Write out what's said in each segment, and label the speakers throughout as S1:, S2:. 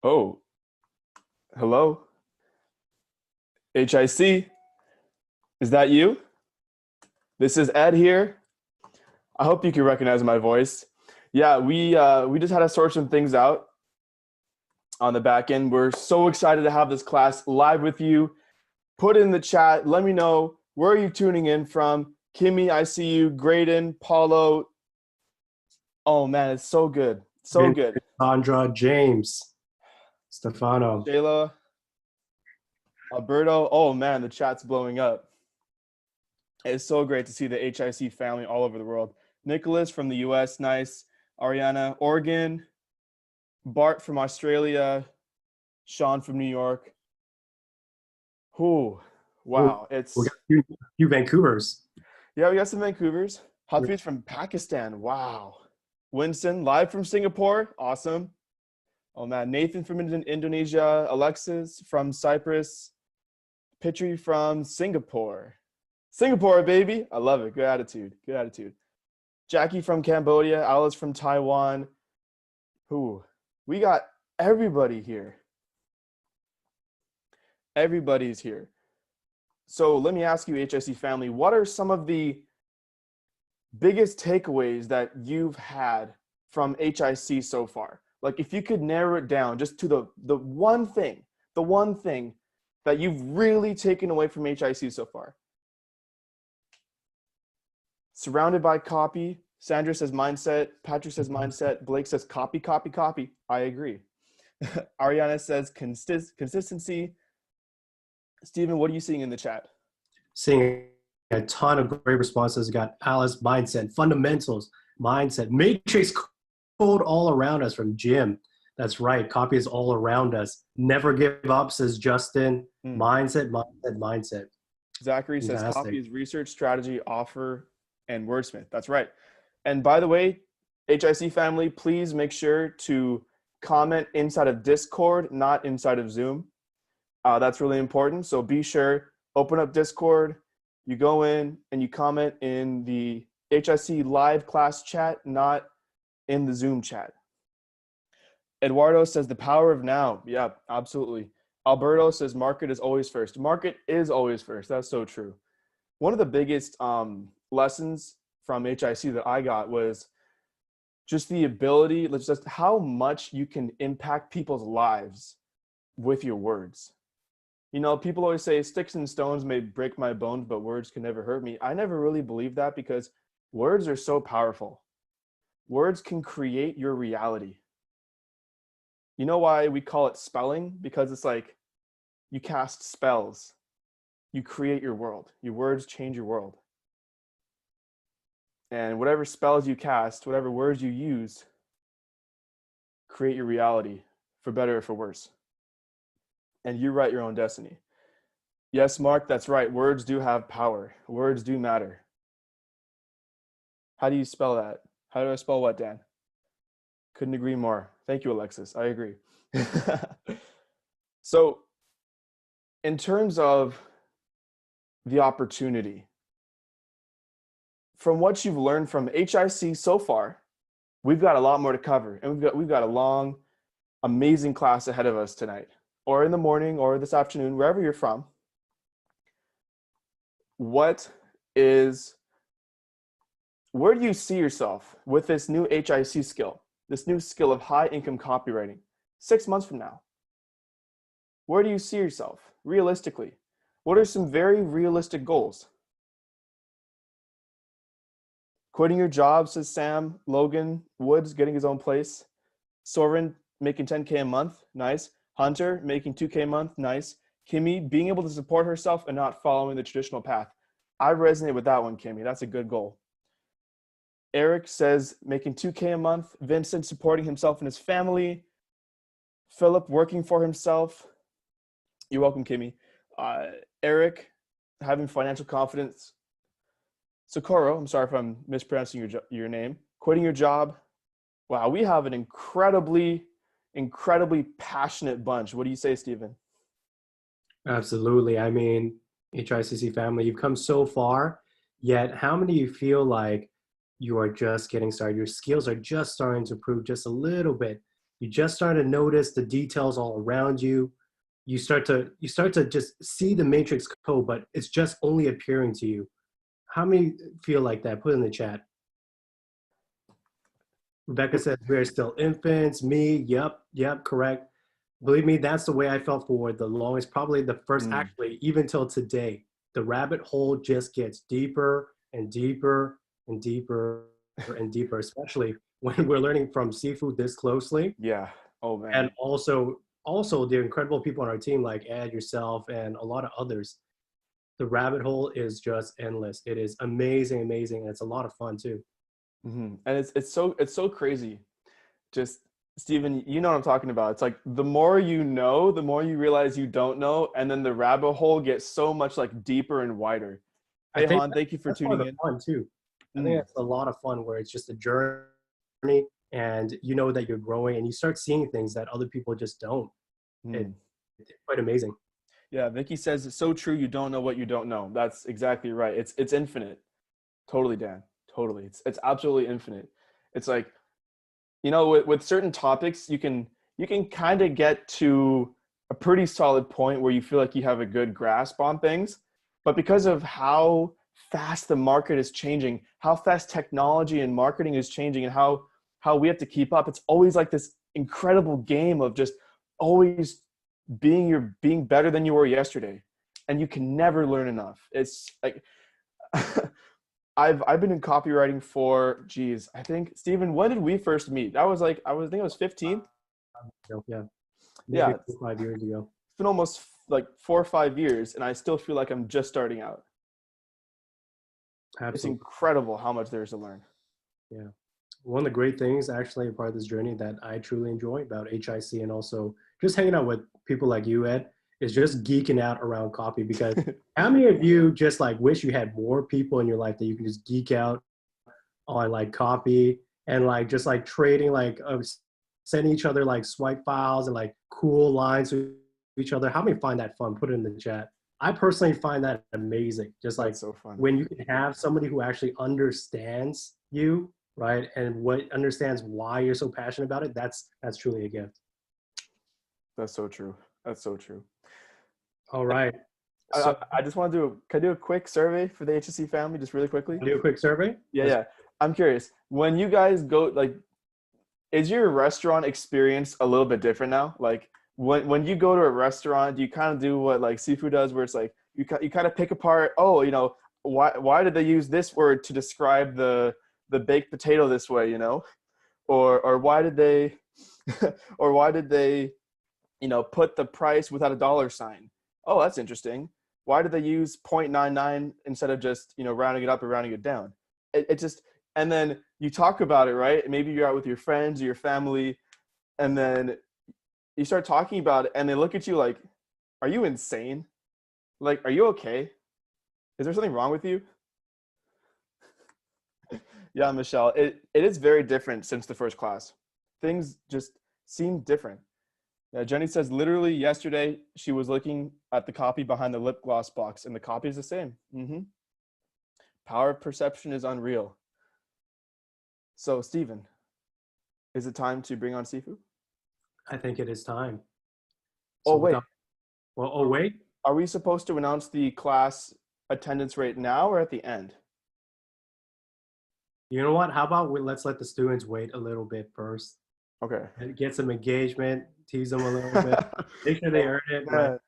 S1: Oh, hello, HIC. Is that you? This is Ed here. I hope you can recognize my voice. Yeah, we just had to sort some things out on the back end. We're so excited to have this class live with you. Put it in the chat. Let me know where are you tuning in from. Kimmy, I see you. Graydon, Paulo. Oh man, it's so good, so
S2: Vince,
S1: good.
S2: Sandra, James, Stefano.
S1: Shayla, Alberto. Oh man, the chat's blowing up. It's so great to see the HIC family all over the world. Nicholas from the US, nice. Ariana, Oregon. Bart from Australia. Sean from New York. Whew.
S2: Oh,
S1: Wow.
S2: we
S1: It's,
S2: got a few Vancouvers.
S1: yeah, we got some Vancouvers. Hatfield from Pakistan. Wow. Winston, live from Singapore. Awesome. Oh man. Nathan from Indonesia. Alexis from Cyprus. Pitry from Singapore. Singapore, baby. I love it. Good attitude. Good attitude. Jackie from Cambodia. Alice from Taiwan. Who? We got everybody here. Everybody's here. So let me ask you, HIC family, what are some of the biggest takeaways that you've had from HIC so far? Like if you could narrow it down just to the one thing that you've really taken away from HIC so far. Surrounded by copy. Sandra says mindset. Patrick says mindset. Blake says copy, copy, copy. I agree. Ariana says consistency. Stephen, what are you seeing in the chat?
S2: Seeing a ton of great responses. We got Alice, mindset, fundamentals, mindset, matrix code all around us from Jim. That's right. Copy is all around us. Never give up, says Justin. Mindset, mindset, mindset.
S1: Zachary says
S2: Fantastic.
S1: copy is research, strategy, offer, and wordsmith. That's right. And by the way, HIC family, please make sure to comment inside of Discord, not inside of Zoom. That's really important. So be sure, open up Discord, you go in and you comment in the HIC live class chat, not in the Zoom chat. Eduardo says the power of now. Yeah, absolutely. Alberto says market is always first. Market is always first. That's so true. One of the biggest lessons from HIC that I got was just the ability, just how much you can impact people's lives with your words. You know, people always say sticks and stones may break my bones, but words can never hurt me. I never really believed that because words are so powerful. Words can create your reality. You know why we call it spelling? Because it's like you cast spells. You create your world. Your words change your world. And whatever spells you cast, whatever words you use, create your reality for better or for worse. And you write your own destiny. Yes, Mark, that's right. Words do have power. Words do matter. How do you spell that? How do I spell what, Dan? Couldn't agree more. Thank you, Alexis. I agree. So, in terms of the opportunity, from what you've learned from HIC so far, we've got a lot more to cover, and we've got a long, amazing class ahead of us tonight, or in the morning, or this afternoon, wherever you're from. Where do you see yourself with this new HIC skill, this new skill of high income copywriting 6 months from now? Where do you see yourself realistically? What are some very realistic goals? Quitting your job, says Sam. Logan Woods getting his own place. Soren making 10K a month, nice. Hunter making 2K a month, nice. Kimmy being able to support herself and not following the traditional path. I resonate with that one, Kimmy. That's a good goal. Eric says making 2K a month. Vincent supporting himself and his family. Philip working for himself. You're welcome, Kimmy. Eric having financial confidence. Socorro, I'm sorry if I'm mispronouncing your name. Quitting your job. Wow, we have an incredibly passionate bunch. What do you say, Stephen?
S2: Absolutely. I mean, HICC family, you've come so far, yet how many of you feel like you are just getting started? Your skills are just starting to improve just a little bit. You just start to notice the details all around you. You start to just see the matrix code, but it's just only appearing to you. How many feel like that? Put in the chat. Rebecca says we're still infants. Me, yep, correct. Believe me, that's the way I felt for the longest, probably the first, actually, even till today. The rabbit hole just gets deeper and deeper and deeper and deeper, especially when we're learning from Sifu this closely.
S1: Yeah. Oh man.
S2: And also the incredible people on our team like Ed, yourself, and a lot of others. The rabbit hole is just endless. It is amazing, and it's a lot of fun too.
S1: And it's so crazy. Just Stephen, you know what I'm talking about. It's like the more you know, the more you realize you don't know, and then the rabbit hole gets so much like deeper and wider. Hey Han, thank you for tuning in.
S2: Fun too. I think it's a lot of fun where it's just a journey, and you know that you're growing, and you start seeing things that other people just don't. It's quite amazing.
S1: Yeah, Vicky says it's so true. You don't know what you don't know. That's exactly right. It's infinite. Totally, Dan. Totally. It's absolutely infinite. It's like, you know, with certain topics, you can kind of get to a pretty solid point where you feel like you have a good grasp on things. But because of how fast the market is changing, how fast technology and marketing is changing, and how we have to keep up, it's always like this incredible game of just always being better than you were yesterday, and you can never learn enough. It's like I've been in copywriting for, geez, I think, Stephen, when did we first meet? I think I was 15.
S2: Yeah.
S1: Yeah.
S2: 5 years ago.
S1: It's been almost like 4 or 5 years, and I still feel like I'm just starting out.
S2: Absolutely.
S1: It's incredible how much there is to learn.
S2: Yeah. One of the great things, actually, part of this journey that I truly enjoy about HIC, and also just hanging out with people like you, Ed, is just geeking out around copy. Because how many of you just like wish you had more people in your life that you can just geek out on like copy, and like just like trading, like sending each other like swipe files and like cool lines to each other? How many find that fun? Put it in the chat. I personally find that amazing. Just like
S1: so fun.
S2: When you can have somebody who actually understands you, right, and what understands why you're so passionate about it, that's truly a gift.
S1: That's so true. That's so true.
S2: All right.
S1: So I just want to can I do a quick survey for the HSC family, just really quickly?
S2: Do a quick survey?
S1: Yeah. I'm curious. When you guys go, like, is your restaurant experience a little bit different now? Like, when you go to a restaurant, do you kind of do what like Seafood does, where it's like you kind of pick apart, oh, you know, why did they use this word to describe the baked potato this way, you know? Or why did they you know, put the price without a dollar sign? Oh, that's interesting. Why did they use 0.99 instead of just, you know, rounding it up or rounding it down? It just, and then you talk about it, right? Maybe you're out with your friends or your family, and then you start talking about it, and they look at you like, are you insane? Like, are you okay? Is there something wrong with you? Yeah, Michelle, it is very different since the first class. Things just seem different. Yeah, Jenny says literally yesterday she was looking at the copy behind the lip gloss box, and the copy is the same. Power of perception is unreal. So, Stephen, is it time to bring on Sifu?
S2: I think it is time.
S1: So wait.
S2: Wait.
S1: Are we supposed to announce the class attendance rate now or at the end?
S2: You know what? How about let's let the students wait a little bit first.
S1: Okay.
S2: Get some engagement, tease them a little bit. Make sure they earn it. Right?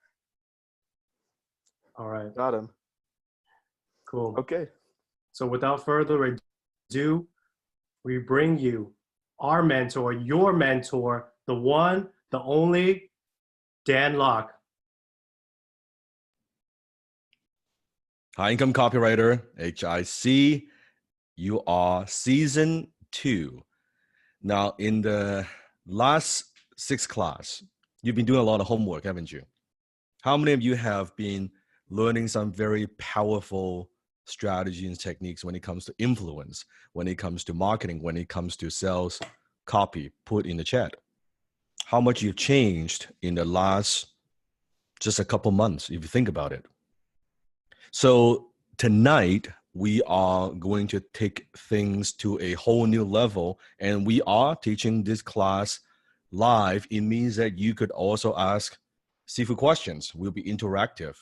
S2: All right.
S1: Got him.
S2: Cool.
S1: Okay.
S2: So without further ado, we bring you our mentor, your mentor, the one, the only, Dan Locke.
S3: High Income Copywriter, HIC. You are season 2. Now, in the last 6 class, you've been doing a lot of homework, haven't you? How many of you have been learning some very powerful strategies and techniques when it comes to influence, when it comes to marketing, when it comes to sales copy? Put in the chat how much you've changed in the last just a couple months, if you think about it. So tonight, we are going to take things to a whole new level, and we are teaching this class live, it means that you could also ask Sifu questions. Will be interactive.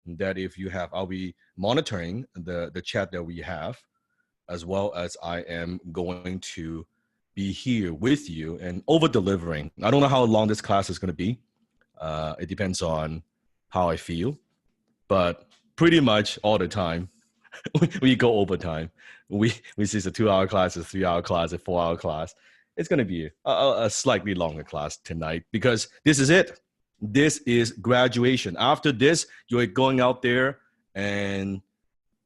S3: That if you have, I'll be monitoring the chat that we have, as well as I am going to be here with you and over delivering. I don't know how long this class is going to be. It depends on how I feel, but pretty much all the time we go overtime. We see it's a 2-hour class, a 3-hour class, a 4-hour class. It's going to be a slightly longer class tonight because this is it. This is graduation. After this, you're going out there and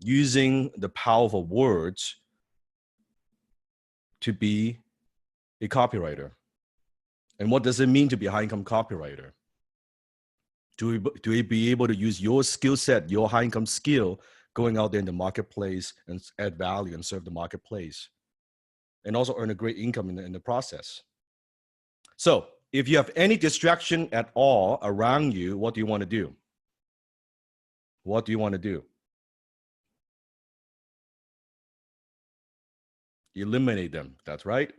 S3: using the powerful words to be a copywriter. And what does it mean to be a high-income copywriter? To be able to use your skill set, your high-income skill, going out there in the marketplace and add value and serve the marketplace, and also earn a great income in the process. So if you have any distraction at all around you, what do you want to do? What do you want to do? Eliminate them. That's right.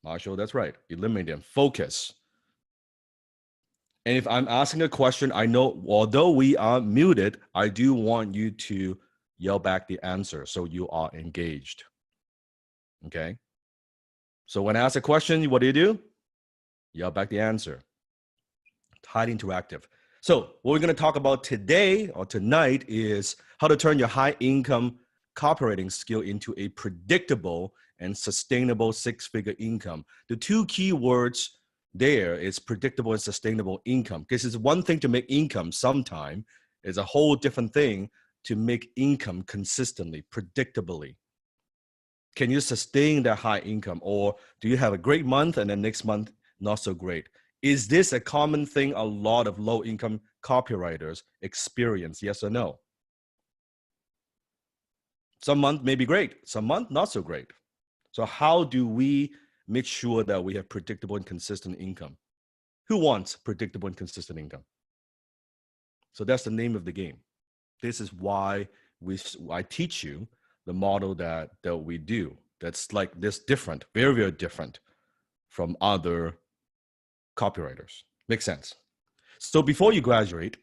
S3: Marshall, that's right. Eliminate them. Focus. And if I'm asking a question, I know, although we are muted, I do want you to yell back the answer so you are engaged. Okay? So when I ask a question, what do? Yell back the answer. Highly interactive. So what we're going to talk about today or tonight is how to turn your high income copywriting skill into a predictable and sustainable 6-figure income. The two key words there is predictable and sustainable income, because it's one thing to make income sometime. It's a whole different thing to make income consistently, predictably. Can you sustain that high income, or do you have a great month and then next month not so great? Is this a common thing a lot of low income copywriters experience? Yes or no? Some month may be great, some month not so great. So how do we make sure that we have predictable and consistent income? Who wants predictable and consistent income? So that's the name of the game. This is why I teach you the model that we do. That's like this different, very, very different from other copywriters. Makes sense. So before you graduate,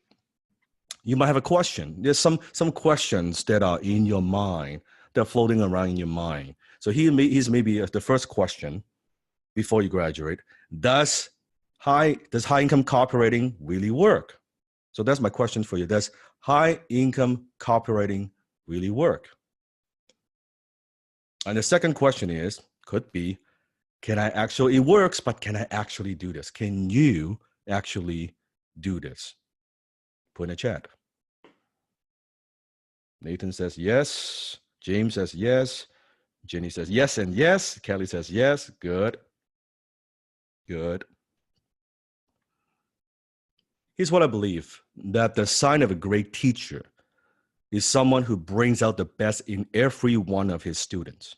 S3: you might have a question. There's some questions that are in your mind, that are floating around in your mind. So here's maybe the first question before you graduate. Does high income copywriting really work? So that's my question for you. Does high income copywriting really work? And the second question could be, it works, but can I actually do this? Can you actually do this? Put in a chat. Nathan says yes. James says yes. Jenny says yes and yes. Kelly says yes. Good. Good. Here's what I believe, that the sign of a great teacher is someone who brings out the best in every one of his students.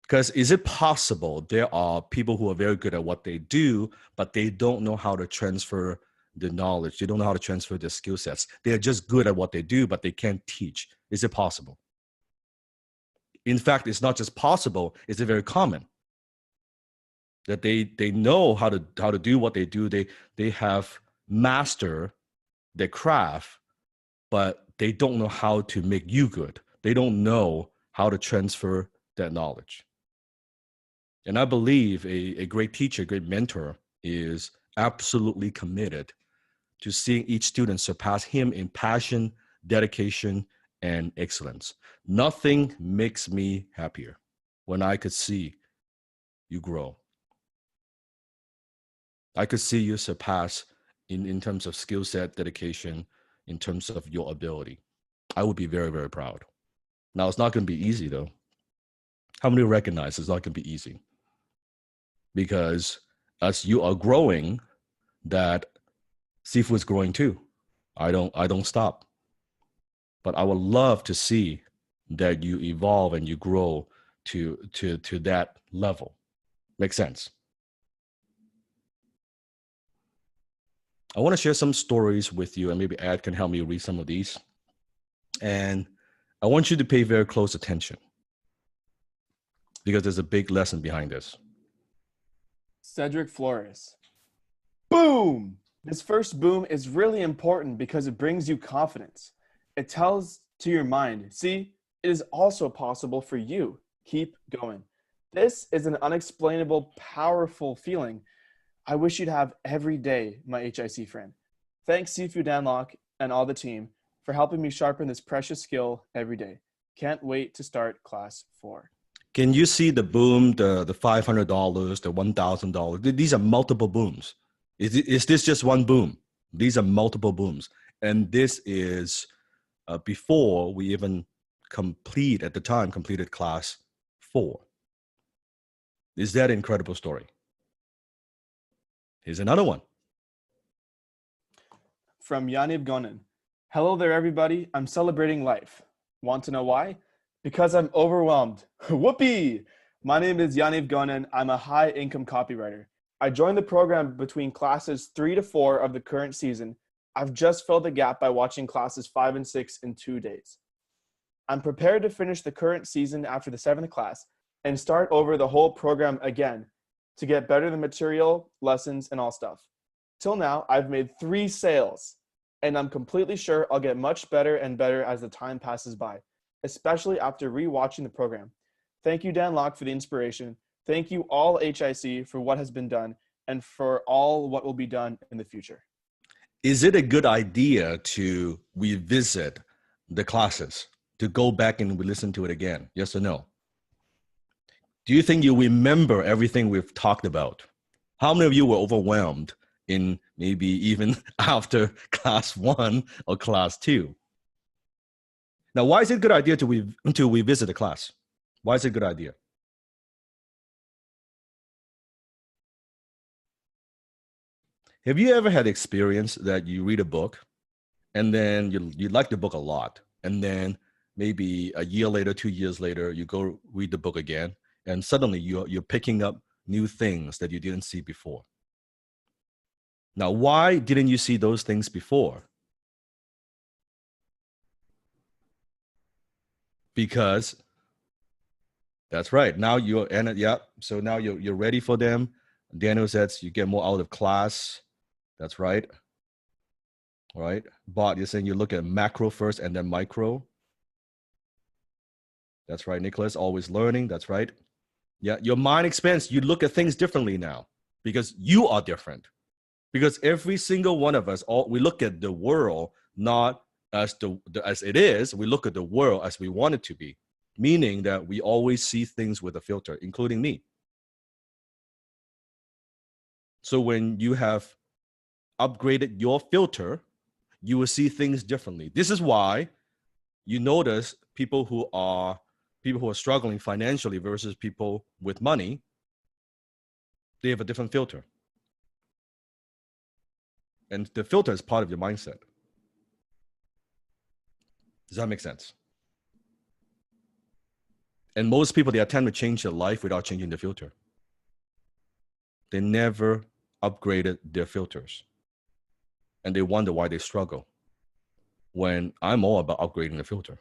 S3: Because is it possible there are people who are very good at what they do, but they don't know how to transfer the knowledge? They don't know how to transfer their skill sets. They're just good at what they do, but they can't teach. Is it possible? In fact, it's not just possible, it's very common that they know how to do what they do. They have mastered their craft, but they don't know how to make you good. They don't know how to transfer that knowledge. And I believe a great teacher, a great mentor is absolutely committed to seeing each student surpass him in passion, dedication, and excellence. Nothing makes me happier when I could see you grow. I could see you surpass in terms of skill set, dedication, in terms of your ability. I would be very, very proud. Now, it's not going to be easy, though. How many recognize it's not going to be easy? Because as you are growing, that Sifu is growing too. I don't stop. But I would love to see that you evolve and you grow to that level. Makes sense? I want to share some stories with you, and maybe Ed can help me read some of these. And I want you to pay very close attention, because there's a big lesson behind this.
S1: Cedric Flores. Boom! This first boom is really important because it brings you confidence. It tells to your mind, see, it is also possible for you. Keep going. This is an unexplainable, powerful feeling I wish you'd have every day, my HIC friend. Thanks, Sifu Danlock and all the team for helping me sharpen this precious skill every day. Can't wait to start class 4.
S3: Can you see the boom, the $500, the $1,000? These are multiple booms. Is this just one boom? These are multiple booms. And this is before we even completed class 4. Is that an incredible story? Here's another one.
S1: From Yaniv Gonen. Hello there, everybody. I'm celebrating life. Want to know why? Because I'm overwhelmed. Whoopee! My name is Yaniv Gonen. I'm a high-income copywriter. I joined the program between classes 3 to 4 of the current season. I've just filled the gap by watching classes 5 and 6 in 2 days. I'm prepared to finish the current season after the 7th class and start over the whole program again to get better the material, lessons, and all stuff. Till now, I've made 3 sales, and I'm completely sure I'll get much better and better as the time passes by, especially after rewatching the program. Thank you, Dan Locke, for the inspiration. Thank you all HIC for what has been done and for all what will be done in the future.
S3: Is it a good idea to revisit the classes, to go back and listen to it again? Yes or no? Do you think you remember everything we've talked about? How many of you were overwhelmed in maybe even after class 1 or class 2? Now, why is it a good idea to revisit the class? Why is it a good idea? Have you ever had experience that you read a book and then you like the book a lot, and then maybe a year later, 2 years later, you go read the book again, and suddenly you're picking up new things that you didn't see before? Now, why didn't you see those things before? Because that's right. Now so now you're ready for them. Daniel says you get more out of class. That's right. All right. But you're saying you look at macro first and then micro. That's right, Nicholas. Always learning. That's right. Yeah. Your mind expands. You look at things differently now because you are different. Because every single one of us, we look at the world not as as it is. We look at the world as we want it to be, meaning that we always see things with a filter, including me. So when you have upgraded your filter, you will see things differently. This is why you notice people who are struggling financially versus people with money, they have a different filter. And the filter is part of your mindset. Does that make sense? And most people, they attempt to change their life without changing the filter. They never upgraded their filters. And they wonder why they struggle. When I'm all about upgrading the filter.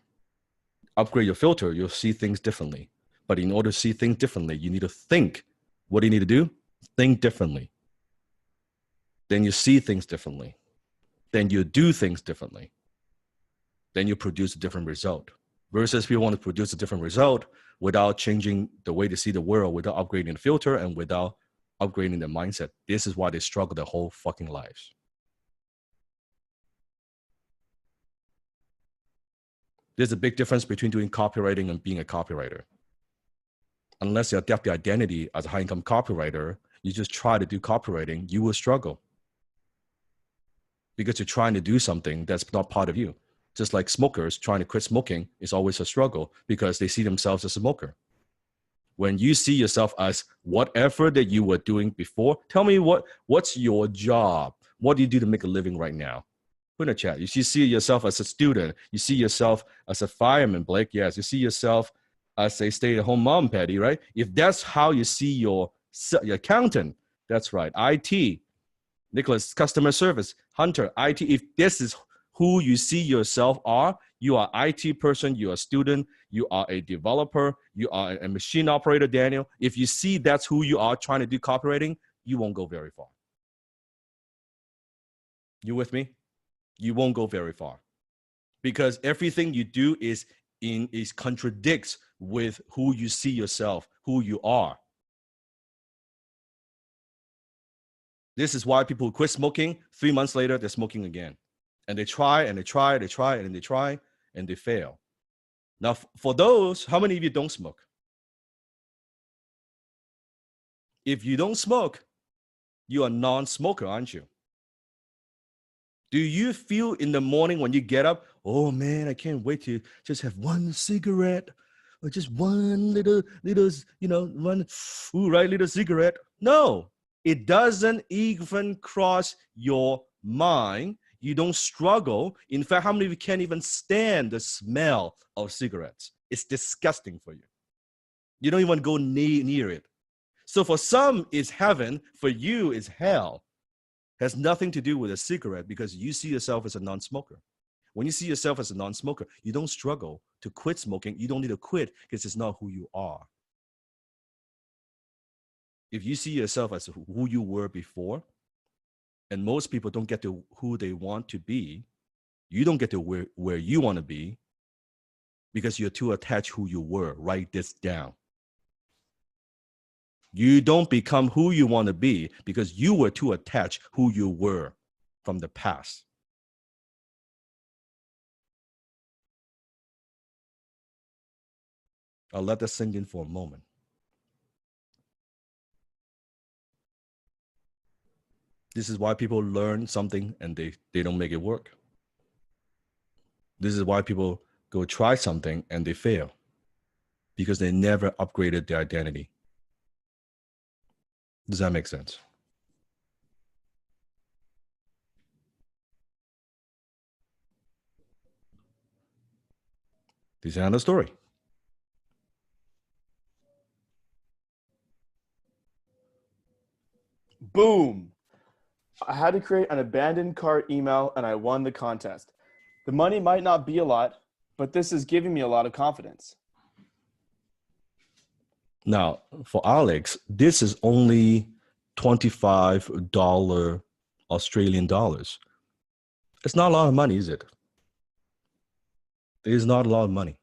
S3: Upgrade your filter, you'll see things differently. But in order to see things differently, you need to think. What do you need to do? Think differently. Then you see things differently. Then you do things differently. Then you produce a different result. Versus people want to produce a different result without changing the way they see the world, without upgrading the filter, and without upgrading their mindset. This is why they struggle their whole fucking lives. There's a big difference between doing copywriting and being a copywriter. Unless you adapt the identity as a high-income copywriter, you just try to do copywriting, you will struggle. Because you're trying to do something that's not part of you. Just like smokers trying to quit smoking is always a struggle because they see themselves as a smoker. When you see yourself as whatever that you were doing before, tell me what's your job? What do you do to make a living right now? Put in a chat. You see yourself as a student. You see yourself as a fireman, Blake. Yes. You see yourself as a stay-at-home mom, Patty, right? If that's how you see your accountant, that's right. IT, Nicholas, customer service, Hunter, IT. If this is who you see yourself are, you are IT person, you are a student, you are a developer, you are a machine operator, Daniel. If you see that's who you are trying to do copywriting, you won't go very far. You with me? You won't go very far because everything you do is contradicts with who you see yourself, who you are. This is why people quit smoking. 3 months later, they're smoking again. And they try and they try, they try and they try and they fail. Now, for those, how many of you don't smoke? If you don't smoke, you're a non-smoker, aren't you? Do you feel in the morning when you get up, oh man, I can't wait to just have one cigarette or just one little, one, little cigarette? No, it doesn't even cross your mind. You don't struggle. In fact, how many of you can't even stand the smell of cigarettes? It's disgusting for you. You don't even go near it. So for some, it's heaven. For you, it's hell. Has nothing to do with a cigarette because you see yourself as a non-smoker. When you see yourself as a non-smoker, you don't struggle to quit smoking. You don't need to quit because it's not who you are. If you see yourself as who you were before, and most people don't get to who they want to be, you don't get to where you want to be because you're too attached who you were. Write this down. You don't become who you want to be because you were too attached who you were from the past. I'll let that sink in for a moment. This is why people learn something and they don't make it work. This is why people go try something and they fail because they never upgraded their identity. Does that make sense? This is another story.
S1: Boom. I had to create an abandoned cart email and I won the contest. The money might not be a lot, but this is giving me a lot of confidence.
S3: Now, for Alex, this is only $25 Australian dollars. It's not a lot of money, is it? It is not a lot of money.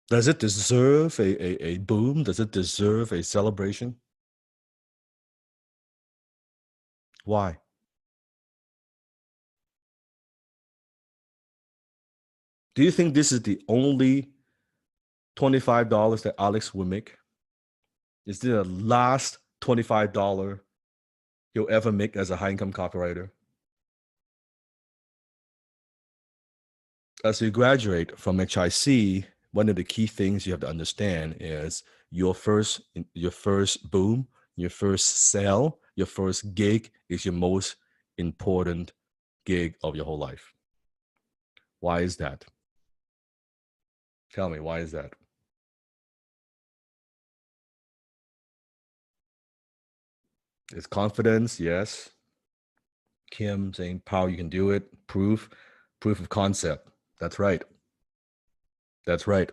S3: Does it deserve a boom? Does it deserve a celebration? Why? Do you think this is the only $25 that Alex will make? Is this the last $25 he'll ever make as a high-income copywriter? As you graduate from HIC, one of the key things you have to understand is your first boom, your first sale, your first gig is your most important gig of your whole life. Why is that? Tell me, why is that? It's confidence, yes. Kim saying, Power, you can do it. Proof of concept. That's right. That's right.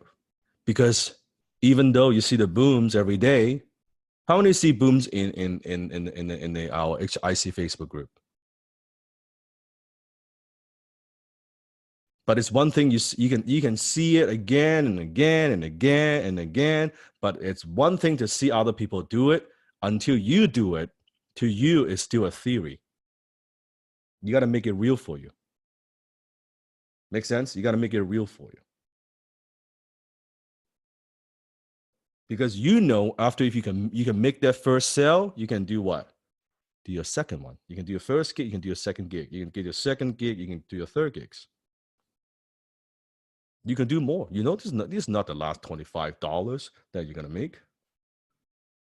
S3: Because even though you see the booms every day, how many see booms in our HIC Facebook group? But it's one thing you can see it again and again and again and again. But it's one thing to see other people do it. Until you do it, to you it's still a theory. You got to make it real for you. Make sense? You got to make it real for you. Because you know, after if you can make that first sale, you can do what? Do your second one. You can do your first gig, you can do your second gig. You can get your second gig, you can do your third gigs. You can do more. You know, this is not the last $25 that you're gonna make.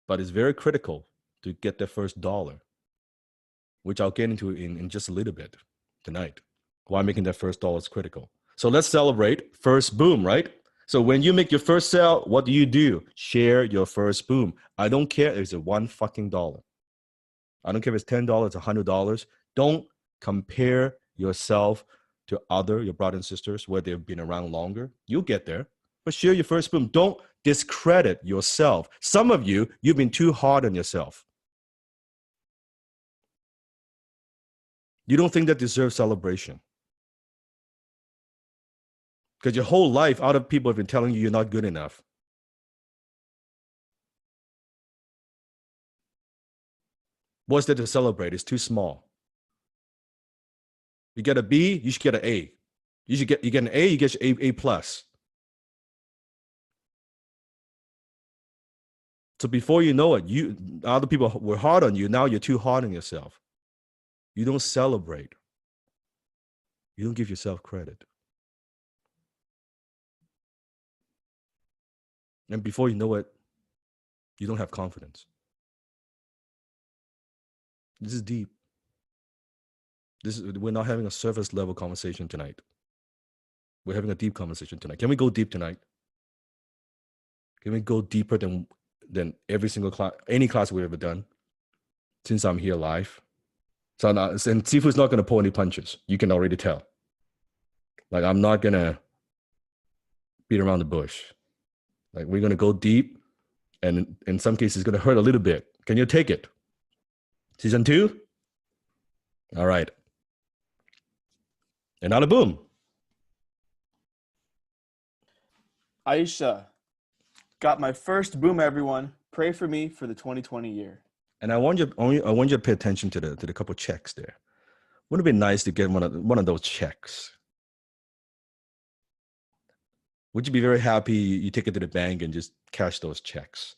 S3: But it's very critical to get that first dollar, which I'll get into in just a little bit tonight. Why making that first dollar is critical. So let's celebrate first boom, right? So when you make your first sale, what do? Share your first boom. I don't care if it's $1 fucking dollar. I don't care if it's $10, $100. Don't compare yourself to your brothers and sisters where they've been around longer. You'll get there. but share your first boom. Don't discredit yourself. Some of you, you've been too hard on yourself. You don't think that deserves celebration. Because your whole life, other people have been telling you you're not good enough. What's there to celebrate? It's too small. You get a B, you should get an A. You get an A, you get A plus. So before you know it, other people were hard on you. Now you're too hard on yourself. You don't celebrate. You don't give yourself credit. And before you know it, you don't have confidence. This is deep. We're not having a surface level conversation tonight. We're having a deep conversation tonight. Can we go deep tonight? Can we go deeper than every single class, any class we've ever done since I'm here live? So now, and Sifu's not going to pull any punches. You can already tell. Like, I'm not going to beat around the bush. Like, we're going to go deep, and in some cases, it's going to hurt a little bit. Can you take it? Season 2? All right. Another boom.
S1: Aisha, got my first boom, everyone. Pray for me for the 2020 year.
S3: And I want you to pay attention to the couple checks there. Wouldn't it be nice to get one of those checks? Would you be very happy you take it to the bank and just cash those checks,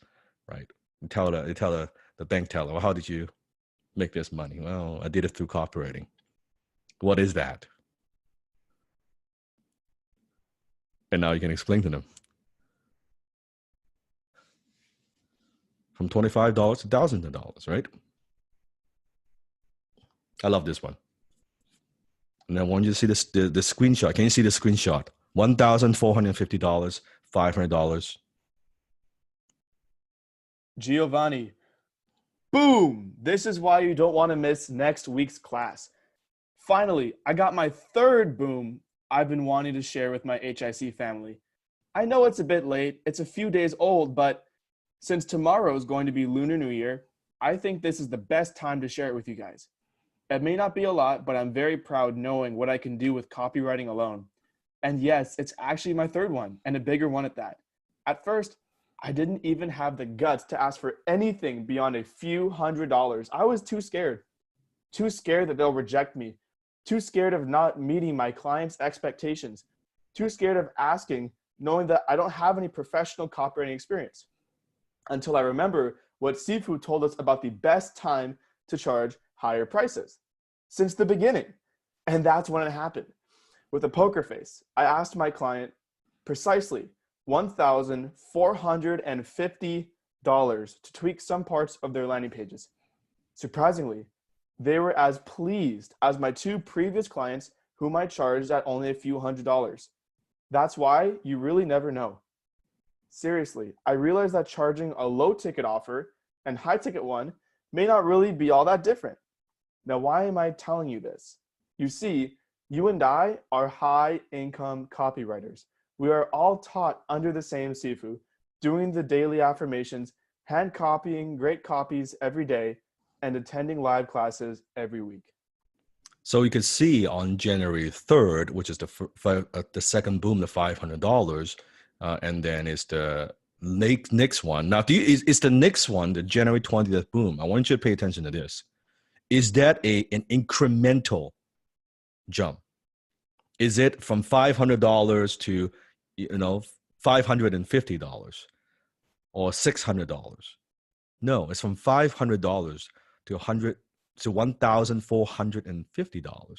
S3: right? You tell the bank teller, well, how did you make this money? Well, I did it through copywriting. What is that? And now you can explain to them. From $25 to thousands of dollars, right? I love this one. And I want you to see this the screenshot. Can you see the screenshot? $1,450, $500.
S1: Giovanni, boom! This is why you don't want to miss next week's class. Finally, I got my third boom I've been wanting to share with my HIC family. I know it's a bit late, it's a few days old, but since tomorrow is going to be Lunar New Year, I think this is the best time to share it with you guys. It may not be a lot, but I'm very proud knowing what I can do with copywriting alone. And yes, it's actually my third one, and a bigger one at that. At first, I didn't even have the guts to ask for anything beyond a few $100s. I was too scared that they'll reject me, too scared of not meeting my clients' expectations, too scared of asking, knowing that I don't have any professional copywriting experience. Until I remember what Sifu told us about the best time to charge higher prices since the beginning. And that's when it happened. With a poker face, I asked my client precisely $1,450 to tweak some parts of their landing pages. Surprisingly, they were as pleased as my two previous clients whom I charged at only a few $100s. That's why you really never know. Seriously, I realized that charging a low ticket offer and high ticket one may not really be all that different. Now, why am I telling you this? You see, you and I are high income copywriters. We are all taught under the same Sifu, doing the daily affirmations, hand copying great copies every day, and attending live classes every week.
S3: So you can see on January 3rd, which is the second boom, the $500, and then it's the next one. Now, is the next one the January 20th boom? I want you to pay attention to this. Is that an incremental jump? Is it from $500 to $550 or $600? No, it's from $500 to $1,450.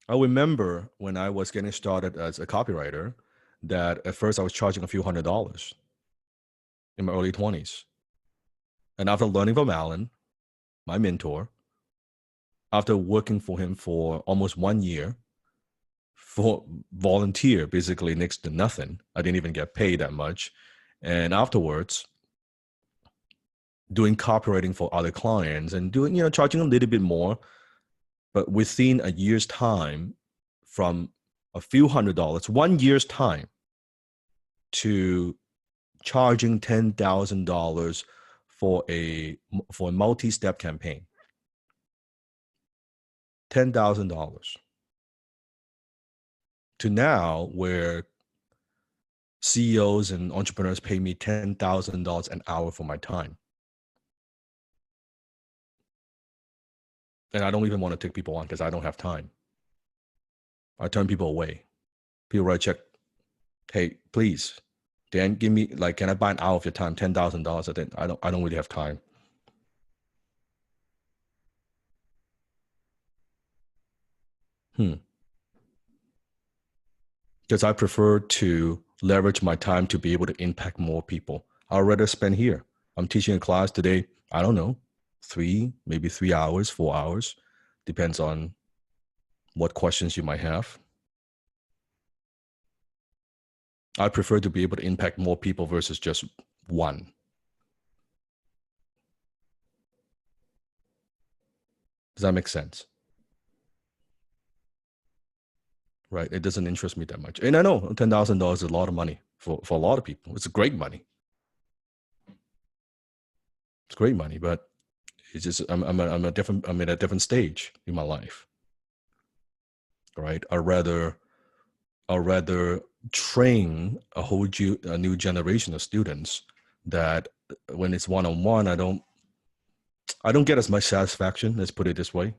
S3: I remember when I was getting started as a copywriter that at first I was charging a few $100s in my early 20s. And after learning from Alan, my mentor, after working for him for almost 1 year, for volunteer, basically next to nothing. I didn't even get paid that much. And afterwards, doing copywriting for other clients and charging a little bit more. But within a year's time, from a few $100s, 1 year's time, to charging $10,000 for a multi-step campaign. $10,000 to now where CEOs and entrepreneurs pay me $10,000 an hour for my time. And I don't even want to take people on because I don't have time. I turn people away. People write a check. Hey, please, Dan, give me, like, can I buy an hour of your time? $10,000. I don't really have time. Because I prefer to leverage my time to be able to impact more people. I'd rather spend here. I'm teaching a class today, I don't know, maybe 3 hours, 4 hours. Depends on what questions you might have. I prefer to be able to impact more people versus just one. Does that make sense? Right? It doesn't interest me that much. And I know $10,000 is a lot of money for a lot of people. It's great money. It's great money, but it's just I'm at a different stage in my life. Right? I'd rather train a new generation of students that when it's one-on-one, I don't get as much satisfaction. Let's put it this way.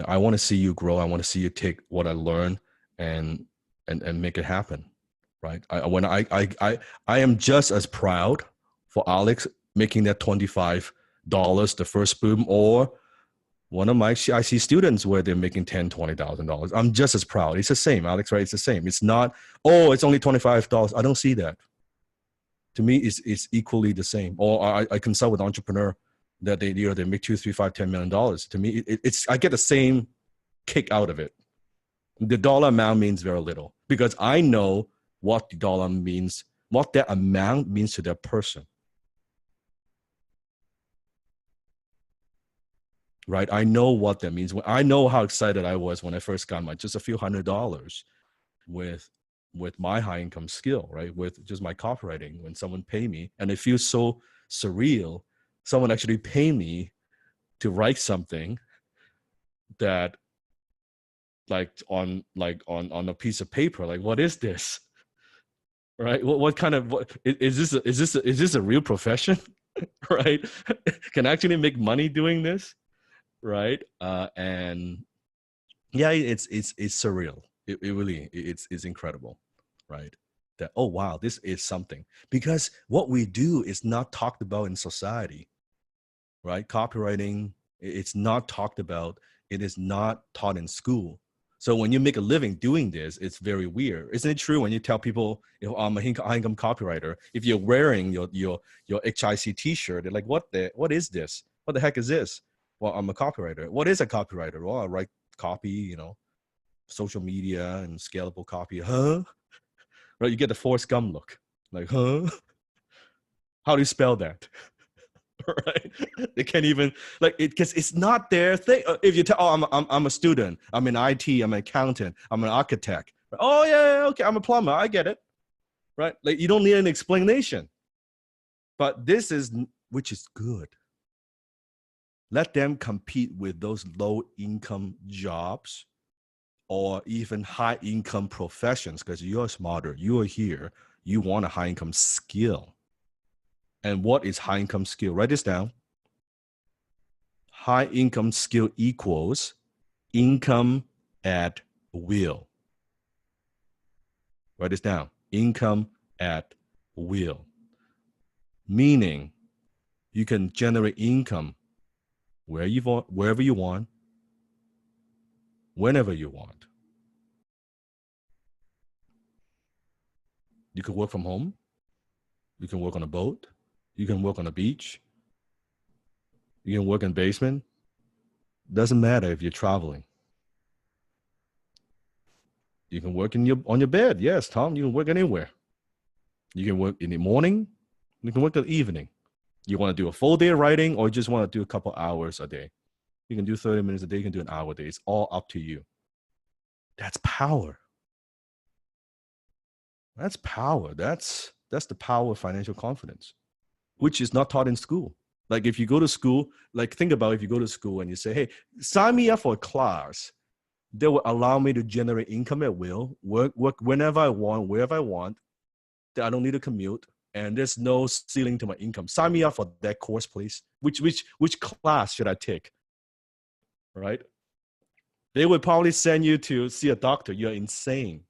S3: I want to see you grow. I want to see you take what I learn and make it happen, right? I am just as proud for Alex making that $25 the first boom, or one of my HIC students where they're making $10,000, $20,000. I'm just as proud. It's the same, Alex, right? It's the same. It's not, oh, it's only $25. I don't see that. To me, it's equally the same. Or I consult with an entrepreneur that they make $2, $3, $5, $10 million. To me, it's I get the same kick out of it. The dollar amount means very little because I know what the dollar means, what that amount means to that person. Right? I know what that means. I know how excited I was when I first got just a few $100s with my high income skill, right? With just my copywriting, when someone pay me, and it feels so surreal. Someone actually pay me to write something that on a piece of paper. Like, what is this? Right? What kind of, is this a real profession? Right? Can I actually make money doing this? Right? And yeah, it's surreal. It really, it's incredible, right? That, oh wow, this is something, because what we do is not talked about in society, right? Copywriting, it's not talked about. It is not taught in school. So when you make a living doing this, it's very weird. Isn't it true when you tell people, I'm a high income copywriter, if you're wearing your HIC t-shirt, they're like, what is this? What the heck is this? Well, I'm a copywriter. What is a copywriter? Well, I write copy, social media and scalable copy. Huh? Right? You get the Forrest Gump look. Like, huh? How do you spell that? Right? They can't even, like, it, because it's not their thing. If you tell, oh, I'm a student, I'm in IT, I'm an accountant, I'm an architect. Oh yeah, okay, I'm a plumber. I get it. Right? Like, you don't need an explanation. But this is, which is good. Let them compete with those low income jobs or even high income professions, because you're smarter, you are here, you want a high income skill. And what is high income skill? Write this down. High income skill equals income at will. Write this down. Income at will. Meaning you can generate income wherever you want, whenever you want. You can work from home. You can work on a boat. You can work on a beach. You can work in basement. Doesn't matter if you're traveling. You can work on your bed. Yes, Tom, you can work anywhere. You can work in the morning. You can work in the evening. You want to do a full day of writing, or you just want to do a couple hours a day. You can do 30 minutes a day. You can do an hour a day. It's all up to you. That's power. That's power. That's the power of financial confidence, which is not taught in school. Like if you go to school, like think about if you go to school and you say, hey, sign me up for a class that will allow me to generate income at will, work whenever I want, wherever I want, that I don't need to commute, and there's no ceiling to my income. Sign me up for that course, please. Which class should I take? Right? They would probably send you to see a doctor. You're insane.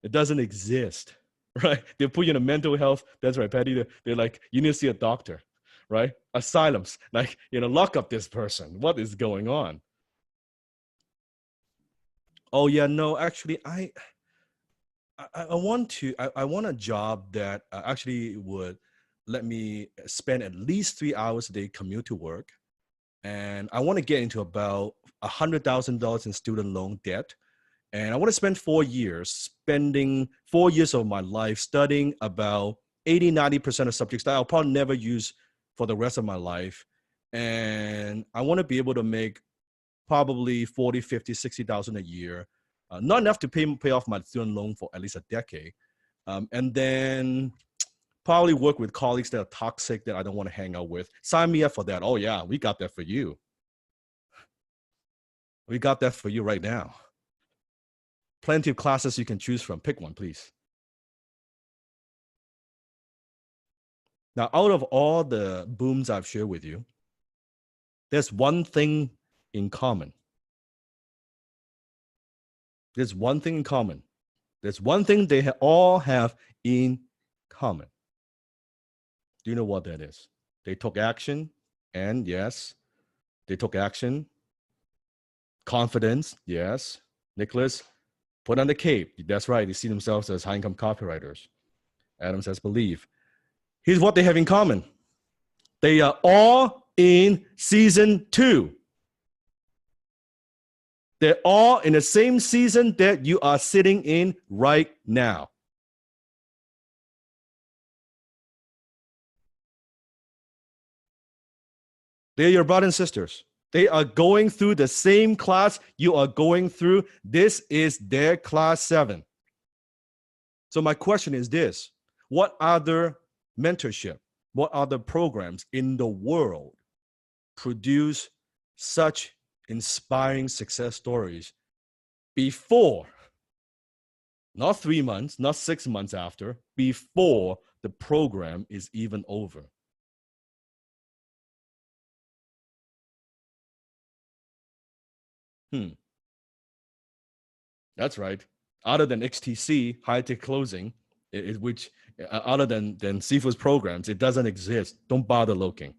S3: It doesn't exist, right? They put you in a mental health. That's right, Patty. They're like, you need to see a doctor, right? Asylums, like, lock up this person. What is going on? Oh yeah, no, actually, I want a job that actually would let me spend at least 3 hours a day commute to work, and I want to get into about $100,000 in student loan debt. And I want to spend 4 years, spending 4 years of my life studying about 80-90% of subjects that I'll probably never use for the rest of my life. And I want to be able to make probably 40, 50, 60,000 a year, not enough to pay off my student loan for at least a decade. And then probably work with colleagues that are toxic that I don't want to hang out with. Sign me up for that. Oh yeah, we got that for you. We got that for you right now. Plenty of classes you can choose from. Pick one, please. Now, out of all the booms I've shared with you, there's one thing in common. There's one thing in common. There's one thing they all have in common. Do you know what that is? They took action, and yes, they took action. Confidence, yes. Nicholas, put on the cape. That's right. They see themselves as high-income copywriters. Adam says, believe. Here's what they have in common. They are all in season 2. They're all in the same season that you are sitting in right now. They're your brothers and sisters. They are going through the same class you are going through. This is their class 7. So my question is this: what other mentorship, what other programs in the world produce such inspiring success stories before, not 3 months, not 6 months after, before the program is even over? That's right. Other than XTC, high-tech closing, which other than Sifu's programs, it doesn't exist. Don't bother looking.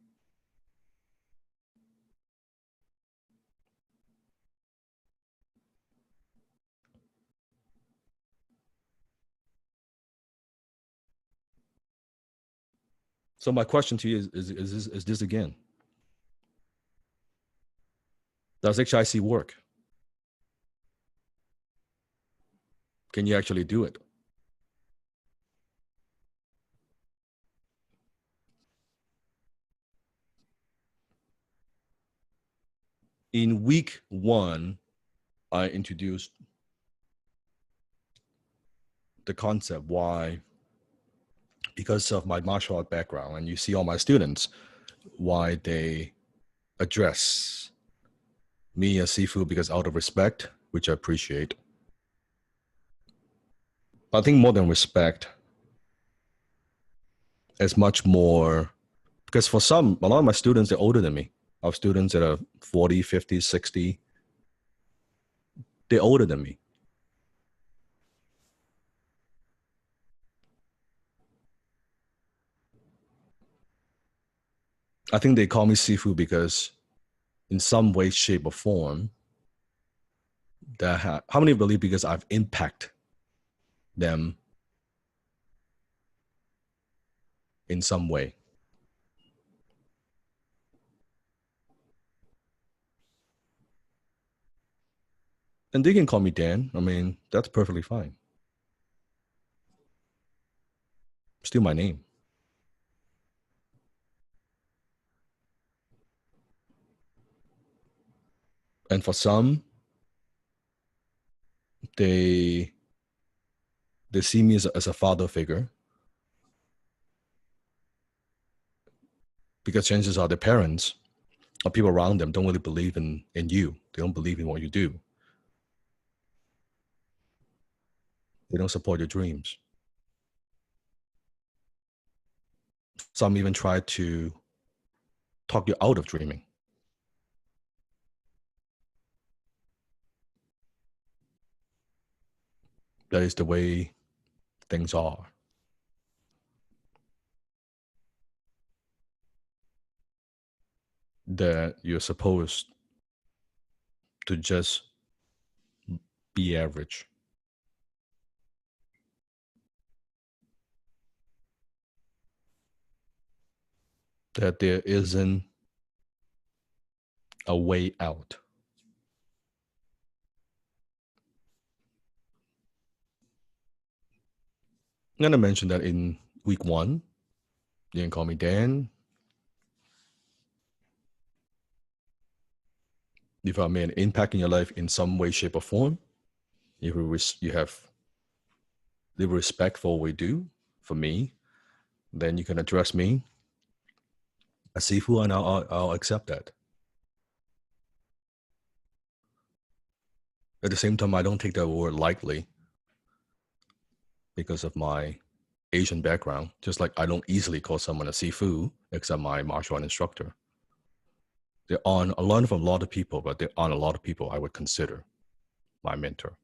S3: So my question to you is this again. Does HIC work? Can you actually do it? In week 1, I introduced the concept why, because of my martial art background, and you see all my students, why they address me as Sifu, because out of respect, which I appreciate. But I think more than respect, it's much more, because for a lot of my students, they're older than me. I have students that are 40, 50, 60. They're older than me. I think they call me Sifu because in some way, shape, or form, how many believe because I've impacted them in some way? And they can call me Dan. I mean, that's perfectly fine. Still my name. And for some, they see me as a father figure, because chances are their parents or people around them don't really believe in you. They don't believe in what you do. They don't support your dreams. Some even try to talk you out of dreaming. That is the way things are. That you're supposed to just be average. That there isn't a way out. I'm going to mention that in week 1, you can call me Dan. If I made an impact in your life in some way, shape, or form, if you have the respect for what we do, for me, then you can address me as Sifu, and I'll accept that. At the same time, I don't take that word lightly because of my Asian background, just like I don't easily call someone a Sifu except my martial art instructor. There aren't a lot of people, but there aren't a lot of people I would consider my mentor.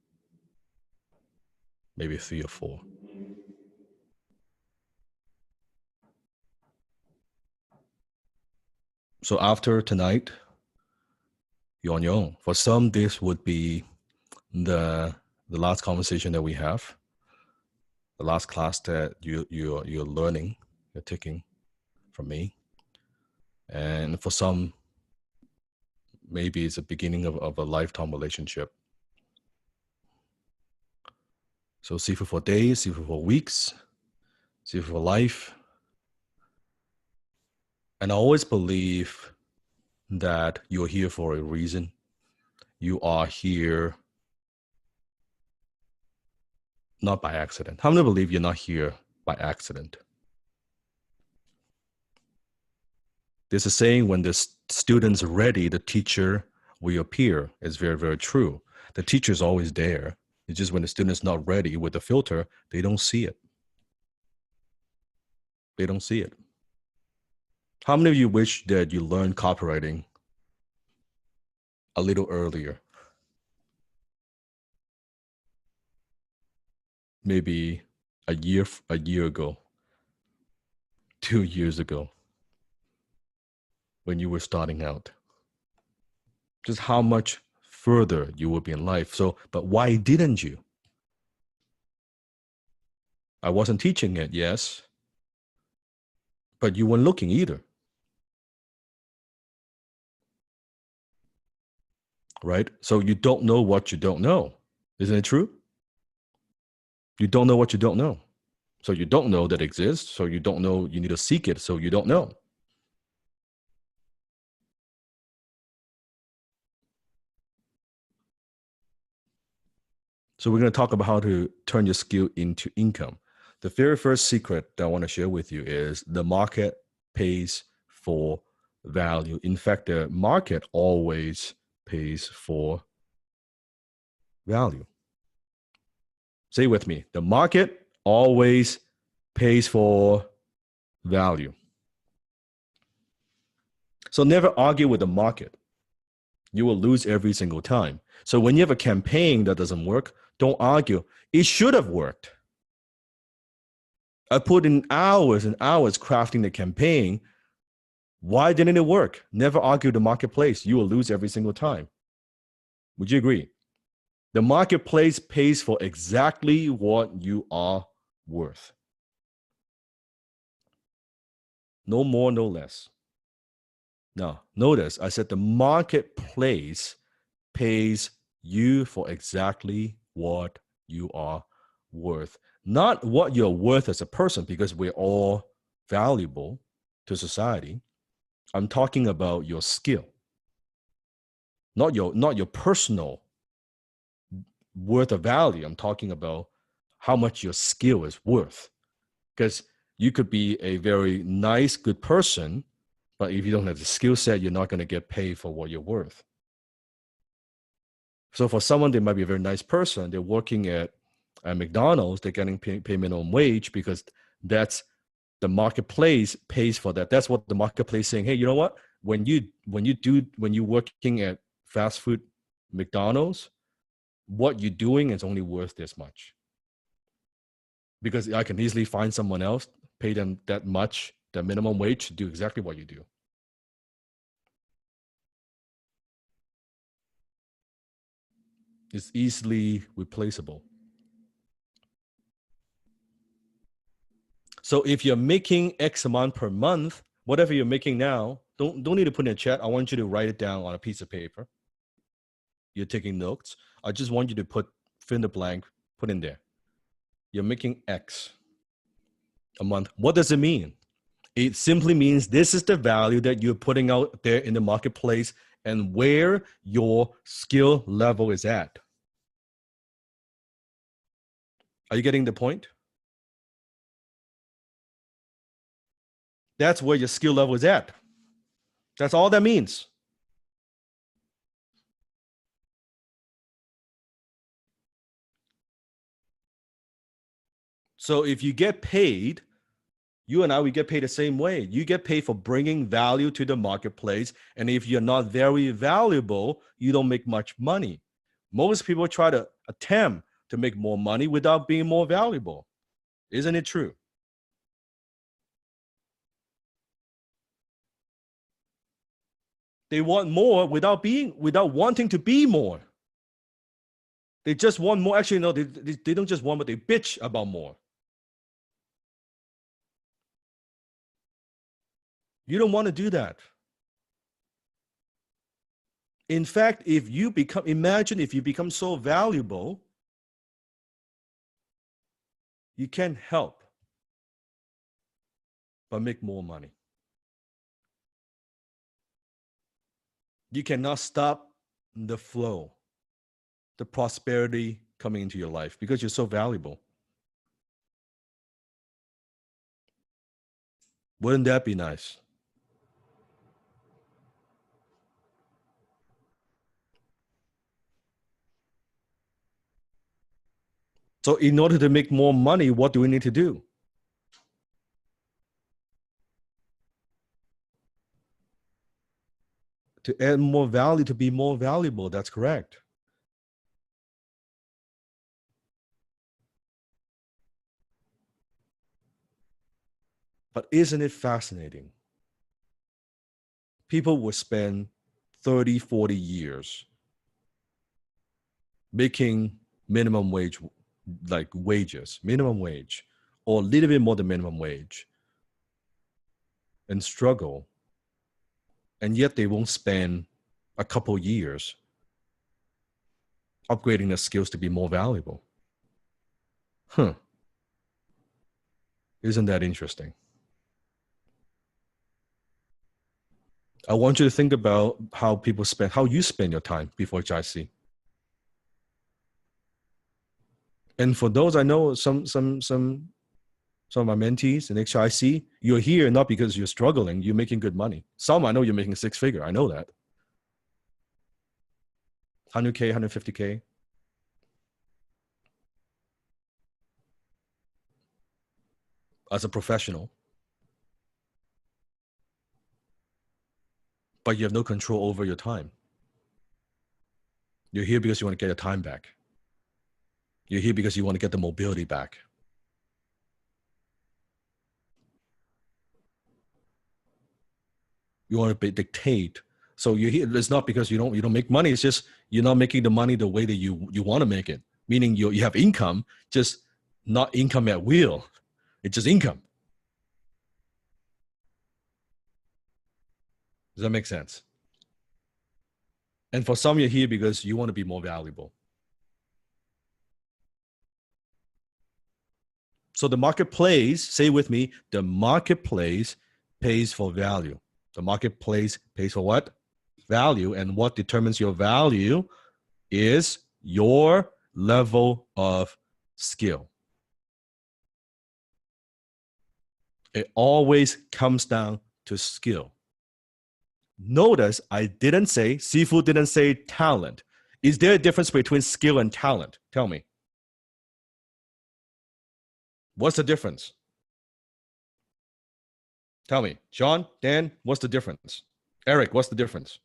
S3: Maybe 3 or 4. So after tonight, you're on your own. For some, this would be the last conversation that we have, the last class that you're learning, you're taking from me. And for some, maybe it's the beginning of a lifetime relationship. So Sifu for days, Sifu for weeks, Sifu for life. And I always believe that you're here for a reason. You are here not by accident. How many believe you're not here by accident? There's a saying, when the student's ready, the teacher will appear. It's very, very true. The teacher's always there. It's just when the student's not ready with the filter, they don't see it. They don't see it. How many of you wish that you learned copywriting a little earlier? Maybe a year ago, 2 years ago, when you were starting out. Just how much further you would be in life. So, but why didn't you? I wasn't teaching it, yes, but you weren't looking either. Right? So you don't know what you don't know. Isn't it true? You don't know what you don't know. So you don't know that exists. So you don't know, you need to seek it. So you don't know. So we're going to talk about how to turn your skill into income. The very first secret that I want to share with you is the market pays for value. In fact, the market always pays for value. Say with me, the market always pays for value. So never argue with the market. You will lose every single time. So when you have a campaign that doesn't work, don't argue. It should have worked. I put in hours and hours crafting the campaign. Why didn't it work? Never argue the marketplace. You will lose every single time. Would you agree? The marketplace pays for exactly what you are worth. No more, no less. Now, notice I said the marketplace pays you for exactly what you are worth. Not what you're worth as a person, because we're all valuable to society. I'm talking about your skill, not your personal worth of value. I'm talking about how much your skill is worth. Because you could be a very nice, good person, but if you don't have the skill set, you're not going to get paid for what you're worth. So for someone, they might be a very nice person. They're working at McDonald's. They're getting paid minimum wage because that's the marketplace pays for that. That's what the marketplace is saying. Hey, you know what? When you're working at fast food McDonald's, what you're doing is only worth this much. Because I can easily find someone else, pay them that much, the minimum wage, to do exactly what you do. It's easily replaceable. So if you're making X amount per month, whatever you're making now, don't need to put in a chat. I want you to write it down on a piece of paper. You're taking notes. I just want you to fill in the blank, put in there. You're making X a month. What does it mean? It simply means this is the value that you're putting out there in the marketplace and where your skill level is at. Are you getting the point? That's where your skill level is at. That's all that means. So if you get paid, you and I, we get paid the same way. You get paid for bringing value to the marketplace. And if you're not very valuable, you don't make much money. Most people try to attempt to make more money without being more valuable. Isn't it true? They want more without wanting to be more. They just want more. Actually, no, they don't just want, but they bitch about more. You don't want to do that. In fact, imagine if you become so valuable, you can't help but make more money. You cannot stop the flow, the prosperity coming into your life because you're so valuable. Wouldn't that be nice? So in order to make more money, what do we need to do? To add more value, to be more valuable. That's correct. But isn't it fascinating? People will spend 30, 40 years making minimum wage, like wages, minimum wage, or a little bit more than minimum wage, and struggle. And yet they won't spend a couple years upgrading their skills to be more valuable. Isn't that interesting? I want you to think about how you spend your time before HIC. And for those, I know some of my mentees in HIC, you're here not because you're struggling, you're making good money. Some I know you're making 6-figure. I know that. 100K, 150K. As a professional. But you have no control over your time. You're here because you want to get your time back. You're here because you want to get the mobility back. You want to dictate. So you're here. It's not because you don't make money. It's just you're not making the money the way that you want to make it. Meaning you have income, just not income at will. It's just income. Does that make sense? And for some, you're here because you want to be more valuable. So the marketplace, say with me, the marketplace pays for value. The marketplace pays for what? Value. And what determines your value is your level of skill. It always comes down to skill. Notice I didn't say, Sifu didn't say talent. Is there a difference between skill and talent? Tell me. What's the difference? Tell me. John, Dan, what's the difference? Eric, what's the difference?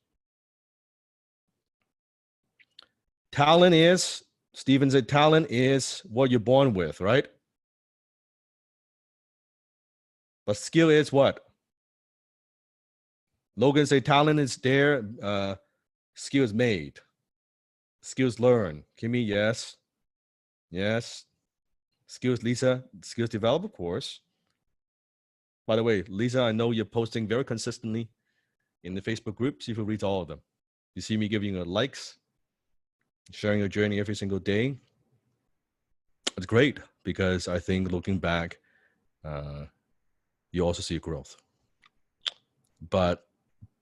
S3: Talent is, Stephen said, talent is what you're born with, right? But skill is what? Logan said talent is there, skill is made. Skills learned. Kimmy, yes. Yes. Skills, Lisa, skills develop, of course. By the way, Lisa, I know you're posting very consistently in the Facebook group. See if you read all of them. You see me giving you likes, sharing your journey every single day. It's great because I think looking back, you also see growth. But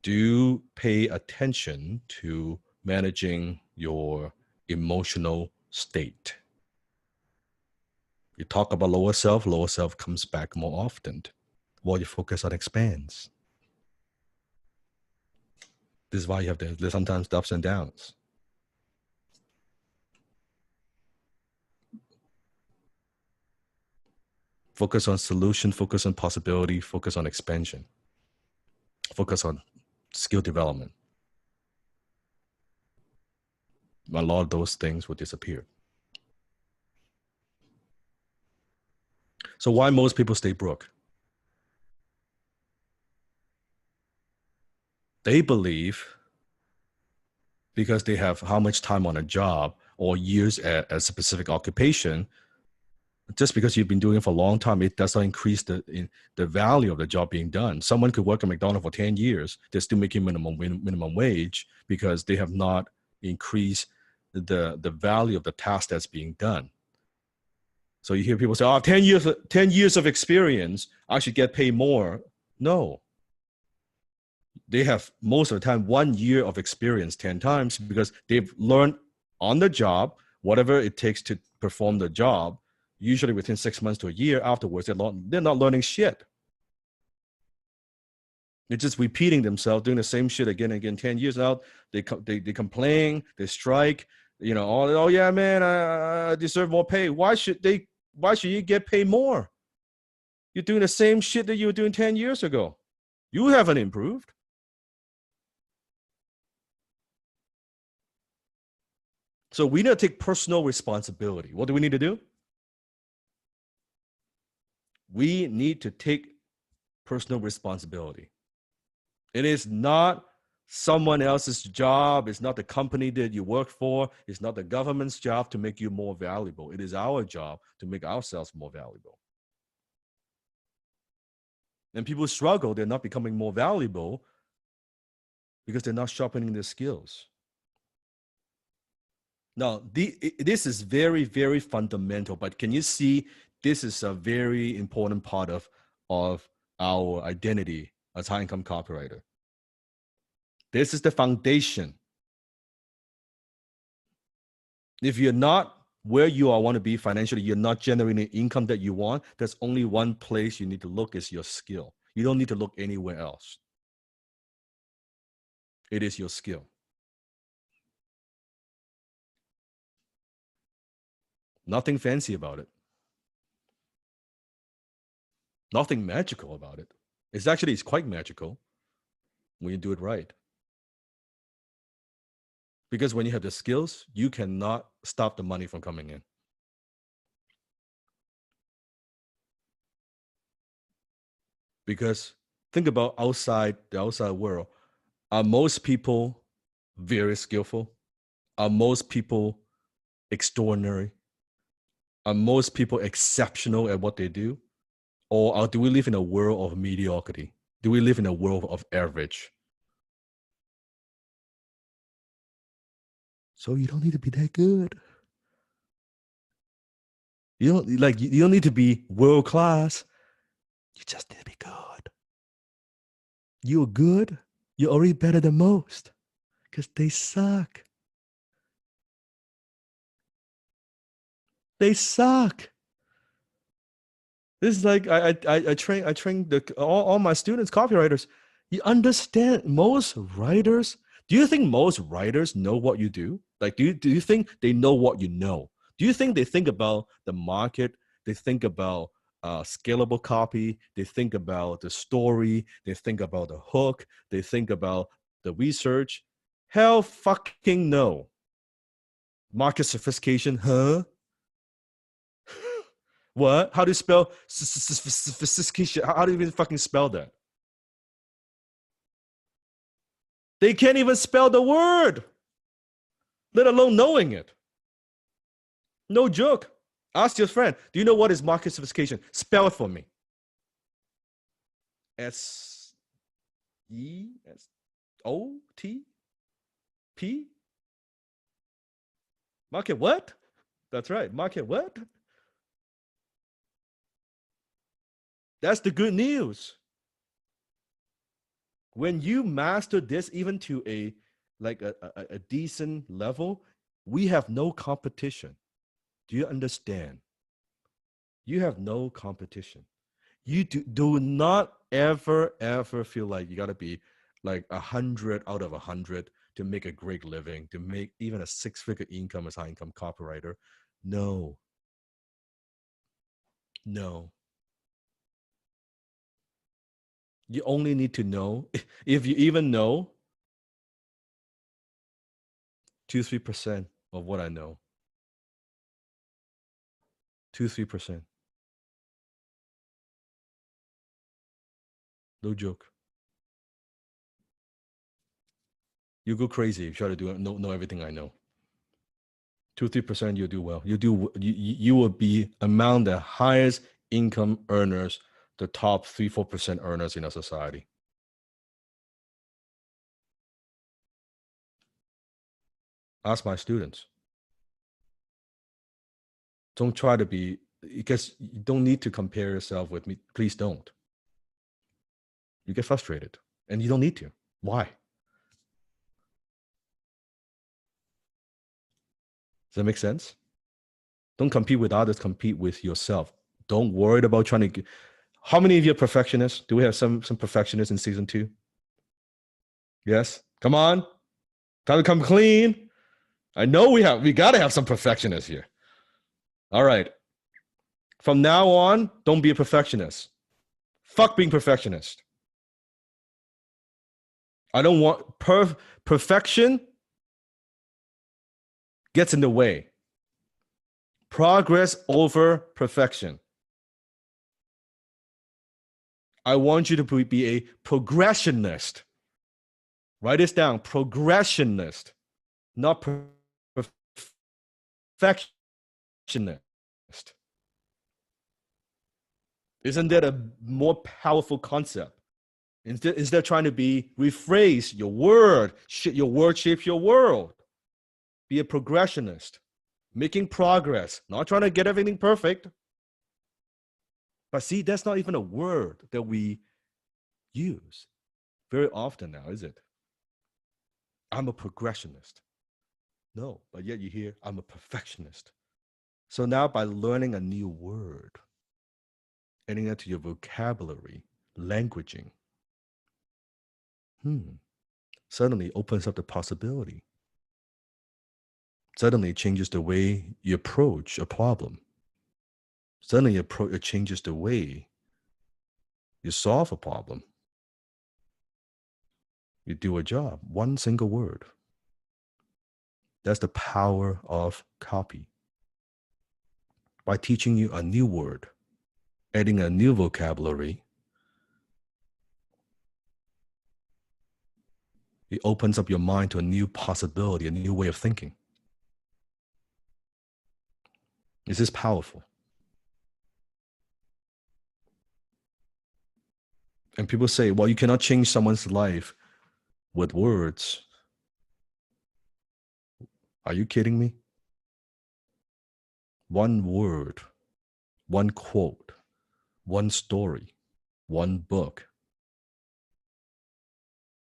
S3: do pay attention to managing your emotional state. You talk about lower self comes back more often while you focus on expands. This is why you have there's sometimes ups and downs. Focus on solution, focus on possibility, focus on expansion, focus on skill development. A lot of those things will disappear. So why most people stay broke? They believe because they have how much time on a job or years at a specific occupation, just because you've been doing it for a long time, it does not increase the value of the job being done. Someone could work at McDonald's for 10 years. They're still making minimum wage because they have not increased the value of the task that's being done. So you hear people say, oh, 10 years of experience, I should get paid more. No. They have most of the time 1 year of experience 10 times because they've learned on the job, whatever it takes to perform the job, usually within 6 months to a year afterwards, they're not learning shit. They're just repeating themselves, doing the same shit again and again. 10 years out, they complain, they strike, you know, oh yeah, man, I deserve more pay. Why should you get paid more? You're doing the same shit that you were doing 10 years ago. You haven't improved. So we need to take personal responsibility. What do we need to do? We need to take personal responsibility. It is not someone else's job. It's not the company that you work for. It's not the government's job to make you more valuable. It is our job to make ourselves more valuable. And people struggle. They're not becoming more valuable because they're not sharpening their skills. Now, this is very, very fundamental, but can you see this is a very important part of our identity as high-income copywriter. This is the foundation. If you're not where you want to be financially, you're not generating the income that you want, there's only one place you need to look is your skill. You don't need to look anywhere else. It is your skill. Nothing fancy about it. Nothing magical about it. It's quite magical when you do it right. Because when you have the skills, you cannot stop the money from coming in. Because think about the outside world. Are most people very skillful? Are most people extraordinary? Are most people exceptional at what they do? Or do we live in a world of mediocrity? Do we live in a world of average? So you don't need to be that good. You don't need to be world class. You just need to be good. You're good. You're already better than most because they suck. They suck. This is like I train all my students, copywriters. You understand most writers? Do you think most writers know what you do? Like, do you think they know what you know? Do you think they think about the market? They think about scalable copy. They think about the story. They think about the hook. They think about the research. Hell fucking no. Market sophistication, huh? What? How do you spell sophistication? How do you even fucking spell that? They can't even spell the word, let alone knowing it. No joke. Ask your friend, do you know what is market sophistication? Spell it for me. SESOTP? Market what? That's right. Market what? That's the good news. When you master this even to a decent level, we have no competition. Do you understand? You have no competition. You do not ever feel like you got to be like 100 out of 100 to make a great living, to make even a 6-figure income as high income copywriter. No. You only need to know, if you even know, 2-3% of what I know. 2-3%. No joke. You go crazy if you try to know everything I know. 2-3%, you'll do well. You will be among the highest income earners, the top 3-4% earners in our society. Ask my students. Don't try to be, because you don't need to compare yourself with me. Please don't. You get frustrated, and you don't need to. Why? Does that make sense? Don't compete with others, compete with yourself. Don't worry about trying to. How many of you are perfectionists? Do we have some perfectionists in season 2? Yes? Come on. Time to come clean. I know we got to have some perfectionists here. All right. From now on, don't be a perfectionist. Fuck being perfectionist. I don't want perfection gets in the way. Progress over perfection. I want you to be a progressionist. Write this down. Progressionist, not perfectionist. Isn't that a more powerful concept? Instead of trying to rephrase your word shapes your world. Be a progressionist, making progress, not trying to get everything perfect. But see, that's not even a word that we use very often now, is it? I'm a progressionist. No, but yet you hear, I'm a perfectionist. So now by learning a new word, adding that to your vocabulary, languaging, suddenly opens up the possibility. Suddenly it changes the way you approach a problem. Suddenly it changes the way you solve a problem. You do a job, one single word. That's the power of copy. By teaching you a new word, adding a new vocabulary, it opens up your mind to a new possibility, a new way of thinking. Is this powerful? And people say, well, you cannot change someone's life with words. Are you kidding me? One word, one quote, one story, one book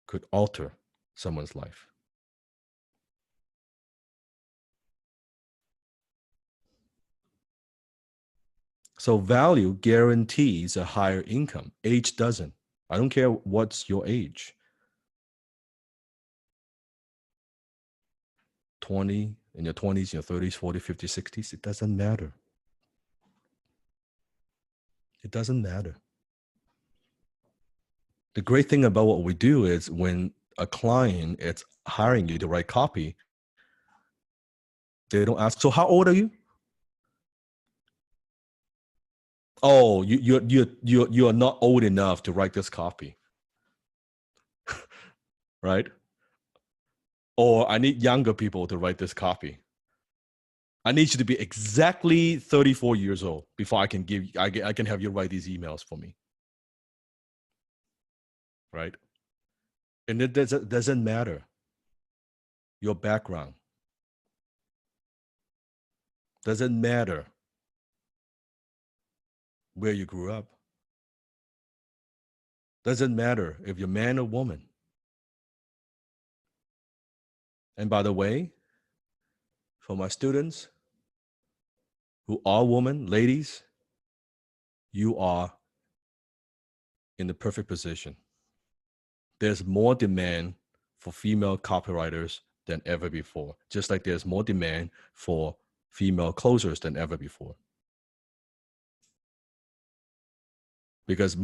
S3: could alter someone's life. So value guarantees a higher income. Age doesn't. I don't care what's your age. 20, in your 20s, your 30s, 40, 50, 60s, it doesn't matter. It doesn't matter. The great thing about what we do is when a client is hiring you to write copy, they don't ask, so how old are you? Oh, you are not old enough to write this copy. Right? Or I need younger people to write this copy. I need you to be exactly 34 years old before I can have you write these emails for me. Right? And it doesn't matter your background. Doesn't matter where you grew up. Doesn't matter if you're man or woman. And by the way, for my students who are women, ladies, you are in the perfect position. There's more demand for female copywriters than ever before, just like there's more demand for female closers than ever before. Because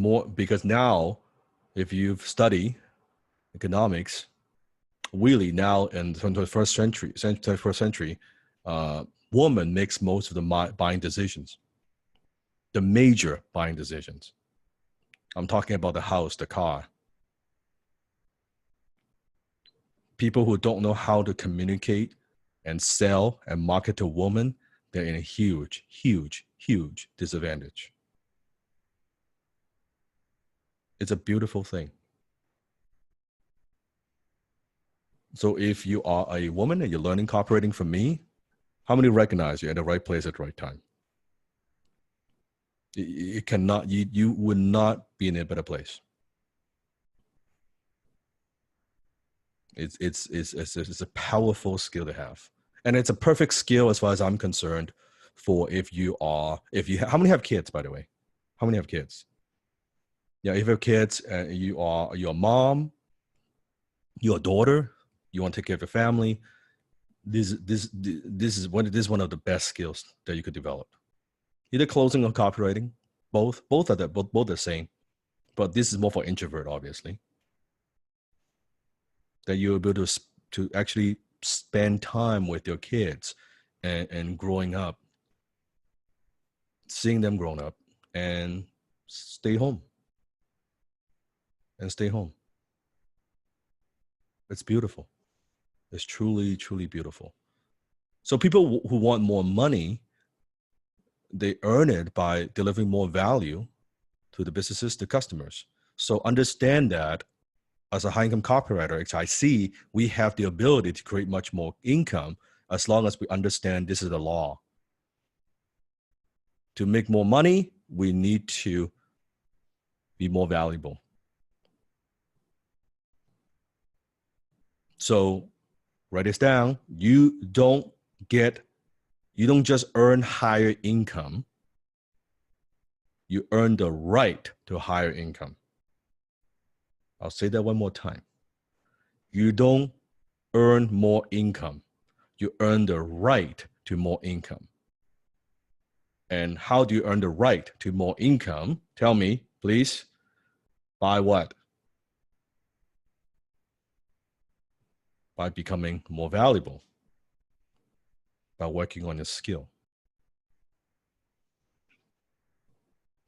S3: now, if you've studied economics, really now in the 21st century, woman makes most of the buying decisions, the major buying decisions. I'm talking about the house, the car. People who don't know how to communicate and sell and market to women, they're in a huge, huge, huge disadvantage. It's a beautiful thing. So if you are a woman and you're learning copywriting from me, how many recognize you're in the right place at the right time? You cannot, you would not be in a better place. It's a powerful skill to have. And it's a perfect skill as far as I'm concerned for how many have kids, by the way? How many have kids? Yeah, if you have kids, you're a mom, you're a daughter, you want to take care of your family, this is one of the best skills that you could develop. Either closing or copywriting, both are the same, but this is more for introvert, obviously. That you're able to actually spend time with your kids and growing up, seeing them grown up, and stay home. It's beautiful. It's truly, truly beautiful. So people who want more money, they earn it by delivering more value to the businesses, to customers. So understand that as a high-income copywriter, HIC, we have the ability to create much more income as long as we understand this is the law. To make more money, we need to be more valuable. So write this down. You don't just earn higher income. You earn the right to higher income. I'll say that one more time. You don't earn more income. You earn the right to more income. And how do you earn the right to more income? Tell me, please. By what? By becoming more valuable. By working on your skill.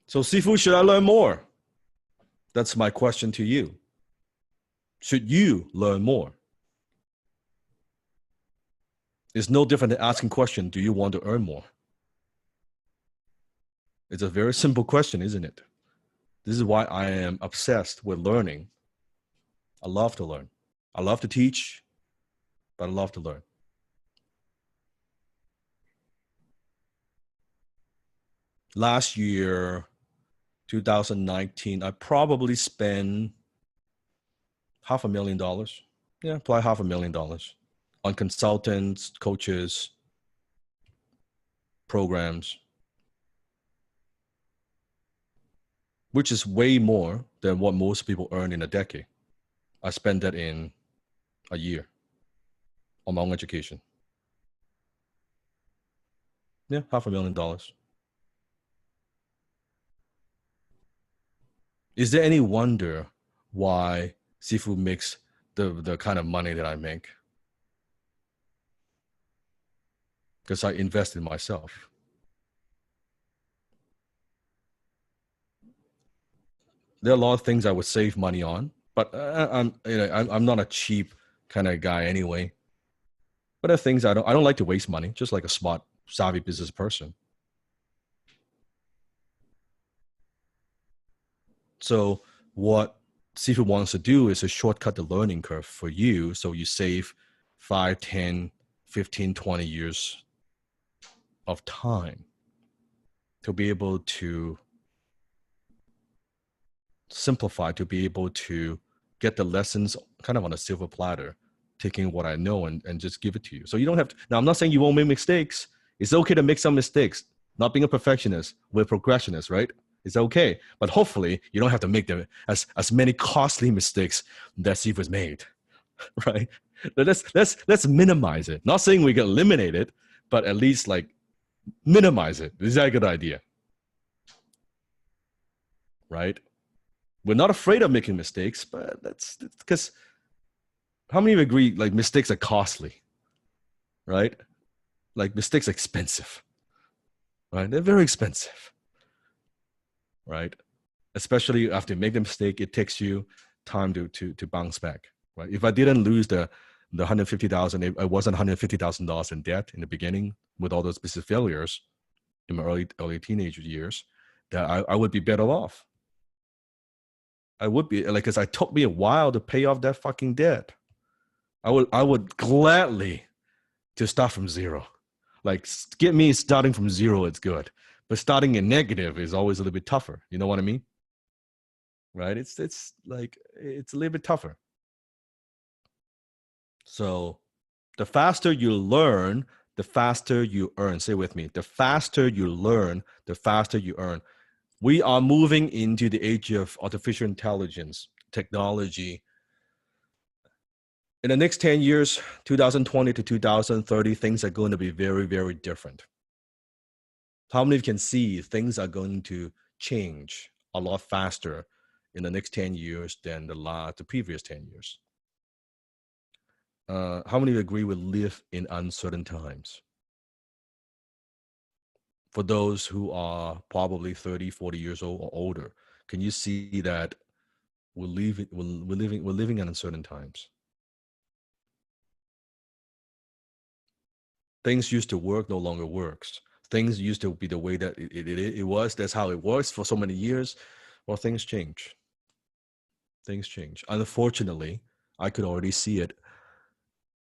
S3: So, Sifu, should I learn more? That's my question to you. Should you learn more? It's no different than asking question, do you want to earn more? It's a very simple question, isn't it? This is why I am obsessed with learning. I love to learn. I love to teach, but I love to learn. Last year, 2019, I probably spent $500,000. Yeah, probably $500,000 on consultants, coaches, programs. which is way more than what most people earn in a decade. I spent that in a year on my own education. Yeah, $500,000. Is there any wonder why Sifu makes the kind of money that I make? Because I invest in myself. There are a lot of things I would save money on, but I'm not a cheap kind of guy anyway. But there are things I don't like to waste money, just like a smart, savvy business person. So what Sifu wants to do is to shortcut the learning curve for you, so you save 5, 10, 15, 20 years of time to be able to simplify, to be able to get the lessons kind of on a silver platter, taking what I know and just give it to you. So you don't have to. Now, I'm not saying you won't make mistakes. It's okay to make some mistakes. Not being a perfectionist, we're progressionists, right? It's okay. But hopefully you don't have to make them as many costly mistakes that Sifu's made, right? Let's minimize it. Not saying we can eliminate it, but at least like minimize it. Is that a good idea? Right? We're not afraid of making mistakes, but that's because how many of you agree like mistakes are costly, right? Like mistakes are expensive, right? They're very expensive, right? Especially after you make the mistake, it takes you time to bounce back, right? If I didn't lose the 150,000, I wasn't $150,000 in debt in the beginning with all those business failures in my early teenage years, that I would be better off. I would be like, because it took me a while to pay off that fucking debt. I would gladly to start from zero. Like, get me starting from zero, it's good. But starting in negative is always a little bit tougher. You know what I mean? Right? It's like, it's a little bit tougher. So the faster you learn, the faster you earn. Say with me, the faster you learn, the faster you earn. We are moving into the age of artificial intelligence, technology. In the next 10 years, 2020 to 2030, things are going to be very, very different. How many of you can see things are going to change a lot faster in the next 10 years than the previous 10 years? How many of you agree we live in uncertain times? For those who are probably 30, 40 years old or older, can you see that we're living in uncertain times? Things used to work, no longer works. Things used to be the way that it was. That's how it was for so many years. Well, things change. Things change. Unfortunately, I could already see it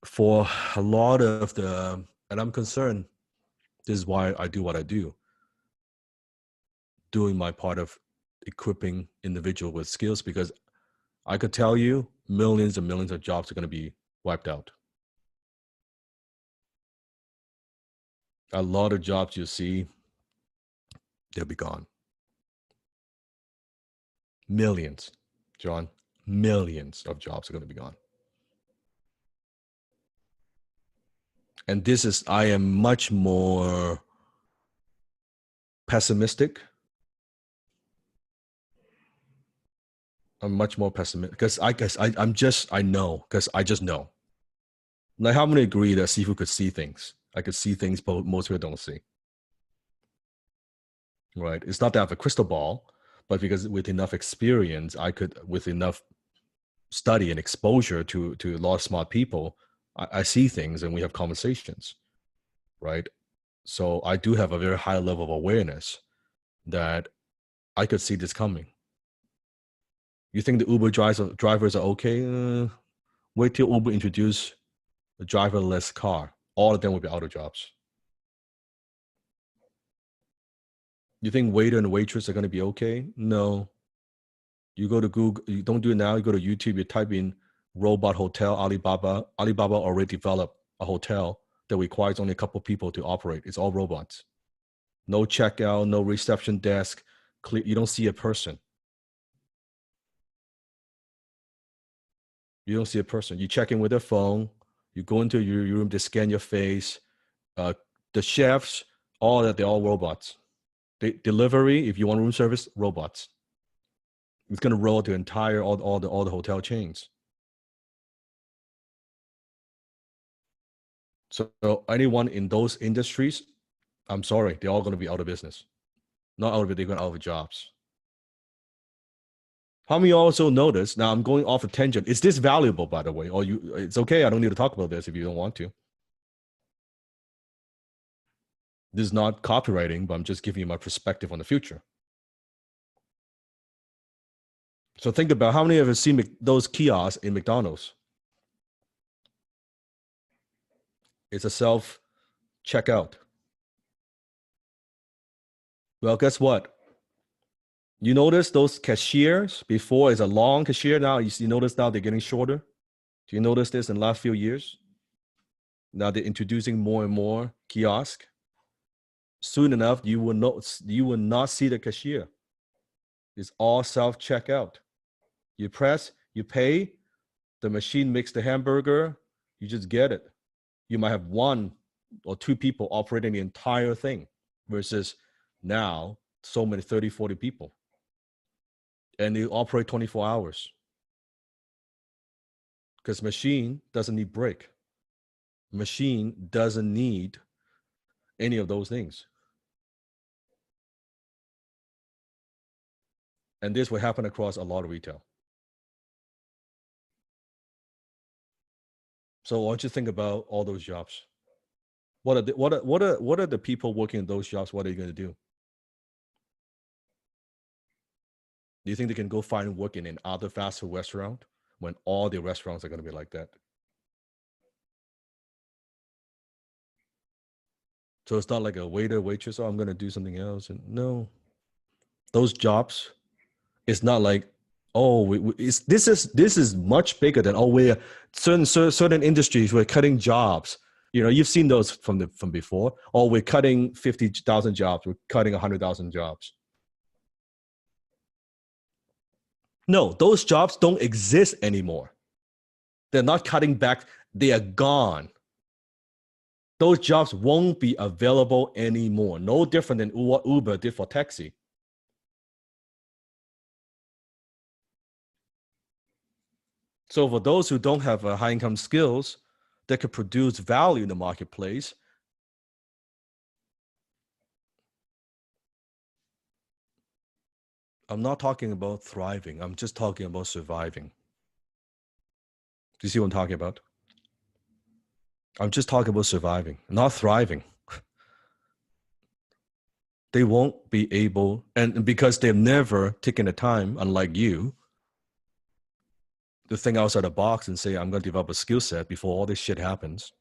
S3: for a lot of and I'm concerned. This is why I do what I do. Doing my part of equipping individual with skills, because I could tell you millions and millions of jobs are going to be wiped out. A lot of jobs you see, they'll be gone. Millions, John, millions of jobs are going to be gone. And I am much more pessimistic. I'm much more pessimistic because I know. Like, how many agree that Sifu could see things? I could see things most people don't see. Right? It's not that I have a crystal ball, but because with enough experience, with enough study and exposure to a lot of smart people, I see things and we have conversations, right? So I do have a very high level of awareness that I could see this coming. You think the Uber drivers are okay? Wait till Uber introduce a driverless car. All of them will be out of jobs. You think waiter and waitress are going to be okay? No. You go to Google, you don't do it now, you go to YouTube, you type in robot hotel, Alibaba. Alibaba already developed a hotel that requires only a couple of people to operate. It's all robots. No checkout, no reception desk. You don't see a person. You don't see a person. You check in with their phone. You go into your room, they scan your face. The chefs, all that, they're all robots. Delivery, if you want room service, robots. It's going to roll to entire all the hotel chains. So anyone in those industries, I'm sorry, they're all going to be out of business. Not out of it, they're going out of jobs. How many also notice? Now I'm going off a tangent. Is this valuable, by the way? Or it's okay. I don't need to talk about this if you don't want to. This is not copywriting, but I'm just giving you my perspective on the future. So think about how many of us see those kiosks in McDonald's. It's a self checkout. Well, guess what? You notice those cashiers before is a long cashier. Now you notice now they're getting shorter. Do you notice this in the last few years? Now they're introducing more and more kiosks. Soon enough, you will not see the cashier. It's all self checkout. You press, you pay, the machine makes the hamburger, you just get it. You might have one or two people operating the entire thing versus now so many 30, 40 people. And they operate 24 hours. Because machine doesn't need break. Machine doesn't need any of those things. And this will happen across a lot of retail. So why don't you think about all those jobs? What are the people working in those jobs? What are you going to do? Do you think they can go find work in other fast food restaurant when all the restaurants are going to be like that? So it's not like a waiter, waitress, oh, I'm going to do something else. And no, those jobs, it's not like, oh, this is much bigger than, oh, we're certain industries, we're cutting jobs. You know, you've seen those from before. Oh, we're cutting 50,000 jobs. We're cutting 100,000 jobs. No, those jobs don't exist anymore. They're not cutting back. They are gone. Those jobs won't be available anymore. No different than what Uber did for taxi. So for those who don't have high income skills that could produce value in the marketplace, I'm not talking about thriving. I'm just talking about surviving. Do you see what I'm talking about? I'm just talking about surviving, not thriving. They won't be able, and because they've never taken the time, unlike you, to think outside the box and say, I'm going to develop a skill set before all this shit happens.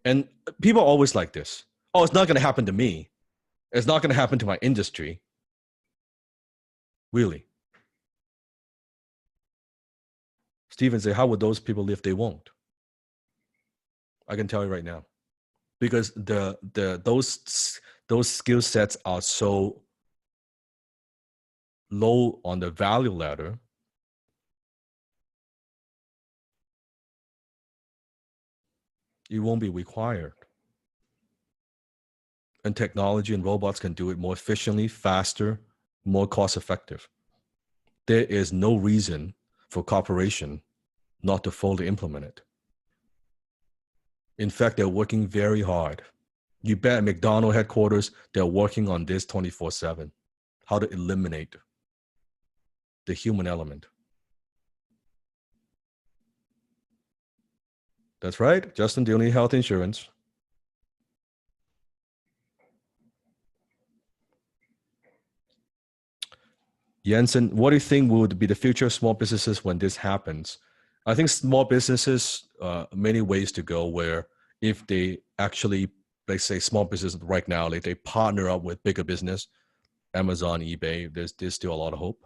S3: And people are always like this. Oh, it's not going to happen to me. It's not going to happen to my industry. Really? Stephen say, how would those people live? They won't. I can tell you right now, because those skill sets are so low on the value ladder. It won't be required. And technology and robots can do it more efficiently, faster, more cost effective. There is no reason for corporation not to fully implement it. In fact, they're working very hard. You bet McDonald's headquarters, they're working on this 24/7, how to eliminate the human element. That's right. Justin, do you need health insurance? Jensen, what do you think would be the future of small businesses when this happens? I think small businesses, many ways to go where if they actually, let's say small business right now, like they partner up with bigger business, Amazon, eBay, there's still a lot of hope.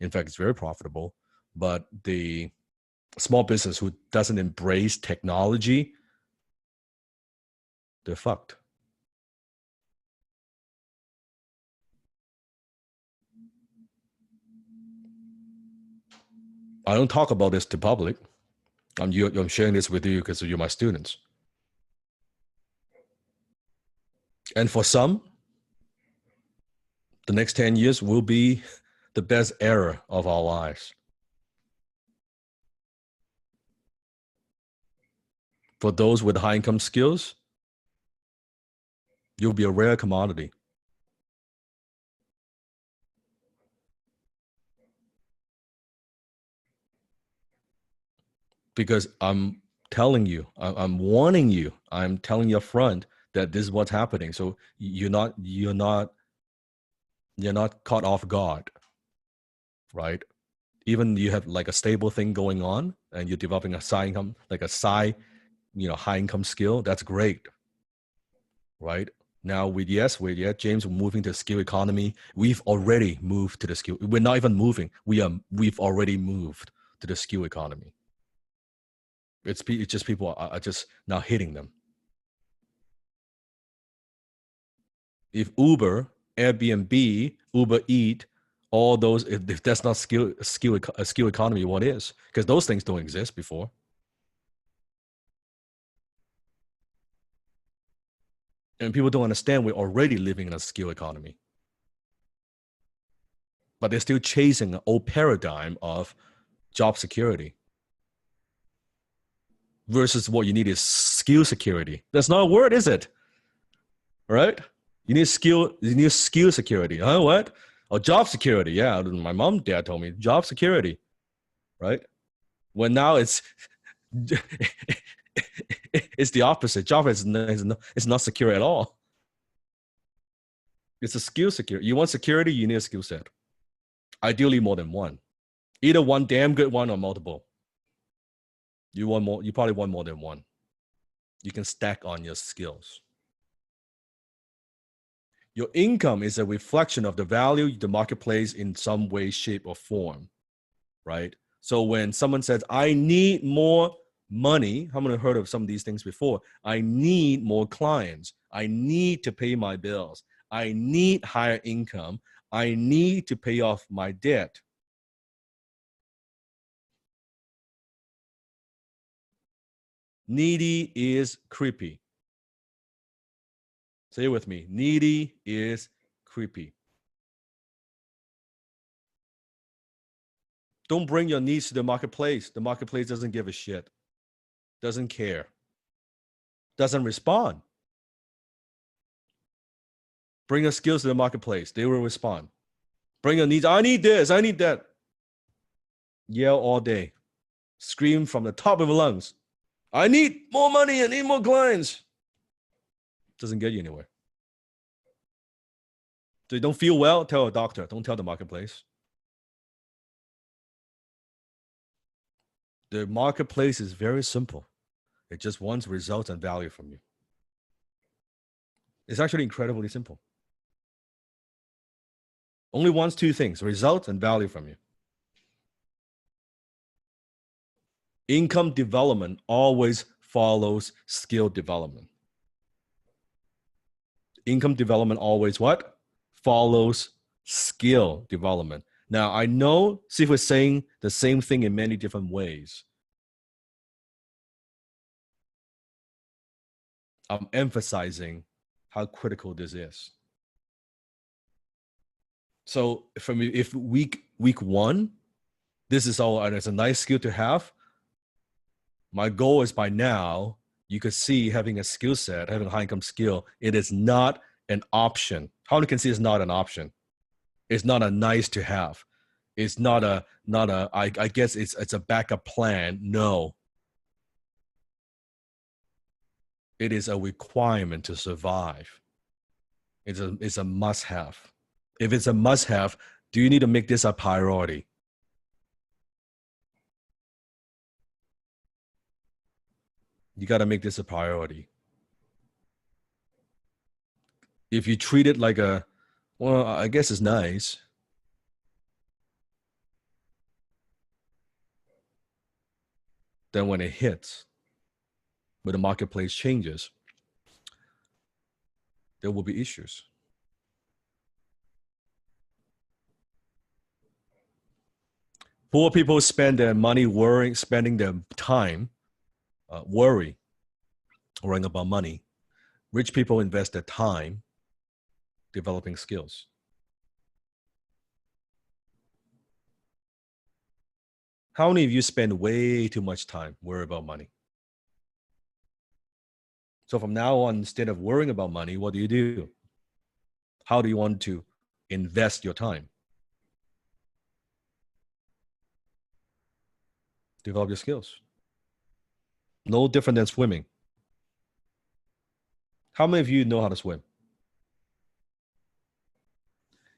S3: In fact, it's very profitable. But the small business who doesn't embrace technology, they're fucked. I don't talk about this to public I'm sharing this with you because you're my students. And for some, the next 10 years will be the best era of our lives. For those with high income skills, you'll be a rare commodity. Because I'm telling you, I'm warning you, I'm telling you up front that this is what's happening. So you're not caught off guard, right? Even you have like a stable thing going on and you're developing a side income, like a side, high income skill, that's great, right? Now with James, we're moving to skill economy. We've already moved to the skill. We're not even moving. We've already moved to the skill economy. It's just people are just now hitting them. If Uber, Airbnb, Uber Eat, all those, if that's not a skill economy, what is? Because those things don't exist before. And people don't understand we're already living in a skill economy. But they're still chasing an old paradigm of job security versus what you need is skill security. That's not a word, is it? Right? You need skill security. Huh? What? Oh, job security. Yeah, my mom, dad told me job security, right? When now it's it's the opposite. Job is not secure at all. It's a skill security. You want security, you need a skill set. Ideally, more than one. Either one damn good one or multiple. You want more. You probably want more than one. You can stack on your skills. Your income is a reflection of the value the marketplace in some way, shape, or form, right? So when someone says, I need more money, how many heard of some of these things before? I need more clients. I need to pay my bills. I need higher income. I need to pay off my debt. Needy is creepy. Say it with me. Needy is creepy. Don't bring your needs to the marketplace. The marketplace doesn't give a shit, doesn't care, doesn't respond. Bring your skills to the marketplace. They will respond. Bring your needs. I need this. I need that. Yell all day. Scream from the top of your lungs. I need more money. I need more clients. Doesn't get you anywhere. So you don't feel well? Tell a doctor. Don't tell the marketplace. The marketplace is very simple. It just wants results and value from you. It's actually incredibly simple. Only wants two things, results and value from you. Income development always follows skill development. Income development always what? Follows skill development. Now, I know Steve was saying the same thing in many different ways. I'm emphasizing how critical this is. So for me, if week one, this is all, and it's a nice skill to have. My goal is by now, you could see having a skill set, having a high income skill, it is not an option. How many can see it's not an option? It's not a nice to have. It's not a, I guess it's a backup plan. No. It is a requirement to survive. It's a must have. If it's a must have, do you need to make this a priority? You got to make this a priority. If you treat it like a, well, I guess it's nice. Then when it hits, when the marketplace changes, there will be issues. Poor people spend their money worrying, spending their time worrying about money. Rich people invest their time developing skills. How many of you spend way too much time worrying about money? So from now on, instead of worrying about money, what do? How do you want to invest your time? Develop your skills. No different than swimming. How many of you know how to swim?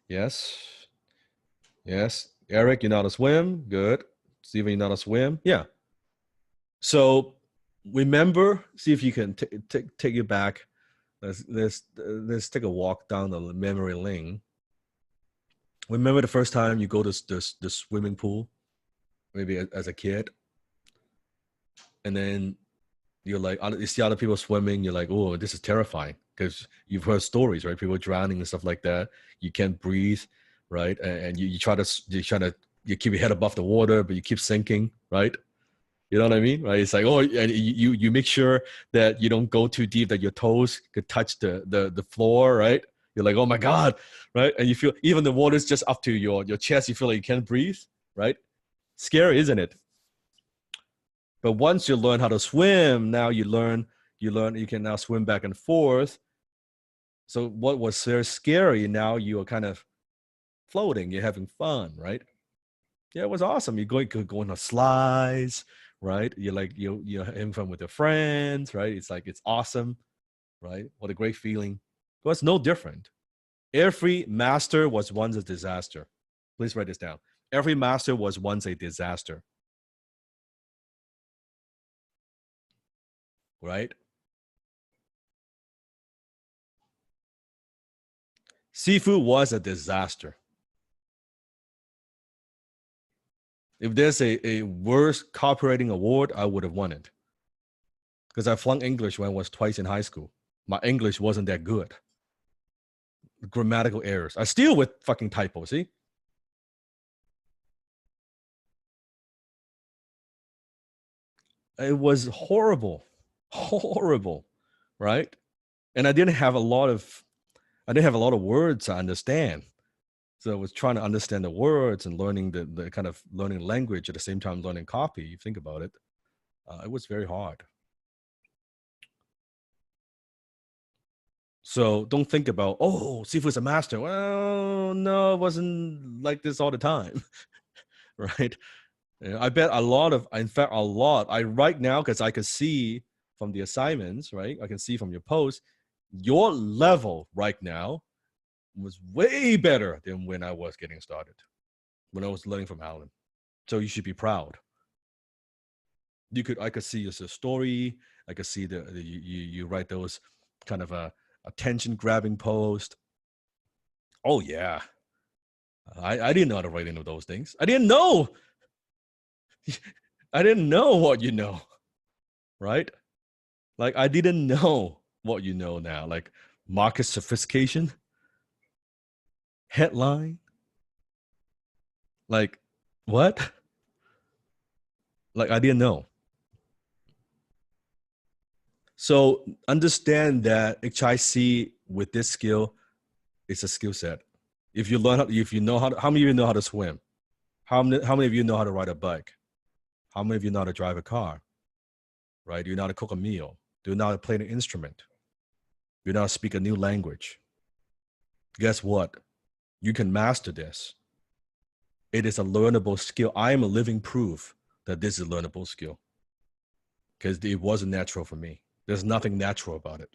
S3: Yes. Yes. Eric, you know how to swim? Good. Steven, you know how to swim? Yeah. So remember, see if you can take you back. Let's take a walk down the memory lane. Remember the first time you go to the swimming pool, maybe as a kid, and then you're like, you see other people swimming, you're like, oh, this is terrifying, because you've heard stories, right? People drowning and stuff like that. You can't breathe, right? And you keep your head above the water, but you keep sinking, right? You know what I mean, right? It's like, oh, and you make sure that you don't go too deep, that your toes could touch the floor, right? You're like, oh my God, right? And you feel even the water's just up to your chest. You feel like you can't breathe, right? Scary, isn't it? But once you learn how to swim, now you can now swim back and forth. So what was very scary, now you are kind of floating, you're having fun, right? Yeah, it was awesome. You're going on slides, right? You're having fun with your friends, right? It's like, it's awesome, right? What a great feeling. Well, it's no different. Every master was once a disaster. Please write this down. Every master was once a disaster. Right? Seafood was a disaster. If there's a worst copywriting award, I would have won it. Because I flunked English when I was twice in high school. My English wasn't that good. Grammatical errors. I steal with fucking typos, see? It was horrible. Horrible, right? And I didn't have a lot of words to understand. So I was trying to understand the words and learning the kind of learning language at the same time learning copy. You think about it. It was very hard. So don't think about, oh, Sifu's a master. Well, no, it wasn't like this all the time, right? I bet a lot, I right now, because I could see from the assignments, right? I can see from your posts, your level right now was way better than when I was getting started, when I was learning from Alan. So you should be proud. I could see your story. I could see you write those kind of attention grabbing post. Oh yeah. I didn't know how to write any of those things. I didn't know. I didn't know what you know, right? Like, I didn't know what you know now, like market sophistication, headline, like what? Like, I didn't know. So understand that HIC with this skill, it's a skill set. If you know how many of you know how to swim? How many of you know how to ride a bike? How many of you know how to drive a car? Right? Do you know how to cook a meal? Do you know how to play an instrument? Do you know how to speak a new language? Guess what? You can master this. It is a learnable skill. I am a living proof that this is a learnable skill, because it wasn't natural for me. There's nothing natural about it.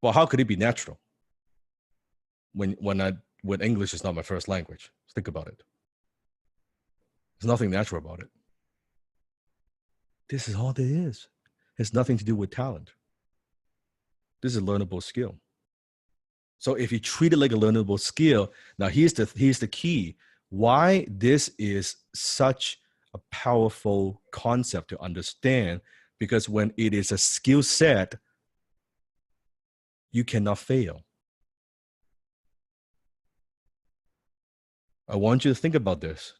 S3: Well, how could it be natural when English is not my first language? Think about it. There's nothing natural about it. This is all there is. It has nothing to do with talent. This is a learnable skill. So if you treat it like a learnable skill, now here's the key. Why this is such a powerful concept to understand, because when it is a skill set, you cannot fail. I want you to think about this.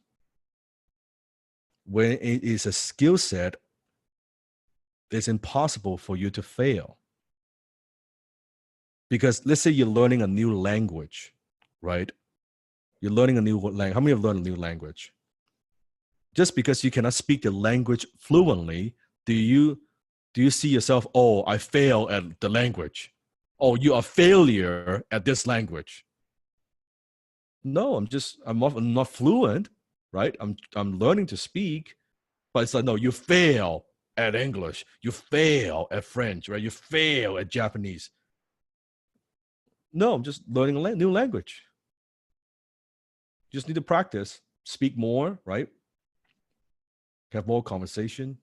S3: when it is a skill set, it's impossible for you to fail. Because let's say you're learning a new language, right? You're learning a new language. How many have learned a new language? Just because you cannot speak the language fluently, do you see yourself, oh, I fail at the language? Oh, you are a failure at this language. No, I'm not fluent, right? I'm learning to speak, but it's like, no, you fail at English, you fail at French, right? You fail at Japanese. No, I'm just learning a new language. You just need to practice, speak more, right? Have more conversation.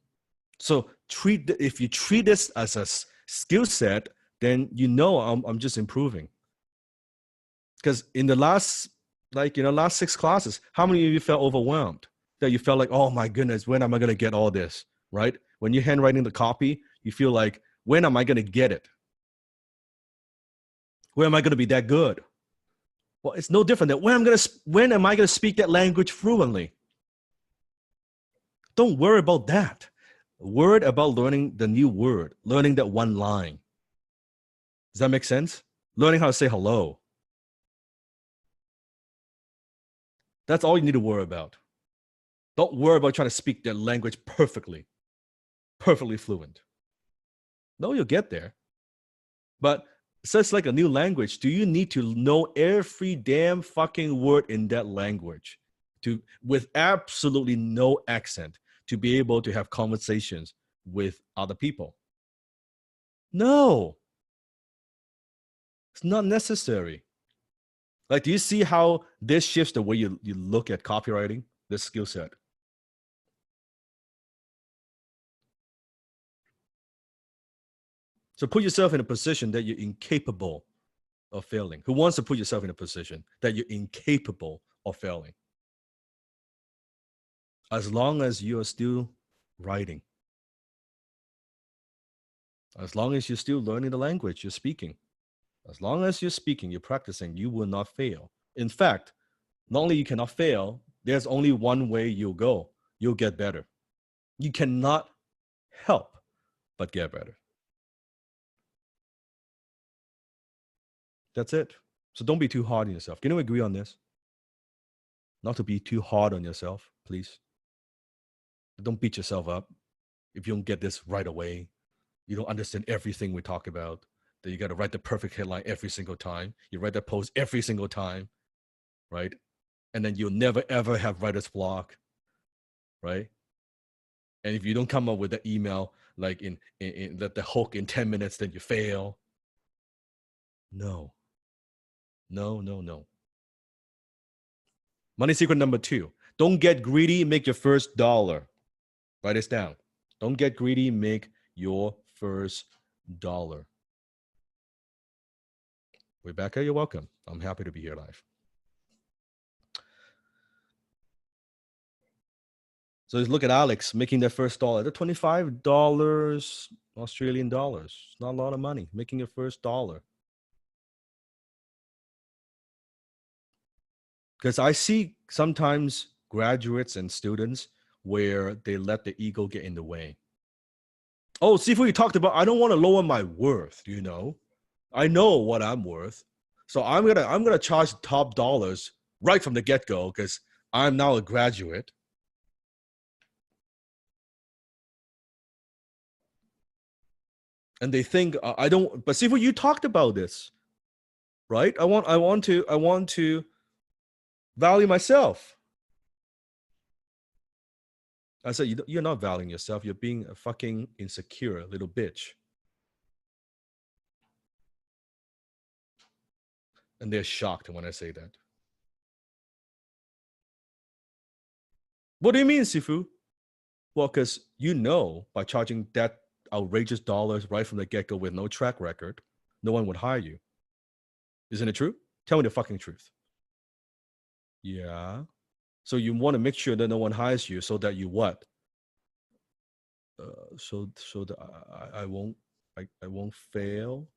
S3: So if you treat this as a skill set, then I'm just improving. Because in the last 6 classes, how many of you felt overwhelmed? That you felt like, oh my goodness, when am I going to get all this, right? When you're handwriting the copy, you feel like, when am I going to get it? When am I going to be that good? Well, it's no different than when am I going to speak that language fluently? Don't worry about that. Worry about learning the new word, learning that one line. Does that make sense? Learning how to say hello. That's all you need to worry about. Don't worry about trying to speak that language perfectly fluent. No, you'll get there. But such like a new language, do you need to know every damn fucking word in that language with absolutely no accent to be able to have conversations with other people? No. It's not necessary. Like, do you see how this shifts the way you look at copywriting, this skill set? So put yourself in a position that you're incapable of failing. Who wants to put yourself in a position that you're incapable of failing? As long as you are still writing, as long as you're still learning the language you're speaking, as long as you're speaking, you're practicing, you will not fail. In fact, not only you cannot fail, there's only one way you'll go. You'll get better. You cannot help but get better. That's it. So don't be too hard on yourself. Can you agree on this? Not to be too hard on yourself, please. Don't beat yourself up if you don't get this right away. You don't understand everything we talk about. That you got to write the perfect headline every single time. You write that post every single time, right? And then you'll never ever have writer's block, right? And if you don't come up with the email like in the hook in 10 minutes, then you fail. No. Money secret number 2. Don't get greedy, make your first dollar. Write this down. Don't get greedy, make your first dollar. Rebecca, you're welcome. I'm happy to be here live. So let's look at Alex making their first dollar. They're $25 Australian dollars. It's not a lot of money. Making your first dollar. Because I see sometimes graduates and students where they let the ego get in the way. Oh, Sifu, you talked about, I don't want to lower my worth, I know what I'm worth. So I'm gonna charge top dollars right from the get-go because I'm now a graduate. And they think I don't, but Sifu, you talked about this, right? I want to value myself. I said, you're not valuing yourself. You're being a fucking insecure little bitch. And they're shocked when I say that. What do you mean, Sifu? Well, because by charging that outrageous dollars right from the get-go with no track record, no one would hire you. Isn't it true? Tell me the fucking truth. Yeah. So you want to make sure that no one hires you so that you what? So that I won't fail.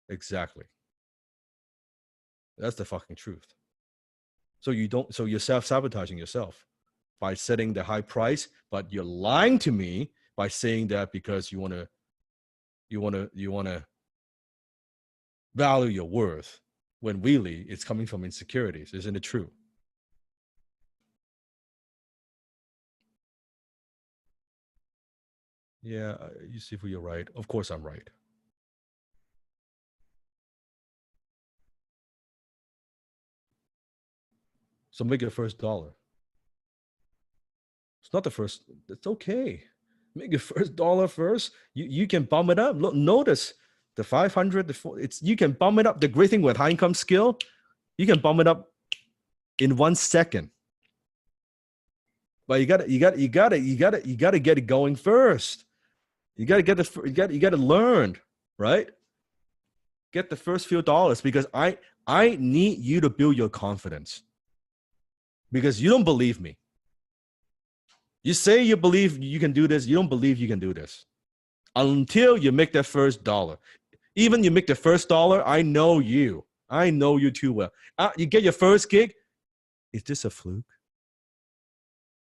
S3: Exactly. That's the fucking truth. So you're self-sabotaging yourself. by setting the high price, but you're lying to me by saying that because you want to value your worth, when really it's coming from insecurities. Isn't it true? Yeah, you see, you're right. Of course I'm right. So make your first dollar. It's not the first. It's okay. Make your first dollar first. You can bump it up. Look, notice the 500. You can bump it up. The great thing with high income skill, you can bump it up in 1 second. But you gotta get it going first. You gotta learn, right? Get the first few dollars, because I need you to build your confidence, because you don't believe me. You say you believe you can do this. You don't believe you can do this until you make that first dollar. Even you make the first dollar, I know you. I know you too well. You get your first gig. Is this a fluke?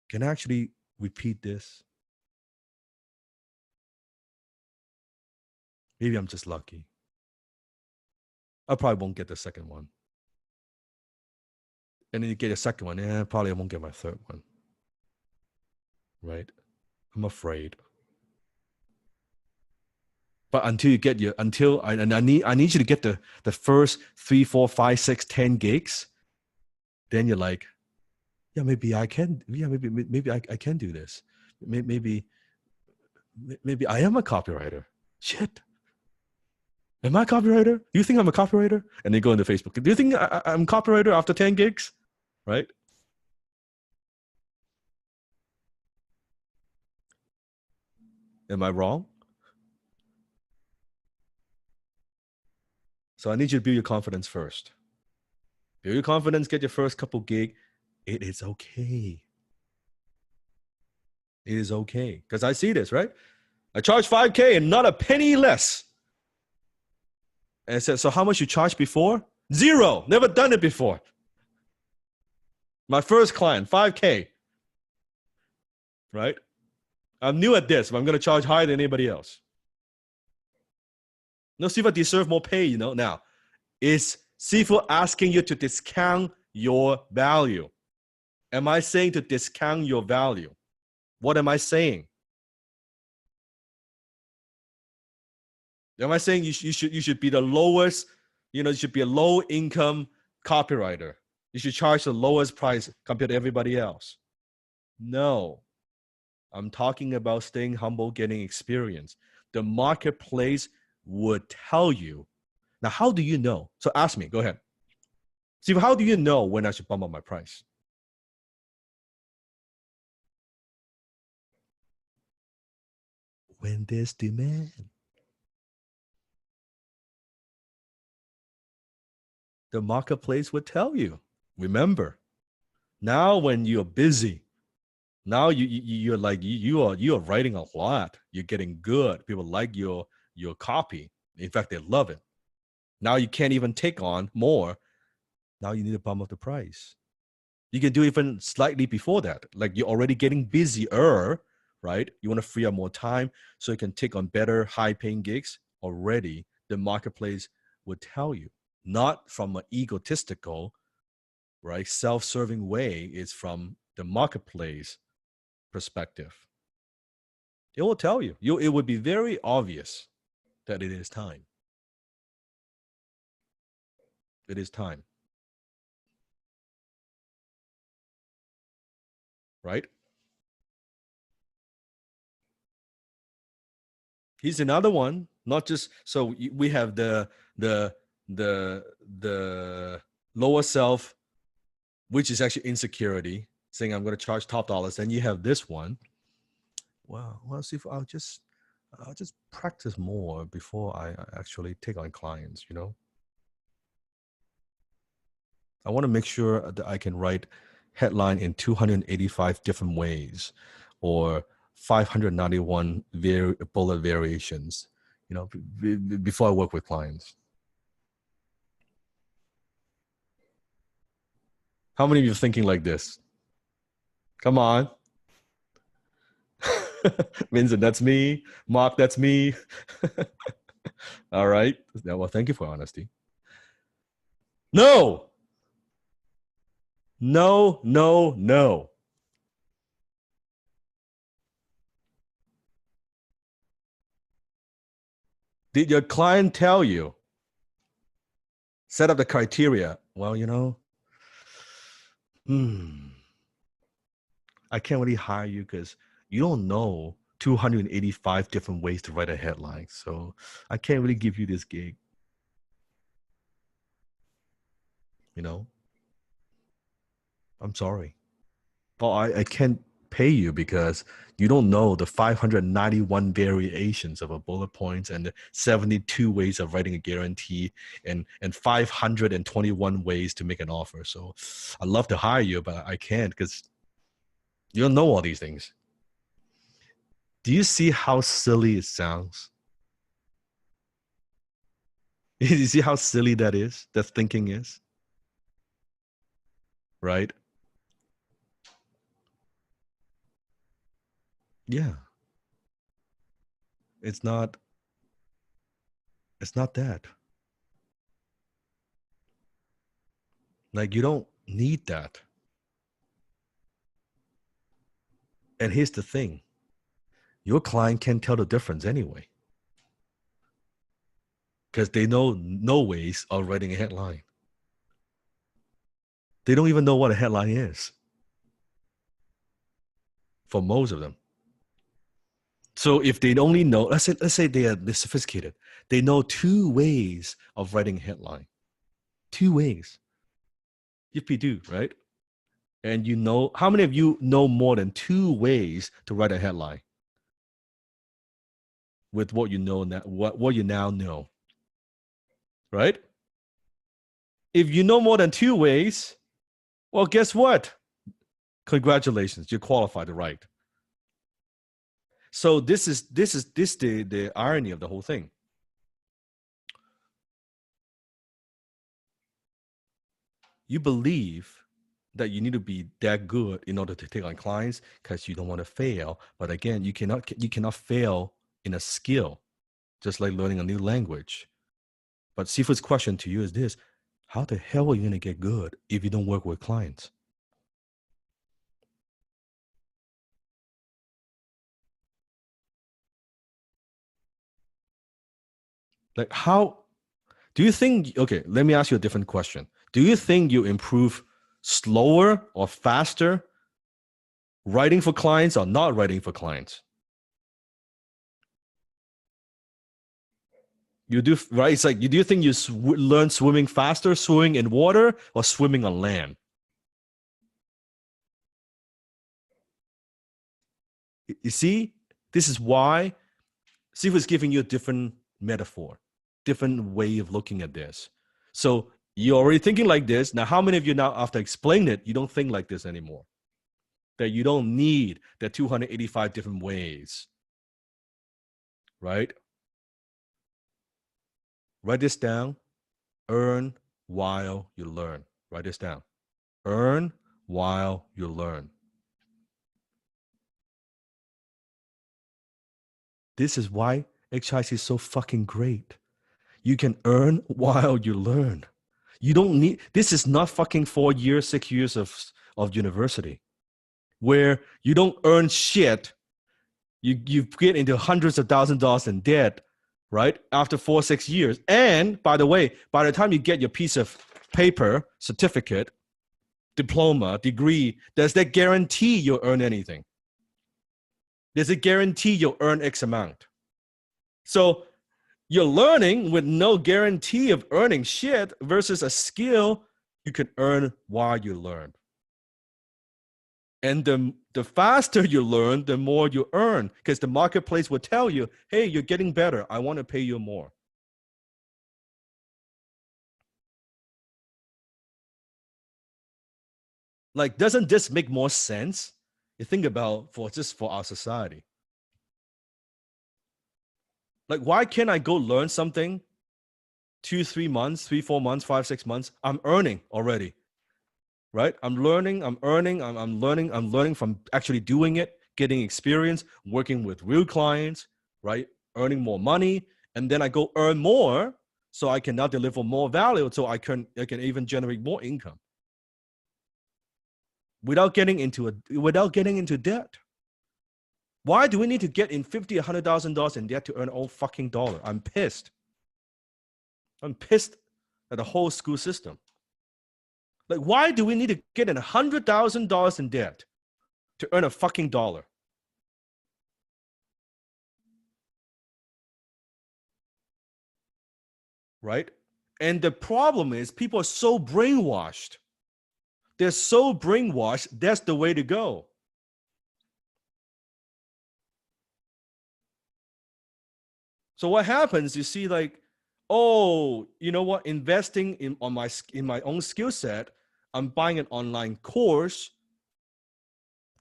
S3: Can I actually repeat this? Maybe I'm just lucky. I probably won't get the second one. And then you get a second one. Yeah, probably I won't get my third one. Right? I'm afraid. But until you get your, I need you to get the first 3, 4, 5, 6, 10 gigs. Then you're like, yeah, maybe I can. Yeah, maybe I can do this. Maybe I am a copywriter. Shit. Am I a copywriter? Do you think I'm a copywriter? And then go into Facebook. Do you think I'm a copywriter after 10 gigs? Right? Am I wrong? So I need you to build your confidence first. Build your confidence, get your first couple gig. It is okay. It is okay. Because I see this, right? I charge 5K and not a penny less. And I said, so how much you charged before? 0. Never done it before. My first client, 5K. Right? I'm new at this, but I'm going to charge higher than anybody else. No, Sifu deserve more pay, you know. Now, is Sifu asking you to discount your value? Am I saying to discount your value? What am I saying? Am I saying you should be the lowest, you should be a low income copywriter? You should charge the lowest price compared to everybody else? No. I'm talking about staying humble, getting experience. The marketplace would tell you. Now, how do you know? So ask me, go ahead. See, how do you know when I should bump up my price? When there's demand. The marketplace would tell you. Remember, now when you're busy, now you're like you are writing a lot. You're getting good. People like your copy. In fact, they love it. Now you can't even take on more. Now you need to bump up the price. You can do even slightly before that. Like you're already getting busier, right? You want to free up more time so you can take on better high-paying gigs. Already, the marketplace would tell you. Not from an egotistical, right, self-serving way. It's from the marketplace perspective. It will tell you. It would be very obvious that it is time. It is time. Right? Here's another one. Not just so we have the lower self, which is actually insecurity, saying I'm going to charge top dollars. Then you have this one. Well, see if I'll just practice more before I actually take on clients. I want to make sure that I can write headline in 285 different ways, or 591 bullet variations. Before I work with clients. How many of you are thinking like this? Come on. Vincent, that's me. Mark, that's me. All right. Yeah, well, thank you for honesty. No. No, no, no. Did your client tell you? Set up the criteria. Well, I can't really hire you because you don't know 285 different ways to write a headline. So I can't really give you this gig. I'm sorry. But I can't pay you because you don't know the 591 variations of a bullet points and the 72 ways of writing a guarantee and 521 ways to make an offer. So I'd love to hire you, but I can't because you don't know all these things. Do you see how silly it sounds? You see how silly that is? That thinking is? Right? Yeah. It's not that. Like, you don't need that. And here's the thing. Your client can't tell the difference anyway. Because they know no ways of writing a headline. They don't even know what a headline is. For most of them. So if they only know, let's say they're sophisticated. They know 2 ways of writing a headline. 2 ways. If you do, right? And how many of you know more than 2 ways to write a headline? With what you know now, what you now know. Right? If you know more than 2 ways, well, guess what? Congratulations, you're qualified to write. So this is the irony of the whole thing. You believe that you need to be that good in order to take on clients because you don't want to fail. But again, you cannot fail in a skill, just like learning a new language. But Sifu's question to you is this: how the hell are you going to get good if you don't work with clients? Like, how do you think? Okay, let me ask you a different question. Do you think you improve slower or faster writing for clients or not writing for clients? You do, right? It's like, do you think you learn swimming faster, swimming in water or swimming on land? You see, this is why Sifu is giving you a different metaphor, different way of looking at this. So you're already thinking like this. Now, how many of you now, after explaining it, you don't think like this anymore? That you don't need the 285 different ways, right? Write this down. Earn while you learn. Write this down. Earn while you learn. This is why HIC is so fucking great. You can earn while you learn. You don't need, this is not fucking 4 years, 6 years of university where you don't earn shit. You get into hundreds of thousands of dollars in debt, right? After 4, 6 years. And by the way, by the time you get your piece of paper, certificate, diploma, degree, does that guarantee you'll earn anything? Does it guarantee you'll earn X amount? So you're learning with no guarantee of earning shit versus a skill you can earn while you learn. And the faster you learn, the more you earn, because the marketplace will tell you, hey, you're getting better. I want to pay you more. Like, doesn't this make more sense? You think about for our society. Like, why can't I go learn something 2, 3 months, 3, 4 months, 5, 6 months? I'm earning already. right? I'm learning, I'm earning, I'm learning from actually doing it, getting experience, working with real clients, right? Earning more money, and then I go earn more, so I can now deliver more value, so I can even generate more income without getting into debt. Why do we need to get in $50,000, $100,000 in debt to earn all fucking dollar? I'm pissed. I'm pissed at the whole school system. Like, why do we need to get in $100,000 in debt to earn a fucking dollar? Right? And the problem is people are so brainwashed. They're so brainwashed, that's the way to go. So what happens, you see, like, oh, you know what, investing in my own skill set, I'm buying an online course,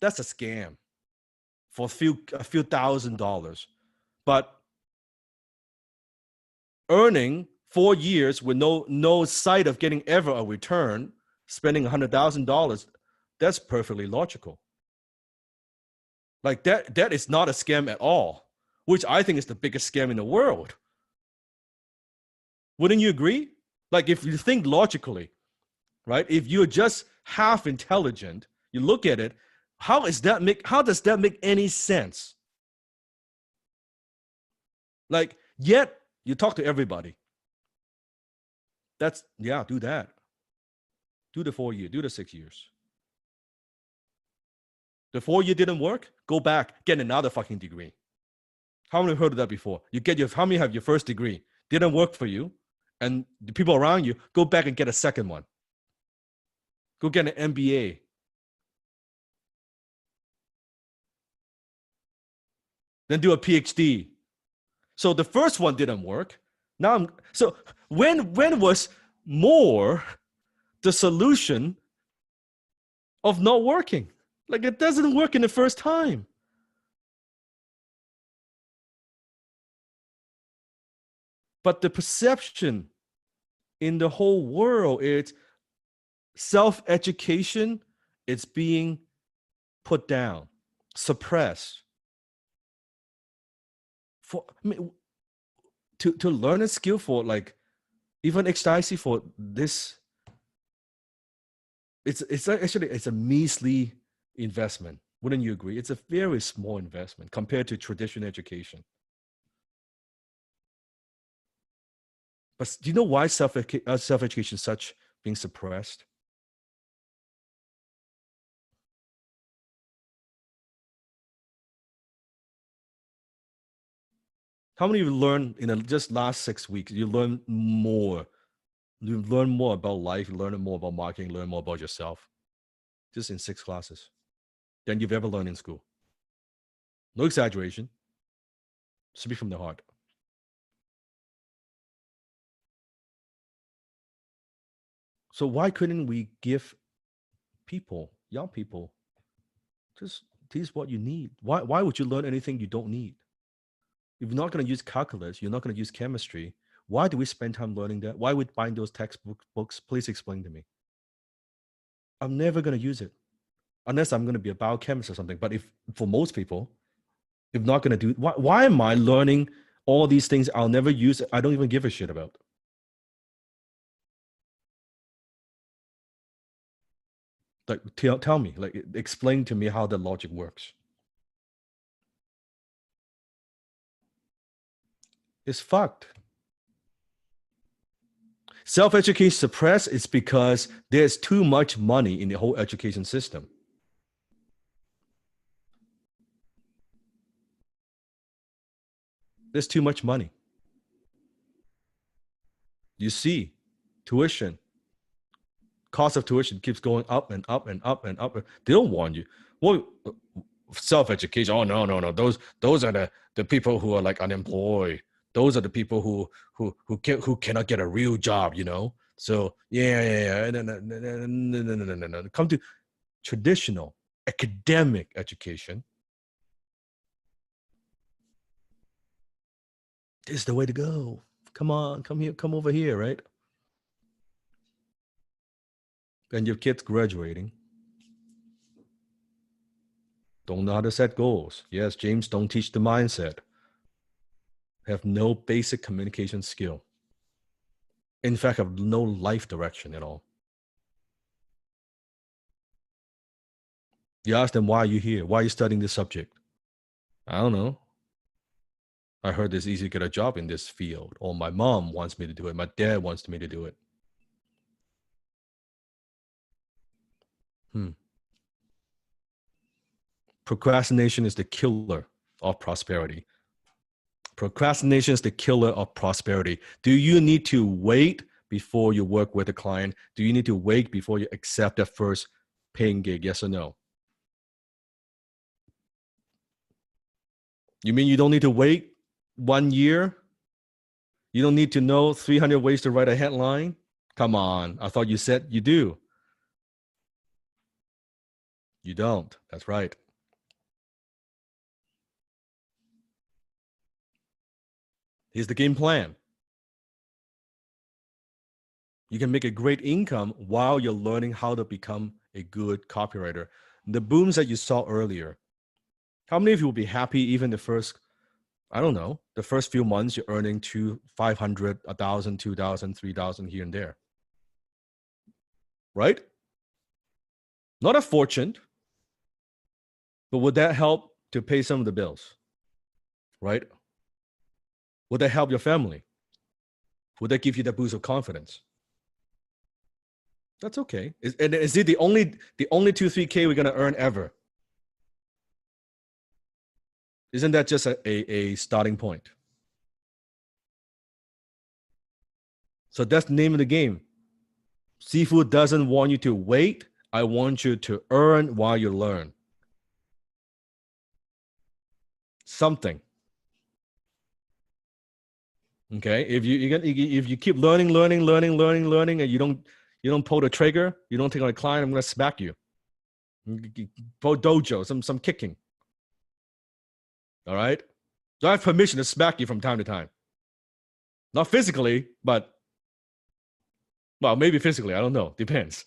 S3: that's a scam for a few $1,000s. But earning 4 years with no sight of getting ever a return, spending $100,000, that's perfectly logical. Like that is not a scam at all, which I think is the biggest scam in the world. Wouldn't you agree? Like, if you think logically, right? If you're just half intelligent, you look at it, how does that make any sense? Like, yet you talk to everybody. Do that. Do the 4 year, do the 6 years. The 4 year didn't work, go back, get another fucking degree. How many heard of that before? How many have your first degree? Didn't work for you, and the people around you, go back and get a second one. Go get an MBA. Then do a PhD. So the first one didn't work. So when was more the solution of not working? Like, it doesn't work in the first time. But the perception in the whole world is self-education, it's being put down, suppressed. To learn a skill for, like, even HIC for this, it's actually a measly investment. Wouldn't you agree? It's a very small investment compared to traditional education. But do you know why self-education is such being suppressed? How many of you learned in the just last 6 weeks? You learn more. You learn more about life, you learn more about marketing, learn more about yourself. Just in 6 classes than you've ever learned in school. No exaggeration. Speak from the heart. So why couldn't we give people, young people, just teach what you need? Why would you learn anything you don't need? If you're not going to use calculus, you're not going to use chemistry, why do we spend time learning that? Why would buying those textbooks? Please explain to me. I'm never going to use it unless I'm going to be a biochemist or something. But if for most people, if not going to do, why am I learning all these things I'll never use? I don't even give a shit about. Like, tell me, like, explain to me how the logic works. It's fucked. Self-education suppressed is because there's too much money in the whole education system. There's too much money. You see, tuition, cost of tuition keeps going up and up and up and up. They don't warn you. Well, self-education. Oh, no. Those are the people who are, like, unemployed. Those are the people who cannot get a real job, you know? So yeah. No. Come to traditional academic education. This is the way to go. Come on, come over here, right? and your kids graduating. Don't know how to set goals. Yes, James, don't teach the mindset. Have no basic communication skill. In fact, have no life direction at all. You ask them, why are you here? Why are you studying this subject? I don't know. I heard it's easy to get a job in this field, or my mom wants me to do it. My dad wants me to do it. Procrastination is the killer of prosperity. Procrastination is the killer of prosperity. Do you need to wait before you work with a client? Do you need to wait before you accept that first paying gig? Yes or no? You mean you don't need to wait 1 year? You don't need to know 300 ways to write a headline? Come on. I thought you said you do. You don't. That's right. Here's the game plan. You can make a great income while you're learning how to become a good copywriter. The booms that you saw earlier, how many of you will be happy even the first, I don't know, the first few months you're earning 500, 1,000, 2,000, 3,000 here and there, right? Not a fortune, but would that help to pay some of the bills, right? Would that help your family? Would that give you that boost of confidence? That's okay. Is it the only 2-3K we're gonna earn ever? Isn't that just a starting point? So that's the name of the game. Seafood doesn't want you to wait. I want you to earn while you learn. Something. Okay, if you keep learning, and you don't pull the trigger, you don't take on a client, I'm gonna smack you. Pull dojo, some kicking. All right, so I have permission to smack you from time to time. Not physically, but well, maybe physically. I don't know. Depends.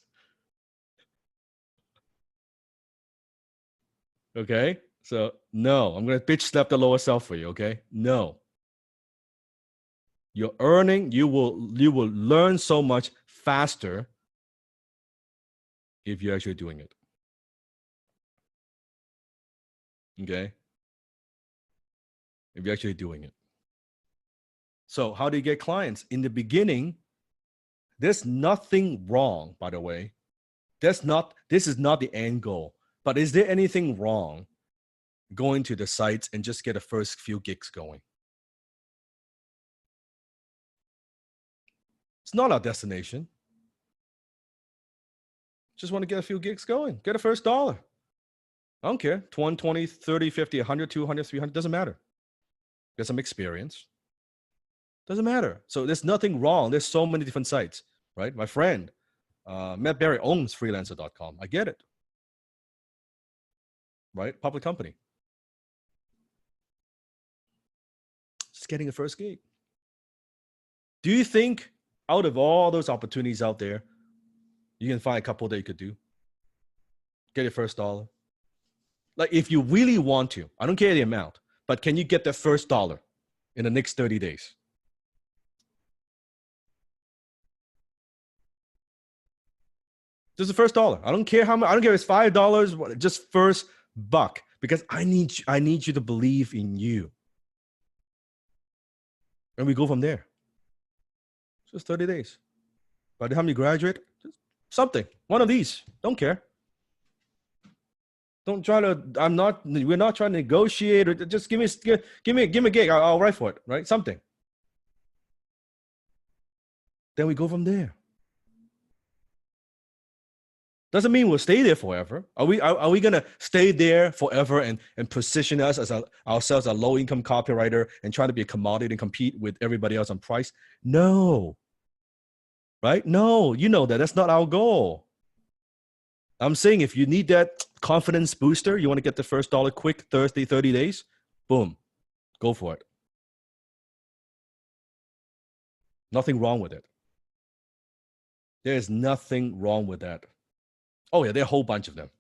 S3: Okay, so no, I'm gonna bitch slap the lower self for you. Okay, no. You're earning, you will learn so much faster if you're actually doing it. Okay? If you're actually doing it. So how do you get clients? In the beginning, there's nothing wrong, by the way. This is not the end goal. But is there anything wrong going to the sites and just get the first few gigs going? It's not our destination. Just want to get a few gigs going. Get a first dollar. I don't care. 20, 30, 50, 100, 200, 300. Doesn't matter. Get some experience. Doesn't matter. So there's nothing wrong. There's so many different sites, right? My friend, Matt Berry owns freelancer.com. I get it. Right? Public company. Just getting a first gig. Do you think out of all those opportunities out there, you can find a couple that you could do? Get your first dollar. Like if you really want to, I don't care the amount, but can you get the first dollar in the next 30 days? Just the first dollar. I don't care how much. I don't care if it's $5. Just first buck, because I need you to believe in you, and we go from there. Just 30 days. By the time you graduate, just something. One of these. Don't care. Don't try to. We're not trying to negotiate, or just give me a gig. I'll write for it. Right? Something. Then we go from there. Doesn't mean we'll stay there forever. Are we gonna stay there forever and position us as ourselves a low income copywriter and try to be a commodity and compete with everybody else on price? No. Right? No, you know that. That's not our goal. I'm saying if you need that confidence booster, you want to get the first dollar quick, 30 days, boom, go for it. Nothing wrong with it. There is nothing wrong with that. Oh yeah, there are a whole bunch of them.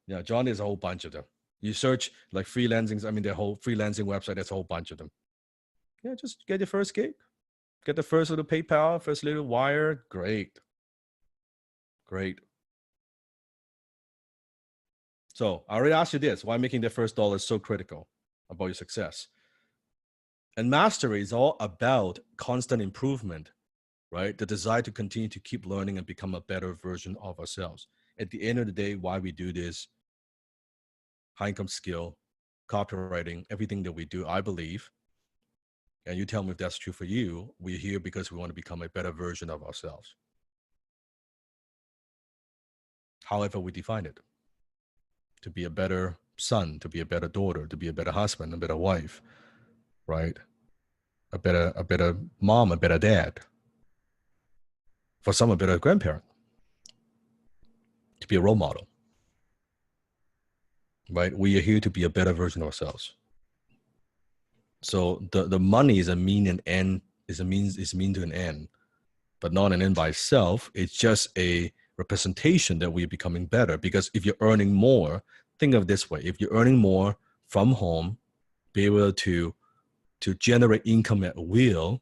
S3: Yeah, John, there's a whole bunch of them. You search like freelancing, I mean, the whole freelancing website, there's a whole bunch of them. Yeah, just get your first gig. Get the first little PayPal, first little wire. Great. Great. So I already asked you this, why making the first dollar is so critical about your success. And mastery is all about constant improvement, right? The desire to continue to keep learning and become a better version of ourselves. At the end of the day, why we do this, high income skill, copywriting, everything that we do, I believe, and you tell me if that's true for you, we're here because we want to become a better version of ourselves. However we define it. To be a better son, to be a better daughter, to be a better husband, a better wife, right? A better mom, a better dad. For some, a better grandparent. To be a role model. Right? We are here to be a better version of ourselves. So the money is a mean and end, is a means to an end, but not an end by itself. It's just a representation that we're becoming better. Because if you're earning more, think of it this way: if you're earning more from home, be able to generate income at will,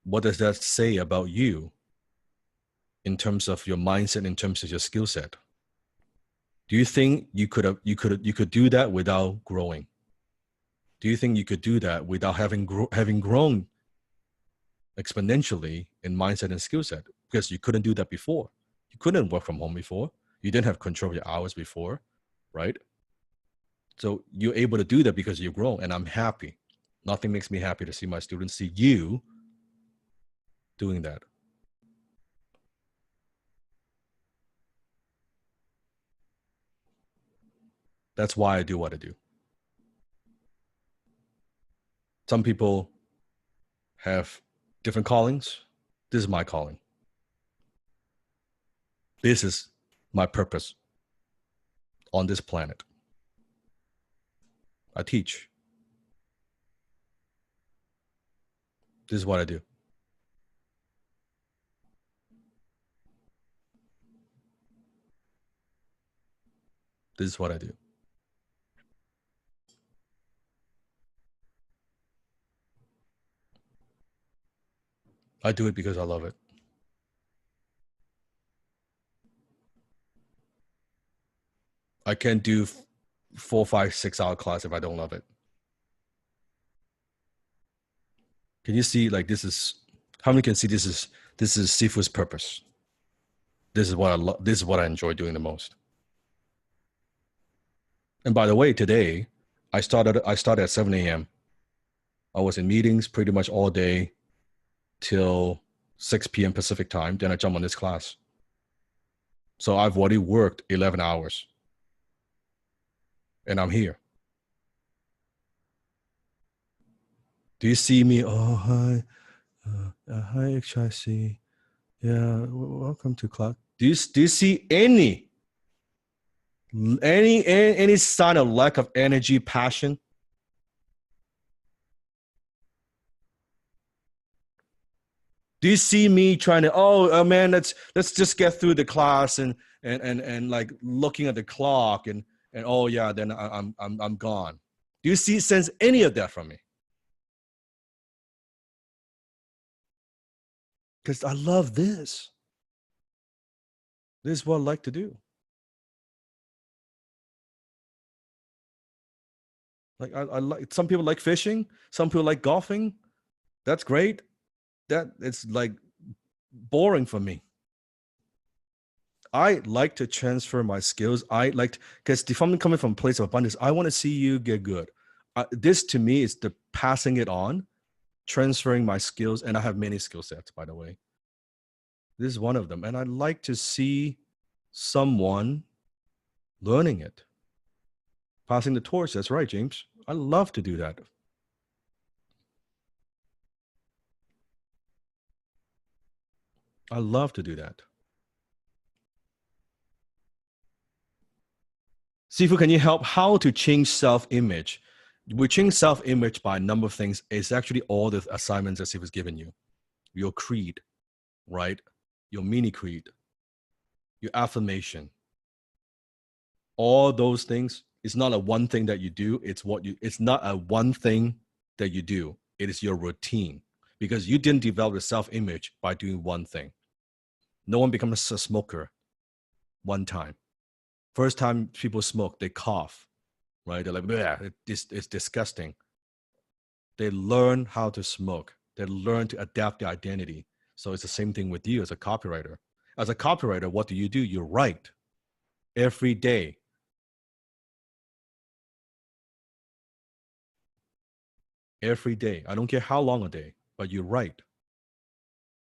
S3: what does that say about you in terms of your mindset, in terms of your skill set? Do you think you could do that without growing? Do you think you could do that without having grown exponentially in mindset and skill set? Because you couldn't do that before. You couldn't work from home before. You didn't have control of your hours before, right? So you're able to do that because you've grown, and I'm happy. Nothing makes me happy to see my students, see you doing that. That's why I do what I do. Some people have different callings. This is my calling. This is my purpose on this planet. I teach. This is what I do. This is what I do. I do it because I love it. I can't do 4, 5, 6 hour class if I don't love it. Can you see, like, this is, how many can see this is Sifu's purpose? This is what I love. This is what I enjoy doing the most. And by the way, today I started at 7 a.m. I was in meetings pretty much all day till 6 p.m. Pacific time. Then I jump on this class. So I've already worked 11 hours. And I'm here. Do you see me? Oh, hi. Hi, HIC. Yeah, welcome to class. Do you see any sign of lack of energy, passion? Do you see me trying to, oh man, let's just get through the class and like looking at the clock and oh yeah, then I'm gone. Do you sense any of that from me? Because I love this. This is what I like to do. Like I like, some people like fishing, some people like golfing. That's great. That it's like boring for me. I like to transfer my skills. I like, because if I'm coming from a place of abundance, I want to see you get good. This to me is the passing it on, transferring my skills. And I have many skill sets, by the way. This is one of them. And I'd like to see someone learning it. Passing the torch. That's right, James. I love to do that. I love to do that. Sifu, can you help how to change self-image? We change self-image by a number of things. It's actually all the assignments that Sifu's given you. Your creed, right? Your mini creed. your affirmation. All those things, it's not a one thing that you do. It's not a one thing that you do. It is your routine, because you didn't develop a self-image by doing one thing. No one becomes a smoker one time. First time people smoke, they cough, right? They're like, yeah, it's disgusting. They learn how to smoke. They learn to adapt their identity. So it's the same thing with you as a copywriter. As a copywriter, what do? You write every day. Every day. I don't care how long a day, but you write.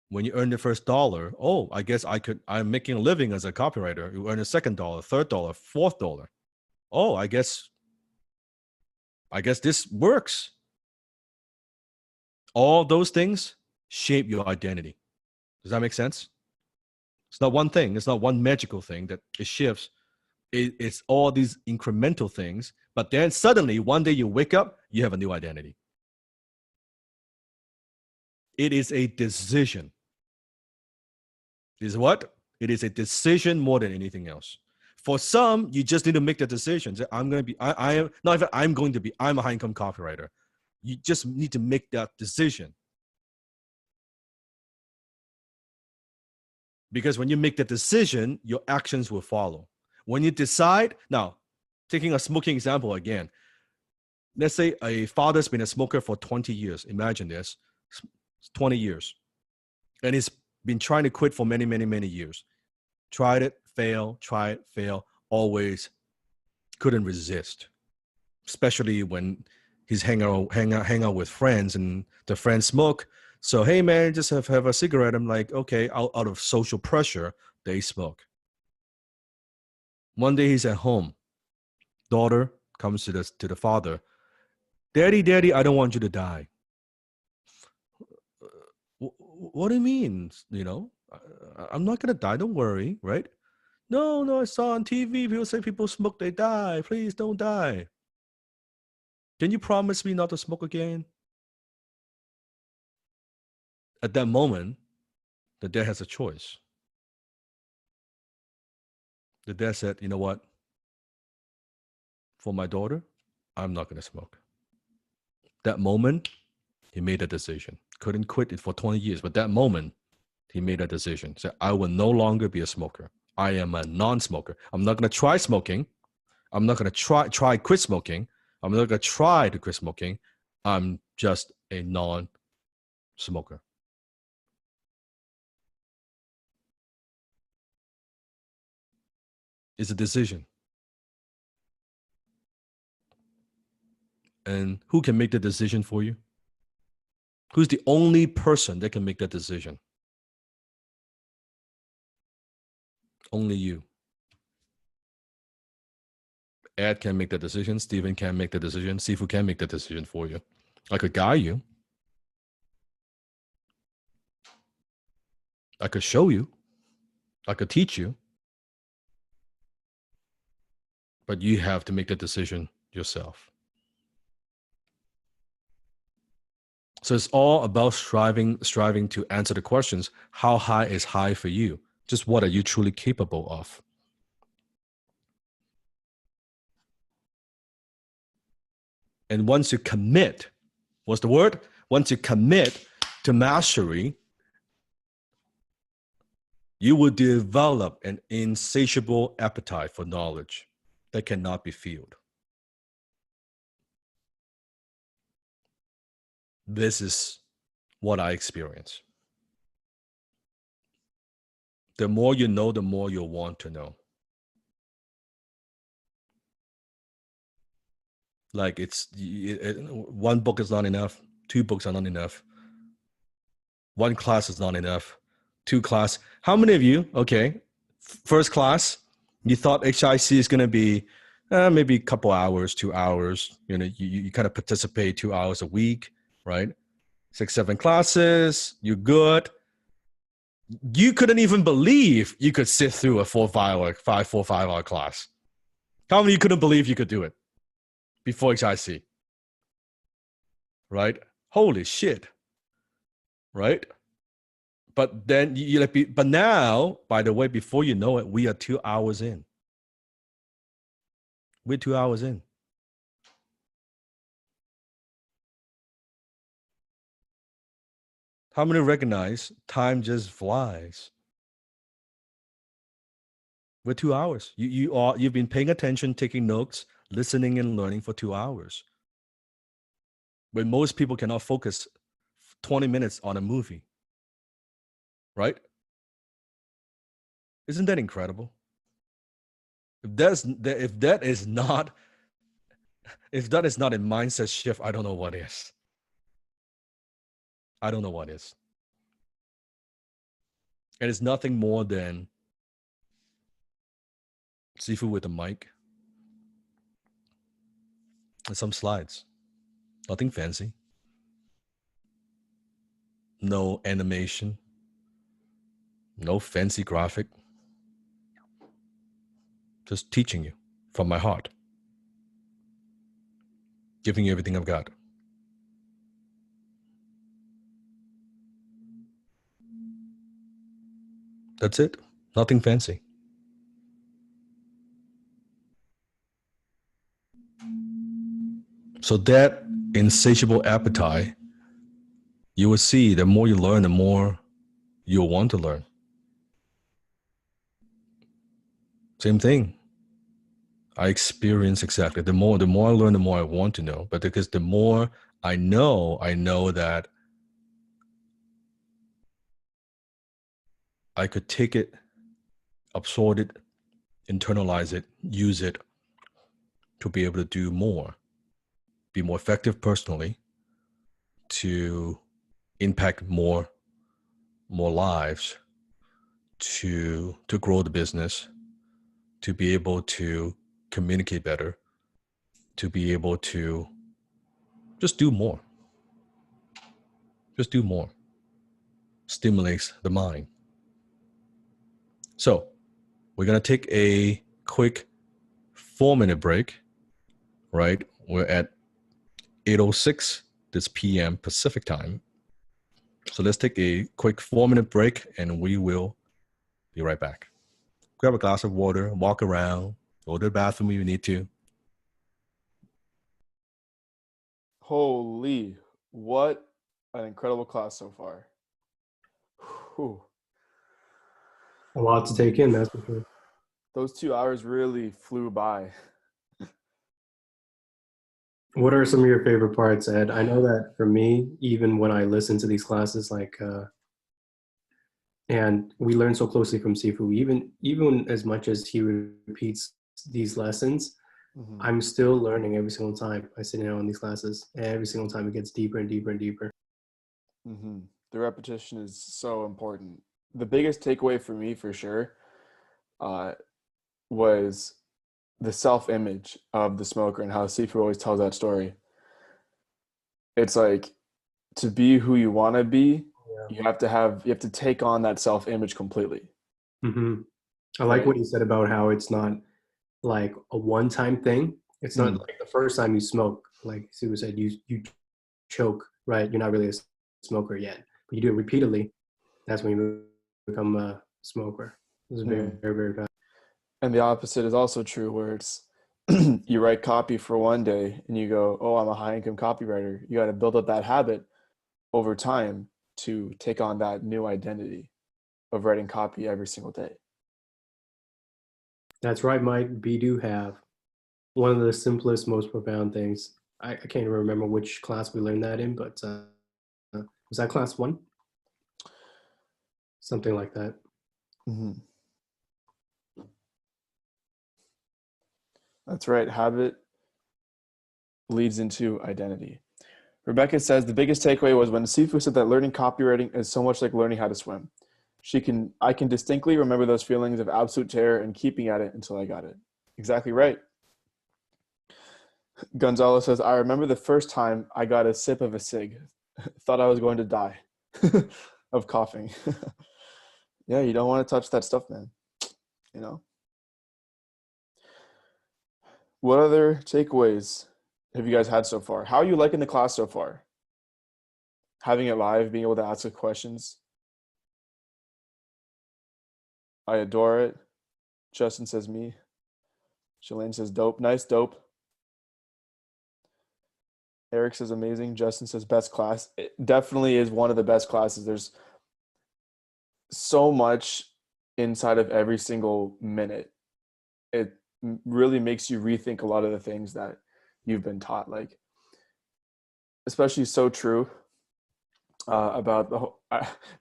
S3: When you earn the first dollar, oh, I guess I'm making a living as a copywriter. You earn a second dollar, third dollar, fourth dollar. Oh, I guess this works. All those things shape your identity. Does that make sense? It's not one thing. It's not one magical thing that it shifts. It's all these incremental things. But then suddenly, one day you wake up, you have a new identity. It is a decision. It is what? It is a decision more than anything else. For some, you just need to make the decision. I'm going to be, I am, not even I'm going to be, I'm a high income copywriter. You just need to make that decision. Because when you make the decision, your actions will follow. When you decide, now, taking a smoking example again, let's say a father's been a smoker for 20 years. Imagine this, 20 years. And he's been trying to quit for many, many, many years. Tried it, fail, try it, fail, always couldn't resist. Especially when he's hang out with friends and the friends smoke. So, hey man, just have a cigarette. I'm like, okay, out of social pressure, they smoke. One day he's at home. Daughter comes to the father. Daddy, I don't want you to die. What do you mean? You know, I'm not gonna die. Don't worry, right? No, I saw on TV people say people smoke, they die. Please don't die. Can you promise me not to smoke again? At that moment, the dad has a choice. The dad said, you know what? For my daughter, I'm not going to smoke. That moment, he made a decision. Couldn't quit it for 20 years, but that moment, he made a decision. Said, I will no longer be a smoker. I am a non-smoker. I'm not going to try smoking. I'm not going to try quit smoking. I'm not going to try to quit smoking. I'm just a non-smoker. It's a decision. And who can make the decision for you? Who's the only person that can make that decision? Only you. Ed can make the decision. Steven can make the decision. Sifu can make the decision for you. I could guide you. I could show you. I could teach you. But you have to make the decision yourself. So it's all about striving to answer the questions. How high is high for you? Just what are you truly capable of? And once you commit, what's the word? Once you commit to mastery, you will develop an insatiable appetite for knowledge that cannot be filled. This is what I experience. The more you know, the more you'll want to know. Like one book is not enough. 2 books are not enough. 1 class is not enough. 2 class. How many of you, okay, first class, you thought HIC is going to be maybe a couple hours, 2 hours. You know, you kind of participate 2 hours a week, right? 6, 7 classes, you're good. You couldn't even believe you could sit through a 4 or 5 hour class. How many of you couldn't believe you could do it before HIC? Right? Holy shit. Right? But then but now, by the way, before you know it, we are 2 hours in. We're 2 hours in. How many recognize time just flies? We're 2 hours. You've been paying attention, taking notes, listening and learning for 2 hours. When most people cannot focus 20 minutes on a movie. Right? Isn't that incredible? If that is not a mindset shift, I don't know what is. I don't know what is. And it's nothing more than Sifu with a mic and some slides. Nothing fancy. No animation. No fancy graphic. Just teaching you from my heart. Giving you everything I've got. That's it. Nothing fancy. So that insatiable appetite, you will see the more you learn, the more you'll want to learn. Same thing. I experience exactly. The more I learn, the more I want to know. But because the more I know that I could take it, absorb it, internalize it, use it to be able to do more, be more effective personally, to impact more lives, to grow the business, to be able to communicate better, to be able to just do more. Just do more. Stimulates the mind. So we're going to take a quick 4-minute break, right? We're at 8:06 this PM Pacific time. So let's take a quick 4-minute break and we will be right back. Grab a glass of water, walk around, go to the bathroom if you need to.
S1: Holy, what an incredible class so far. Whew.
S2: A lot to take in, that's for sure.
S1: Those 2 hours really flew by.
S2: What are some of your favorite parts, Ed? I know that for me, even when I listen to these classes, and we learn so closely from Sifu, even as much as he repeats these lessons,
S1: Mm-hmm.
S2: I'm still learning every single time I sit down on these classes. And every single time it gets deeper and deeper and deeper.
S1: Mm-hmm. The repetition is so important. The biggest takeaway for me, for sure, was the self-image of the smoker and how Sifu always tells that story. It's like, to be who you want to be, you have to take on that self-image completely.
S2: Mm-hmm. I like what you said about how it's not like a one-time thing. It's not like the first time you smoke, like Sifu said, you choke, right? You're not really a smoker yet, but you do it repeatedly. That's when you become a smoker. This is very, very, very bad.
S1: And the opposite is also true, where it's you write copy for one day and you go, oh, I'm a high income copywriter. You got to build up that habit over time to take on that new identity of writing copy every single day.
S2: That's right, Mike. We do have one of the simplest, most profound things. I can't even remember which class we learned that in, but was that class 1? Something like that.
S1: Mm-hmm. That's right. Habit leads into identity. Rebecca says the biggest takeaway was when Sifu said that learning copywriting is so much like learning how to swim. I can distinctly remember those feelings of absolute terror and keeping at it until I got it. Exactly right. Gonzalo says, I remember the first time I got a sip of a cig. Thought I was going to die of coughing. Yeah, you don't want to touch that stuff, man. You know? What other takeaways have you guys had so far? How are you liking the class so far? Having it live, being able to ask the questions? I adore it. Justin says me. Shalane says dope. Nice, dope. Eric says amazing. Justin says best class. It definitely is one of the best classes. There's so much inside of every single minute. It really makes you rethink a lot of the things that you've been taught, like especially so true about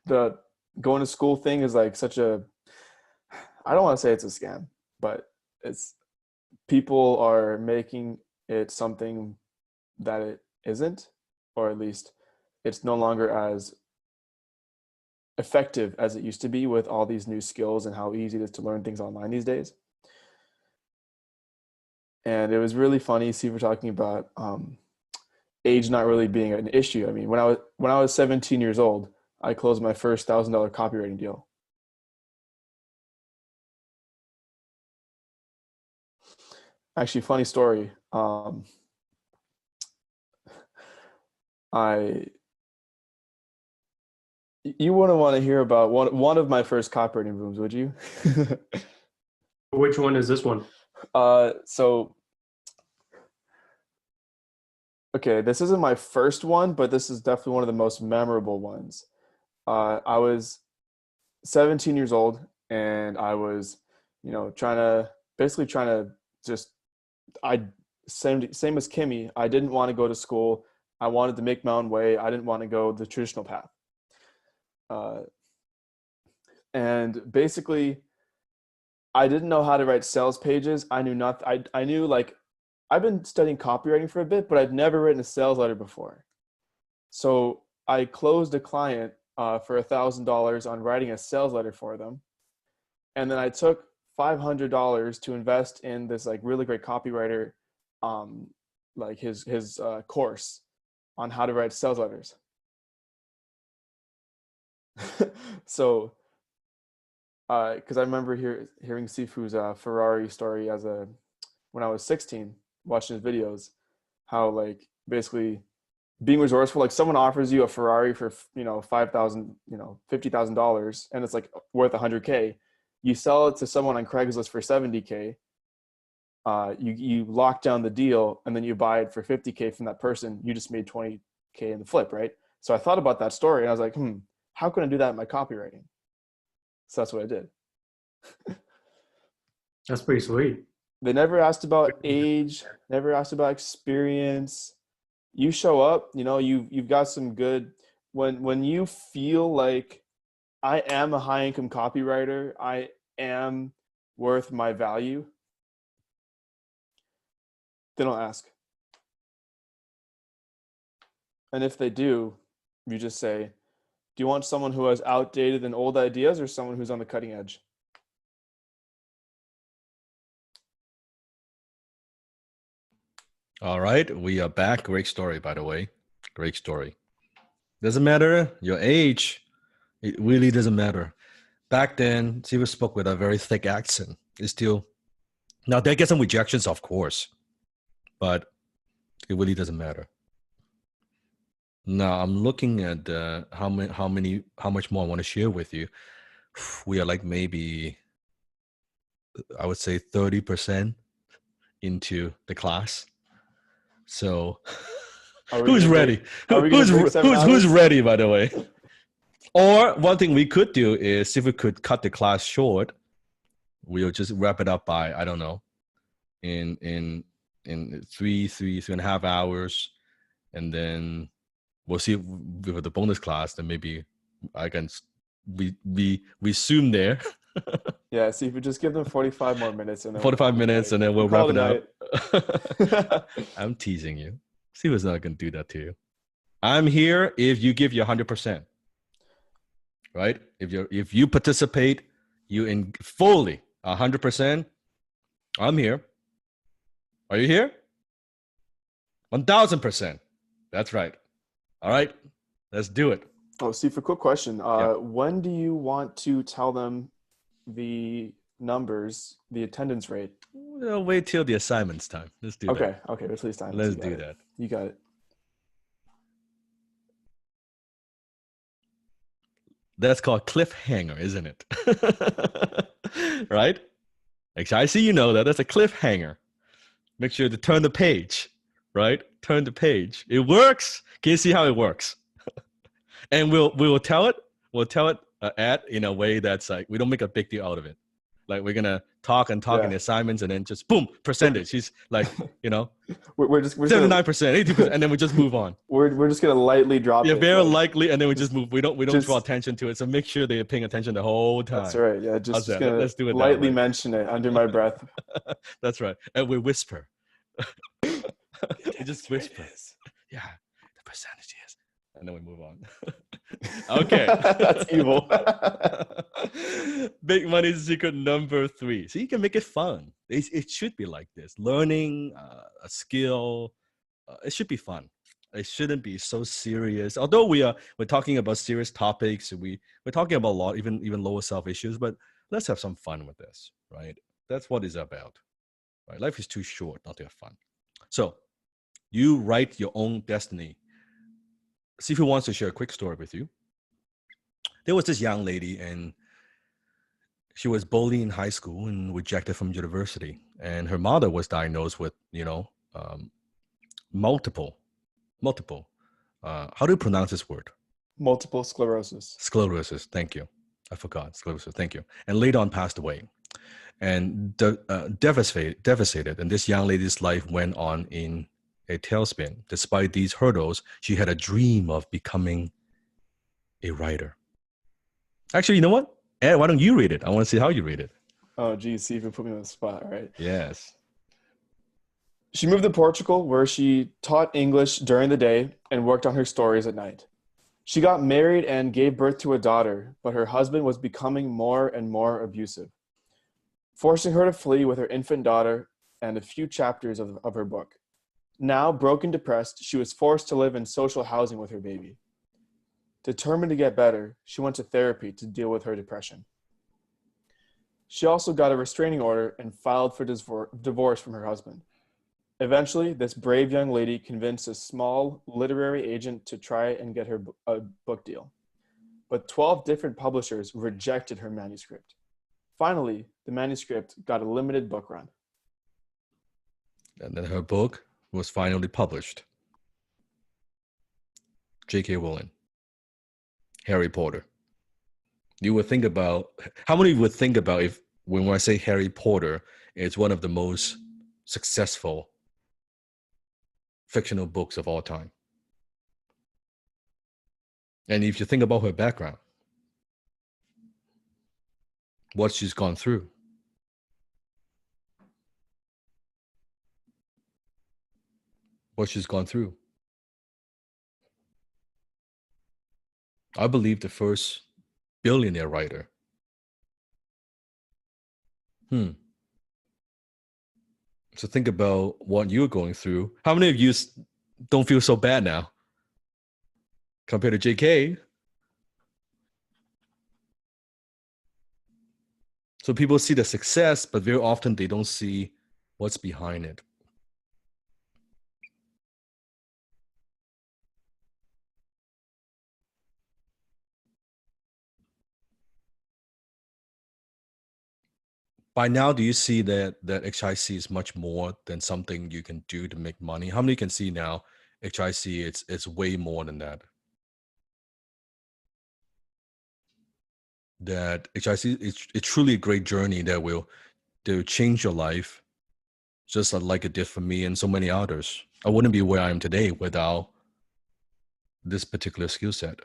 S1: the going to school thing is like such a, I don't want to say it's a scam, but it's, people are making it something that it isn't, or at least it's no longer as effective as it used to be with all these new skills and how easy it is to learn things online these days. And it was really funny. See, we're talking about age not really being an issue. I mean, when I was 17 years old, I closed my first $1,000 copywriting deal. Actually, funny story. You wouldn't want to hear about one of my first copywriting rooms, would you?
S2: Which one is this one?
S1: So, okay, this isn't my first one, but this is definitely one of the most memorable ones. I was 17 years old, and I was, trying to just, same as Kimmy, I didn't want to go to school. I wanted to make my own way. I didn't want to go the traditional path. And basically, I didn't know how to write sales pages. I knew nothing. I knew, like, I've been studying copywriting for a bit, but I'd never written a sales letter before. So I closed a client for $1,000 on writing a sales letter for them. And then I took $500 to invest in this like really great copywriter, like his course on how to write sales letters. So, because I remember hearing Sifu's Ferrari story when I was 16, watching his videos, how like basically being resourceful, like someone offers you a Ferrari for $5,000, $50,000, and it's like worth $100K. You sell it to someone on Craigslist for $70K. You lock down the deal, and then you buy it for $50K from that person. You just made $20K in the flip, right? So I thought about that story, and I was like, how can I do that in my copywriting? So that's what I did.
S2: That's pretty sweet.
S1: They never asked about age, never asked about experience. You show up, you've got some good, when you feel like I am a high income copywriter, I am worth my value, they don't ask. And if they do, you just say, do you want someone who has outdated and old ideas or someone who's on the cutting edge?
S3: All right, we are back. Great story, by the way. Great story. Doesn't matter your age. It really doesn't matter. Back then, Siva spoke with a very thick accent. It's still, now they get some rejections, of course, but it really doesn't matter. Now I'm looking at how much more I want to share with you. We are like maybe, I would say 30% into the class. So who's ready? Who's ready, by the way? Or one thing we could do is, if we could cut the class short, we'll just wrap it up by, I don't know, in three and a half hours, and then we'll see with the bonus class. Then maybe I can we zoom there.
S1: Yeah, see if we just give them 45 more minutes, and then
S3: 45 minutes, and then we'll wrap it up. I'm teasing you. See what's not gonna do that to you. I'm here if you give your 100%. Right? If you participate, you in fully 100%. I'm here. Are you here? 1,000%. That's right. All right, let's do it.
S1: Oh, Steve, a quick question. When do you want to tell them the numbers, the attendance rate?
S3: We'll wait till the assignment's time. Let's do that.
S1: Okay, let's leave time.
S3: Let's do that.
S1: You got it.
S3: That's called cliffhanger, isn't it? Right? HIC, you know that. That's a cliffhanger. Make sure to turn the page, right? Turn the page. It works. Can you see how it works? And we will tell it. We'll tell it in a way that's like we don't make a big deal out of it. Like we're gonna talk and talk in the assignments, and then just boom, percentage. He's like,
S1: we're just
S3: 79%, 80%, and then we just move on.
S1: we're just gonna lightly drop
S3: Yeah,
S1: it.
S3: very
S1: like,
S3: likely, and then we just move. We don't
S1: just-
S3: draw attention to it. So make sure they're paying attention the whole time.
S1: That's right. Yeah,
S3: How's
S1: just
S3: that?
S1: gonna
S3: Let's do it that
S1: lightly
S3: way.
S1: mention it under my breath.
S3: That's right. And we whisper. We just whisper. Yeah, the percentage is, and then we move on. Okay.
S1: That's evil.
S3: Big money secret number 3. So you can make it fun. It should be like this. Learning a skill. It should be fun. It shouldn't be so serious. Although we're talking about serious topics, we're talking about a lot, even lower self issues. But let's have some fun with this, right? That's what it's about. Right? Life is too short not to have fun. So you write your own destiny. See who wants to share a quick story with you. There was this young lady, and she was bullied in high school and rejected from university. And her mother was diagnosed with, multiple. How do you pronounce this word?
S1: Multiple sclerosis.
S3: Sclerosis. Thank you. I forgot. Sclerosis. Thank you. And later on passed away. And devastated. And this young lady's life went on in a tailspin. Despite these hurdles, she had a dream of becoming a writer. Actually, you know what? Ed, why don't you read it? I want to see how you read it.
S1: Oh, geez, see if you put me on the spot, right?
S3: Yes.
S1: She moved to Portugal, where she taught English during the day and worked on her stories at night. She got married and gave birth to a daughter, but her husband was becoming more and more abusive, forcing her to flee with her infant daughter and a few chapters of her book. Now, broken, depressed, she was forced to live in social housing with her baby. Determined to get better, she went to therapy to deal with her depression. She also got a restraining order and filed for divorce from her husband. Eventually, this brave young lady convinced a small literary agent to try and get her a book deal. But 12 different publishers rejected her manuscript. Finally, the manuscript got a limited book run.
S3: And then her book was finally published. J.K. Rowling. Harry Potter. You would think about, how many would think about if, when I say Harry Potter, it's one of the most successful fictional books of all time. And if you think about her background, what she's gone through, I believe the first billionaire writer. So think about what you're going through. How many of you don't feel so bad now compared to JK? So people see the success, but very often they don't see what's behind it. By now, do you see that HIC is much more than something you can do to make money? How many can see now HIC, it's way more than that? That HIC is truly a great journey that will change your life, just like it did for me and so many others. I wouldn't be where I am today without this particular skill set.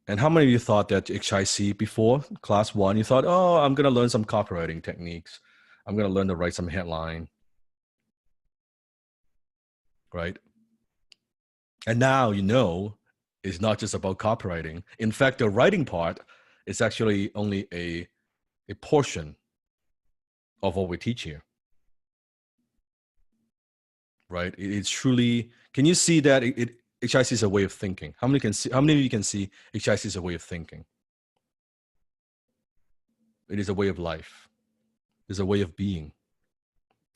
S3: And how many of you thought that HIC before class 1, you thought, oh, I'm going to learn some copywriting techniques. I'm going to learn to write some headline, right? And now you know it's not just about copywriting. In fact, the writing part is actually only a portion of what we teach here, right? It's truly, can you see that HIC is a way of thinking? How many of you can see HIC is a way of thinking? It is a way of life. It's a way of being,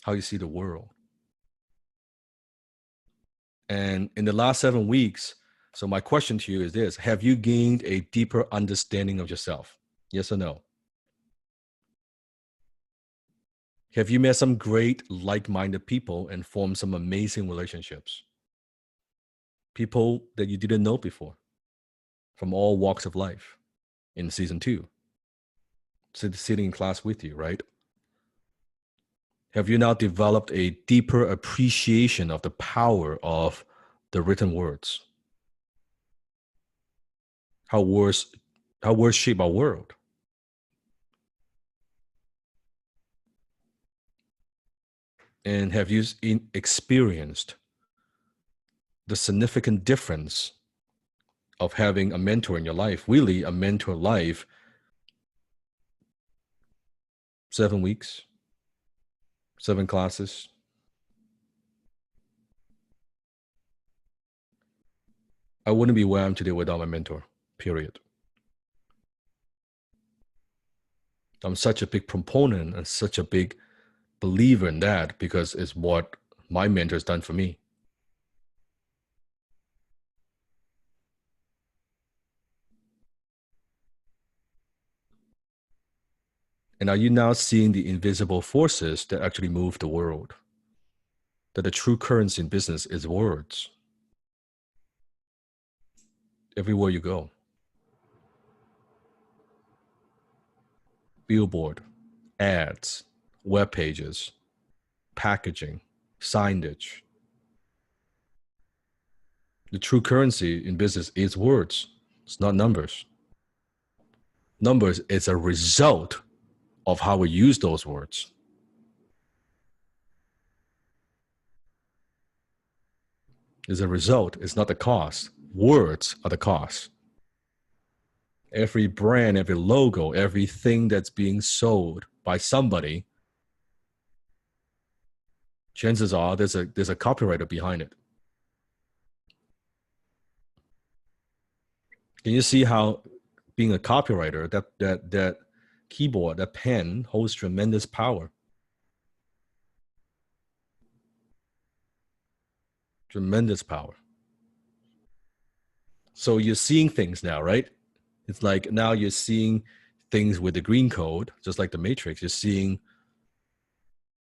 S3: how you see the world. And in the last 7 weeks, So my question to you is this: have you gained a deeper understanding of yourself? Yes or no? Have you met some great like-minded people and formed some amazing relationships? People that you didn't know before from all walks of life in season 2, sitting in class with you, right? Have you now developed a deeper appreciation of the power of the written words? How words shape our world? And have you experienced the significant difference of having a mentor in your life, really a mentor life, 7 weeks, 7 classes? I wouldn't be where I am today without my mentor, period. I'm such a big proponent and such a big believer in that because it's what my mentor has done for me. And are you now seeing the invisible forces that actually move the world? That the true currency in business is words. Everywhere you go. Billboard, ads, web pages, packaging, signage. The true currency in business is words. It's not numbers. Numbers is a result of how we use those words. It's a result. It's not the cost. Words are the cost. Every brand, every logo, everything that's being sold by somebody, chances are there's a copywriter behind it. Can you see how being a copywriter, that keyboard, that pen holds tremendous power? Tremendous power. So you're seeing things now, right? It's like now you're seeing things with the green code, just like the Matrix. You're seeing,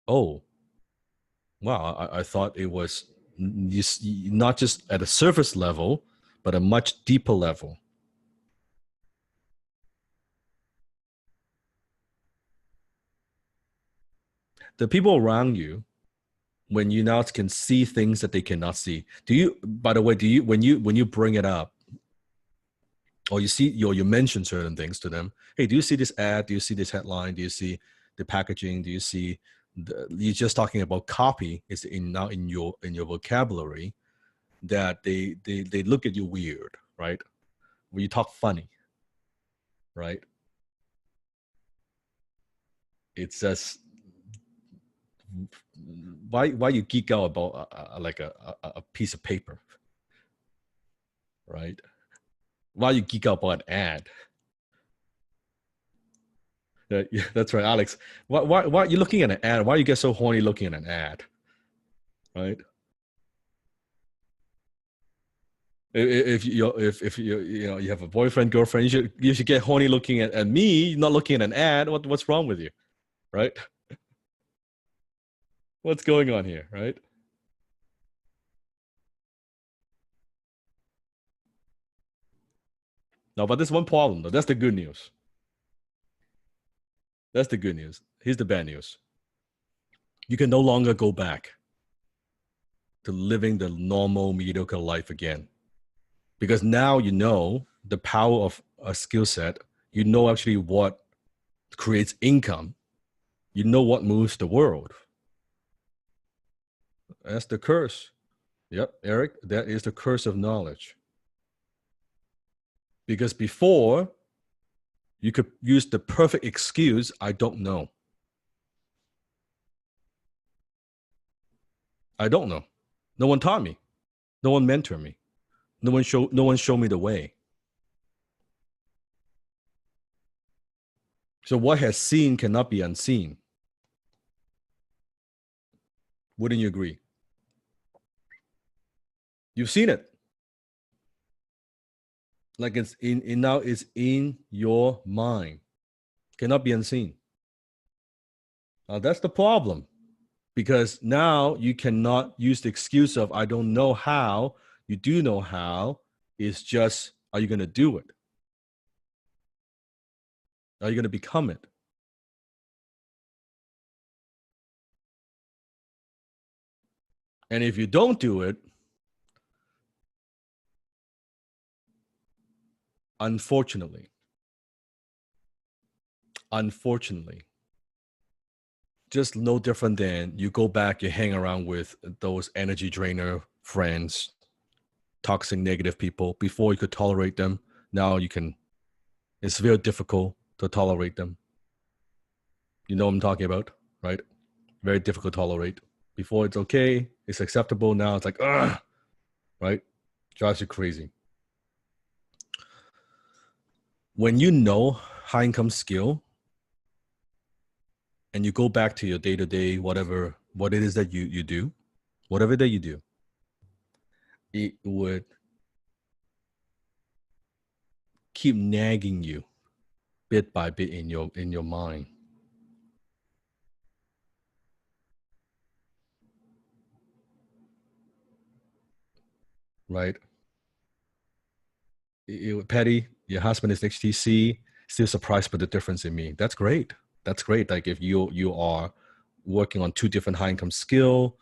S3: oh, wow, I thought it was not just at a surface level, but a much deeper level. The people around you, when you now can see things that they cannot see. Do you, by the way, do you, when you bring it up, or you see, you mention certain things to them, hey, do you see this ad? Do you see this headline? Do you see the packaging? Do you see you're just talking about copy is now in your vocabulary, that they look at you weird, right? When you talk funny, right? It's just, why you geek out about a piece of paper, right? Why you geek out about an ad? Yeah, that's right, Alex. Why are you looking at an ad? Why you get so horny looking at an ad, right? If you have a boyfriend, girlfriend, you should get horny looking at me, not looking at an ad. What's wrong with you, right? What's going on here, right? No, but there's one problem though. That's the good news. That's the good news. Here's the bad news. You can no longer go back to living the normal mediocre life again, because now you know the power of a skill set. You know actually what creates income. You know what moves the world. That's the curse. Yep, Eric, that is the curse of knowledge. Because before, you could use the perfect excuse, I don't know. I don't know. No one taught me. No one mentored me. No one showed me the way. So what has seen cannot be unseen. Wouldn't you agree? You've seen it. Like it's now it's in your mind, cannot be unseen. Now that's the problem, because now you cannot use the excuse of I don't know how. You do know how. It's just, are you going to do it? Are you going to become it? And if you don't do it, unfortunately, just no different than you go back, you hang around with those energy drainer friends, toxic, negative people. Before you could tolerate them, now you can, it's very difficult to tolerate them. You know what I'm talking about, right? Very difficult to tolerate. Before it's okay, it's acceptable. Now it's like, ugh, right? Drives you crazy. When you know high income skill and you go back to your day-to-day, whatever, what it is that you do, whatever that you do, it would keep nagging you bit by bit in your mind. Right? Patty, your husband is HTC, still surprised by the difference in me. That's great. That's great. Like if you are working on two different high income skill,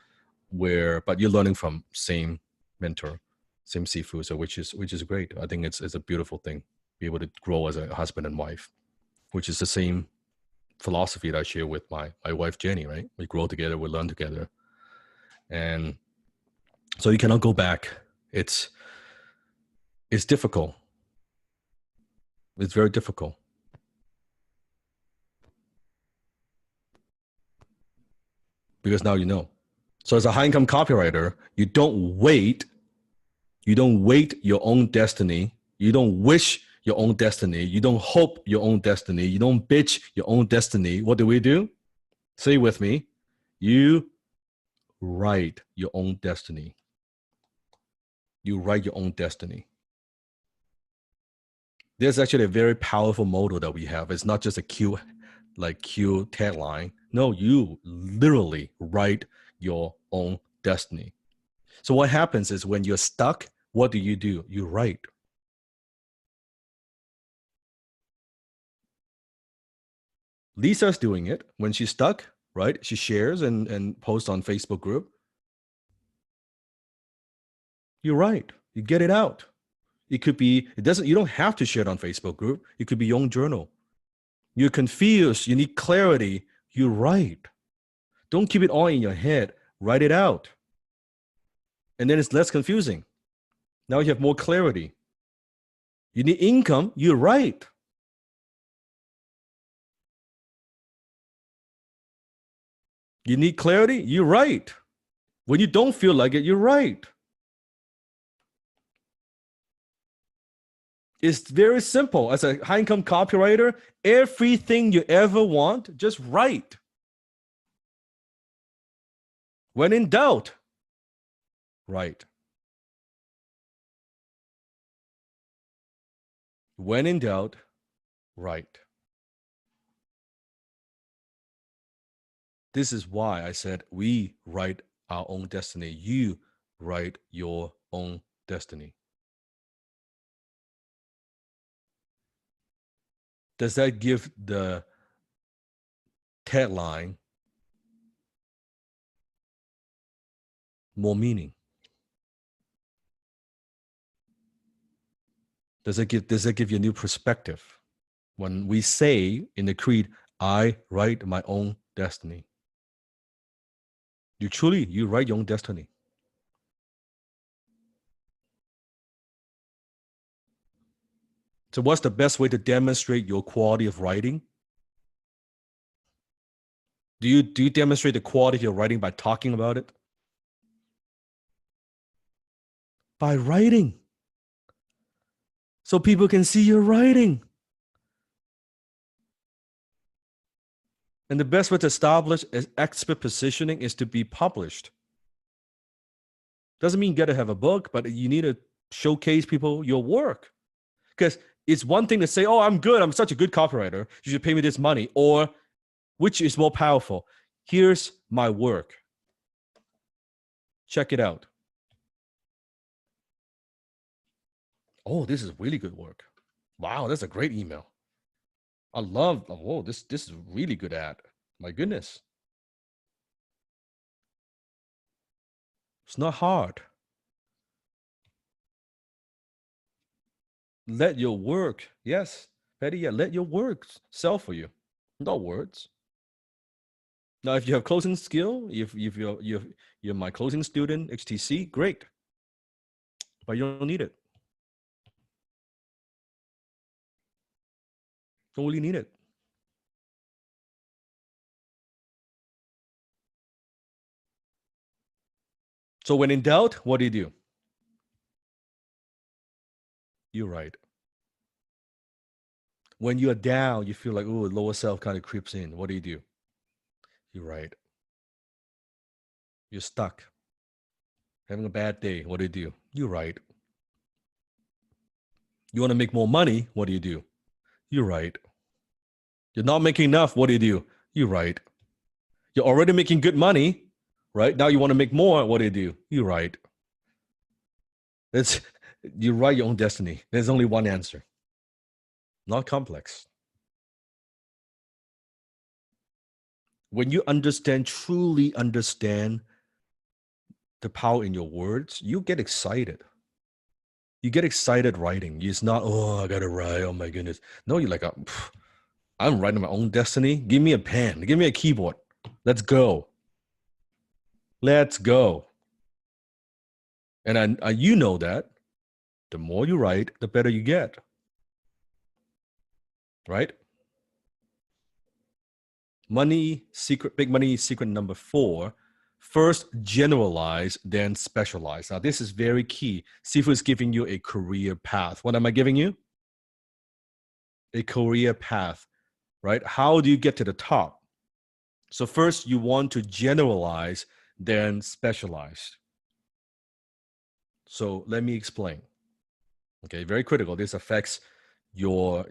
S3: but you're learning from same mentor, same seafood, so which is great. I think it's a beautiful thing, be able to grow as a husband and wife, which is the same philosophy that I share with my wife Jenny. Right? We grow together, we learn together, and so you cannot go back. It's difficult. It's very difficult. Because now you know. So as a high income copywriter, you don't wait your own destiny. You don't wish your own destiny. You don't hope your own destiny. You don't bitch your own destiny. What do? Say it with me. You write your own destiny. You write your own destiny. There's actually a very powerful motto that we have. It's not just a cute tagline. No, you literally write your own destiny. So what happens is when you're stuck, what do? You write. Lisa's doing it when she's stuck, right? She shares and posts on Facebook group. You write. You get it out. You don't have to share it on Facebook group. It could be your own journal. You're confused. You need clarity. You write. Don't keep it all in your head. Write it out. And then it's less confusing. Now you have more clarity. You need income. You write. You need clarity. You write. When you don't feel like it, you write. It's very simple. As a high income copywriter, everything you ever want, just write. When in doubt, write. When in doubt, write. This is why I said we write our own destiny. You write your own destiny. Does that give the tagline more meaning? Does it give you a new perspective? When we say in the creed, I write my own destiny. You write your own destiny. So what's the best way to demonstrate your quality of writing? Do you demonstrate the quality of your writing by talking about it? By writing. So people can see your writing. And the best way to establish expert positioning is to be published. Doesn't mean you got to have a book, but you need to showcase people your work. Because it's one thing to say, oh, I'm good. I'm such a good copywriter. You should pay me this money. Or which is more powerful? Here's my work. Check it out. Oh, this is really good work. Wow, that's a great email. I love, oh, this is really good ad. My goodness. It's not hard. Let your work, yes, Patty, yeah, let your work sell for you, not words. Now, if you have closing skill, if you're my closing student, HTC, great. But you don't need it. Don't really need it. So when in doubt, what do? You write. When you're down, you feel like, oh, lower self kind of creeps in. What do? You write. You're stuck. Having a bad day. What do? You write. You want to make more money. What do? You write. You're not making enough. What do? You write. You're already making good money, right? Now you want to make more. What do? You write. You write your own destiny. There's only one answer. Not complex. When you truly understand the power in your words, you get excited. You get excited writing. It's not, oh, I got to write. Oh my goodness. No, you're like, I'm writing my own destiny. Give me a pen. Give me a keyboard. Let's go. Let's go. And you know that the more you write, the better you get. Right? Big money secret number 4. First, generalize, then specialize. Now, this is very key. Sifu is giving you a career path. What am I giving you? A career path, right? How do you get to the top? So first, you want to generalize, then specialize. So let me explain. Okay, very critical. This affects your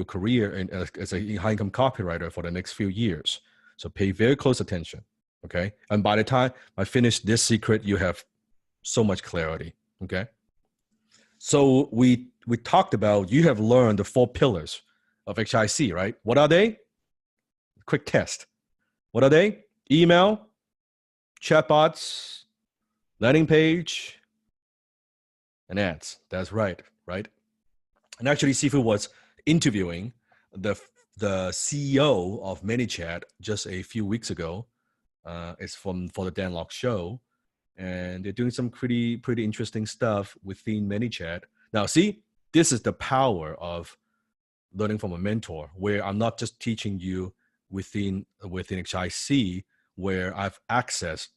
S3: career as a high-income copywriter for the next few years. So pay very close attention. Okay, and by the time I finish this secret, you have so much clarity. Okay, so we talked about, you have learned the 4 pillars of HIC, right? What are they? Quick test. What are they? Email, chatbots, landing page, and ads. That's right, right? And actually, Sifu was interviewing the CEO of ManyChat just a few weeks ago. It's for the Dan Lok show, and they're doing some pretty interesting stuff within ManyChat. Now, see, this is the power of learning from a mentor, where I'm not just teaching you within HIC, where I've access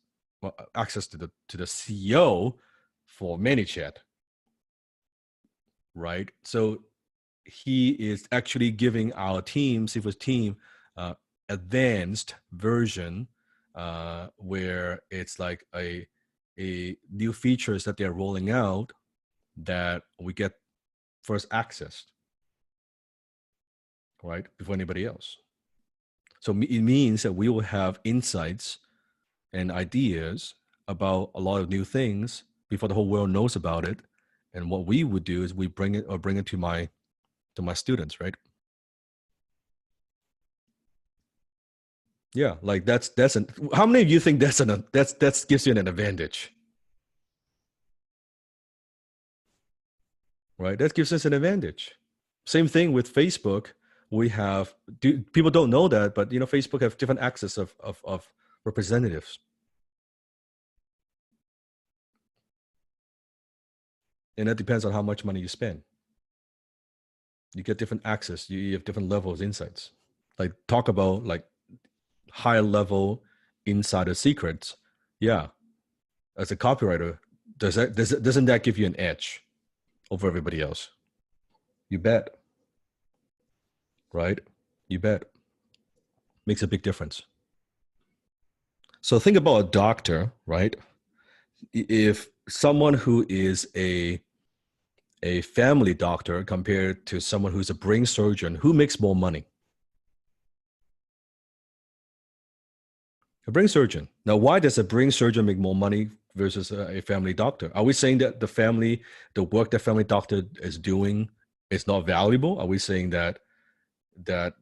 S3: to the CEO for ManyChat, right? So he is actually giving our team, Sifu's team, advanced version, where it's like a new features that they're rolling out that we get first access, right, before anybody else. So it means that we will have insights and ideas about a lot of new things before the whole world knows about it. And what we would do is we bring it to my students, right? Yeah, like that's how many of you think that gives you an advantage? Right? That gives us an advantage. Same thing with Facebook. We have, people don't know that, but Facebook have different access of representatives. And that depends on how much money you spend. You get different access. You have different levels, insights. Like, talk about like high level insider secrets. Yeah. As a copywriter, doesn't that give you an edge over everybody else? You bet. Right? You bet. Makes a big difference. So think about a doctor, right? If someone who is a a family doctor compared to someone who's a brain surgeon, who makes more money? A brain surgeon. Now, why does a brain surgeon make more money versus a family doctor? Are we saying that the work that family doctor is doing is not valuable? Are we saying that the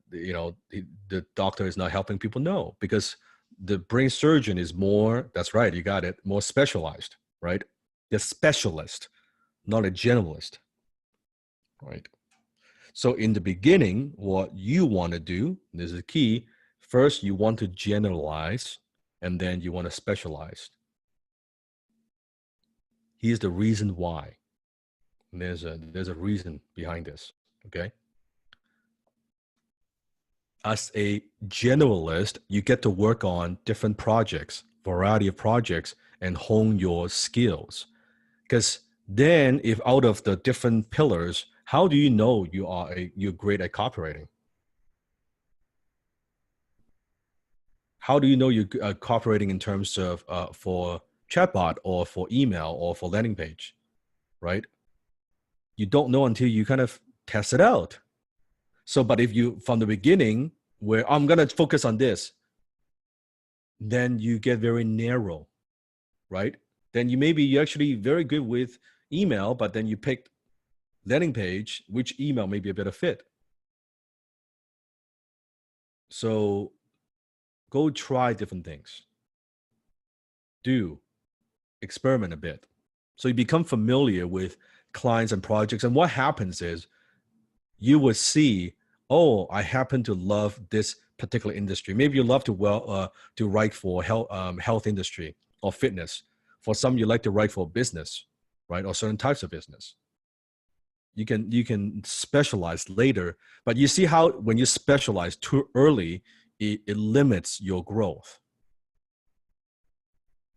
S3: doctor is not helping people? No, because the brain surgeon is more, that's right, you got it, more specialized, right? The specialist, not a generalist, right? So in the beginning, what you want to do, this is key, first you want to generalize, and then you want to specialize. Here's the reason why. And there's a reason behind this, okay? As a generalist, you get to work on different projects, variety of projects, and hone your skills. Because then, if out of the different pillars, how do you know you're great at copywriting? How do you know you're copywriting in terms of for chatbot or for email or for landing page, right? You don't know until you kind of test it out. So, but if you, from the beginning, where I'm going to focus on this, then you get very narrow, right? Then you're actually very good with email, but then you pick landing page, which email may be a better fit. So go try different things. Do experiment a bit. So you become familiar with clients and projects. And what happens is you will see, oh, I happen to love this particular industry. Maybe you love to write for health industry or fitness. For some, you like to write for business, right? Or certain types of business. You can specialize later, but you see how when you specialize too early, it limits your growth,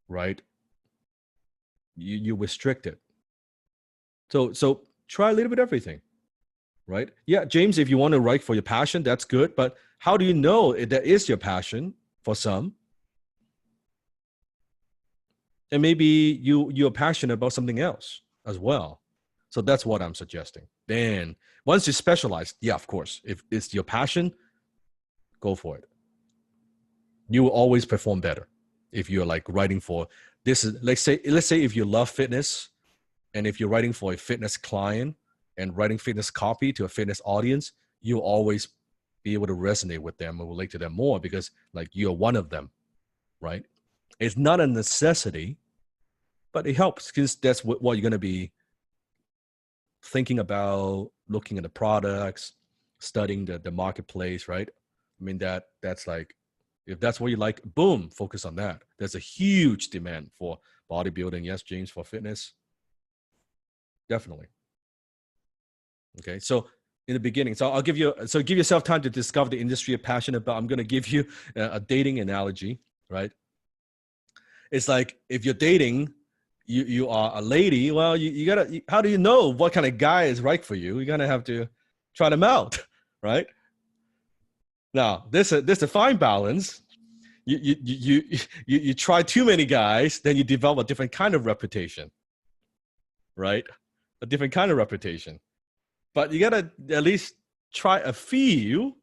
S3: right? You restrict it. So try a little bit of everything, right? Yeah, James, if you want to write for your passion, that's good. But how do you know that is your passion for some? And maybe you're passionate about something else as well. So that's what I'm suggesting. Then once you specialize, yeah, of course, if it's your passion, go for it. You will always perform better if you're like writing for this. Let's say if you love fitness, and if you're writing for a fitness client and writing fitness copy to a fitness audience, you'll always be able to resonate with them and relate to them more because like you're one of them, right? It's not a necessity, but it helps because that's what you're going to be thinking about, looking at the products, studying the marketplace, right? I mean, that's like, if that's what you like, boom, focus on that. There's a huge demand for bodybuilding. Yes, James, for fitness. Definitely. Okay. So in the beginning, give yourself time to discover the industry you're passionate about. I'm going to give you a dating analogy, right? It's like if you're dating, you are a lady. Well, you gotta, how do you know what kind of guy is right for you? You're going to have to try them out, right? Now, there's a fine balance. You try too many guys, then you develop a different kind of reputation, right? A different kind of reputation. But you gotta at least try a few,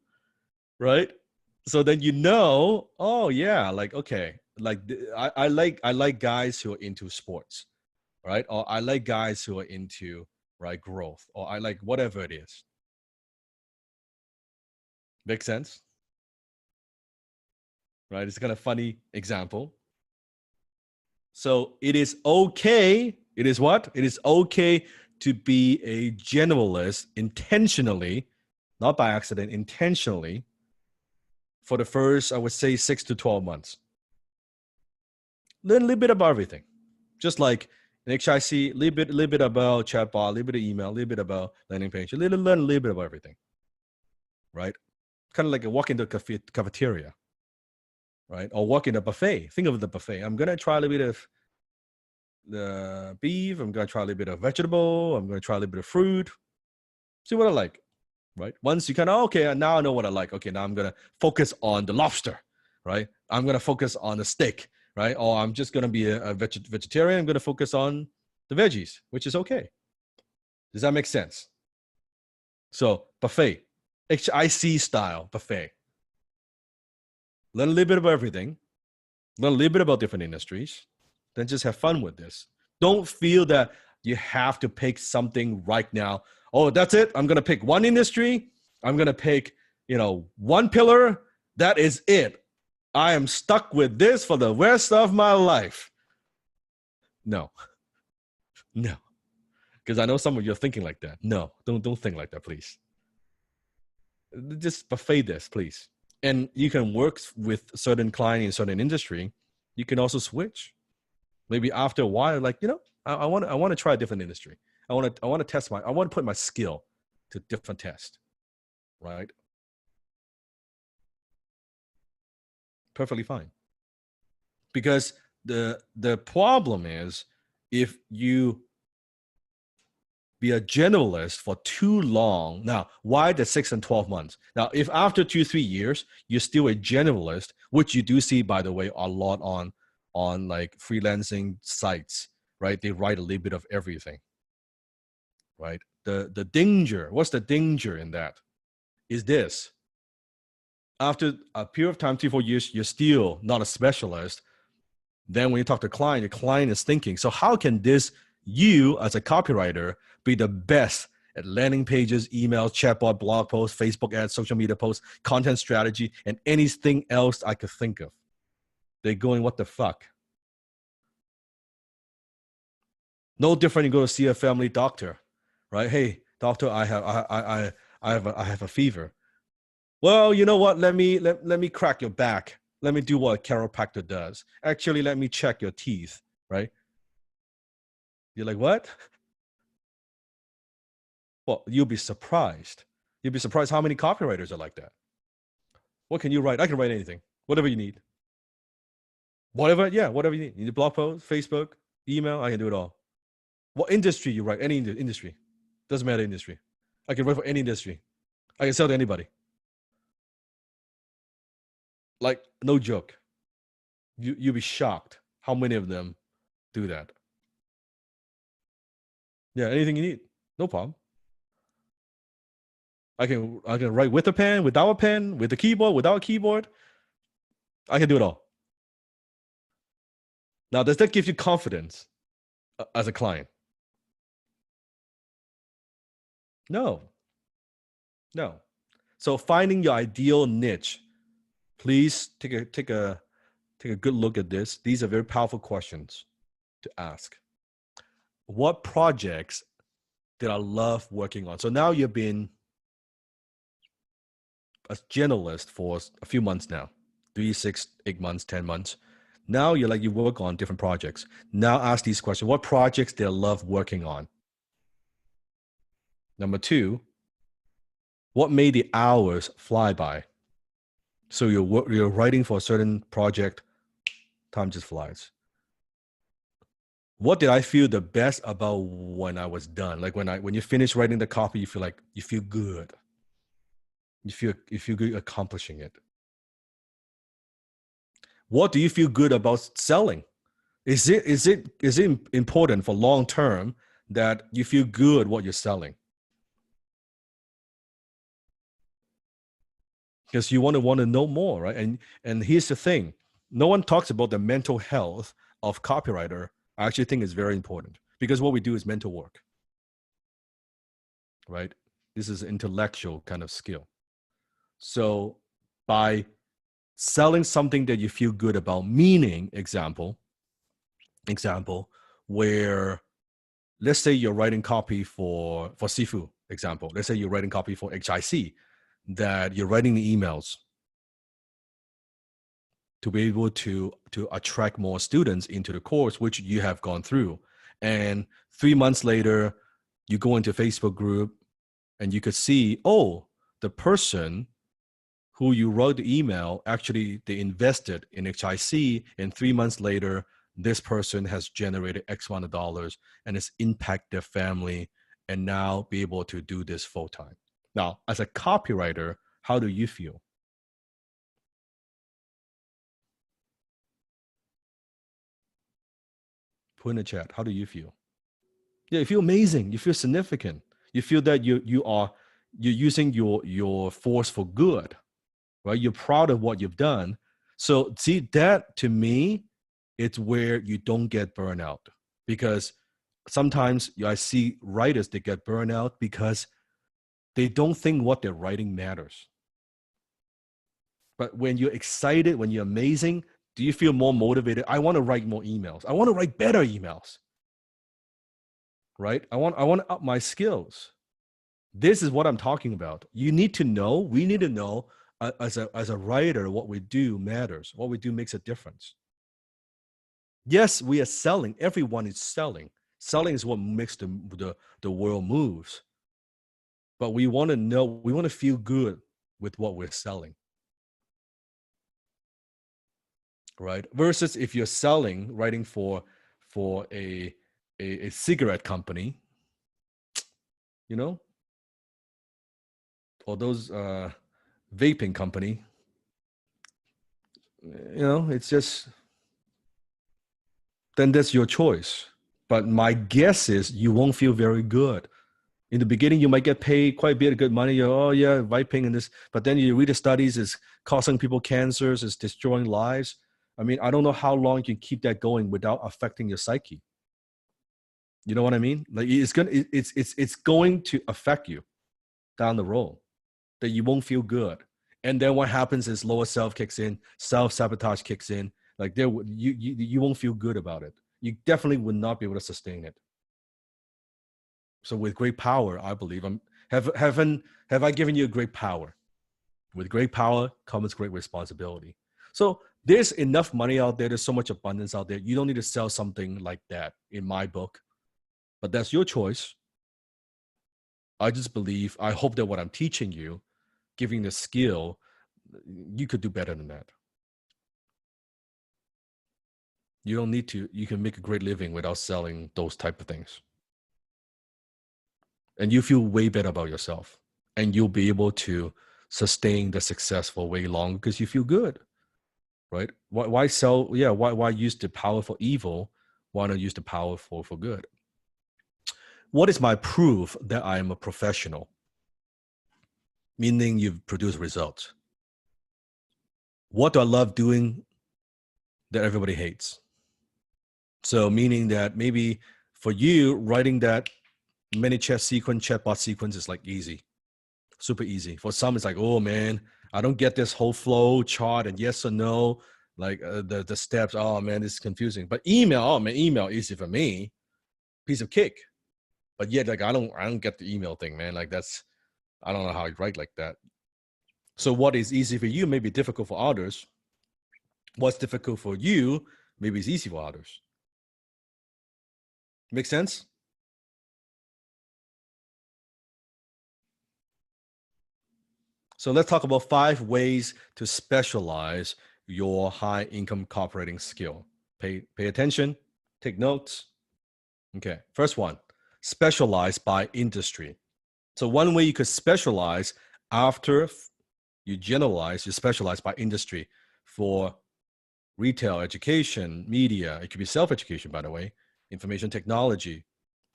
S3: right? So then you know, oh yeah, like okay, like I like guys who are into sports, right? Or I like guys who are into right growth, or I like whatever it is. Make sense? Right? It's kind of funny example. So it is okay. It is what? It is okay to be a generalist intentionally, not by accident, intentionally for the first, I would say 6 to 12 months. Learn a little bit about everything. Just like in HIC, a little bit about chatbot, a little bit of email, a little bit about landing page, learn a little bit about everything, right? Kind of like a walk into a cafeteria, right? Or walk in a buffet. Think of the buffet. I'm going to try a little bit of the beef. I'm going to try a little bit of vegetable. I'm going to try a little bit of fruit. See what I like, right? Once you kind of, okay, now I know what I like. Okay, now I'm going to focus on the lobster, right? I'm going to focus on the steak, right? Or I'm just going to be a vegetarian. I'm going to focus on the veggies, which is okay. Does that make sense? So buffet, HIC style buffet. Learn a little bit about everything. Learn a little bit about different industries. Then just have fun with this. Don't feel that you have to pick something right now. Oh, that's it. I'm going to pick one industry. I'm going to pick, one pillar. That is it. I am stuck with this for the rest of my life. No. Because I know some of you are thinking like that. No, don't think like that, please. Just buffet this, please. And you can work with certain client in certain industry. You can also switch. Maybe after a while, like, I want to try a different industry. I want to put my skill to different test, right? Perfectly fine. Because the problem is, if you be a generalist for too long. Now, why the 6 and 12 months? Now, if after 2-3 years, you're still a generalist, which you do see, by the way, a lot on like freelancing sites, right? They write a little bit of everything, right? The danger, what's the danger in that? Is this. After a period of time, 3-4 years, you're still not a specialist. Then when you talk to the client is thinking, so how can you as a copywriter be the best at landing pages, emails, chatbot, blog posts, Facebook ads, social media posts, content strategy, and anything else I could think of? They're going, what the fuck? No different. You go to see a family doctor, right? Hey, doctor, I have a fever. Well, you know what? Let me crack your back. Let me do what a chiropractor does. Actually, let me check your teeth, right? You're like, what? Well, you'll be surprised. You'll be surprised how many copywriters are like that. What can you write? I can write anything, whatever you need. Whatever you need. You need a blog post, Facebook, email, I can do it all. What industry you write? Any industry. Doesn't matter industry. I can write for any industry. I can sell to anybody. Like, no joke. You'll be shocked how many of them do that. Yeah, anything you need. No problem. I can write with a pen, without a pen, with a keyboard, without a keyboard. I can do it all. Now, does that give you confidence as a client? No. So finding your ideal niche, please take a good look at this. These are very powerful questions to ask. What projects did I love working on? So now you've been a generalist for a few months now, 3, 6, 8 months, 10 months. Now you work on different projects. Now ask these questions. What projects did I love working on? Number 2, what made the hours fly by? So you're writing for a certain project, time just flies. What did I feel the best about when I was done? Like when you finish writing the copy, you feel good. You feel good accomplishing it. What do you feel good about selling? Is it important for long term that you feel good what you're selling? Because you want to know more, right? And here's the thing: no one talks about the mental health of copywriter. I actually think it's very important, because what we do is mental work, right? This is intellectual kind of skill. So by selling something that you feel good about, meaning example, where let's say you're writing copy for Sifu, example. Let's say you're writing copy for HIC, that you're writing the emails to be able to attract more students into the course, which you have gone through. And 3 months later, you go into a Facebook group and you could see, oh, the person who you wrote the email, actually they invested in HIC, and 3 months later, this person has generated X amount of dollars and has impacted their family, and now be able to do this full time. Now, as a copywriter, how do you feel? Put in the chat, how do you feel? Yeah, you feel amazing. You feel significant. You feel that you're using your force for good, right? You're proud of what you've done. So see, that to me, it's where you don't get burnout, because sometimes I see writers that get burnout because they don't think what they're writing matters. But when you're excited, when you're amazing, do you feel more motivated? I want to write more emails. I want to write better emails, right? I want to up my skills. This is what I'm talking about. You need to know, we need to know as a writer, what we do matters. What we do makes a difference. Yes, we are selling. Everyone is selling. Selling is what makes the world moves. But we want to know, we want to feel good with what we're selling. Right? Versus if you're selling, writing for a cigarette company, you know, or those vaping company, you know, it's just, then that's your choice. But my guess is you won't feel very good. In the beginning, you might get paid quite a bit of good money. You're, oh yeah, vaping and this, but then you read the studies, it's causing people cancers, it's destroying lives. I mean, I don't know how long you can keep that going without affecting your psyche. You know what I mean? Like it's going to affect you down the road, that you won't feel good. And then what happens is lower self kicks in, self-sabotage kicks in. Like you won't feel good about it. You definitely would not be able to sustain it. So with great power, I believe have I given you a great power? With great power comes great responsibility. So there's enough money out there. There's so much abundance out there. You don't need to sell something like that in my book, but that's your choice. I just believe, I hope that what I'm teaching you, giving the skill, you could do better than that. You don't need to, you can make a great living without selling those type of things. And you feel way better about yourself, and you'll be able to sustain the success for way long because you feel good, right? Why sell? Yeah. Why use the power for evil? Why not use the power for good? What is my proof that I am a professional? Meaning you've produced results. What do I love doing that everybody hates? So meaning that maybe for you, writing that chatbot sequence is like easy, super easy. For some, it's like, oh man, I don't get this whole flow chart and yes or no, like the steps. Oh man, this is confusing. But email, oh man, email easy for me, piece of cake. But yet, like I don't get the email thing, man. Like I don't know how you write like that. So what is easy for you may be difficult for others. What's difficult for you maybe is easy for others. Make sense? So let's talk about 5 ways to specialize your high income copywriting skill. Pay attention, take notes. Okay, first one, specialize by industry. So one way you could specialize after you generalize, you specialize by industry for retail, education, media. It could be self-education, by the way, information technology,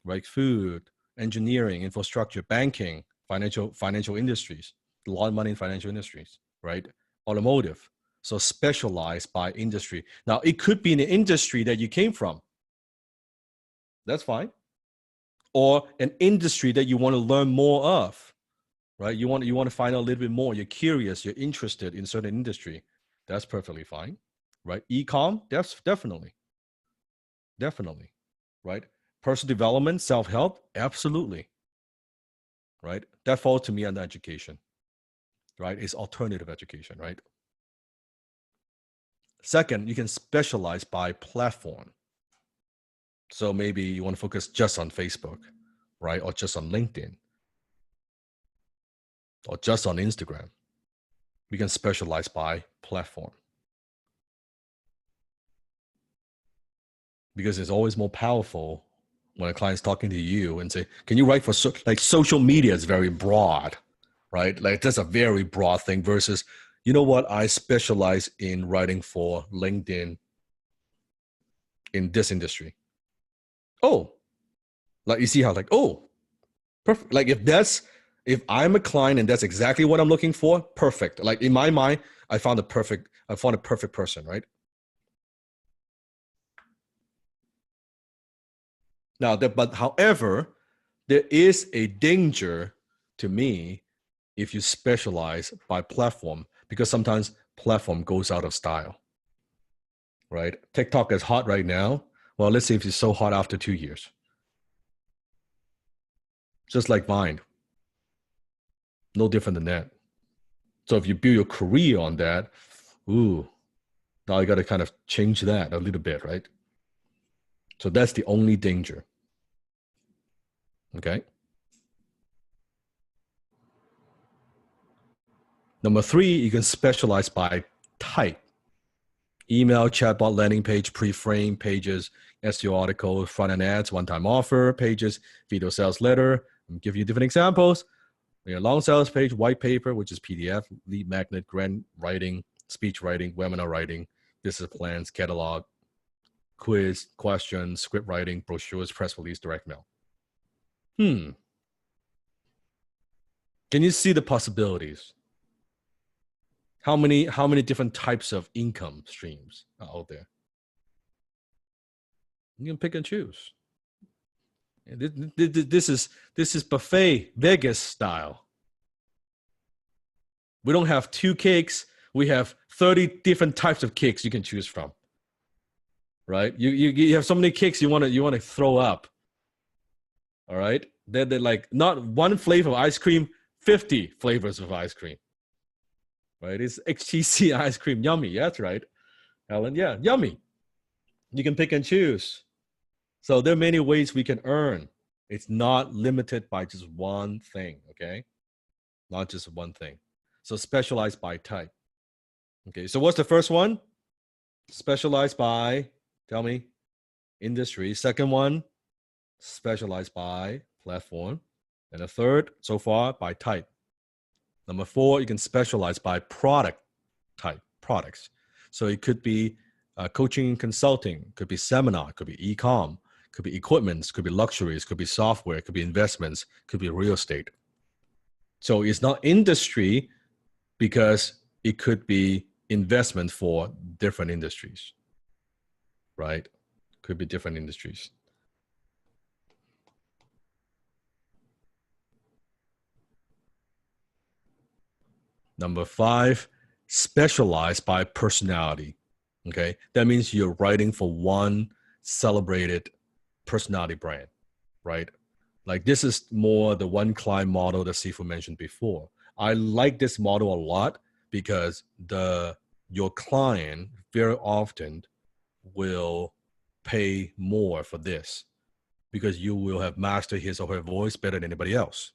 S3: right? Food, engineering, infrastructure, banking, financial industries, a lot of money in financial industries, right? Automotive. So specialize by industry. Now, it could be in an industry that you came from. That's fine. Or an industry that you want to learn more of, right? You want to find out a little bit more. You're curious. You're interested in certain industry. That's perfectly fine, right? E-com, that's definitely, right? Personal development, self-help, absolutely, right? That falls to me under education, right? It's alternative education, right? Second, you can specialize by platform. So maybe you want to focus just on Facebook, right? Or just on LinkedIn, or just on Instagram. We can specialize by platform. Because it's always more powerful when a client's talking to you and say, can you write for, like social media is very broad, right? Like that's a very broad thing versus, you know what? I specialize in writing for LinkedIn in this industry. Oh, like you see how like, oh, Perfect. Like if I'm a client and that's exactly what I'm looking for, perfect. Like in my mind, I found a perfect person, right? Now but however, there is a danger to me if you specialize by platform, because sometimes platform goes out of style, right? TikTok is hot right now. Well, let's see if it's so hot after 2 years. Just like Vine. No different than that. So if you build your career on that, ooh, now you got to kind of change that a little bit, right? So that's the only danger. Okay. Number 3, you can specialize by type. Email, chatbot, landing page, pre-frame pages, SEO article, front-end ads, one-time offer pages, video sales letter. I'll give you different examples. We have long sales page, white paper, which is PDF, lead magnet, grant writing, speech writing, webinar writing, business plans, catalog, quiz, questions, script writing, brochures, press release, direct mail. Can you see the possibilities? How many different types of income streams are out there? You can pick and choose. This is buffet Vegas style. We don't have 2 cakes. We have 30 different types of cakes you can choose from. Right? You have so many cakes you want to throw up. All right? They're like not one flavor of ice cream, 50 flavors of ice cream. Right? It's HTC ice cream. Yummy. That's right, Helen. Yeah, yummy. You can pick and choose. So there are many ways we can earn. It's not limited by just one thing, okay? Not just one thing. So specialize by type. Okay, so what's the first one? Specialize by, tell me, industry. Second one, specialize by platform. And the third, so far, by type. Number 4, you can specialize by product type, products. So it could be coaching and consulting, could be seminar, could be e-com, could be equipments, could be luxuries, could be software, could be investments, could be real estate. So it's not industry because it could be investment for different industries, right? Could be different industries. Number 5, specialize by personality. Okay, that means you're writing for one celebrated personality brand, right? Like this is more the one client model that Sifu mentioned before. I like this model a lot because your client very often will pay more for this because you will have mastered his or her voice better than anybody else.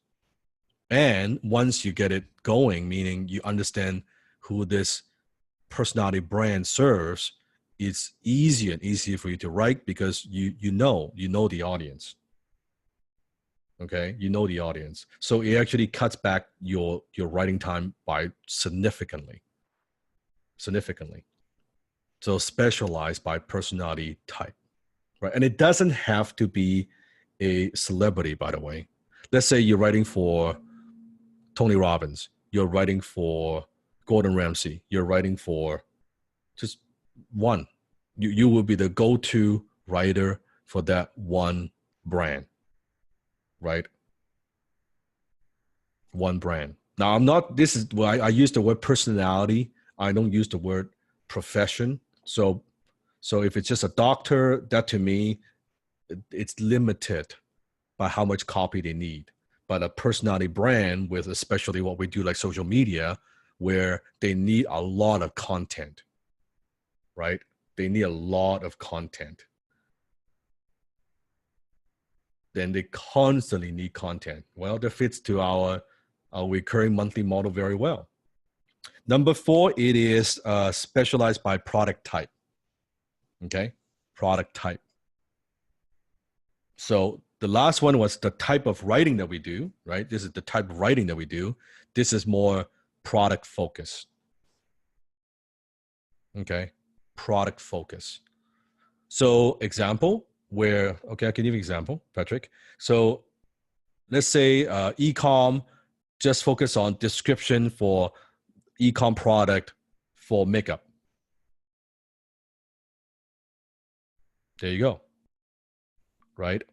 S3: And once you get it going, meaning you understand who this personality brand serves, it's easier for you to write because you know the audience. Okay, you know the audience. So it actually cuts back your writing time by significantly. So specialize by personality type, right? And it doesn't have to be a celebrity, by the way. Let's say you're writing for Tony Robbins, you're writing for Gordon Ramsay, you're writing for just one. You will be the go-to writer for that one brand, right? One brand. Now, I'm not, this is why I use the word personality. I don't use the word profession. So if it's just a doctor, that to me, it's limited by how much copy they need. But a personality brand with especially what we do like social media, where they need a lot of content, right? They need a lot of content. Then they constantly need content. Well, that fits to our recurring monthly model very well. Number 4, it is specialized by product type. Okay, product type. So the last one was the type of writing that we do, right? This is the type of writing that we do. This is more product focus. Okay, product focus. So example where, okay, I can give you an example, Patrick. So let's say e-com, just focus on description for e-com product for makeup. There you go. Right?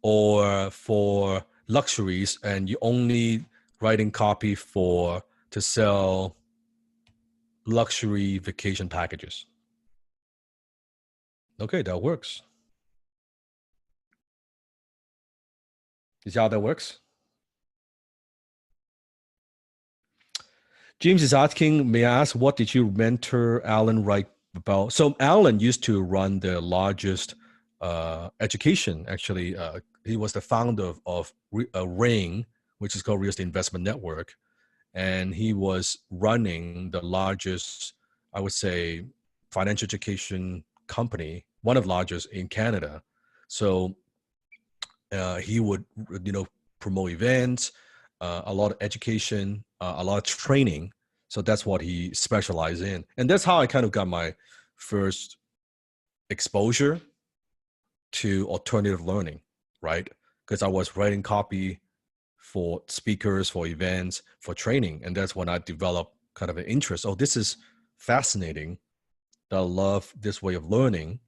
S3: Or for luxuries, and you only writing copy to sell luxury vacation packages. Okay, that works. You see how that works? James is asking, may I ask, what did you mentor Alan write about? So Alan used to run the largest education. Actually, he was the founder of RAIN, which is called Real Estate Investment Network. And he was running the largest, I would say, financial education company, one of the largest in Canada. So he would, promote events, a lot of education, a lot of training. So that's what he specialized in. And that's how I kind of got my first exposure to alternative learning, right? Because I was writing copy for speakers, for events, for training. And that's when I developed kind of an interest. Oh, this is fascinating. I love this way of learning.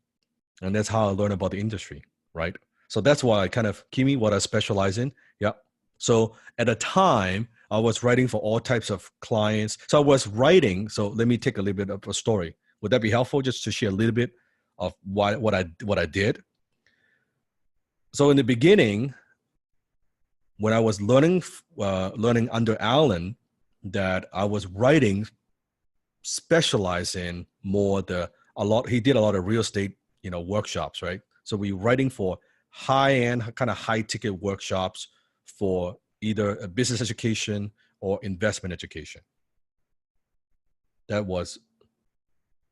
S3: And that's how I learned about the industry, right? So that's why I kind of, Kimi, what I specialize in. Yeah. So at the time, I was writing for all types of clients. So I was writing. So let me take a little bit of a story. Would that be helpful just to share a little bit of what I did? So in the beginning, when I was learning under Alan, that I was writing, specialized in more he did a lot of real estate, workshops, right? So we writing for high-end, kind of high-ticket workshops for either a business education or investment education. That was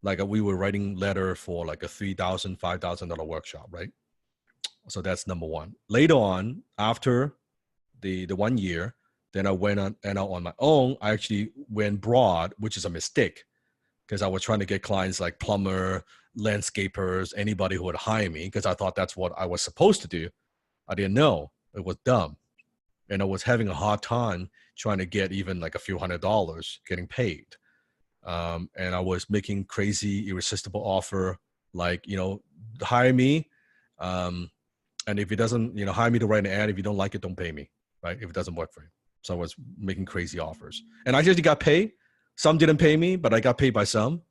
S3: like we were writing letter for like a $3,000, $5,000 workshop, right? So that's number one. Later on, after the 1 year, then I went on my own. I actually went broad, which is a mistake, because I was trying to get clients like plumber, landscapers, anybody who would hire me, because I thought that's what I was supposed to do. I didn't know. It was dumb. And I was having a hard time trying to get even like a few $100s getting paid. And I was making crazy, irresistible offer, like, hire me. And if it doesn't, hire me to write an ad. If you don't like it, don't pay me, right? If it doesn't work for you. So I was making crazy offers. And I actually got paid. Some didn't pay me, but I got paid by some.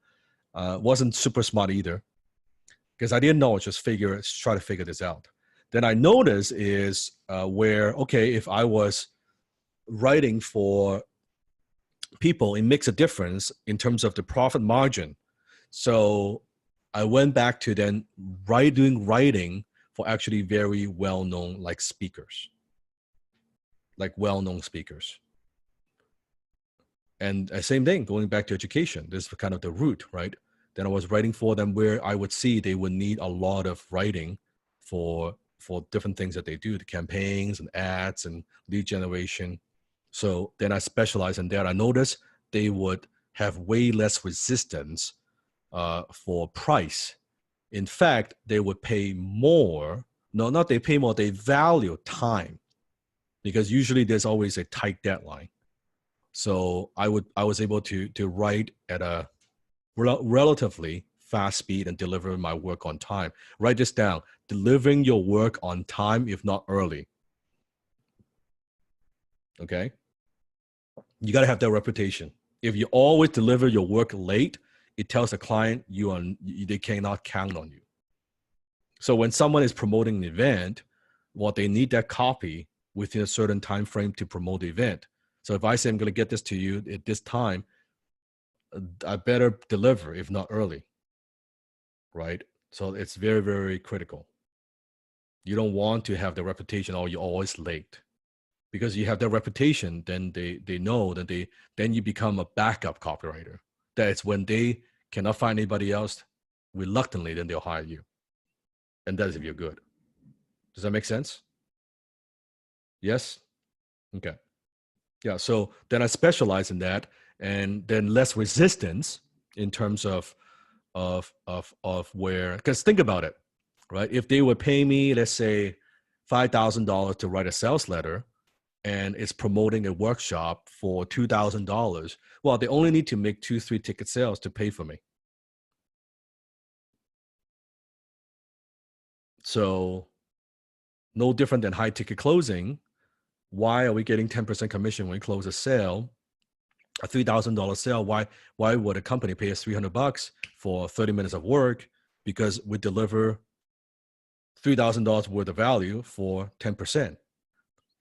S3: Wasn't super smart either, because I didn't know. Just try to figure this out. Then I noticed is if I was writing for people, it makes a difference in terms of the profit margin. So I went back to then doing writing for actually very well-known speakers. And same thing, going back to education, this is kind of the root, right? Then I was writing for them where I would see they would need a lot of writing for different things that they do, the campaigns and ads and lead generation. So then I specialized in that. I noticed they would have way less resistance for price. In fact, they would pay more. No, not they pay more, they value time, because usually there's always a tight deadline. So I was able to write at a relatively fast speed and deliver my work on time. Write this down: delivering your work on time, if not early. Okay, you got to have that reputation. If you always deliver your work late, it tells the client they cannot count on you. So when someone is promoting an event, they need that copy within a certain time frame to promote the event. So if I say I'm going to get this to you at this time, I better deliver, if not early, right? So it's very, very critical. You don't want to have the reputation, you're always late. Because you have that reputation, then they know that then you become a backup copywriter. That's when they cannot find anybody else, reluctantly, then they'll hire you. And that is if you're good. Does that make sense? Yes? Okay. Yeah, so then I specialize in that, and then less resistance in terms of where, because think about it, right? If they would pay me, let's say $5,000 to write a sales letter, and is promoting a workshop for $2,000, well, they only need to make 2-3 ticket sales to pay for me. So no different than high ticket closing. Why are we getting 10% commission when we close a sale, a $3,000 sale? Why would a company pay us $300 for 30 minutes of work? Because we deliver $3,000 worth of value for 10%.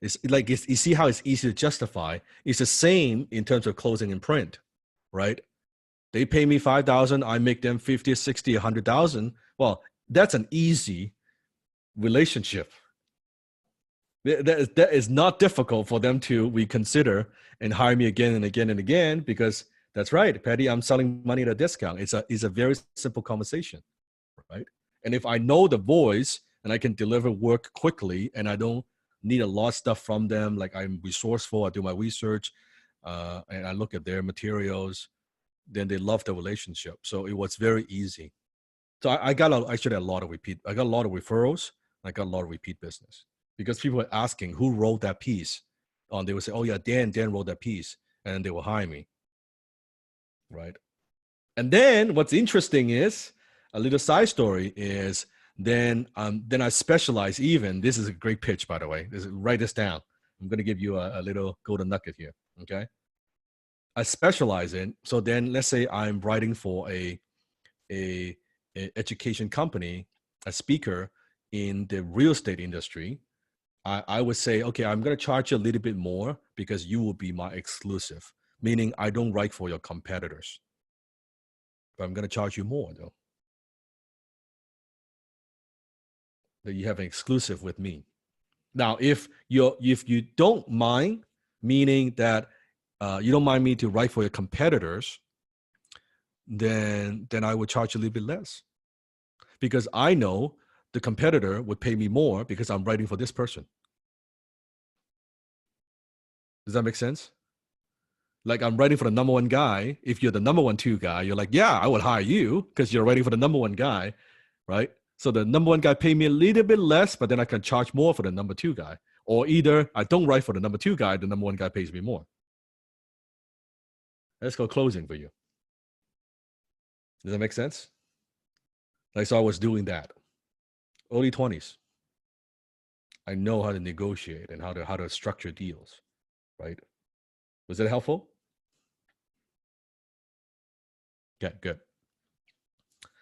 S3: It's like, you see how it's easy to justify. It's the same in terms of closing in print, right? They pay me 5,000, I make them 50, 60, 100,000. Well, that's an easy relationship. That is not difficult for them to reconsider and hire me again and again and again, because that's right, Patty, I'm selling money at a discount. It's a very simple conversation, right? And if I know the voice and I can deliver work quickly and I don't need a lot of stuff from them, like I'm resourceful, I do my research, and I look at their materials, then they love the relationship. So it was very easy. So I got actually a lot of referrals. I got a lot of repeat business because people were asking who wrote that piece. They would say, oh yeah, Dan wrote that piece, and they will hire me, right? And then what's interesting is, a little side story is, then I specialize even, this is a great pitch, by the way. Write this down. I'm going to give you a little golden nugget here, okay? I specialize in, so then let's say I'm writing for a education company, a speaker in the real estate industry. I would say, okay, I'm going to charge you a little bit more because you will be my exclusive, meaning I don't write for your competitors. But I'm going to charge you more, though. That you have an exclusive with me. Now, if you don't mind, meaning that you don't mind me to write for your competitors, then I would charge a little bit less, because I know the competitor would pay me more because I'm writing for this person. Does that make sense? Like, I'm writing for the number one guy. If you're the number 1-2 guy, you're like, yeah, I would hire you because you're writing for the number one guy, right? So the number one guy pay me a little bit less, but then I can charge more for the number 2 guy. Or either I don't write for the number 2 guy, the number one guy pays me more. Let's go closing for you. Does that make sense? Like, so I was doing that. Early 20s. I know how to negotiate and how to structure deals, right? Was that helpful? Okay, good.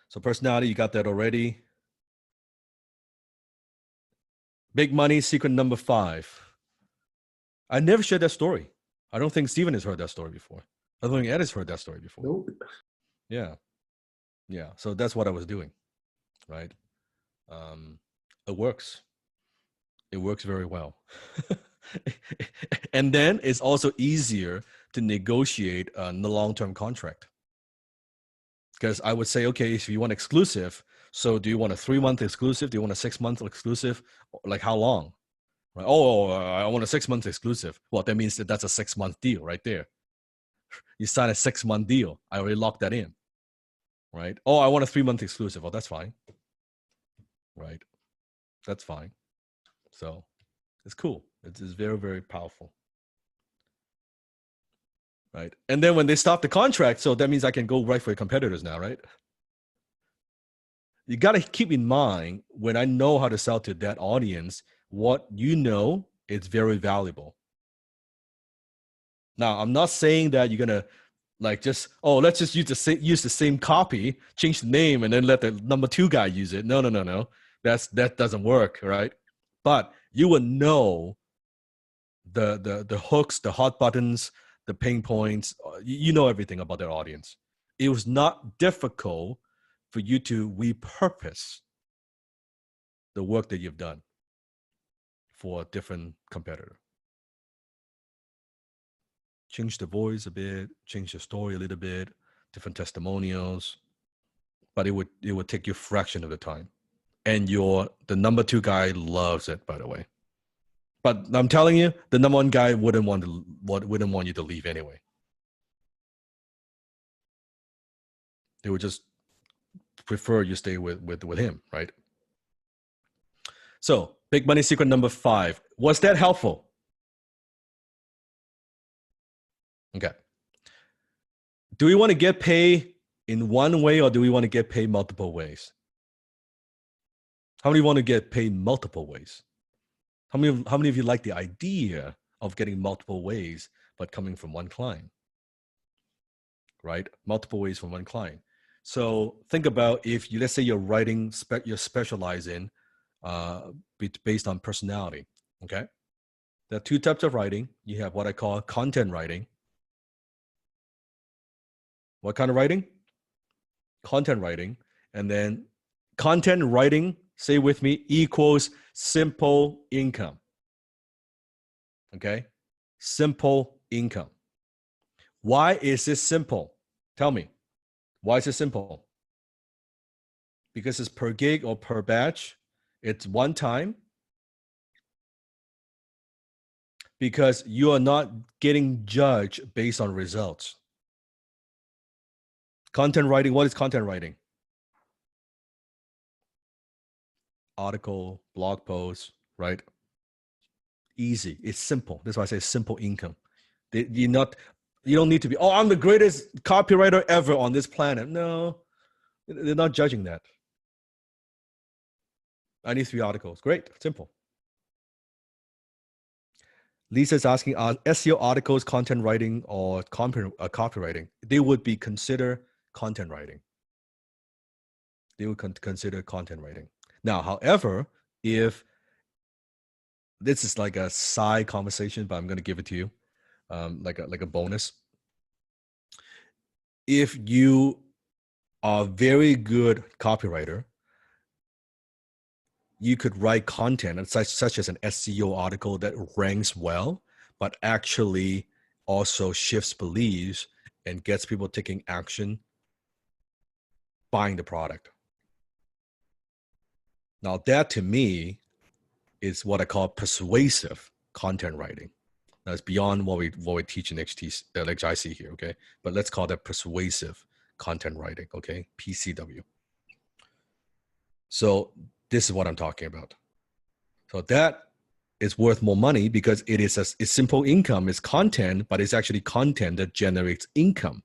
S3: So personality, you got that already. Big money, secret number 5. I never shared that story. I don't think Steven has heard that story before. I don't think Ed has heard that story before.
S2: Nope.
S3: Yeah. So that's what I was doing, right? It works. It works very well. And then it's also easier to negotiate a long-term contract. Because I would say, okay, if you want exclusive, so do you want a 3-month exclusive? Do you want a 6-month exclusive? Like, how long? Right? Oh, I want a 6-month exclusive. Well, that means that's a 6-month deal right there. You sign a 6-month deal. I already locked that in, right? Oh, I want a 3-month exclusive. Oh, that's fine, right? That's fine. So it's cool. It's very, very powerful, right? And then when they stop the contract, so that means I can go right for your competitors now, right? You got to keep in mind, when I know how to sell to that audience, what you know is very valuable. Now, I'm not saying that you're gonna like just, oh, let's just use the same copy, change the name, and then let the number 2 guy use it. No. That doesn't work, right? But you will know the hooks, the hot buttons, the pain points. You know everything about their audience. It was not difficult for you to repurpose the work that you've done for a different competitor. Change the voice a bit, change the story a little bit, different testimonials, but it would take you a fraction of the time. And the number 2 guy loves it, by the way. But I'm telling you, the number 1 guy wouldn't want you to leave anyway. They would just prefer you stay with him, right? So, big money secret number 5. Was that helpful? Okay. Do we want to get paid in one way or do we want to get paid multiple ways? How many want to get paid multiple ways? How many of you like the idea of getting multiple ways, but coming from one client? Right? Multiple ways from one client. So think about if you, let's say you're writing, you're specializing based on personality. Okay. There are two types of writing. You have what I call content writing. What kind of writing? Content writing. And then content writing, say with me, equals simple income. Okay. Simple income. Why is this simple? Tell me. Why is it simple? Because it's per gig or per batch. It's one time. Because you are not getting judged based on results. Content writing, what is content writing? Article, blog post, right? Easy. It's simple. That's why I say simple income. You don't need to be, oh, I'm the greatest copywriter ever on this planet. No, they're not judging that. I need 3 articles. Great, simple. Lisa's asking, are SEO articles content writing or copywriting? They would be considered content writing. They would consider content writing. Now, however, if this is like a side conversation, but I'm going to give it to you, like a bonus. If you are a very good copywriter, you could write content such as an SEO article that ranks well, but actually also shifts beliefs and gets people taking action, buying the product. Now that to me is what I call persuasive content writing. That's beyond what we teach in HIC here, okay? But let's call that persuasive content writing, okay? PCW. So this is what I'm talking about. So that is worth more money because it's simple income. It's content, but it's actually content that generates income,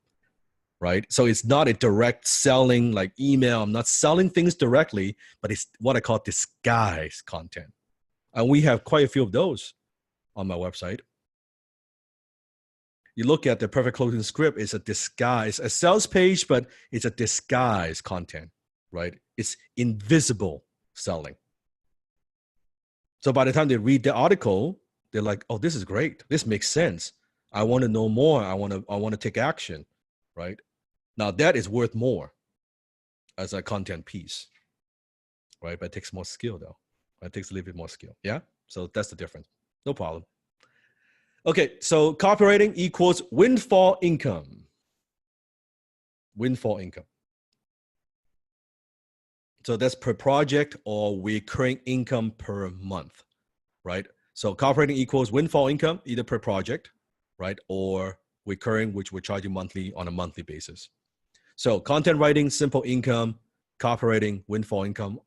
S3: right? So it's not a direct selling like email. I'm not selling things directly, but it's what I call disguised content. And we have quite a few of those on my website. You look at the perfect closing script, it's a disguise, a sales page, but it's a disguise content, right? It's invisible selling. So by the time they read the article, they're like, oh, this is great. This makes sense. I want to know more. I want to take action, right? Now that is worth more as a content piece, right? But it takes more skill though. It takes a little bit more skill. Yeah. So that's the difference. No problem. Okay. So copywriting equals windfall income. Windfall income. So that's per project or recurring income per month, right? So copywriting equals windfall income, either per project, right? Or recurring, which we're charging monthly on a monthly basis. So content writing, simple income, copywriting, windfall income,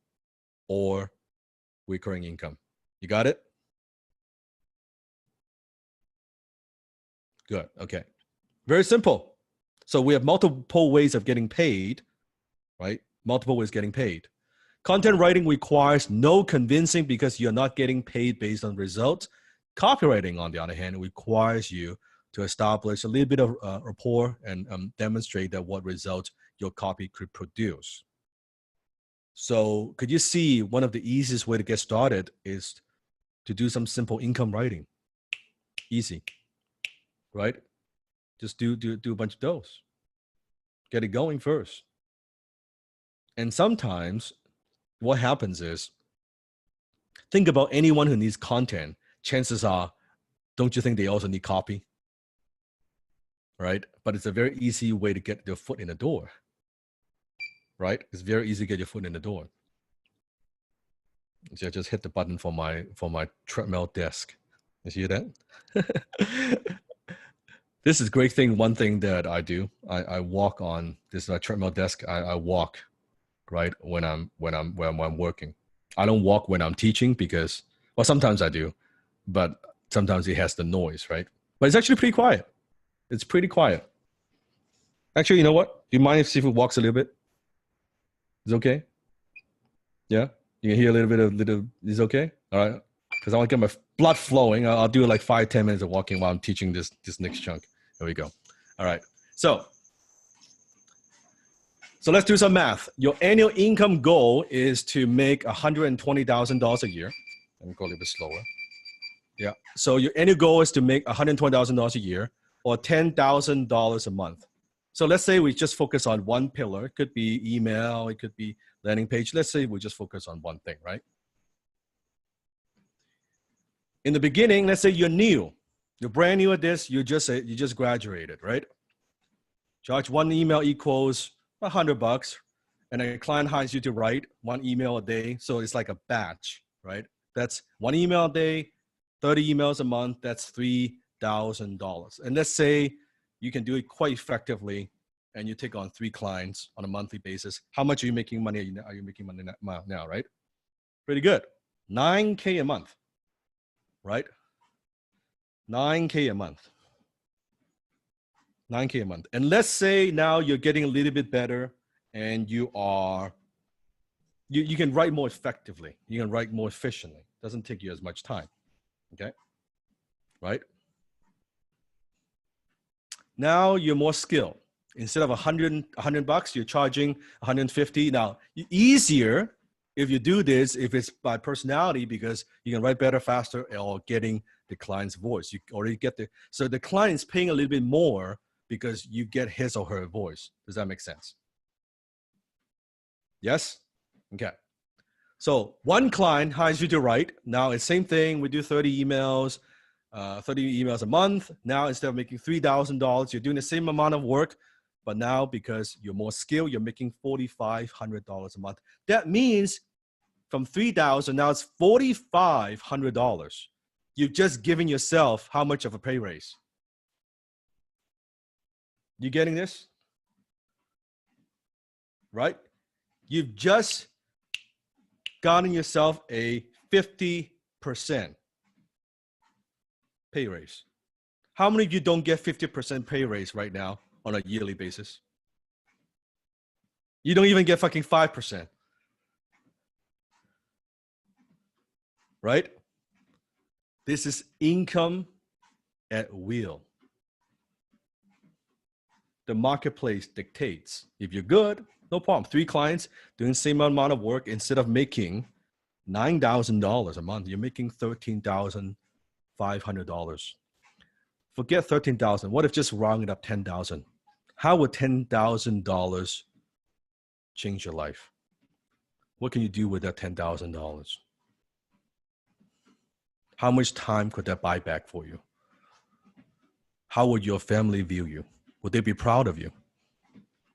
S3: or recurring income. You got it? Good. Okay. Very simple. So we have multiple ways of getting paid, right? Multiple ways getting paid. Content writing requires no convincing because you're not getting paid based on results. Copywriting, on the other hand, requires you to establish a little bit of rapport and demonstrate that what results your copy could produce. So could you see one of the easiest way to get started is to do some simple income writing? Easy, right? Just do a bunch of those. Get it going first. And sometimes what happens is, think about anyone who needs content. Chances are, don't you think they also need copy? Right? But it's a very easy way to get their foot in the door. Right? It's very easy to get your foot in the door. So I just hit the button for my treadmill desk. You see that? This is a great thing. One thing that I do, I walk on this treadmill desk. I walk, right, when I'm working. I don't walk when I'm teaching because, well, sometimes I do, but sometimes it has the noise, right? But it's actually pretty quiet. It's pretty quiet. Actually, you know what? Do you mind if Sifu walks a little bit? Is it okay? Yeah? You can hear a little bit of little, is it okay? All right. Because I want to get my blood flowing. I'll do like 5-10 minutes of walking while I'm teaching this next chunk. There we go. All right. So let's do some math. Your annual income goal is to make $120,000 a year. Let me go a little bit slower. Yeah. So your annual goal is to make $120,000 a year or $10,000 a month. So let's say we just focus on one pillar. It could be email. It could be landing page. Let's say we just focus on one thing, right? In the beginning, let's say you're new. You're brand new at this. You just graduated, right? Charge one email equals $100, and a client hires you to write one email a day. So it's like a batch, right? That's one email a day, 30 emails a month. That's $3,000. And let's say you can do it quite effectively, and you take on 3 clients on a monthly basis. How much are you making money? Are you making money now, right? Pretty good. $9K a month, right? $9K a month. $9K a month. And let's say now you're getting a little bit better, and you can write more effectively. You can write more efficiently. Doesn't take you as much time. Okay, right? Now you're more skilled. Instead of $100, you're charging $150. Now, easier if you do this, if it's by personality, because you can write better, faster, or getting the client's voice. You already get so the client's paying a little bit more because you get his or her voice. Does that make sense? Yes? Okay. So one client hires you to write. Now it's same thing. We do 30 emails a month. Now instead of making $3,000, you're doing the same amount of work, but now because you're more skilled, you're making $4,500 a month. That means from $3,000, now it's $4,500. You've just given yourself how much of a pay raise? You getting this? Right? You've just gotten yourself a 50% pay raise. How many of you don't get 50% pay raise right now on a yearly basis? You don't even get fucking 5%. Right? This is income at will. The marketplace dictates. If you're good, no problem. 3 clients doing the same amount of work, instead of making $9,000 a month, you're making $13,500. Forget 13,000. What if just round it up 10,000? How would $10,000 change your life? What can you do with that $10,000? How much time could that buy back for you? How would your family view you? Would they be proud of you?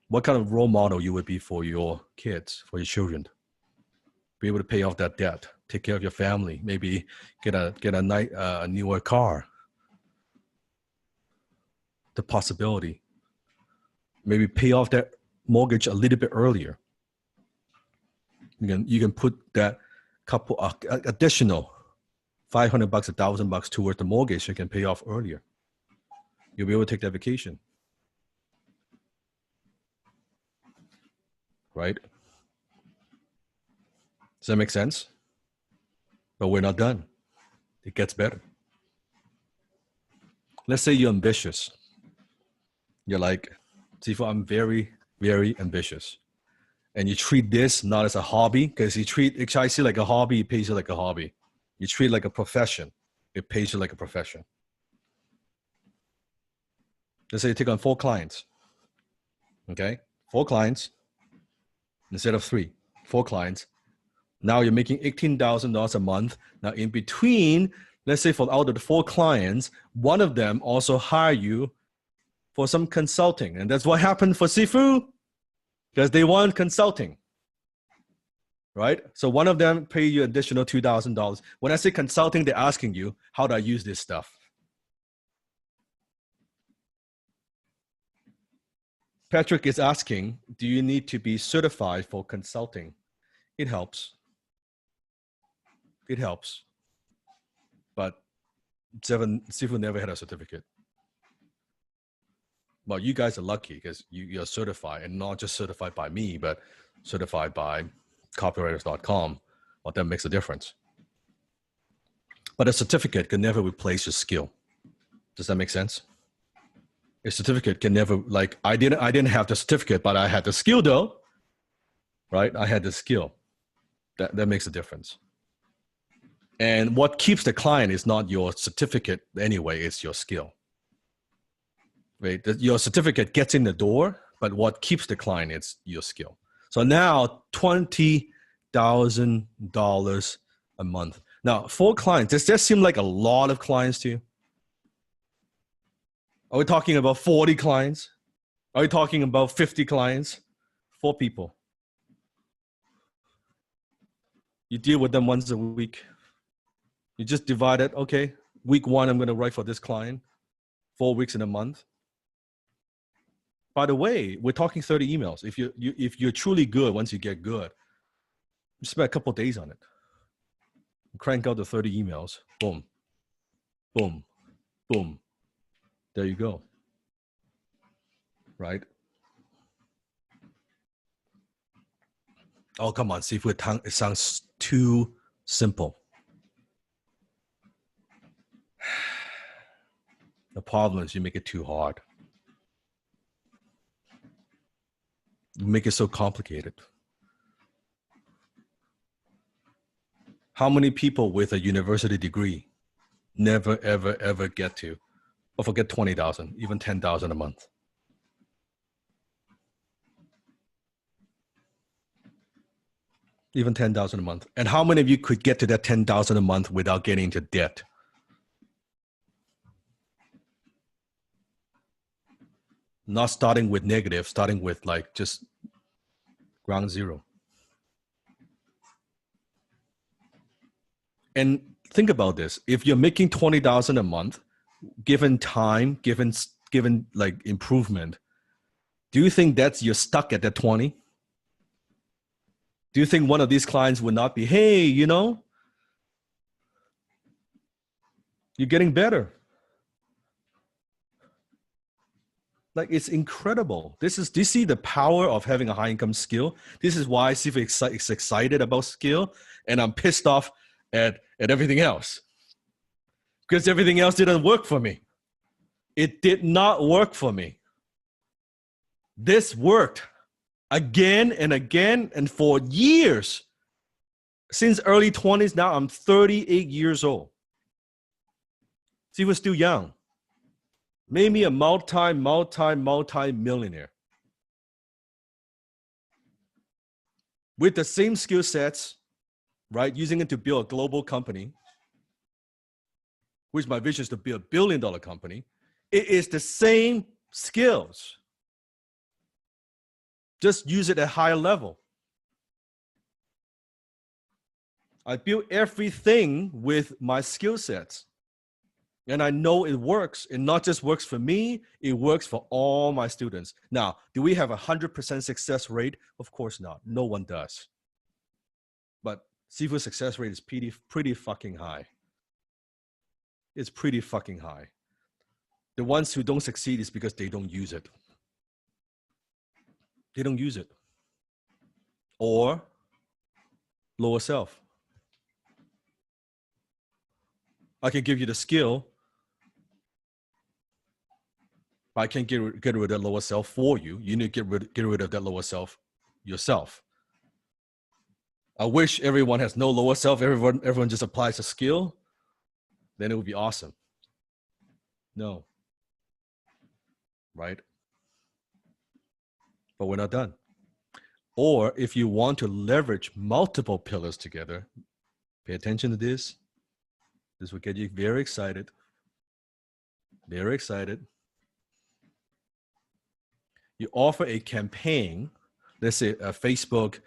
S3: What kind of role model you would be for your kids, for your children? Be able to pay off that debt, take care of your family, maybe get a newer car. The possibility. Maybe pay off that mortgage a little bit earlier. You can put that couple additional $500, $1,000 towards the mortgage. You can pay off earlier. You'll be able to take that vacation. Right? Does that make sense? But we're not done. It gets better. Let's say you're ambitious. You're like, Sifu, I'm very, very ambitious. And you treat this not as a hobby, because you treat HIC like a hobby, it pays you like a hobby. You treat it like a profession, it pays you like a profession. Let's say you take on 4 clients. Okay? 4 clients instead of 3. 4 clients. Now you're making $18,000 a month. Now in between, let's say for out of the 4 clients, one of them also hire you for some consulting. And that's what happened for Sifu, because they want consulting. Right? So one of them pay you additional $2,000. When I say consulting, they're asking you, how do I use this stuff? Patrick is asking, do you need to be certified for consulting? It helps. It helps. But Sifu never had a certificate. Well, you guys are lucky because you're certified, and not just certified by me, but certified by copywriters.com. Well, that makes a difference. But a certificate can never replace your skill. Does that make sense? A certificate can never, like, I didn't have the certificate, but I had the skill though, right? I had the skill. That makes a difference. And what keeps the client is not your certificate anyway, it's your skill. Right? Your certificate gets in the door, but what keeps the client is your skill. So now $20,000 a month. Now, for clients, does that seem like a lot of clients to you? Are we talking about 40 clients? Are we talking about 50 clients? 4 people. You deal with them once a week. You just divide it. Okay, week 1, I'm going to write for this client. 4 weeks in a month. By the way, we're talking 30 emails. If you're truly good, once you get good, you spend a couple of days on it. Crank out the 30 emails. Boom, boom, boom. There you go. Right? Oh, come on, seafood tongue. It sounds too simple. The problem is you make it too hard. You make it so complicated. How many people with a university degree never, ever, ever get to, or forget 20,000, even 10,000 a month? Even 10,000 a month. And how many of you could get to that 10,000 a month without getting into debt? Not starting with negative, starting with like just ground zero. And think about this. If you're making 20,000 a month, given time, given like improvement, do you think that's you're stuck at that 20? Do you think one of these clients would not be, hey, you know, you're getting better? Like, it's incredible. Do you see the power of having a high income skill? This is why Steve is excited about skill, and I'm pissed off at everything else. Because everything else didn't work for me. It did not work for me. This worked again and again and for years. Since early 20s, now I'm 38 years old. Steve was still young. Made me a multi-millionaire. With the same skill sets, right? Using it to build a global company, which my vision is to build $1 billion company. It is the same skills. Just use it at a higher level. I built everything with my skill sets. And I know it works. It not just works for me, it works for all my students. Now, do we have a 100% success rate? Of course not. No one does. But seafood success rate is pretty fucking high. It's pretty fucking high. The ones who don't succeed is because they don't use it. They don't use it. Or lower self. I can give you the skill, but I can't get rid of that lower self for you. You need to get rid of that lower self yourself. I wish everyone has no lower self. Everyone just applies a skill. Then it would be awesome. No. Right? But we're not done. Or if you want to leverage multiple pillars together, pay attention to this. This will get you very excited. Very excited. You offer a campaign, let's say a Facebook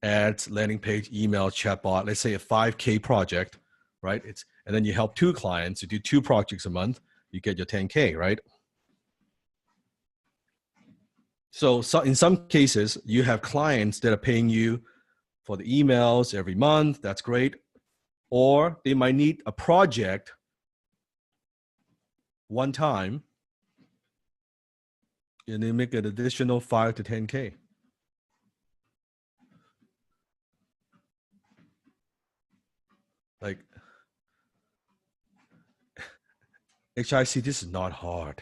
S3: ads, landing page, email, chatbot, let's say a 5K project, right? And then you help 2 clients, you do 2 projects a month, you get your 10K, right? So in some cases, you have clients that are paying you for the emails every month. That's great. Or they might need a project one time and then make an additional 5 to 10K. Like HIC, this is not hard.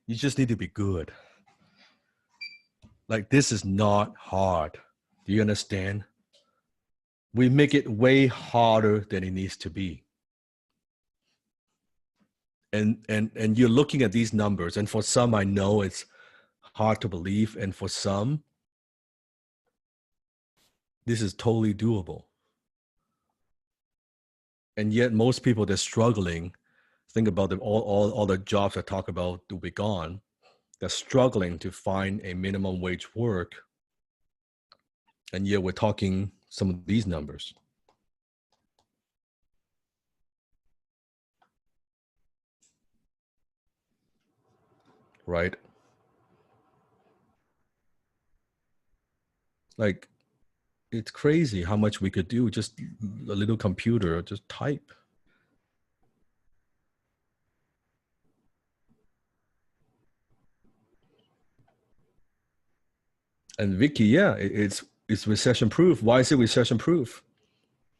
S3: You just need to be good. Like this is not hard. Do you understand? We make it way harder than it needs to be. And you're looking at these numbers, and for some I know it's hard to believe, and for some this is totally doable. And yet most people, they're struggling. Think about all the jobs I talk about will be gone. They're struggling to find a minimum wage work. And yet we're talking some of these numbers. Right? Like, it's crazy how much we could do with just a little computer, just type. And Vicky, yeah, it's recession proof. Why is it recession proof?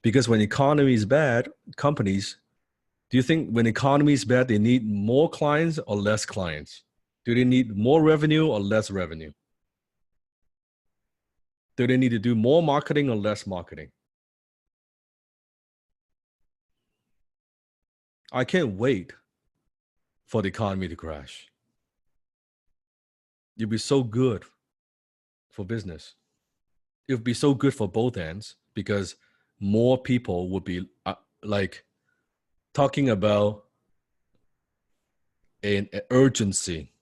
S3: Because when the economy is bad, companies, do you think when the economy is bad, they need more clients or less clients? Do they need more revenue or less revenue? Do they need to do more marketing or less marketing? I can't wait for the economy to crash. It'd be so good for business. It would be so good for both ends because more people would be like talking about an urgency.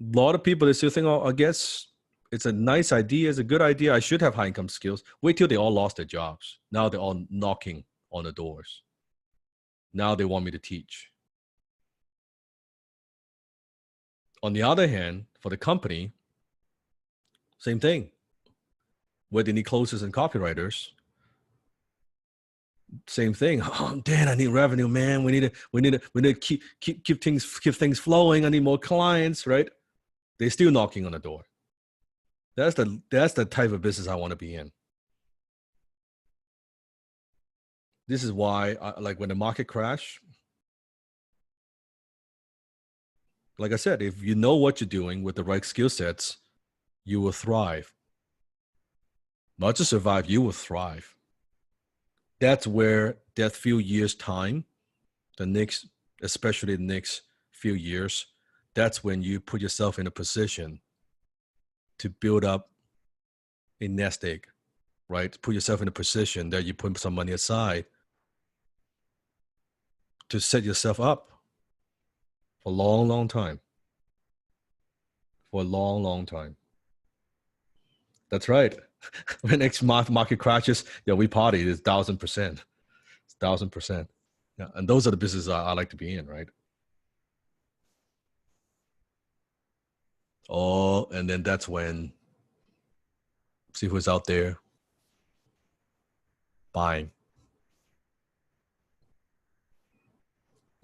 S3: A lot of people, they still think, oh, I guess it's a nice idea, it's a good idea. I should have high income skills. Wait till they all lost their jobs. Now they're all knocking on the doors. Now they want me to teach. On the other hand, for the company, same thing. Where they need closers and copywriters, same thing. Oh, Dan, I need revenue, man. We need to keep things flowing. I need more clients, right? They're still knocking on the door. That's the type of business I want to be in. This is why, like when the market crash, like I said, if you know what you're doing with the right skill sets, you will thrive. Not just survive, you will thrive. That's where that few years time, especially the next few years, that's when you put yourself in a position to build up a nest egg, right? Put yourself in a position that you put some money aside to set yourself up for a long, long time. For a long, long time. That's right. When next market crashes, yeah, we party. It's 1,000%. It's 1,000%. Yeah, and those are the businesses I like to be in, right? Oh, and then that's when, see who's out there buying.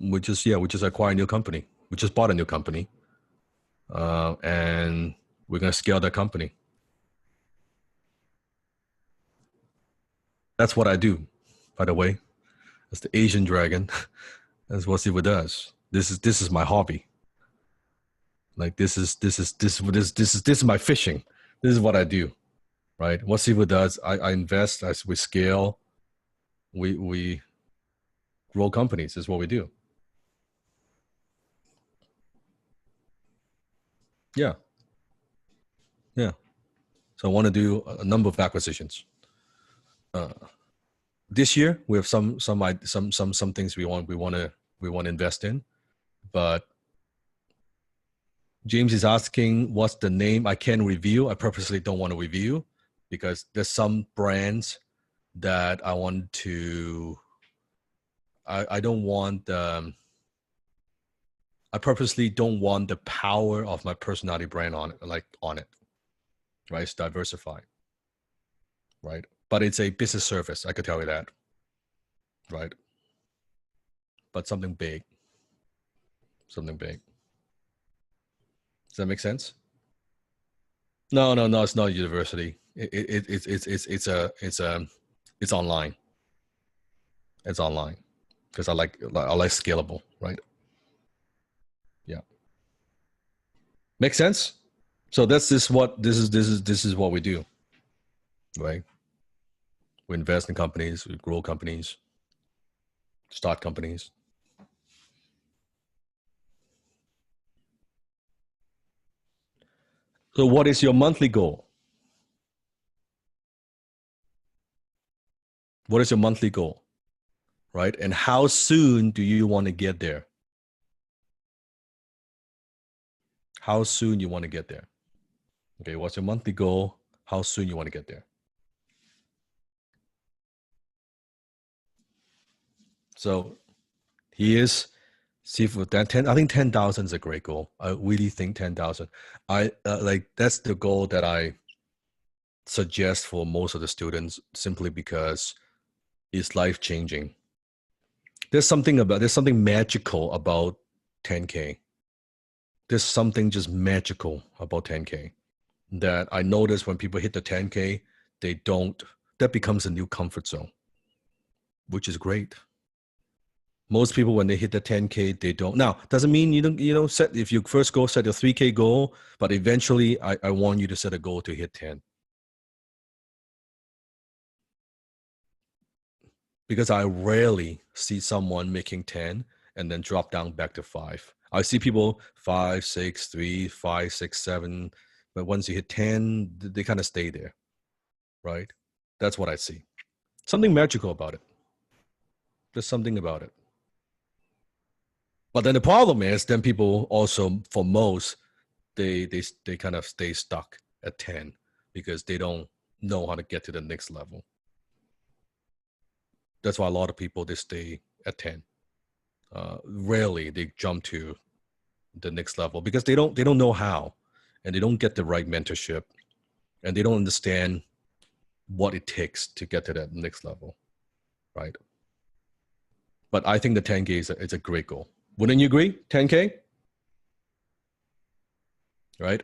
S3: We just acquired a new company. We just bought a new company. And we're going to scale that company. That's what I do, by the way. That's the Asian dragon. That's what Siva does. This is my hobby. Like this is my fishing. This is what I do, right? What Siva does, I invest as we scale. We grow companies. Is what we do. Yeah. So I want to do a number of acquisitions. This year we have some things we want to invest in, but James is asking what's the name. I can't reveal. I purposely don't want to reveal because there's some brands that I want to. I don't want. I purposely don't want the power of my personality brand on it, right? It's diversified, right? But it's a business service. I could tell you that, right? But something big. that make sense? No, it's not a university. It's online. It's online because I like scalable, right? Yeah, makes sense. So this is what we do, right? We invest in companies, we grow companies, start companies. So what is your monthly goal? What is your monthly goal, right? And how soon do you want to get there? How soon you want to get there? Okay, what's your monthly goal? How soon you want to get there? So here's seafood. I think 10,000 is a great goal. I really think 10,000. I like that's the goal that I suggest for most of the students, simply because it's life changing. There's something magical about 10K. There's something just magical about 10K that I notice when people hit the 10K, that becomes a new comfort zone, which is great. Most people, when they hit the 10K, they don't. Now, doesn't mean you don't set, if you first go set your 3K goal, but eventually I want you to set a goal to hit 10. Because I rarely see someone making 10 and then drop down back to 5. I see people 5, 6, 3, 5, 6, 7, but once you hit 10, they kind of stay there, right? That's what I see. Something magical about it. There's something about it. But then the problem is, then people also, for most, they kind of stay stuck at 10 because they don't know how to get to the next level. That's why a lot of people, they stay at 10. Rarely they jump to the next level because they don't know how, and they don't get the right mentorship, and they don't understand what it takes to get to that next level, right? But I think the 10K is a great goal. Wouldn't you agree? 10K, right?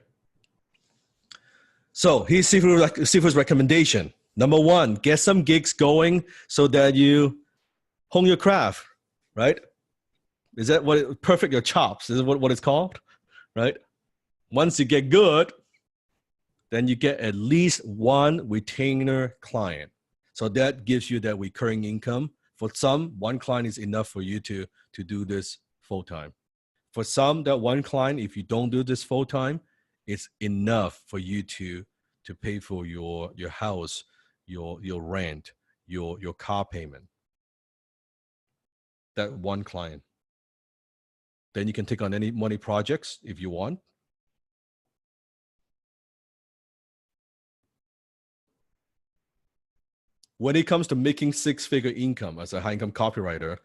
S3: So here's Sifu's recommendation. Number 1, get some gigs going so that you hone your craft, right? Is that what perfect your chops? Is what it's called, right? Once you get good, then you get at least one retainer client. So that gives you that recurring income. For some, one client is enough for you to do this full time. For some, that one client, if you don't do this full time, it's enough for you to pay for your house, your rent, your car payment. That one client. Then you can take on any money projects if you want. When it comes to making 6-figure income as a high-income copywriter,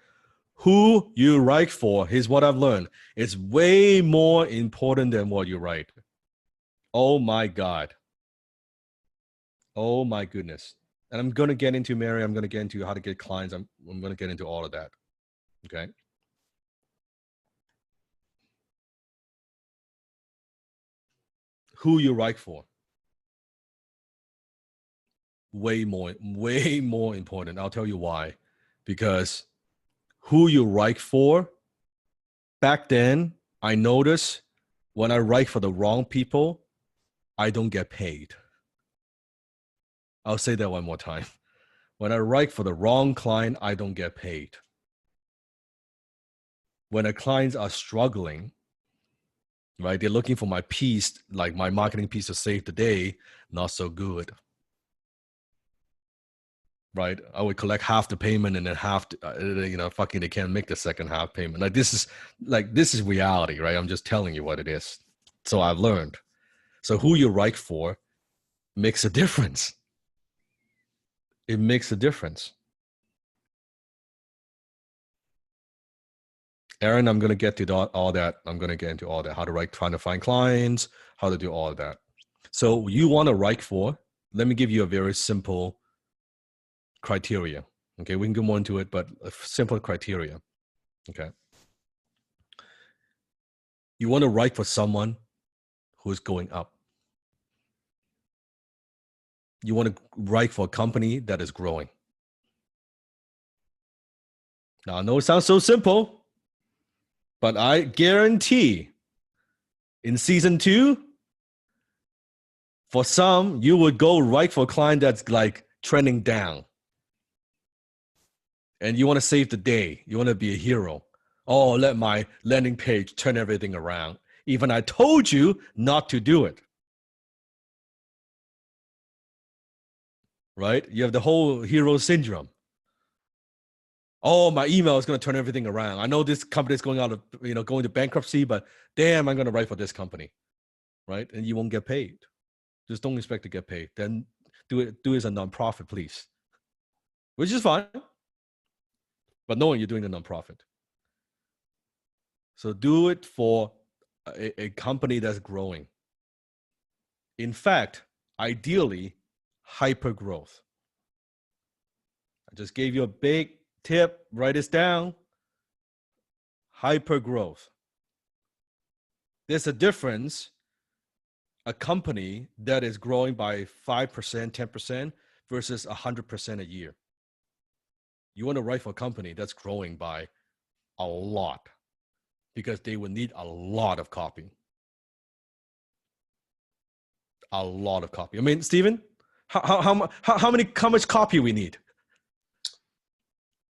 S3: who you write for, here's what I've learned. It's way more important than what you write. Oh my God. Oh my goodness. And I'm going to get into, Mary, I'm going to get into how to get clients. I'm going to get into all of that. Okay. Who you write for. Way more important. I'll tell you why. Because who you write for, back then, I noticed when I write for the wrong people, I don't get paid. I'll say that one more time. When I write for the wrong client, I don't get paid. When the clients are struggling, right, they're looking for my piece, like my marketing piece to save the day, not so good. Right? I would collect half the payment and then half, fucking they can't make the second half payment. This is reality, right? I'm just telling you what it is. So I've learned. So who you write for makes a difference. It makes a difference. Aaron, I'm going to get to all that. I'm going to get into all that. How to write, trying to find clients, how to do all of that. So you want to write for, let me give you a very simple criteria. Okay, we can go more into it, but a simple criteria. Okay. You want to write for someone who's going up. You want to write for a company that is growing. Now, I know it sounds so simple, but I guarantee in season 2, for some, you would go write for a client that's like trending down. And you want to save the day. You want to be a hero. Oh, let my landing page turn everything around. Even I told you not to do it. Right? You have the whole hero syndrome. Oh, my email is going to turn everything around. I know this company is going out of, going to bankruptcy, but damn, I'm going to write for this company. Right? And you won't get paid. Just don't expect to get paid. Then do it as a nonprofit, please. Which is fine. But knowing you're doing a nonprofit. So do it for a company that's growing. In fact, ideally, hyper growth. I just gave you a big tip. Write this down. Hyper growth. There's a difference. A company that is growing by 5%, 10% versus 100% a year. You want to write for a company that's growing by a lot because they will need a lot of copy. A lot of copy. I mean, Stephen, how much copy we need?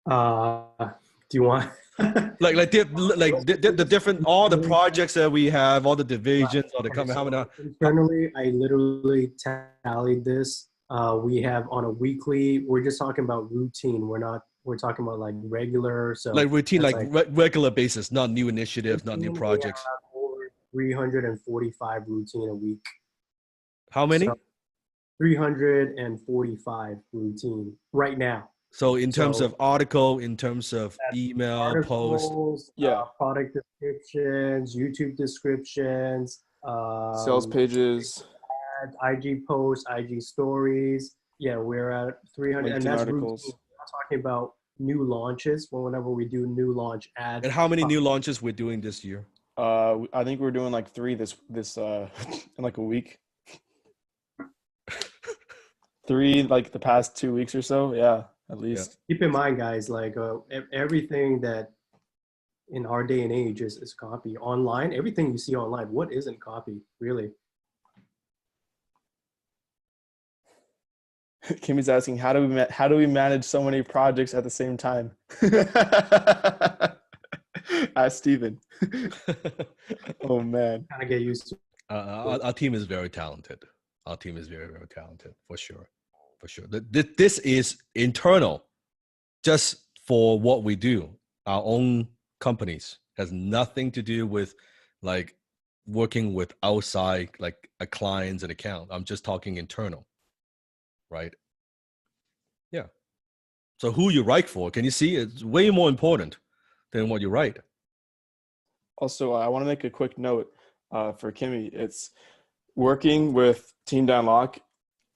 S2: Do you want
S3: the different, all the projects that we have, all the divisions, all the company.
S2: Internally, I literally tallied this. We have on a weekly. We're just talking about routine. We're talking about like regular. So
S3: like routine, like regular basis, not new initiatives, not new projects.
S2: We have over 345 routine a week.
S3: How many?
S2: So 345 routine right now.
S3: So in terms of article, in terms of email,
S2: articles,
S3: post,
S2: product descriptions, YouTube descriptions,
S1: sales pages,
S2: IG posts, IG stories. Yeah, we're at 300, and that's
S1: articles.
S2: Routine. We're not talking about new launches. Whenever we do new launch ads.
S3: And how many new launches we're doing this year?
S1: I think we're doing like 3 this in like a week. 3 like the past 2 weeks or so. Yeah, at least.
S2: Yeah. Keep in mind, guys, like everything that in our day and age is copy online. Everything you see online, what isn't copy, really?
S1: Kimmy's asking, how do we manage so many projects at the same time? Ask Steven. Oh man,
S2: kind of get used to.
S3: Our team is very talented. Our team is very, very talented, for sure. For sure. This is internal, just for what we do. Our own companies has nothing to do with like working with outside, like a clients and account. I'm just talking internal, right? Yeah. So who you write for, can you see? It's way more important than what you write.
S1: Also, I want to make a quick note for Kimmy. It's working with Team Downlock.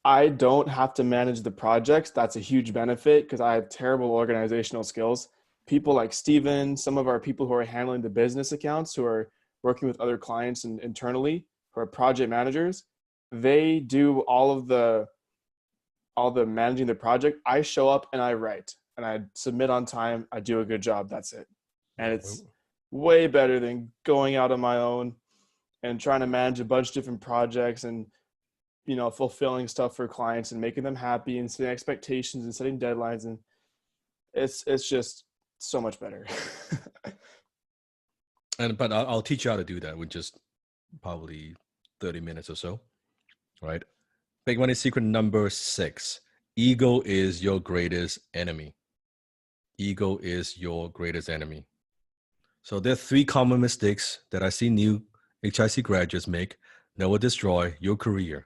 S1: I don't have to manage the projects. That's a huge benefit because I have terrible organizational skills. People like Steven, some of our people who are handling the business accounts, who are working with other clients and internally, who are project managers, they do all the managing the project. I show up and I write and I submit on time. I do a good job. That's it. And it's way better than going out on my own and trying to manage a bunch of different projects and, fulfilling stuff for clients and making them happy and setting expectations and setting deadlines. And it's just so much better.
S3: But I'll teach you how to do that with just probably 30 minutes or so, right? Big money secret number 6. Ego is your greatest enemy. Ego is your greatest enemy. So there are 3 common mistakes that I see new HIC graduates make that will destroy your career.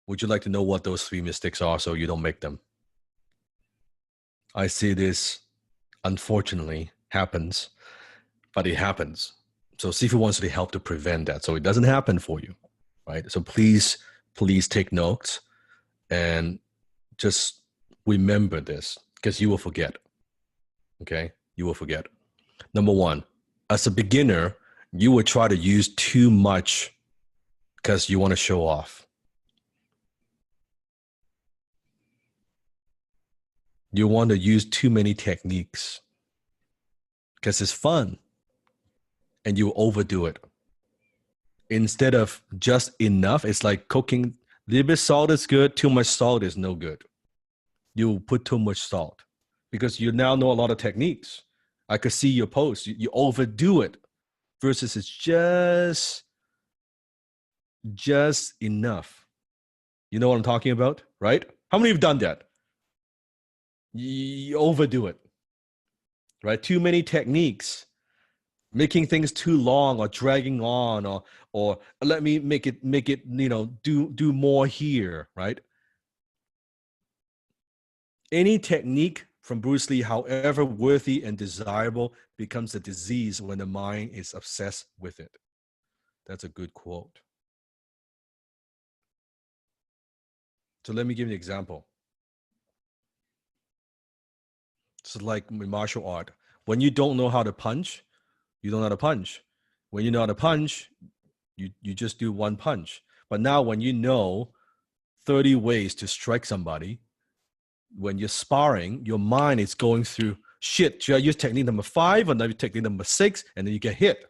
S3: Would you like to know what those 3 mistakes are so you don't make them? I see this, unfortunately, happens, but it happens. So Sifu wants to help to prevent that so it doesn't happen for you, right? So please take notes and just remember this because you will forget, okay? You will forget. Number 1, as a beginner, you will try to use too much because you want to show off. You want to use too many techniques because it's fun and you overdo it. Instead of just enough, it's like cooking. A little bit salt is good. Too much salt is no good. You put too much salt because you now know a lot of techniques. I could see your posts. You overdo it versus it's just enough. You know what I'm talking about, right? How many have done that? You overdo it, right? Too many techniques, making things too long or dragging on, or let me make it, do more here, right? Any technique from Bruce Lee, however worthy and desirable, becomes a disease when the mind is obsessed with it. That's a good quote. So let me give you an example. It's like martial art. When you don't know how to punch, you don't know how to punch. When you know how to punch, you just do one punch. But now when you know 30 ways to strike somebody, when you're sparring, your mind is going through, shit, should I use technique number 5 or maybe technique number 6? And then you get hit.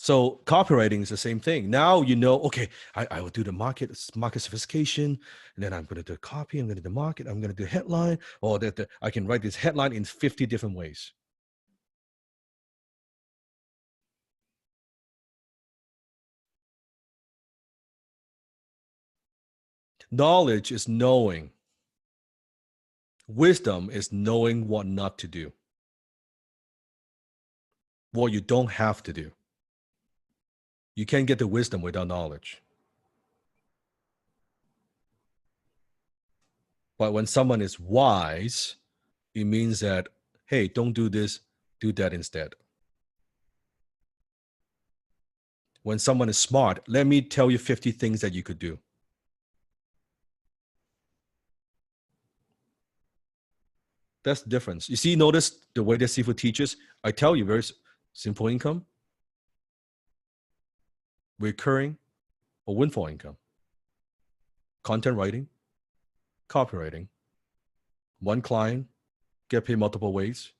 S3: So copywriting is the same thing. Now you know, okay, I will do the market sophistication, and then I'm going to do copy, I'm going to do market, I'm going to do headline, or that I can write this headline in 50 different ways. Knowledge is knowing. Wisdom is knowing what not to do, what you don't have to do. You can't get the wisdom without knowledge. But when someone is wise, it means that, hey, don't do this, do that instead. When someone is smart, let me tell you 50 things that you could do. That's the difference. You see, notice the way that Sifu teaches, I tell you, very simple income, recurring, or windfall income, content writing, copywriting, one client, get paid multiple ways,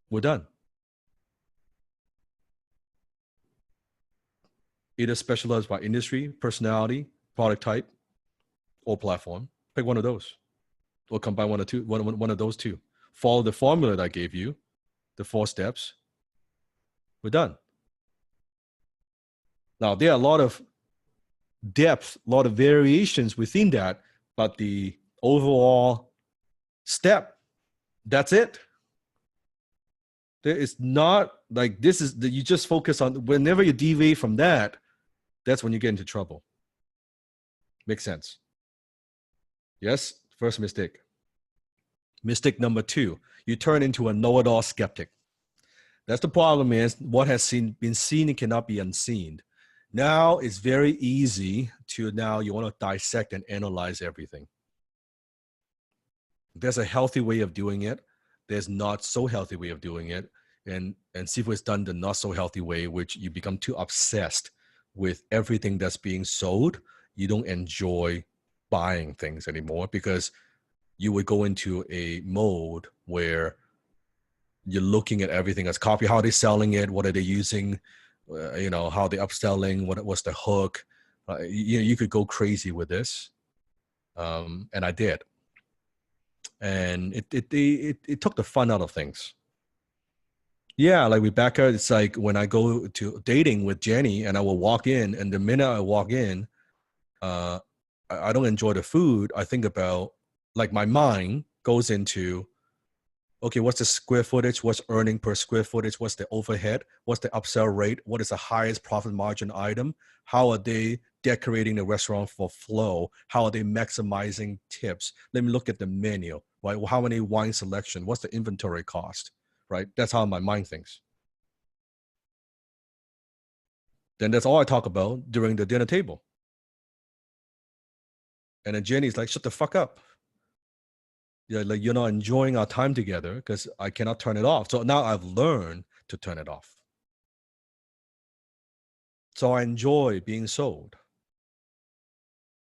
S3: we're done. Either specialized by industry, personality, product type, or platform. Pick one of those, or combine one of those two. Follow the formula that I gave you, the 4 steps. We're done. Now, there are a lot of depth, a lot of variations within that, but the overall step, that's it. There is not like this is that you just focus on. Whenever you deviate from that, that's when you get into trouble. Makes sense? Yes. First mistake. Mistake number 2, you turn into a know-it-all skeptic. That's the problem. Is what has been seen and cannot be unseen. Now it's very easy to you want to dissect and analyze everything. There's a healthy way of doing it. There's not so healthy way of doing it. And Sifu has done the not so healthy way, which you become too obsessed with everything that's being sold. You don't enjoy buying things anymore because you would go into a mode where you're looking at everything as copy. How are they selling it? What are they using? How they're upselling? What's the hook? You could go crazy with this. And I did. And it took the fun out of things. Yeah, like Rebecca, it's like when I go to dating with Jenny and I will walk in, and the minute I walk in, I don't enjoy the food. I think about, like, my mind goes into, okay, what's the square footage? What's earning per square footage? What's the overhead? What's the upsell rate? What is the highest profit margin item? How are they decorating the restaurant for flow? How are they maximizing tips? Let me look at the menu, right? How many wine selection? What's the inventory cost, right? That's how my mind thinks. Then that's all I talk about during the dinner table. And then Jenny's like, shut the fuck up. Yeah, you're not enjoying our time together because I cannot turn it off. So now I've learned to turn it off. So I enjoy being sold.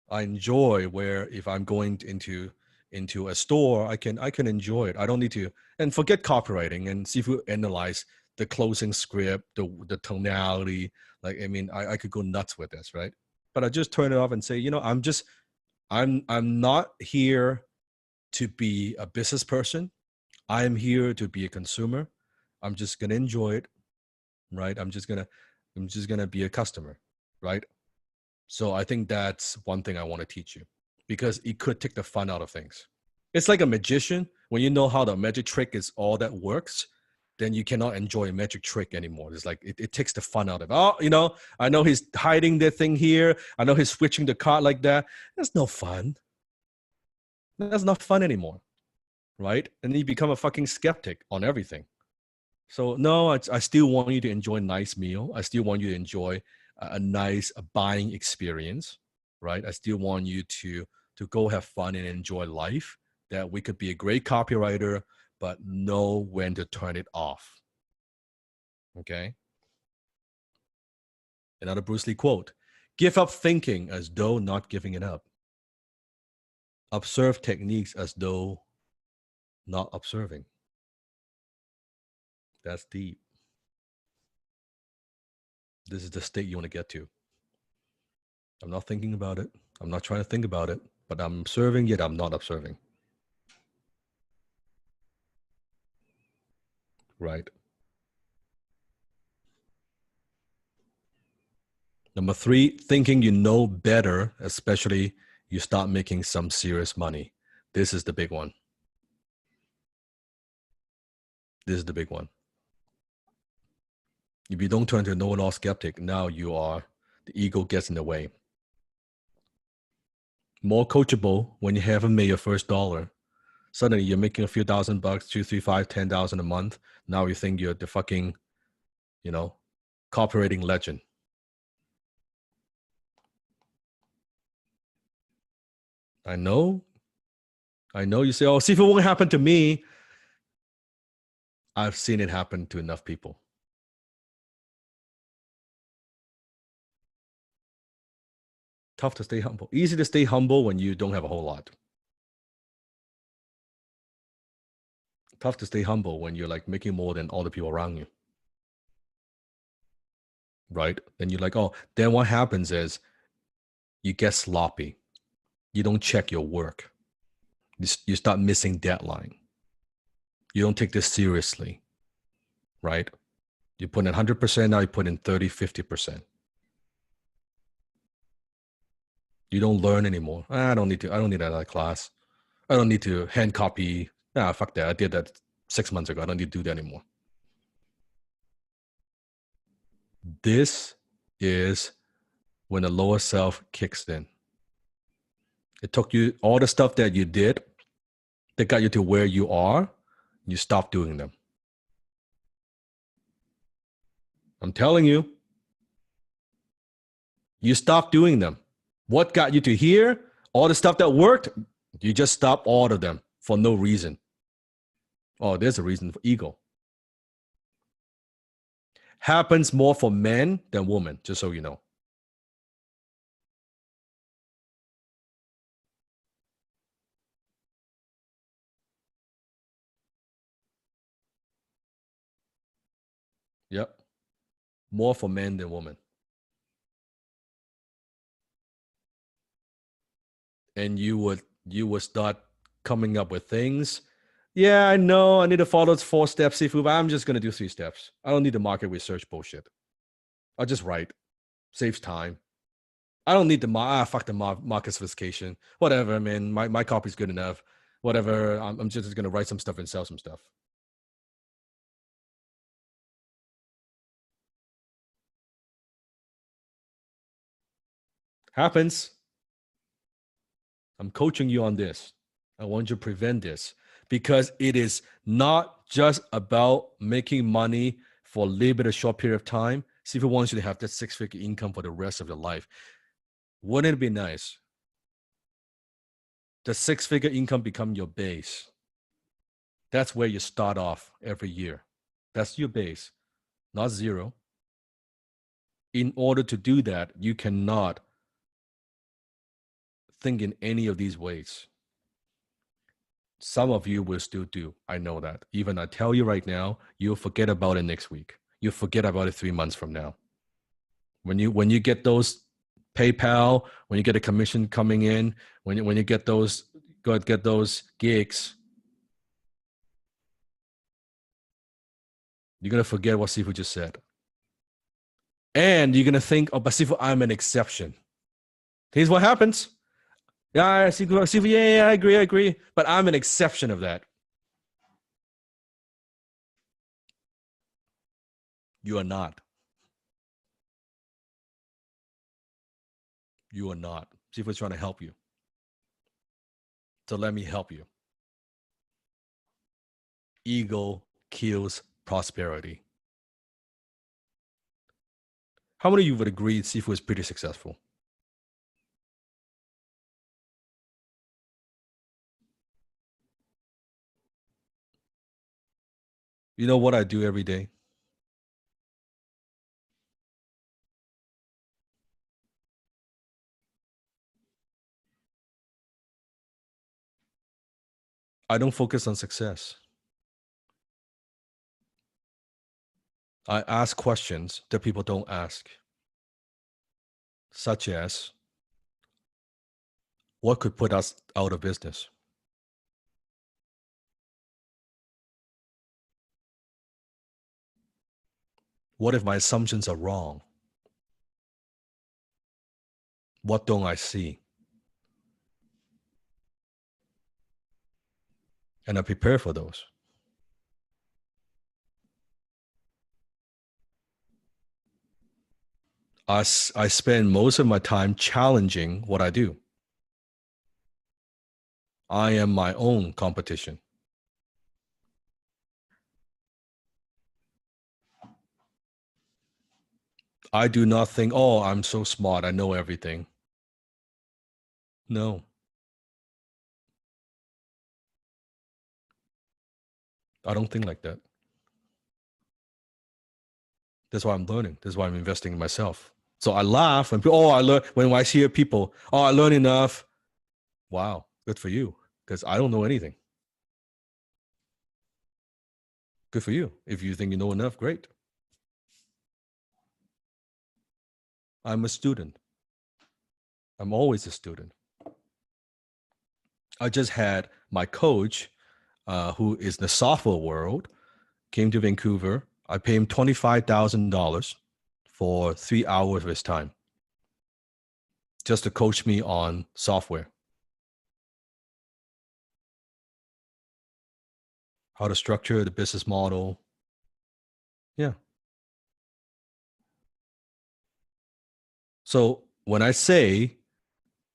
S3: I enjoy where if I'm going into a store, I can enjoy it. I don't need to and forget copywriting and see if we analyze the closing script, the tonality. Like I mean, I could go nuts with this, right? But I just turn it off and say, you know, I'm not here to be a business person. I am here to be a consumer. I'm just gonna enjoy it, right? I'm just gonna be a customer, right? So I think that's one thing I want to teach you because it could take the fun out of things. It's like a magician. When you know how the magic trick is all that works, then you cannot enjoy a magic trick anymore. It's like it takes the fun out of it. Oh, you know, I know he's hiding the thing here. I know he's switching the card like that. That's no fun. That's not fun anymore, right? And then you become a fucking skeptic on everything. So no, I still want you to enjoy a nice meal. I still want you to enjoy a nice buying experience, right? I still want you to go have fun and enjoy life. That we could be a great copywriter, but know when to turn it off. Okay. Another Bruce Lee quote: "Give up thinking as though not giving it up. Observe techniques as though not observing." That's deep. This is the state you want to get to. I'm not thinking about it. I'm not trying to think about it, but I'm observing, yet I'm not observing. Right. Number 3, thinking you know better, especially you start making some serious money. This is the big one. This is the big one. If you don't turn to a know-it-all skeptic, now the ego gets in the way. More coachable when you haven't made your first dollar. Suddenly you're making a few $1,000, $2, $3, $5, $10,000 a month. Now you think you're the fucking, cooperating legend. I know you say, oh, see if it won't happen to me. I've seen it happen to enough people. Tough to stay humble. Easy to stay humble when you don't have a whole lot. Tough to stay humble when you're like making more than all the people around you. Right? Then you're like, oh, then what happens is you get sloppy. You don't check your work. You start missing deadline. You don't take this seriously. Right? You put in 100%, now you put in 30, 50%. You don't learn anymore. I don't need that class. I don't need to hand copy. Fuck that. I did that 6 months ago. I don't need to do that anymore. This is when the lower self kicks in. It took you all the stuff that you did that got you to where you are. You stop doing them. I'm telling you, you stop doing them. What got you to here? All the stuff that worked, you just stop all of them for no reason. Oh, there's a reason, for ego. Happens more for men than women, just so you know. Yep. More for men than women. And you would start coming up with things. Yeah, I know I need to follow those 4 steps, Sifu, but I'm just going to do 3 steps. I don't need the market research bullshit. I'll just write. Saves time. I don't need fuck the market sophistication. Whatever, man. My copy's good enough. Whatever. I'm just going to write some stuff and sell some stuff. Happens. I'm coaching you on this. I want you to prevent this because it is not just about making money for a little bit of short period of time. See if it wants you to have that 6-figure income for the rest of your life. Wouldn't it be nice? The 6-figure income become your base. That's where you start off every year. That's your base, not zero. In order to do that, you cannot think in any of these ways. Some of you will still do. I know that. Even I tell you right now, you'll forget about it next week. You'll forget about it 3 months from now. When you get those PayPal, when you get a commission coming in, when you get those gigs, you're gonna forget what Sifu just said. And you're gonna think, oh, but Sifu, I'm an exception. Here's what happens. Yeah, Sifu, yeah, I agree. But I'm an exception of that. You are not. You are not. Sifu is trying to help you. So let me help you. Ego kills prosperity. How many of you would agree Sifu is pretty successful? You know what I do every day? I don't focus on success. I ask questions that people don't ask, such as, what could put us out of business? What if my assumptions are wrong? What don't I see? And I prepare for those. I spend most of my time challenging what I do. I am my own competition. I do not think, oh, I'm so smart, I know everything. No. I don't think like that. That's why I'm learning. That's why I'm investing in myself. So I laugh and I learn when I hear people, oh, I learn enough. Wow, good for you. Because I don't know anything. Good for you. If you think you know enough, great. I'm a student. I'm always a student. I just had my coach, who is in the software world, came to Vancouver. I paid him $25,000 for 3 hours of his time just to coach me on software. How to structure the business model. Yeah. So when I say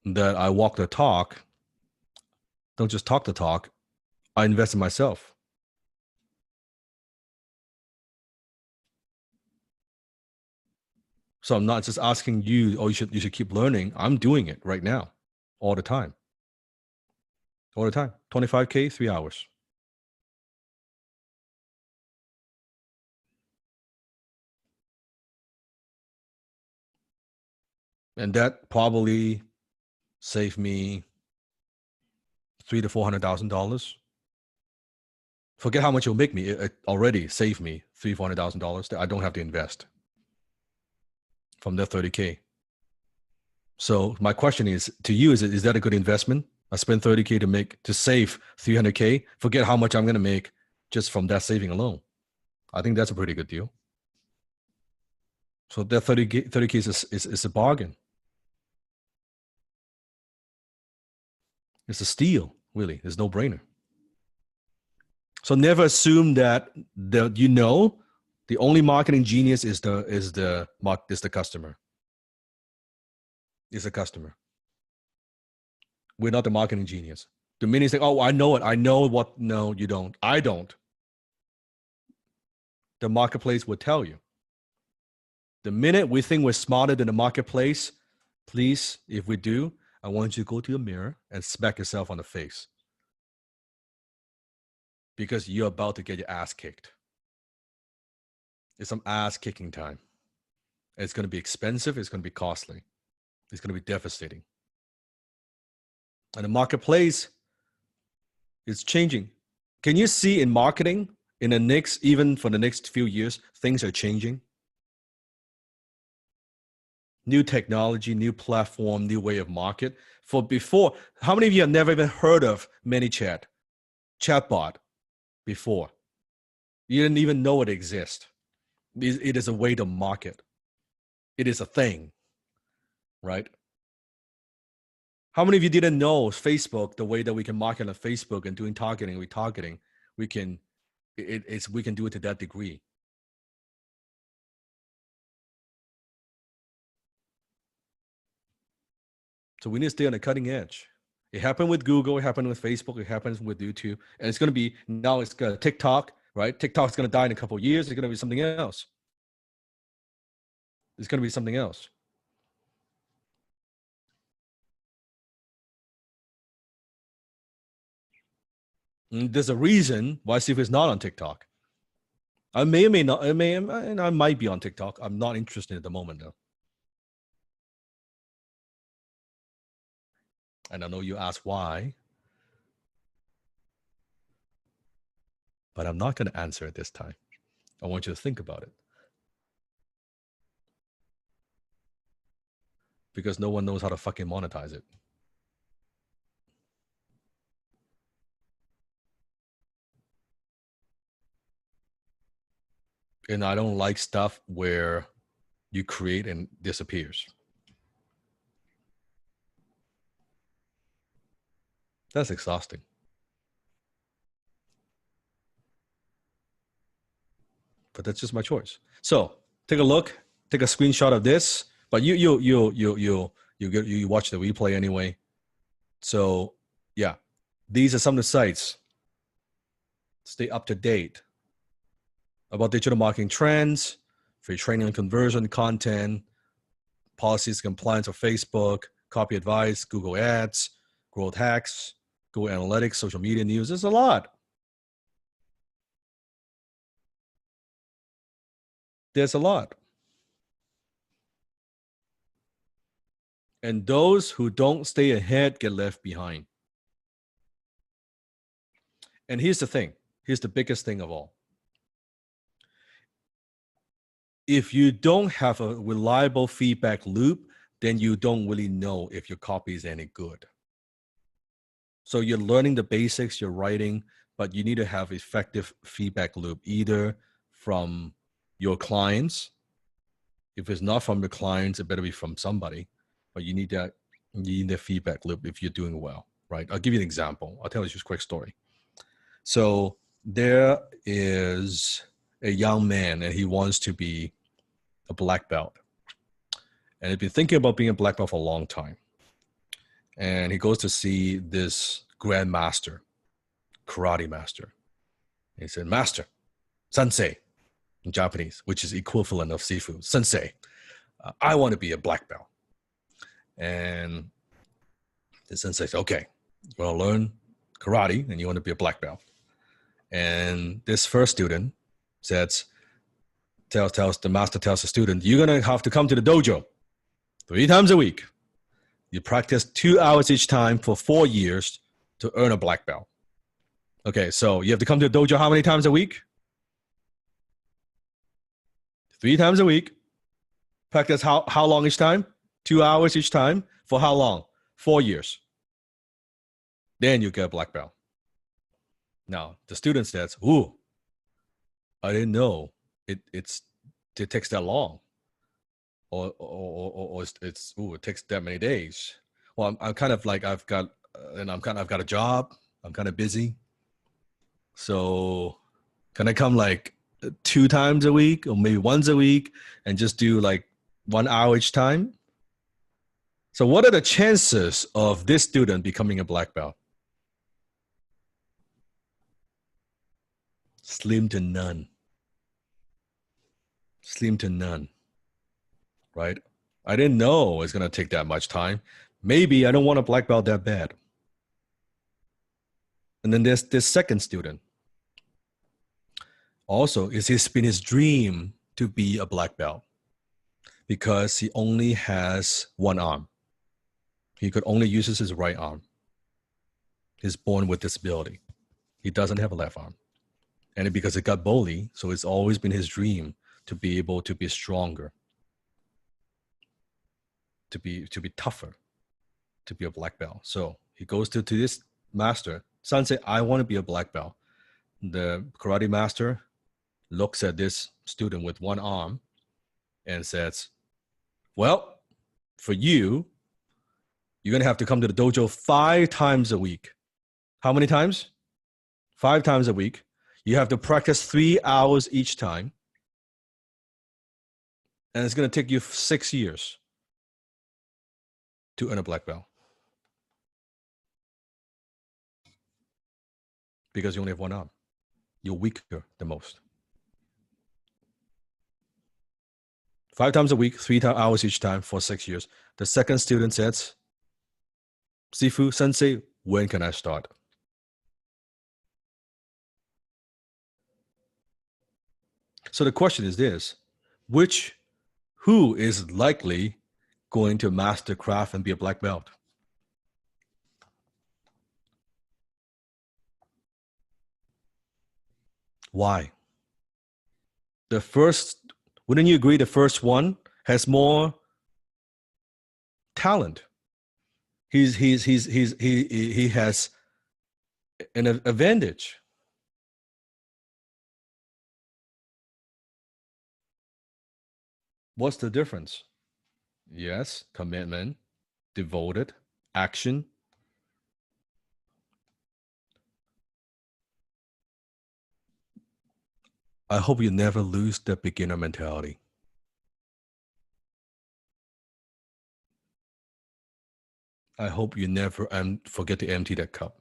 S3: that I walk the talk, don't just talk the talk, I invest in myself. So I'm not just asking you, oh, you should keep learning. I'm doing it right now, all the time. All the time. 25K, 3 hours. And that probably saved me $300,000 to $400,000. Forget how much it'll make me. It already saved me $300,000 to $400,000 that I don't have to invest from that 30K. So my question is to you: is that a good investment? I spend 30K to save 300K. Forget how much I'm going to make just from that saving alone. I think that's a pretty good deal. So that 30K is a bargain. It's a steal, really. It's no brainer. So never assume that the only marketing genius is the customer. Is the customer. We're not the marketing genius. The minute you say, oh, I know it. I know what. No, you don't. I don't. The marketplace will tell you. The minute we think we're smarter than the marketplace, please, if we do, I want you to go to your mirror and smack yourself on the face. Because you're about to get your ass kicked. It's some ass kicking time. It's going to be expensive. It's going to be costly. It's going to be devastating. And the marketplace is changing. Can you see in marketing in the next, even for the next few years, things are changing? New technology, new platform, new way of market. For before, how many of you have never even heard of ManyChat, chatbot before? You didn't even know it exists. It is a way to market. It is a thing, right? How many of you didn't know Facebook, the way that we can market on Facebook and doing targeting, retargeting, we can do it to that degree. So we need to stay on the cutting edge. It happened with Google, it happened with Facebook, it happens with YouTube, and it's going to be, now it's going to TikTok, right? TikTok's going to die in a couple of years. It's going to be something else. It's going to be something else. And there's a reason why Steve is not on TikTok. I may or may not, I might be on TikTok. I'm not interested at the moment though. And I know you ask why, but I'm not going to answer it this time. I want you to think about it. Because no one knows how to fucking monetize it. And I don't like stuff where you create and disappears. That's exhausting. But that's just my choice. So take a look, take a screenshot of this. But you watch the replay anyway. So yeah, these are some of the sites. Stay up to date about digital marketing trends, free training and conversion content, policies, compliance of Facebook, copy advice, Google Ads, growth hacks, Google Analytics, social media news. There's a lot. There's a lot. And those who don't stay ahead get left behind. And here's the thing. Here's the biggest thing of all. If you don't have a reliable feedback loop, then you don't really know if your copy is any good. So you're learning the basics, you're writing, but you need to have effective feedback loop, either from your clients. If it's not from the clients, it better be from somebody. But you need the feedback loop if you're doing well, right? I'll give you an example. I'll tell you just a quick story. So there is a young man and he wants to be a black belt. And he's been thinking about being a black belt for a long time. And he goes to see this grandmaster, karate master. And he said, "Master, sensei," in Japanese, which is equivalent of Sifu, "Sensei, I want to be a black belt." And the sensei said, "Okay, you want to learn karate and you want to be a black belt." And this first student says, the master tells the student, "You're going to have to come to the dojo 3 times a week. You practice 2 hours each time for 4 years to earn a black belt." Okay, so you have to come to the dojo how many times a week? 3 times a week. Practice how long each time? 2 hours each time. For how long? 4 years. Then you get a black belt. Now, the student says, "Ooh, I didn't know it takes that long. Or it takes that many days." Well, I'm kind of like, I've got a job. I'm kind of busy. So can I come like 2 times a week or maybe once a week and just do like 1 hour each time? So what are the chances of this student becoming a black belt? Slim to none. Slim to none. Right? I didn't know it's going to take that much time. Maybe I don't want a black belt that bad. And then there's this second student. Also, it's been his dream to be a black belt. because he only has one arm. He could only use his right arm. He's born with disability. He doesn't have a left arm. And because it got bullied, so it's always been his dream to be able to be stronger, to be tougher, to be a black belt. So he goes to this master. Son say, I want to be a black belt. The karate master looks at this student with one arm and says, well, for you, you're going to have to come to the dojo 5 times a week. How many times? 5 times a week. You have to practice 3 hours each time. And it's going to take you 6 years to earn a black belt. Because you only have one arm. You're weaker the most. 5 times a week, 3 hours each time for 6 years. The second student says, Sifu, sensei, when can I start? So the question is this, who is likely going to master craft and be a black belt? Why? Wouldn't you agree the first one has more talent? He has an advantage. What's the difference? Yes, commitment, devoted, action. I hope you never lose the beginner mentality. I hope you never forget to empty that cup.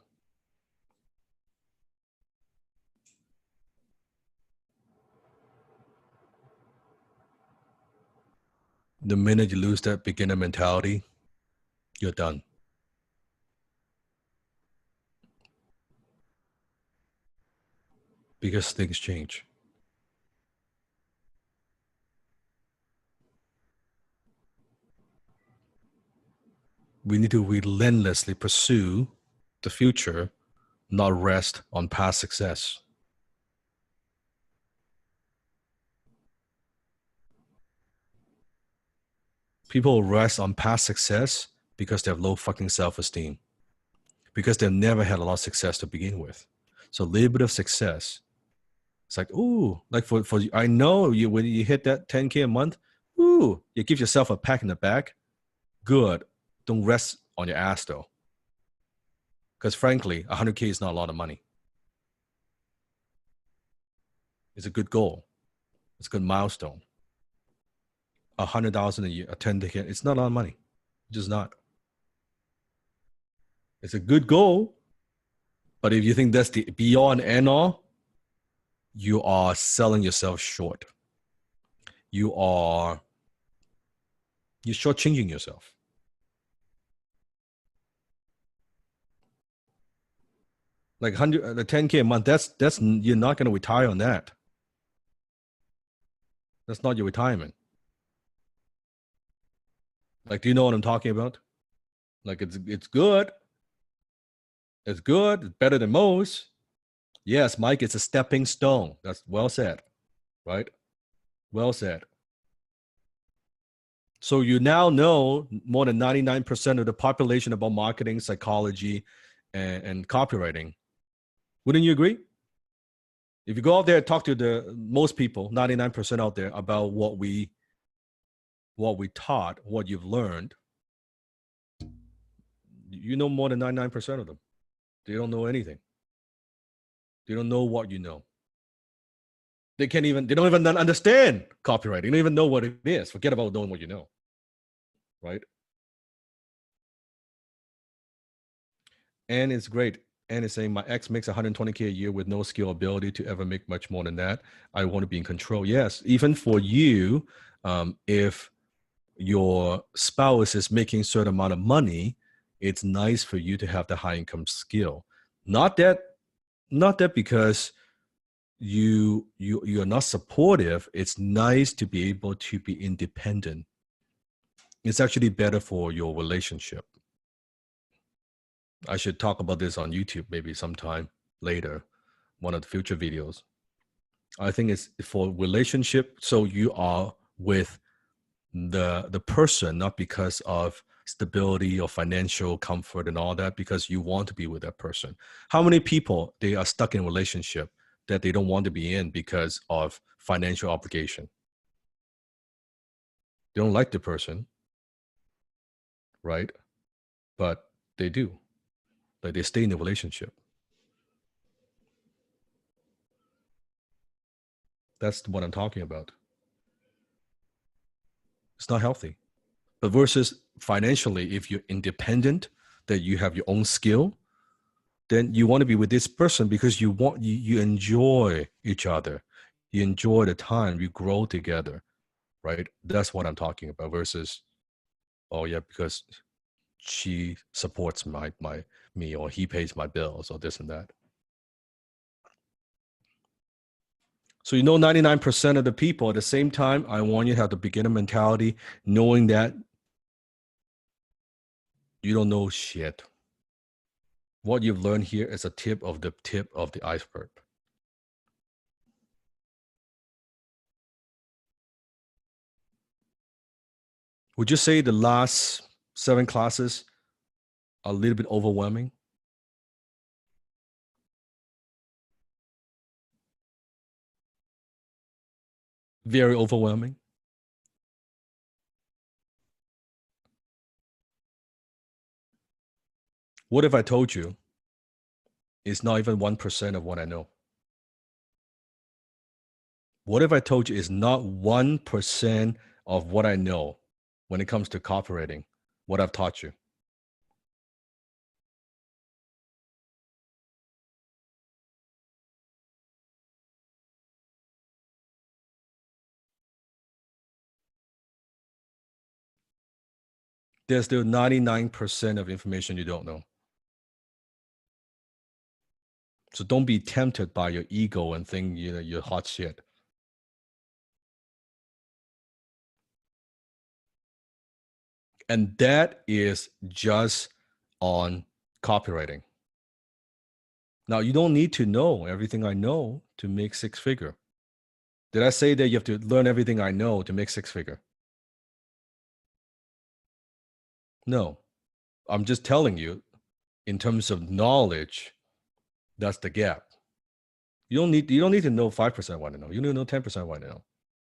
S3: The minute you lose that beginner mentality, you're done. Because things change. We need to relentlessly pursue the future, not rest on past success. People rest on past success because they have low fucking self-esteem. Because they've never had a lot of success to begin with. So a little bit of success. It's like, ooh, like for I know you when you hit that 10K a month, ooh, you give yourself a pat in the back. Good. Don't rest on your ass though. Because frankly, 100K is not a lot of money. It's a good goal. It's a good milestone. 100,000 a year, a 10K, it's not a lot of money. It's just not. It's a good goal. But if you think that's the beyond and all, you are selling yourself short. You're shortchanging yourself. Like the 10K a month, that's you're not going to retire on that. That's not your retirement. Like, do you know what I'm talking about? Like, it's good. It's good. It's better than most. Yes, Mike, it's a stepping stone. That's well said, right? Well said. So you now know more than 99% of the population about marketing, psychology, and copywriting. Wouldn't you agree? If you go out there and talk to the most people, 99% out there about what we taught, what you've learned, you know more than 99% of them. They don't know anything. They don't know what you know. They don't even understand copywriting. They don't even know what it is. Forget about knowing what you know. Right? And it's great. And it's saying my ex makes 120K a year with no skill ability to ever make much more than that. I want to be in control. Yes, even for you, if your spouse is making a certain amount of money, it's nice for you to have the high income skill. Not that because you're not supportive. It's nice to be able to be independent It's actually better for your relationship. I should talk about this on YouTube maybe sometime later, one of the future videos. I think it's for relationship, so you are with the person, not because of stability or financial comfort and all that, because you want to be with that person. How many people they are stuck in a relationship that they don't want to be in because of financial obligation? They don't like the person, right? But they do. Like they stay in the relationship. That's what I'm talking about. It's not healthy. But versus financially, if you're independent, that you have your own skill, then you want to be with this person because you enjoy each other. You enjoy the time, you grow together, right? That's what I'm talking about versus, oh yeah, because she supports me or he pays my bills or this and that. So 99% of the people at the same time, I want you to have the beginner mentality, knowing that you don't know shit. What you've learned here is a tip of the iceberg. Would you say the last 7 classes are a little bit overwhelming? Very overwhelming? What if I told you it's not even 1% of what I know? What if I told you it's not 1% of what I know when it comes to copywriting, what I've taught you? There's still 99% of information you don't know. So don't be tempted by your ego and think you're hot shit. And that is just on copywriting. Now, you don't need to know everything I know to make 6-figure. Did I say that you have to learn everything I know to make 6-figure? No. I'm just telling you, in terms of knowledge, that's the gap. You don't need to know 5% of what I know. You need to know 10% of what I know.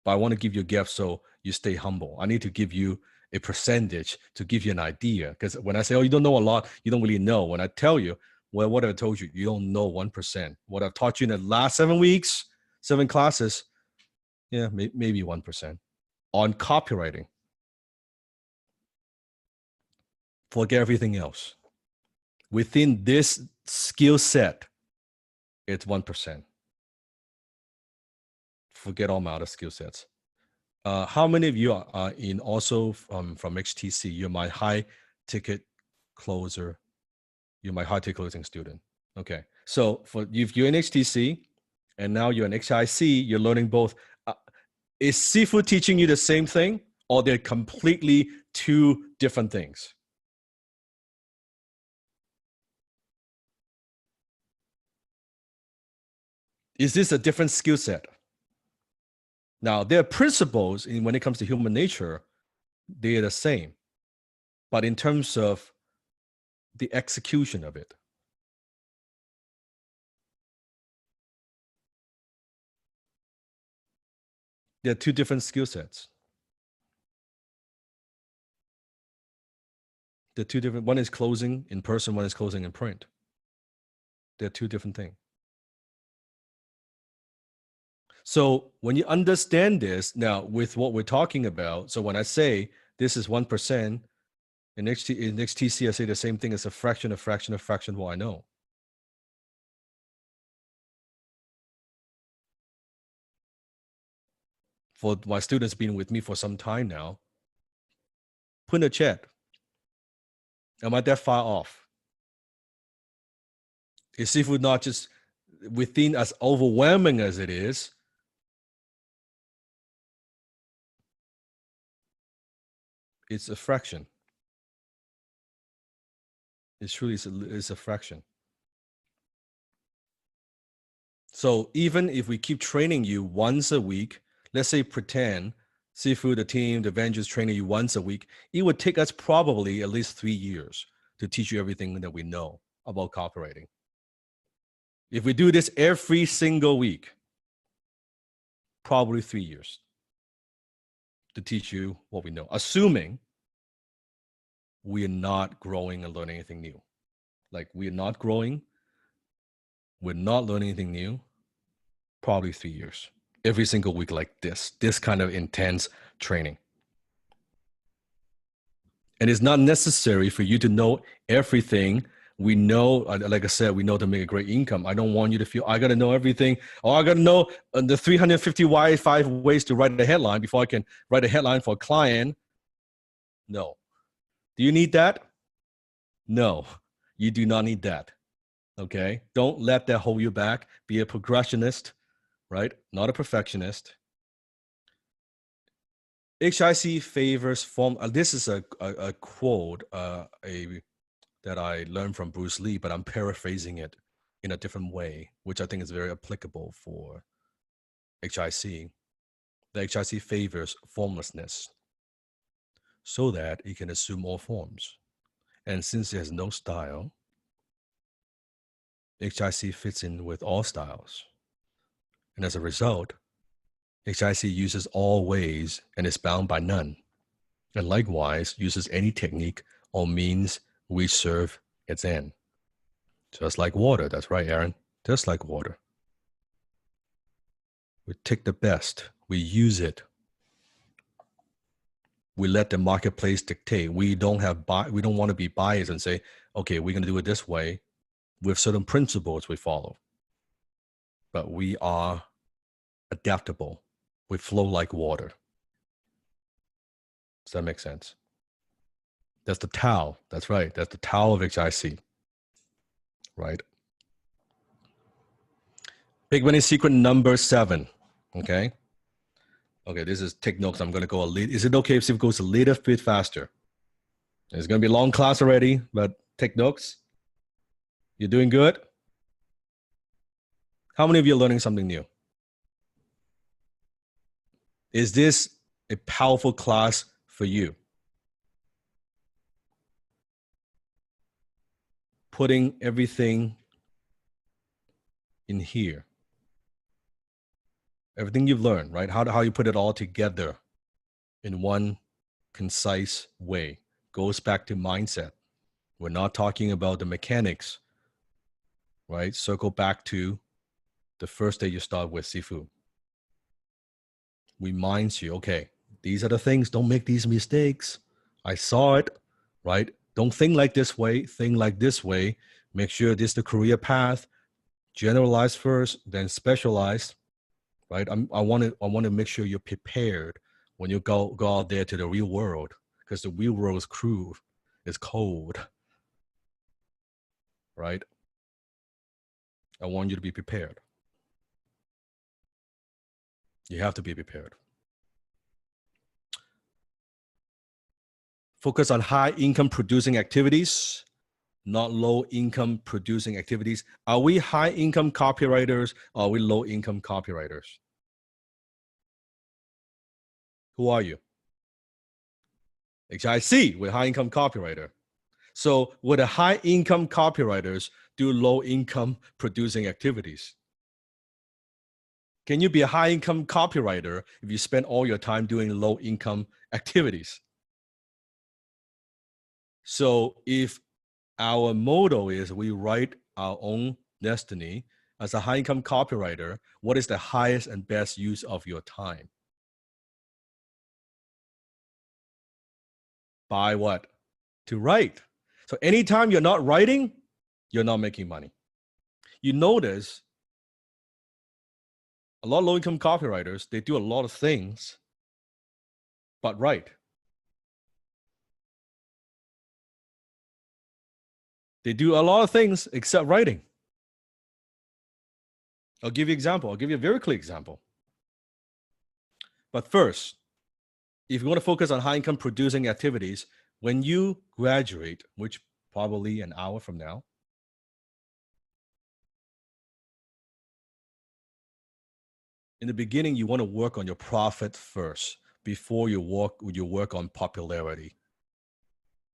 S3: But I want to give you a gap so you stay humble. I need to give you a percentage to give you an idea. Because when I say, oh, you don't know a lot, you don't really know. When I tell you, well, what I told you, you don't know 1%. What I've taught you in the last 7 weeks, 7 classes, yeah, maybe 1% on copywriting. Forget everything else. Within this skill set, it's 1%. Forget all my other skill sets. How many of you are in also from HTC? You're my high ticket closer. You're my high ticket closing student. Okay. So if you're in HTC and now you're in HIC, you're learning both. Is Seafood teaching you the same thing or they're completely 2 different things? Is this a different skill set? Now, there are principles when it comes to human nature, they're the same. But in terms of the execution of it, they're 2 different skill sets. They're 2 different. One is closing in person, one is closing in print. They're 2 different things. So when you understand this now with what we're talking about, so when I say this is 1%, in HTC, I say the same thing as a fraction of what I know. For my students being with me for some time now, put in a chat. Am I that far off? Is Seafood not just within as overwhelming as it is? it's a fraction. It's truly is a fraction. So even if we keep training you once a week, let's say pretend Sifu, the team, the Avengers training you once a week, it would take us probably at least 3 years to teach you everything that we know about copywriting. If we do this every single week, probably 3 years to teach you what we know, assuming we are not growing and learning anything new. Like we are not growing, we're not learning anything new, probably 3 years. Every single week like this kind of intense training. And it's not necessary for you to know everything. We know, like I said, we know to make a great income. I don't want you to feel, I got to know everything. Or I got to know the 350 5 ways to write a headline before I can write a headline for a client. No. Do you need that? No, you do not need that. Okay? Don't let that hold you back. Be a progressionist, right? Not a perfectionist. HIC favors form. This is a quote that I learned from Bruce Lee, but I'm paraphrasing it in a different way, which I think is very applicable for HIC. The HIC favors formlessness so that it can assume all forms. And since it has no style, HIC fits in with all styles. And as a result, HIC uses all ways and is bound by none, and likewise uses any technique or means we serve its end. Just like water, that's right, Aaron, just like water. We take the best, we use it. We let the marketplace dictate. We don't want to be biased and say, okay, we're going to do it this way with certain principles we follow. But we are adaptable. We flow like water. Does that make sense? That's the Tao. That's right. That's the Tao of HIC. Right? Big winning secret number 7. Okay. Okay, this is take notes. I'm going to go a little. Is it okay if it goes a little bit faster? It's going to be a long class already, but take notes. You're doing good? How many of you are learning something new? Is this a powerful class for you? Putting everything in here. Everything you've learned, right? How you put it all together in one concise way. Goes back to mindset. We're not talking about the mechanics, right? Circle back to the first day you start with Sifu. Reminds you, okay, these are the things. Don't make these mistakes. I saw it, right? Don't think like this way. Think like this way. Make sure this is the career path. Generalize first, then specialize, right? I want to make sure you're prepared when you go out there to the real world, because the real world is cruel, it's cold, right? I want you to be prepared. You have to be prepared. Focus on high income producing activities, not low income producing activities. Are we high income copywriters? Or are we low income copywriters? Who are you? HIC, we're high income copywriter. So would the high income copywriters do low income producing activities? Can you be a high income copywriter if you spend all your time doing low income activities? So if our motto is we write our own destiny, as a high income copywriter, what is the highest and best use of your time? By what? To write. So anytime you're not writing, you're not making money. You notice a lot of low-income copywriters, they do a lot of things, but write. They do a lot of things except writing. I'll give you an example. I'll give you a very clear example. But first, if you want to focus on high income producing activities, when you graduate, which probably an hour from now, in the beginning, you want to work on your profit first before you work on popularity.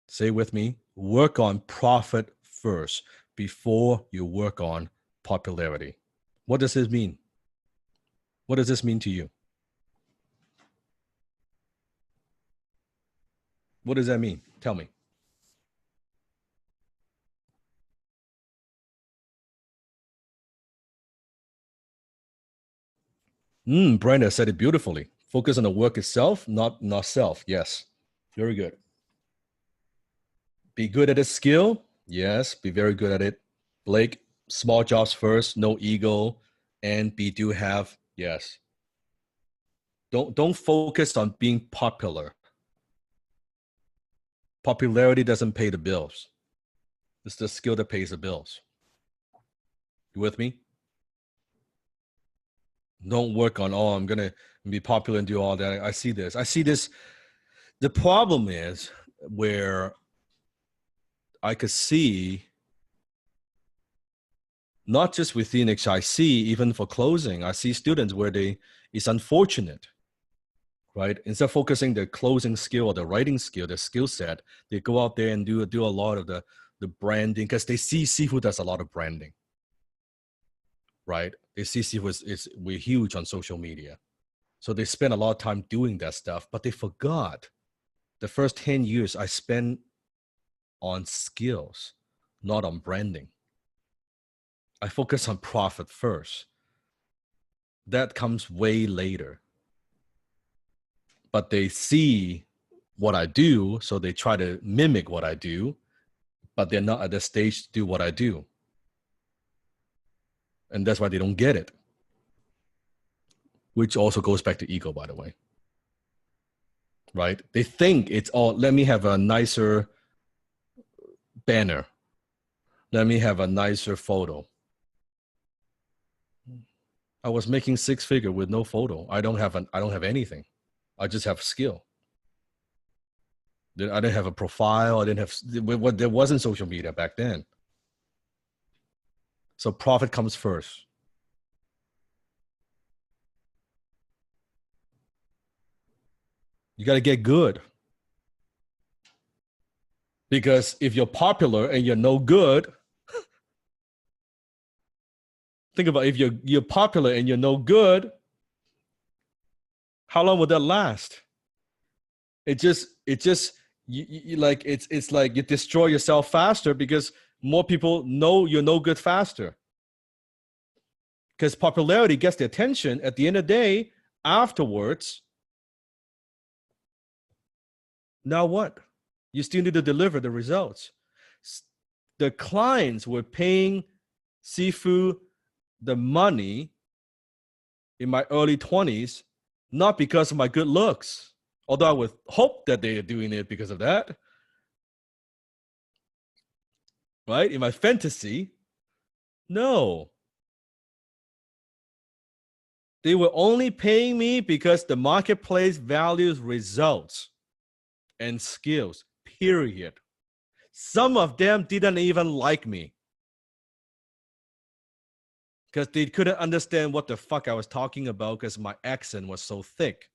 S3: Say with me, work on profit first before you work on popularity. What does this mean? What does this mean to you? What does that mean? Tell me. Brenda said it beautifully. Focus on the work itself, not self. Yes, very good. Be good at a skill. Yes, be very good at it. Blake, small jobs first, no ego, and do have, yes. Don't focus on being popular. Popularity doesn't pay the bills. It's the skill that pays the bills. You with me? Don't work on, oh, I'm going to be popular and do all that. I see this. The problem is where I could see, not just within HIC, even for closing, I see students where it's unfortunate, right? Instead of focusing their closing skill or the writing skill, their skill set, they go out there and do a lot of the branding, because they see Sifu does a lot of branding, right? They see Sifu we're huge on social media. So they spend a lot of time doing that stuff, but they forgot the first 10 years I spent on skills, not on branding. I focus on profit first. That comes way later. But they see what I do, so they try to mimic what I do, but they're not at the stage to do what I do. And that's why they don't get it. Which also goes back to ego, by the way. Right? They think it's all, let me have a nicer banner. Let me have a nicer photo. I was making 6-figure with no photo. I don't have anything. I just have skill. I didn't have a profile. There wasn't social media back then. So profit comes first. You got to get good. Because if you're popular and you're no good, think about if you're popular and you're no good, how long would that last? It's like you destroy yourself faster because more people know you're no good faster. Because popularity gets the attention. At the end of the day, afterwards, now what? You still need to deliver the results. The clients were paying Sifu the money in my early 20s, not because of my good looks, although I would hope that they are doing it because of that. Right? In my fantasy, no. They were only paying me because the marketplace values results and skills, period. Some of them didn't even like me because they couldn't understand what the fuck I was talking about because my accent was so thick.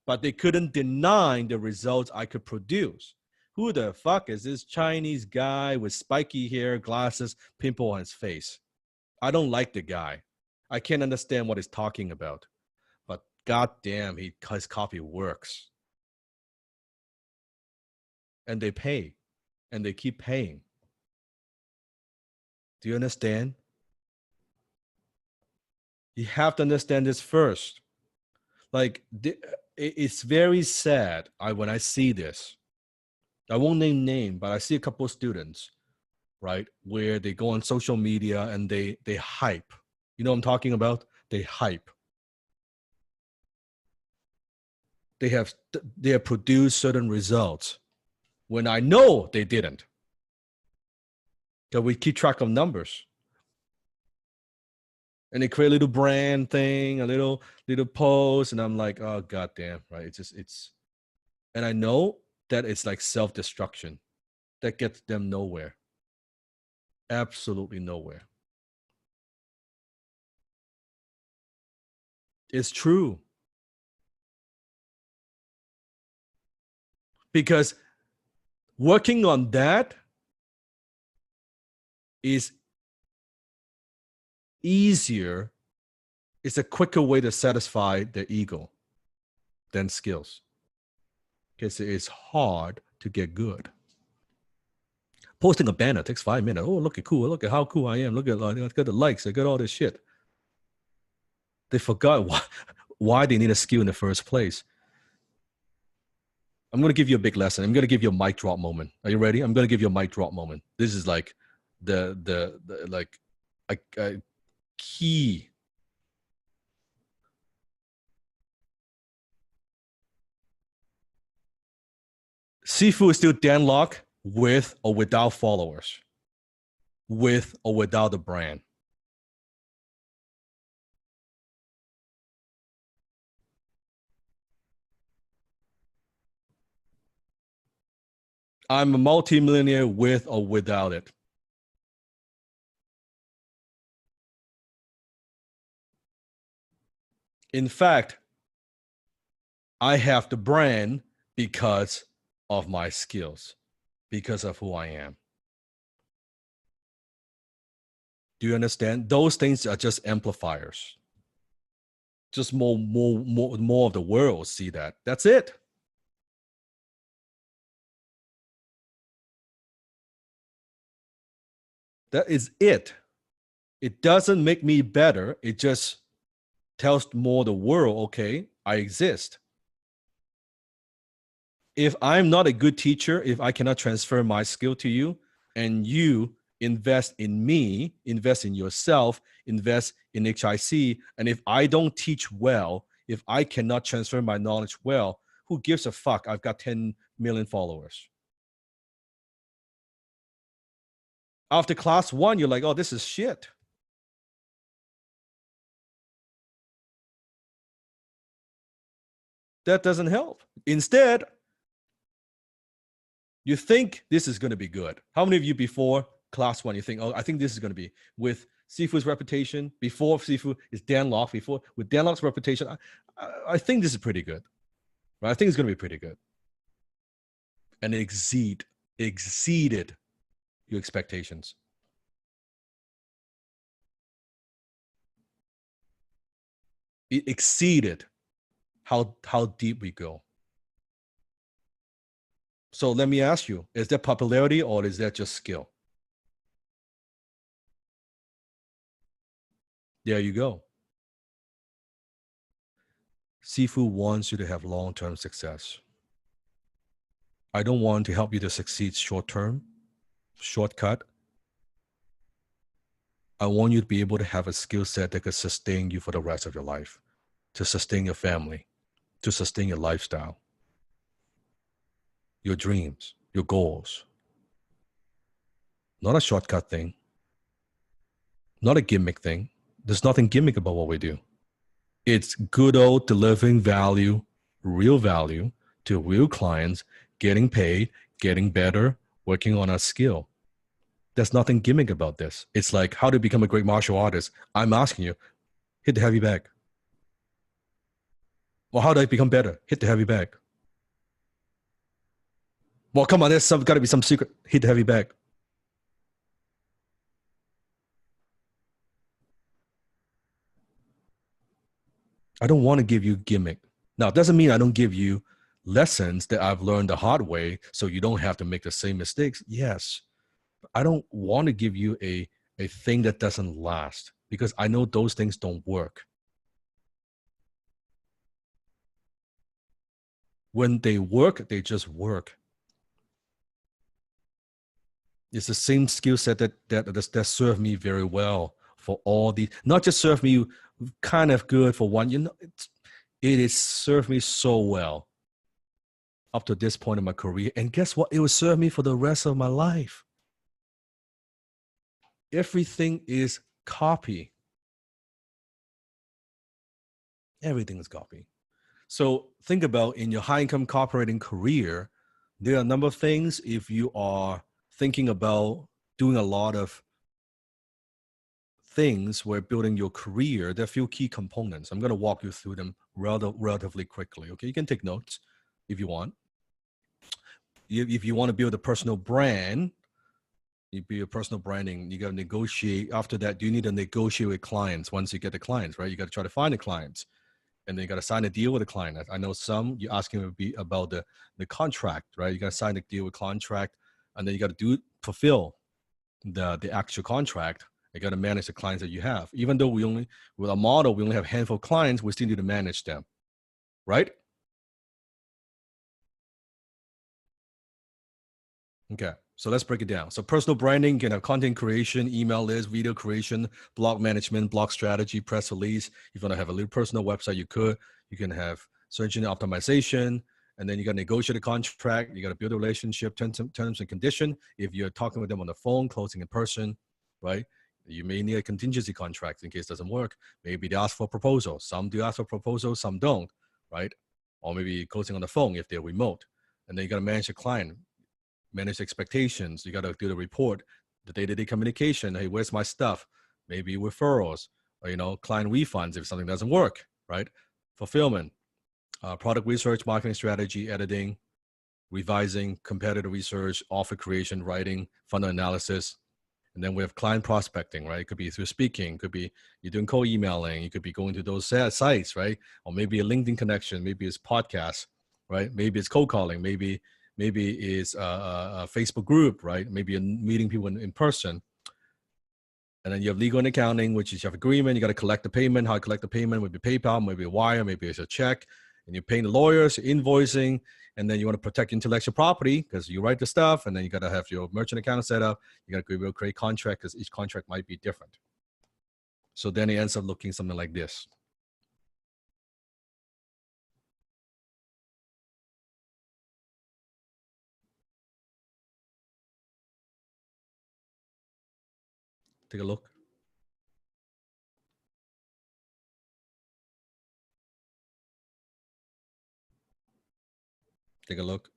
S3: But they couldn't deny the results I could produce. Who the fuck is this Chinese guy with spiky hair, glasses, pimple on his face? I don't like the guy. I can't understand what he's talking about. But goddamn, his copy works. And they pay. And they keep paying. Do you understand? You have to understand this first. Like, it's very sad when I see this. I won't name, but I see a couple of students, right, where they go on social media and they hype. You know what I'm talking about? They hype. They have produced certain results when I know they didn't. Because we keep track of numbers. And they create a little brand thing, a little post, and I'm like, oh goddamn, right? It's And I know that it's like self-destruction that gets them nowhere. Absolutely nowhere. It's true. Because working on that is easier. It's a quicker way to satisfy the ego than skills. Because it is hard to get good. Posting a banner takes 5 minutes. Oh, look at cool. Look at how cool I am. Look at the likes. I got all this shit. They forgot why they need a skill in the first place. I'm going to give you a big lesson. I'm going to give you a mic drop moment. Are you ready? I'm going to give you a mic drop moment. This is like the like a key. Sifu is still deadlocked with or without followers, with or without the brand. I'm a multimillionaire with or without it. In fact, I have the brand because of my skills, because of who I am. Do you understand? Those things are just amplifiers. Just more of the world see that. That's it. That is it. It doesn't make me better. It just tells more the world, okay, I exist. If I'm not a good teacher, if I cannot transfer my skill to you, and you invest in me, invest in yourself, invest in HIC, and if I don't teach well, if I cannot transfer my knowledge well, who gives a fuck? I've got 10 million followers. After class 1, you're like, oh, this is shit. That doesn't help. Instead, you think this is going to be good. How many of you before class 1, you think, oh, I think this is going to be with Sifu's reputation, before Sifu is Dan Locke, before with Dan Locke's reputation, I think this is pretty good. Right? I think it's going to be pretty good. And it exceeded your expectations. It exceeded how deep we go. So let me ask you, is that popularity or is that just skill? There you go. Sifu wants you to have long-term success. I don't want to help you to succeed short-term, shortcut. I want you to be able to have a skill set that could sustain you for the rest of your life, to sustain your family, to sustain your lifestyle, your dreams, your goals. Not a shortcut thing, not a gimmick thing. There's nothing gimmick about what we do. It's good old delivering value, real value to real clients, getting paid, getting better, working on a skill. There's nothing gimmick about this. It's like how to become a great martial artist. I'm asking you, hit the heavy bag. Well, how do I become better? Hit the heavy bag. Well, come on, there's got to be some secret. Hit the heavy bag. I don't want to give you gimmick. Now, it doesn't mean I don't give you lessons that I've learned the hard way so you don't have to make the same mistakes. Yes. I don't want to give you a thing that doesn't last because I know those things don't work. When they work, they just work. It's the same skill set that served me very well for all these, not just served me kind of good for one, it has served me so well up to this point in my career. And guess what? It will serve me for the rest of my life. Everything is copy. Everything is copy. So think about in your high income copywriting career, there are a number of things. If you are thinking about doing a lot of things where building your career, there are a few key components. I'm going to walk you through them relatively quickly. Okay, you can take notes if you want. If you want to build a personal brand, you build your personal branding, you got to negotiate. After that, you need to negotiate with clients. Once you get the clients, right, you got to try to find the clients, and then you got to sign a deal with the client. I know some you're asking about the contract, right? You got to sign the deal with contract, and then you got to fulfill the actual contract. You got to manage the clients that you have. Even though with a model, we only have a handful of clients, we still need to manage them, right? Okay, so let's break it down. So personal branding, you can have content creation, email list, video creation, blog management, blog strategy, press release. If you want to have a little personal website, you could. You can have search engine optimization, and then you got to negotiate a contract. You got to build a relationship, terms and condition. If you're talking with them on the phone, closing in person, right? You may need a contingency contract in case it doesn't work. Maybe they ask for a proposal. Some do ask for a proposal, some don't, right? Or maybe closing on the phone if they're remote. And then you got to manage the client, manage expectations. You got to do the report, the day-to-day communication. Hey, where's my stuff? Maybe referrals, or client refunds if something doesn't work, right? Fulfillment, product research, marketing strategy, editing, revising, competitor research, offer creation, writing, funnel analysis. And then we have client prospecting, right? It could be through speaking, could be you're doing cold emailing, you could be going to those sites, right? Or maybe a LinkedIn connection, maybe it's podcasts, right? Maybe it's cold calling, maybe it's a Facebook group, right? Maybe you're meeting people in person. And then you have legal and accounting, which is you have agreement. You got to collect the payment. How you collect the payment? Maybe PayPal, maybe a wire, maybe it's a check. And you're paying the lawyers, you're invoicing, and then you want to protect intellectual property because you write the stuff. And then you got to have your merchant account set up. You got to create contract because each contract might be different. So then it ends up looking something like this. Take a look. Take a look.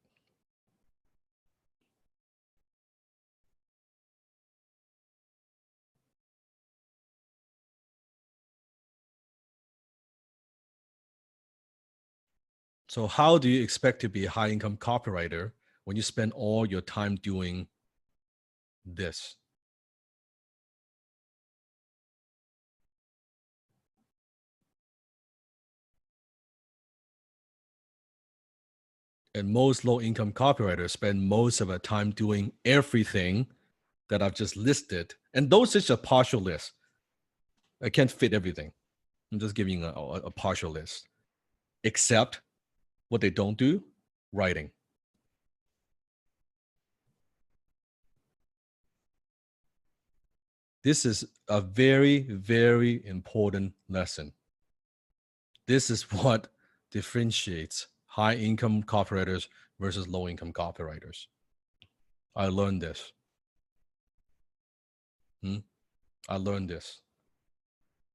S3: So how do you expect to be a high income copywriter when you spend all your time doing this? And most low income copywriters spend most of their time doing everything that I've just listed. And those is a partial list. I can't fit everything. I'm just giving a partial list. Except what they don't do, writing. This is a very, very important lesson. This is what differentiates high income copywriters versus low income copywriters. I learned this. I learned this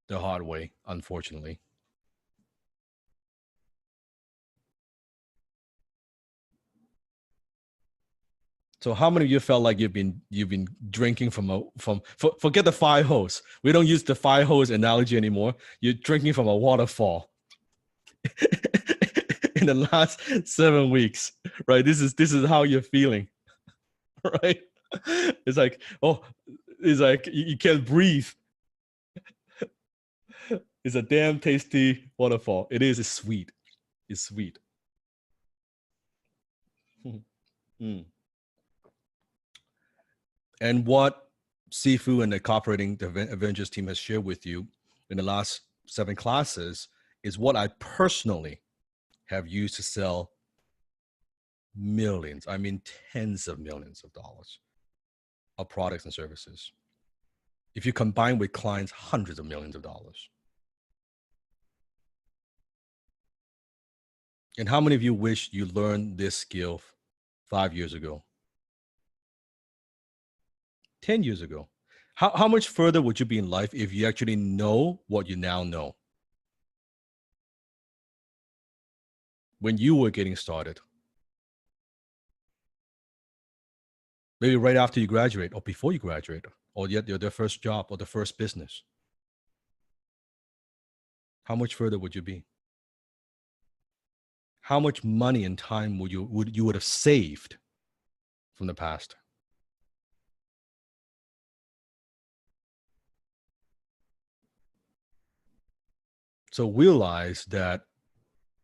S3: the hard way, unfortunately. So how many of you felt like you've been drinking forget the fire hose. We don't use the fire hose analogy anymore. You're drinking from a waterfall in the last 7 weeks, right? This is how you're feeling, right? It's like, you can't breathe. It's a damn tasty waterfall. It is. It's sweet. It's sweet. And what Sifu and the Cooperating Avengers team has shared with you in the last 7 classes is what I personally have used to sell millions, I mean tens of millions of dollars of products and services. If you combine with clients, hundreds of millions of dollars. And how many of you wish you learned this skill 5 years ago? 10 years ago? How much further would you be in life if you actually know what you now know? when you were getting started? Maybe right after you graduate or before you graduate or yet your first job or the first business. How much further would you be? How much money and time would you have saved from the past? So realize that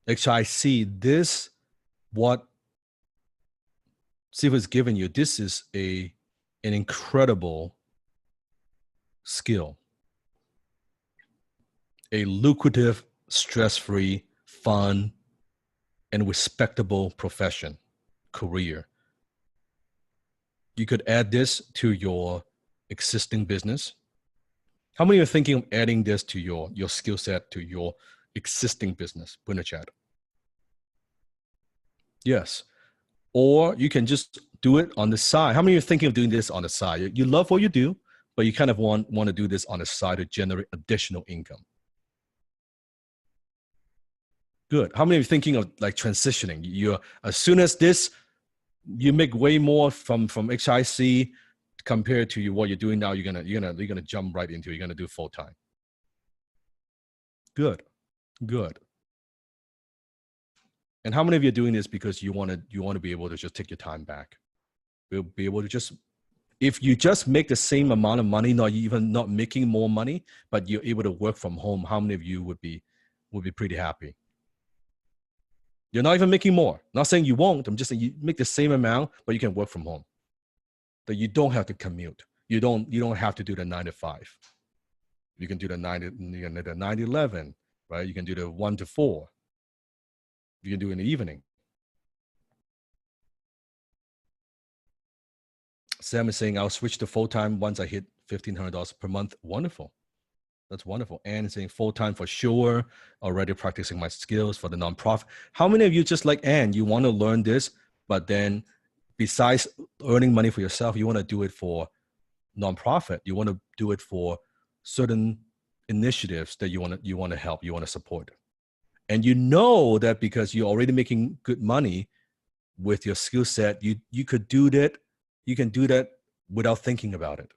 S3: HIC, this, what Steve has given you, this is an incredible skill, a lucrative, stress-free, fun, and respectable profession, career. You could add this to your existing business. How many are thinking of adding this to your skill set to your existing business? Put in the chat. Yes. Or you can just do it on the side. How many are thinking of doing this on the side? You love what you do, but you kind of want to do this on the side to generate additional income. Good. How many are thinking of like transitioning? You as soon as this, you make way more from HIC compared to what you're doing now. You're gonna jump right into it. You're gonna do full time. Good. And how many of you are doing this because you want to be able to just take your time back? You'll be able to just, if you just make the same amount of money, not making more money, but you're able to work from home, how many of you would be pretty happy? You're not even making more. Not saying you won't. I'm just saying you make the same amount, but you can work from home. That you don't have to commute. You don't have to do the 9 to 5. You can do the 9 to 11, right? You can do the 1 to 4. You can do it in the evening. Sam is saying, I'll switch to full-time once I hit $1,500 per month. Wonderful. That's wonderful. Anne is saying full-time for sure. Already practicing my skills for the nonprofit. How many of you, just like Anne, you want to learn this, but then besides earning money for yourself, you want to do it for nonprofit. You want to do it for certain initiatives that you want to help, you want to support. And you know that because you're already making good money with your skill set, you could do that. You can do that without thinking about it.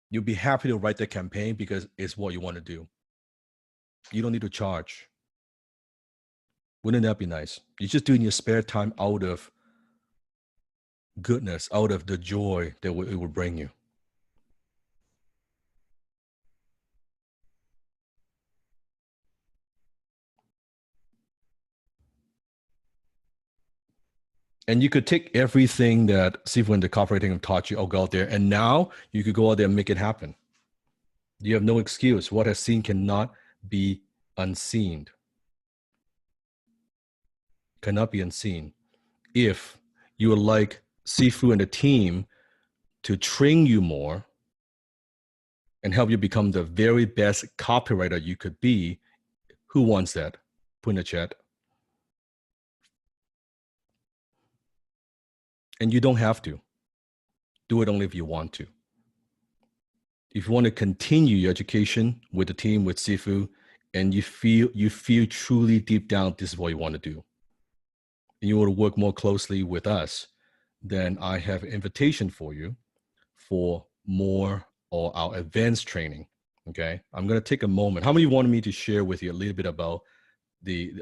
S3: You'll be happy to write the campaign because it's what you want to do. You don't need to charge. Wouldn't that be nice? You just do it in your spare time out of goodness, out of the joy that it will bring you. And you could take everything that Sifu and the copywriting have taught you, go out there, and now you could go out there and make it happen. You have no excuse. What is seen cannot be unseen. Cannot be unseen. If you would like Sifu and the team to train you more and help you become the very best copywriter you could be, who wants that? Put in the chat. And you don't have to. Do it only if you want to. If you want to continue your education with the team, with Sifu, and you feel truly deep down this is what you want to do, and you want to work more closely with us, then I have an invitation for you for more or our advanced training. Okay, I'm going to take a moment. How many wanted me to share with you a little bit about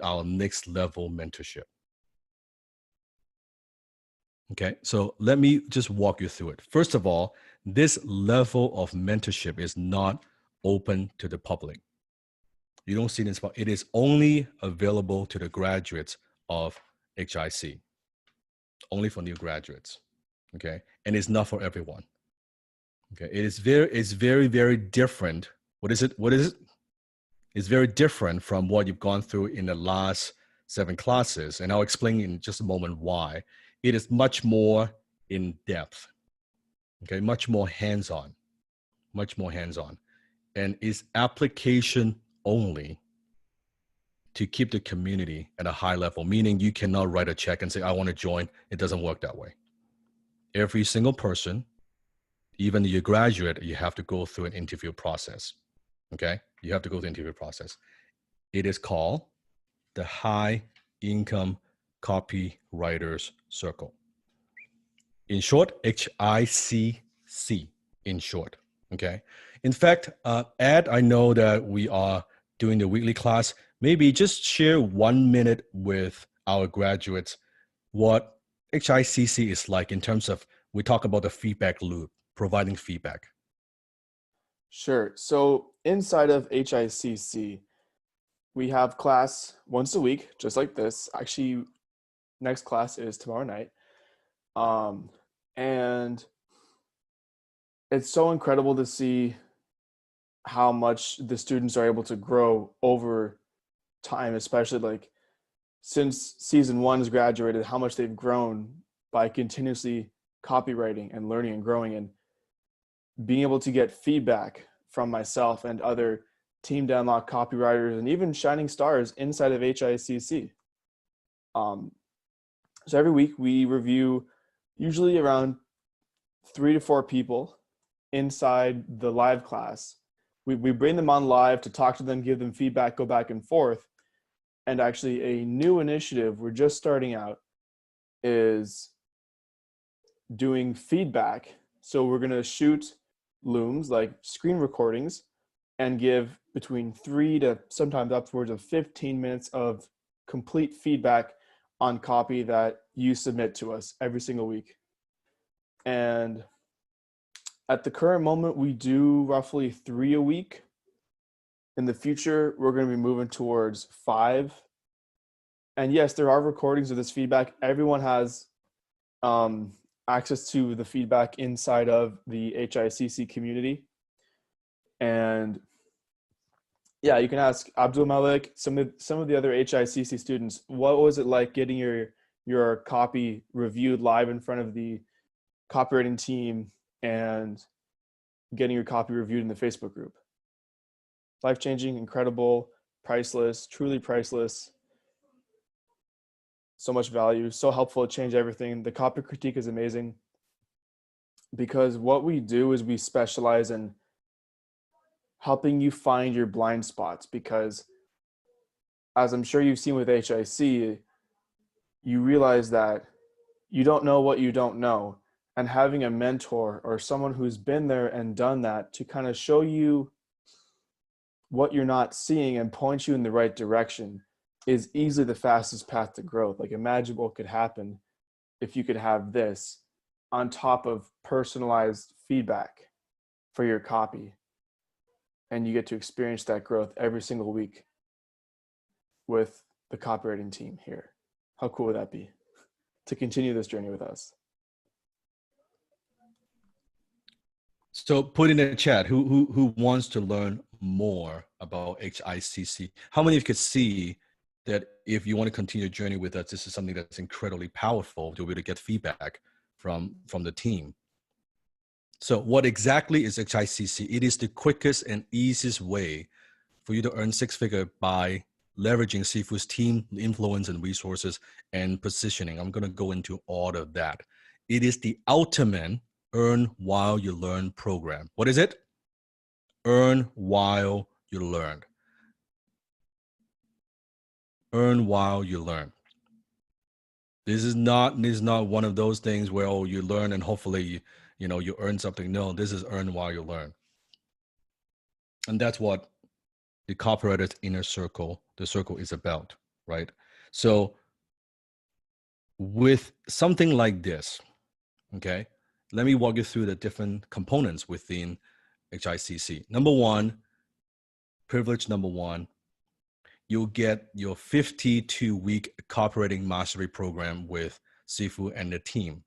S3: our next level mentorship? Okay, so let me just walk you through it. First of all, this level of mentorship is not open to the public. You don't see this, it is only available to the graduates of HIC, only for new graduates. Okay, and it's not for everyone. Okay, it's very, very different. What is it? It's very different from what you've gone through in the last 7 classes, and I'll explain in just a moment why. It is much more in depth, okay, much more hands-on, and is application only to keep the community at a high level, meaning you cannot write a check and say, I want to join. It doesn't work that way. Every single person, even your graduate, you have to go through an interview process, okay? You have to go through the interview process. It is called the High Income Copywriters Circle. In short, HICC in short, okay? In fact, Ed, I know that we are doing the weekly class. Maybe just share 1 minute with our graduates what HICC is like in terms of, we talk about the feedback loop, providing feedback.
S1: Sure. So inside of HICC, we have class once a week, just like this. Actually, next class is tomorrow night. And it's so incredible to see how much the students are able to grow over time, especially like since season 1 has graduated, how much they've grown by continuously copywriting and learning and growing, and being able to get feedback from myself and other Team to Unlock copywriters and even shining stars inside of HICC. So every week we review usually around 3 to 4 people inside the live class. We bring them on live to talk to them, give them feedback, go back and forth. And actually a new initiative we're just starting out is doing feedback. So we're going to shoot looms, like screen recordings, and give between 3 to sometimes upwards of 15 minutes of complete feedback on copy that you submit to us every single week. And at the current moment, we do roughly 3 a week. In the future, we're going to be moving towards 5. And yes, there are recordings of this feedback. Everyone has access to the feedback inside of the HICC community. And yeah, you can ask Abdul Malik, some of the other HICC students, what was it like getting your copy reviewed live in front of the copywriting team and getting your copy reviewed in the Facebook group? Life-changing, incredible, priceless, truly priceless. So much value, so helpful, it changed everything. The copy critique is amazing because what we do is we specialize in helping you find your blind spots, because as I'm sure you've seen with HIC, you realize that you don't know what you don't know. And having a mentor or someone who's been there and done that to kind of show you what you're not seeing and point you in the right direction is easily the fastest path to growth. Like, imagine what could happen if you could have this on top of personalized feedback for your copy, and you get to experience that growth every single week with the copywriting team here. How cool would that be to continue this journey with us?
S3: So put in the chat who wants to learn more about HICC. How many of you could see that if you want to continue your journey with us, this is something that's incredibly powerful to be able to get feedback from the team. So what exactly is HICC? It is the quickest and easiest way for you to earn 6-figure by leveraging Sifu's team influence and resources and positioning. I'm going to go into all of that. It is the ultimate earn while you learn program. What is it? Earn while you learn. Earn while you learn. This is not one of those things where, oh, you learn and hopefully you earn something. No, this is earn while you learn. And that's what the copywriter's inner circle, the circle, is about, right? So with something like this, okay, let me walk you through the different components within HICC. Number one, privilege number one, you'll get your 52-week copywriting mastery program with Sifu and the team.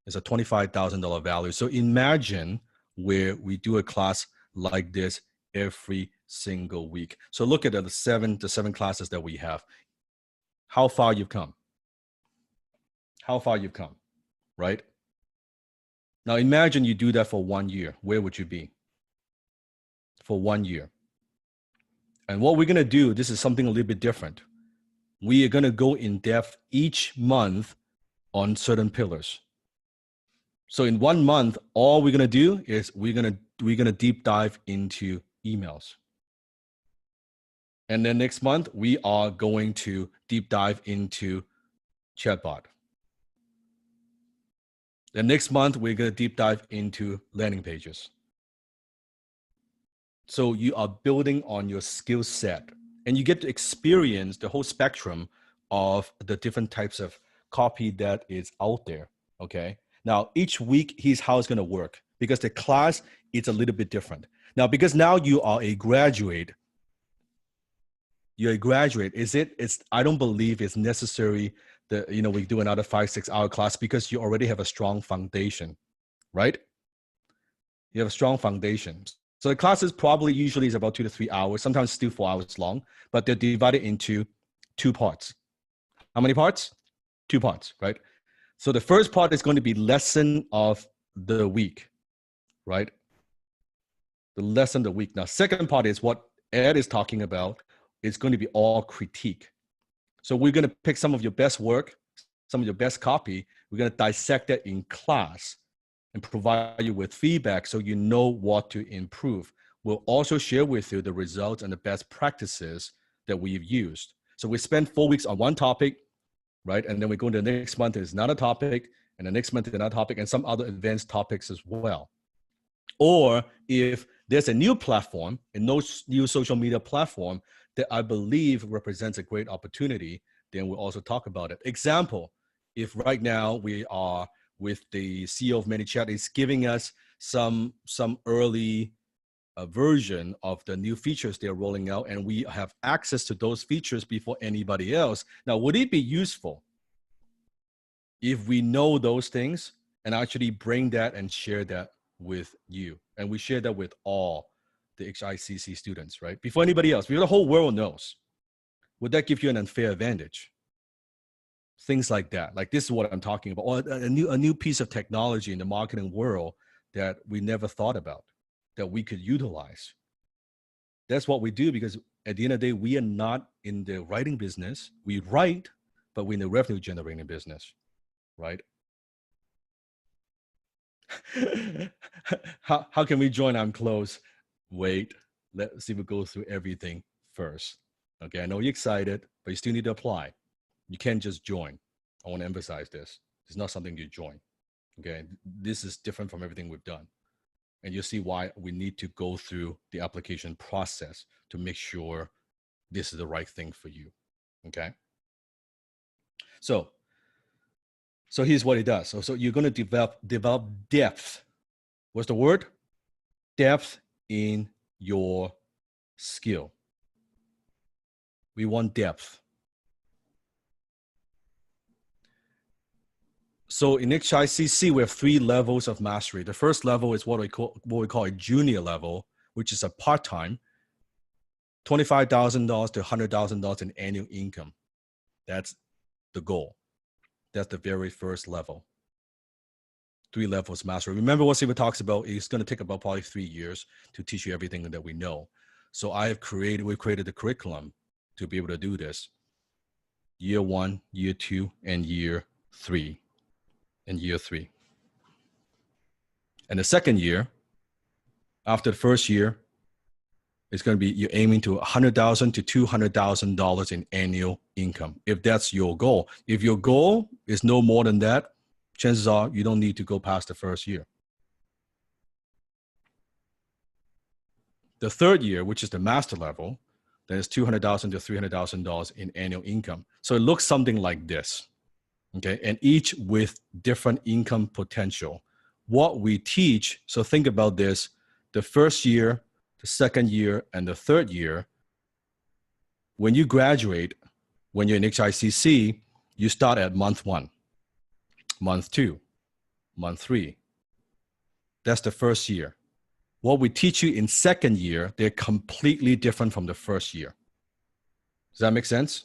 S3: It's a $25,000 value. So imagine where we do a class like this every single week. So look at the seven classes that we have. How far you've come. How far you've come, right? Now imagine you do that for 1 year. Where would you be? For 1 year. And what we're going to do, this is something a little bit different. We are going to go in depth each month on certain pillars. So in 1 month, all we're going to do is we're going to deep dive into emails. And then next month, we are going to deep dive into chatbot. The next month, we're going to deep dive into landing pages. So you are building on your skill set, and you get to experience the whole spectrum of the different types of copy that is out there. Okay. Now, each week, here's how it's going to work, because the class is a little bit different. Now, because now you are a graduate, I don't believe it's necessary that, we do another 5-6 hour class, because you already have a strong foundation, right? You have a strong foundation. So the classes probably usually is about 2 to 3 hours, sometimes still 4 hours long, but they're divided into 2 parts. How many parts? 2 parts, right? So the first part is going to be lesson of the week, right? The lesson of the week. Now, second part is what Ed is talking about. It's going to be all critique. So we're going to pick some of your best work, some of your best copy. We're going to dissect that in class and provide you with feedback so you know what to improve. We'll also share with you the results and the best practices that we've used. So we spend 4 weeks on one topic, right? And then we go into the next month, there's another topic, and the next month is another topic, and some other advanced topics as well. Or if there's a new platform, a new social media platform that I believe represents a great opportunity, then we'll also talk about it. Example, if right now we are with the CEO of ManyChat is giving us some early version of the new features they're rolling out, and we have access to those features before anybody else. Now, would it be useful if we know those things and actually bring that and share that with you? And we share that with all the HICC students, right? Before anybody else, before the whole world knows. Would that give you an unfair advantage? Things like that. Like, this is what I'm talking about. Or a new piece of technology in the marketing world that we never thought about, that we could utilize. That's what we do, because at the end of the day, we are not in the writing business. We write, but we're in the revenue generating business, right? How can we join? I'm close. Wait, let's see if we go through everything first. Okay, I know you're excited, but you still need to apply. You can't just join. I want to emphasize this. It's not something you join. Okay, this is different from everything we've done. And you'll see why we need to go through the application process to make sure this is the right thing for you. Okay. So here's what it does. So you're going to develop depth. What's the word? Depth in your skill. We want depth. So in HICC, we have 3 levels of mastery. The first level is what we call a junior level, which is a part-time, $25,000 to $100,000 in annual income. That's the goal. That's the very first level. 3 levels mastery. Remember what Siva talks about, it's going to take about probably 3 years to teach you everything that we know. So we've created the curriculum to be able to do this. Year 1, year 2, and year 3. And year 3. And the second year, after the first year, it's going to be, you're aiming to $100,000 to $200,000 in annual income. If that's your goal. If your goal is no more than that, chances are you don't need to go past the first year. The third year, which is the master level, that is $200,000 to $300,000 in annual income. So it looks something like this. Okay, and each with different income potential. What we teach, so think about this, the first year, the second year, and the third year, when you graduate, when you're in HICC, you start at month 1, month 2, month 3. That's the first year. What we teach you in second year, they're completely different from the first year. Does that make sense?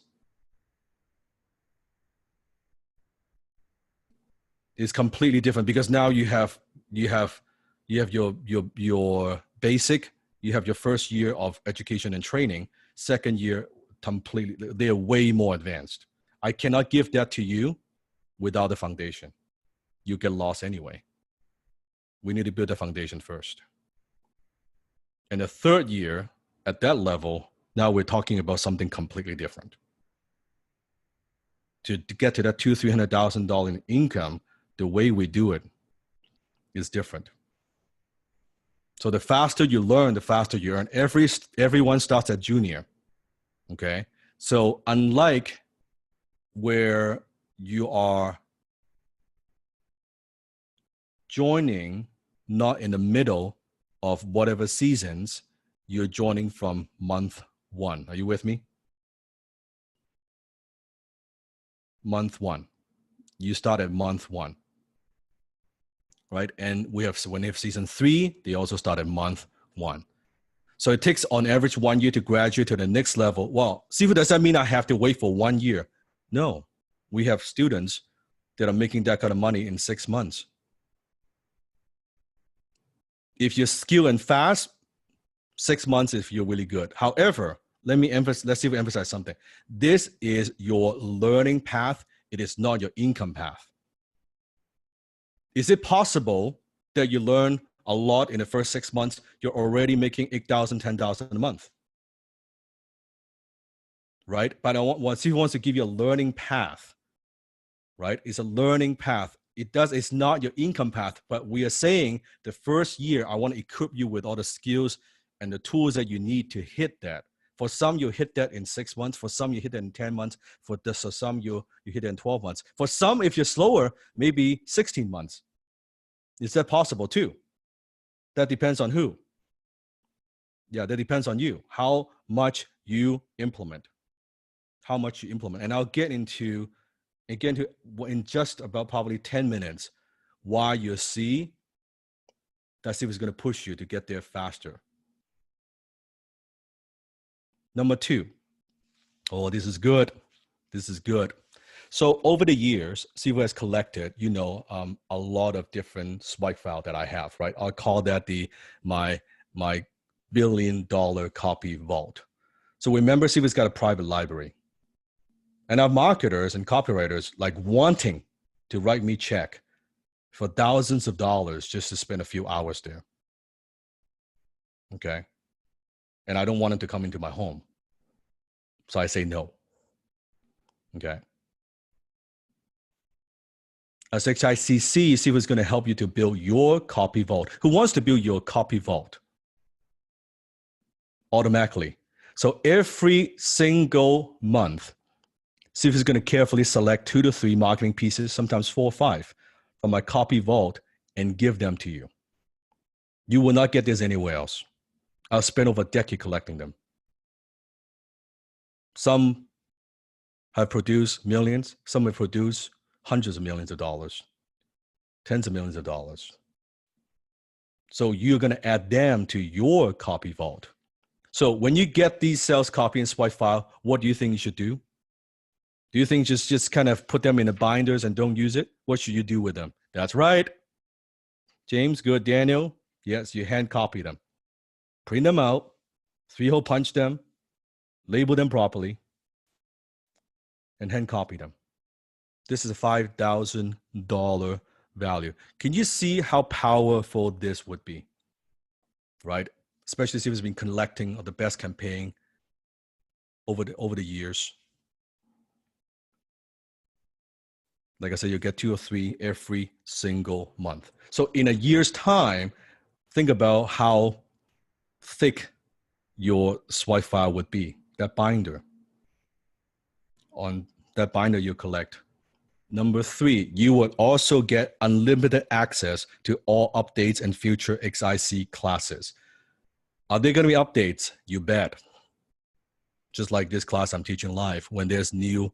S3: Is completely different, because now you have your basic, you have your first year of education and training, second year completely, they're way more advanced. I cannot give that to you without the foundation. You get lost anyway. We need to build the foundation first. And the third year at that level, Now we're talking about something completely different. To get to that $200,000-$300,000 in income, the way we do it is different. So the faster you learn, the faster you earn. Everyone starts at junior. Okay. So unlike where you are joining not in the middle of whatever seasons, you're joining from month one. Are you with me? Month one. You start at month one. Right? And when they have season 3, they also start at month 1. So it takes on average 1 year to graduate to the next level. Well, Sifu, does that mean I have to wait for 1 year? No. We have students that are making that kind of money in 6 months. If you're skilled and fast, 6 months if you're really good. However, let's see if we emphasize something. This is your learning path. It is not your income path. Is it possible that you learn a lot in the first 6 months, you're already making $8,000, $10,000 a month? Right? But Sifu wants to give you a learning path, right? It's a learning path. It's not your income path, but we are saying the first year, I want to equip you with all the skills and the tools that you need to hit that. For some, you hit that in 6 months. For some, you hit that in 10 months. For some, you hit it in 12 months. For some, if you're slower, maybe 16 months. Is that possible too? That depends on who. Yeah, that depends on you. How much you implement. How much you implement. And I'll get into, again, in just about probably 10 minutes, why you see that Steve is going to push you to get there faster. Number 2. Oh, this is good. This is good. So over the years, Sifu has collected, a lot of different swipe file that I have, right? I'll call that my $1 billion copy vault. So remember, Sifu's got a private library. And our marketers and copywriters like wanting to write me check for thousands of dollars just to spend a few hours there. Okay. And I don't want them to come into my home. So I say no. Okay. As HICC, Sifu is going to help you to build your copy vault. Who wants to build your copy vault? Automatically. So every single month, Sifu is going to carefully select 2 to 3 marketing pieces, sometimes 4 or 5, from my copy vault and give them to you. You will not get this anywhere else. I'll spend over a decade collecting them. Some have produced millions. Some have produced hundreds of millions of dollars, tens of millions of dollars. So you're going to add them to your copy vault. So when you get these sales copy and swipe file, what do you think you should do? Do you think just kind of put them in the binders and don't use it? What should you do with them? That's right. James, good. Daniel, yes, you hand copy them. Print them out, 3-hole punch them, label them properly, and hand copy them. This is a $5,000 value. Can you see how powerful this would be? Right? Especially if it's been collecting the best campaign over the years. Like I said, you get 2 or 3 every single month. So in a year's time, think about how thick your swipe file would be, that binder. On that binder you collect. Number 3, you would also get unlimited access to all updates and future HIC classes. Are there going to be updates? You bet. Just like this class I'm teaching live, when there's new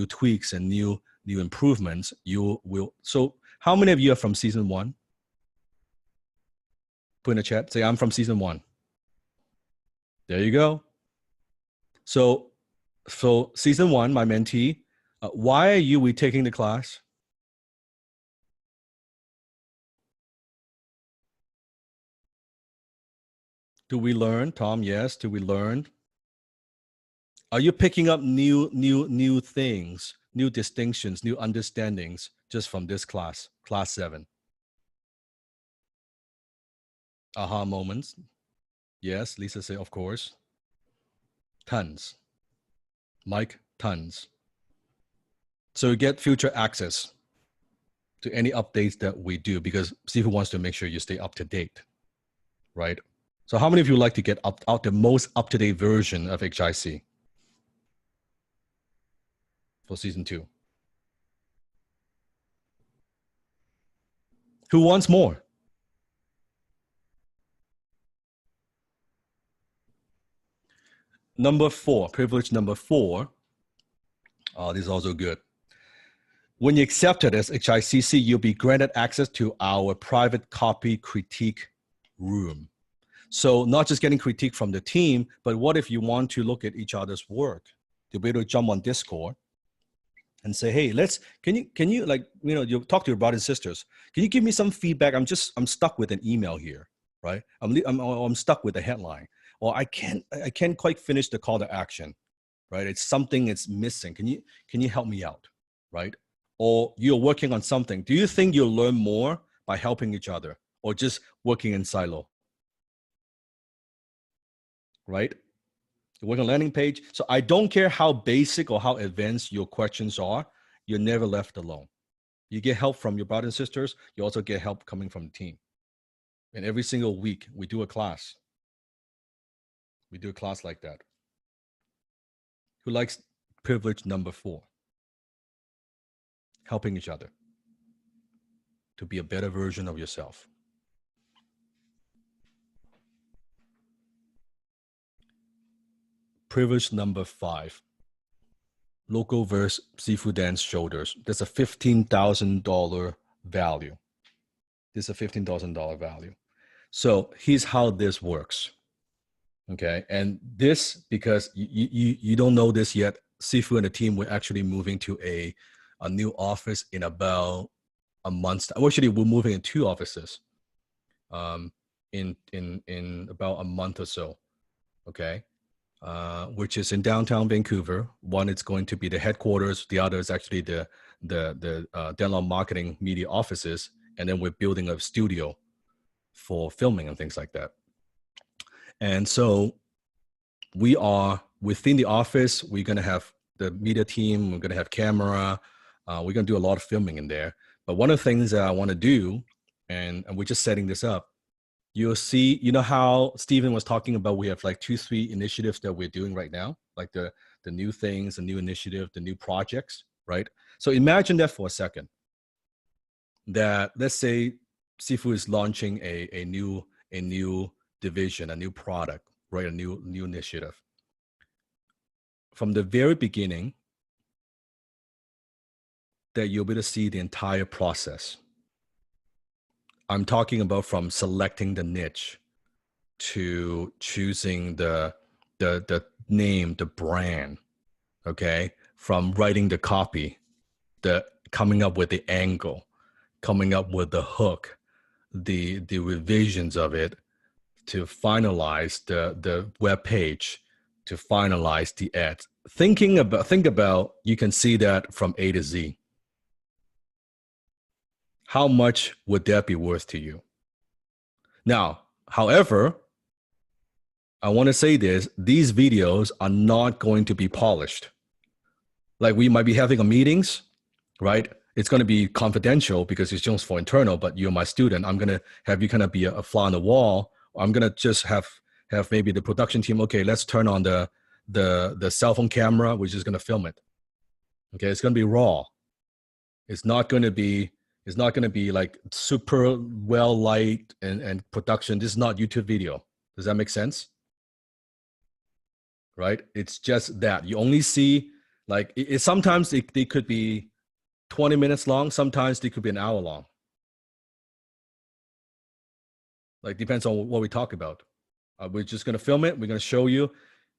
S3: tweaks and new improvements, you will. So how many of you are from season 1? Put in the chat, say I'm from season 1. There you go. So season 1, my mentee, why are you retaking the class? Do we learn, Tom? Yes. Do we learn? Are you picking up new things, new distinctions, new understandings just from this class 7? Aha moments. Yes, Lisa said, of course. Tons. Mike, tons. So you get future access to any updates that we do because Sifu wants to make sure you stay up to date, right? So how many of you like to get out the most up-to-date version of HIC for season 2? Who wants more? Number 4, privilege number 4. Oh, this is also good. When you accept it as HICC, you'll be granted access to our private copy critique room. So not just getting critique from the team, but what if you want to look at each other's work? You'll be able to jump on Discord and say, hey, can you like, you talk to your brothers and sisters. Can you give me some feedback? I'm stuck with an email here, right? I'm stuck with a headline, or I can't quite finish the call to action, right? It's something it's missing. Can you help me out, right? Or you're working on something. Do you think you'll learn more by helping each other or just working in silo? Right? You work on a landing page. So I don't care how basic or how advanced your questions are, you're never left alone. You get help from your brothers and sisters. You also get help coming from the team. And every single week, we do a class. We do a class like that. Who likes privilege number 4? Helping each other to be a better version of yourself. Privilege number 5. Local verse Sifu Dance Shoulders. That's a $15,000 value. This is a $15,000 value. So here's how this works. Okay. And this, because you don't know this yet, Sifu and the team, we're actually moving to a new office in about a month's time. Actually, we're moving in 2 offices in about a month or so. Okay. Which is in downtown Vancouver. One, it's going to be the headquarters. The other is actually the Denlon marketing media offices. And then we're building a studio for filming and things like that. And so we are within the office. We're going to have the media team. We're going to have camera. We're going to do a lot of filming in there. But one of the things that I want to do, and we're just setting this up, you'll see, how Stephen was talking about, we have like 2-3 initiatives that we're doing right now, like the new things, the new initiative, the new projects, right? So imagine that for a second, that let's say Sifu is launching a new division, a new product, right? A new initiative. From the very beginning, that you'll be able to see the entire process. I'm talking about from selecting the niche to choosing the name, the brand, okay? From writing the copy, coming up with the angle, coming up with the hook, the revisions of it, to finalize the web page, to finalize the ads. Think about, you can see that from A to Z. How much would that be worth to you? Now, however, I want to say this, these videos are not going to be polished. Like, we might be having a meetings, right? It's going to be confidential because it's just for internal, but you're my student. I'm going to have you kind of be a fly on the wall. I'm going to just have maybe the production team. Okay, let's turn on the cell phone camera, which is going to film it. Okay, it's going to be raw. It's not going to be like super well light and production. This is not YouTube video. Does that make sense? Right? It's just that you only see, like, sometimes they could be 20 minutes long. Sometimes they could be an hour long. Like, depends on what we talk about. We're just going to film it. We're going to show you,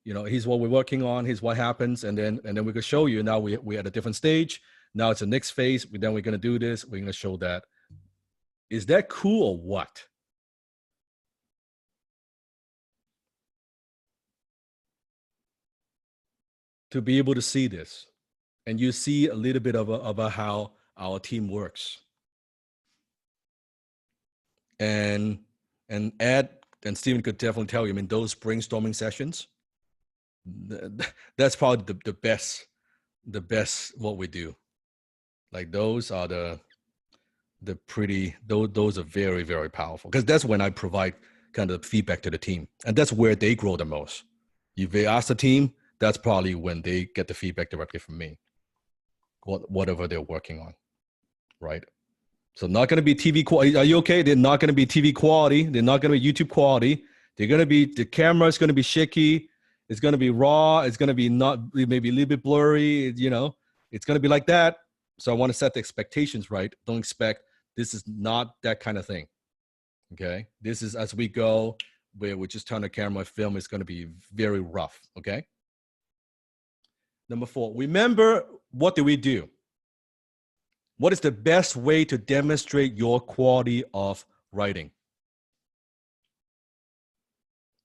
S3: here's what we're working on. Here's what happens. And then we can show you. Now we're at a different stage. Now it's the next phase. Then we're going to do this. We're going to show that. Is that cool or what? To be able to see this, and you see a little bit about how our team works. And Ed and Stephen could definitely tell you, those brainstorming sessions, That's probably the best what we do. Like those are the pretty, those are very, very powerful, because that's when I provide kind of feedback to the team, and that's where they grow the most. If they ask the team, that's probably when they get the feedback directly from me, whatever they're working on, right? So not going to be TV quality. Are you okay? They're not going to be TV quality. They're not going to be YouTube quality. They're going to be, the camera is going to be shaky. It's going to be raw. It's going to be not, maybe a little bit blurry. You know, it's going to be like that. So I want to set the expectations right. Don't expect, this is not that kind of thing. Okay. This is as we go, where we just turn the camera, film is going to be very rough. Okay. Number 4, remember, what do we do? What is the best way to demonstrate your quality of writing?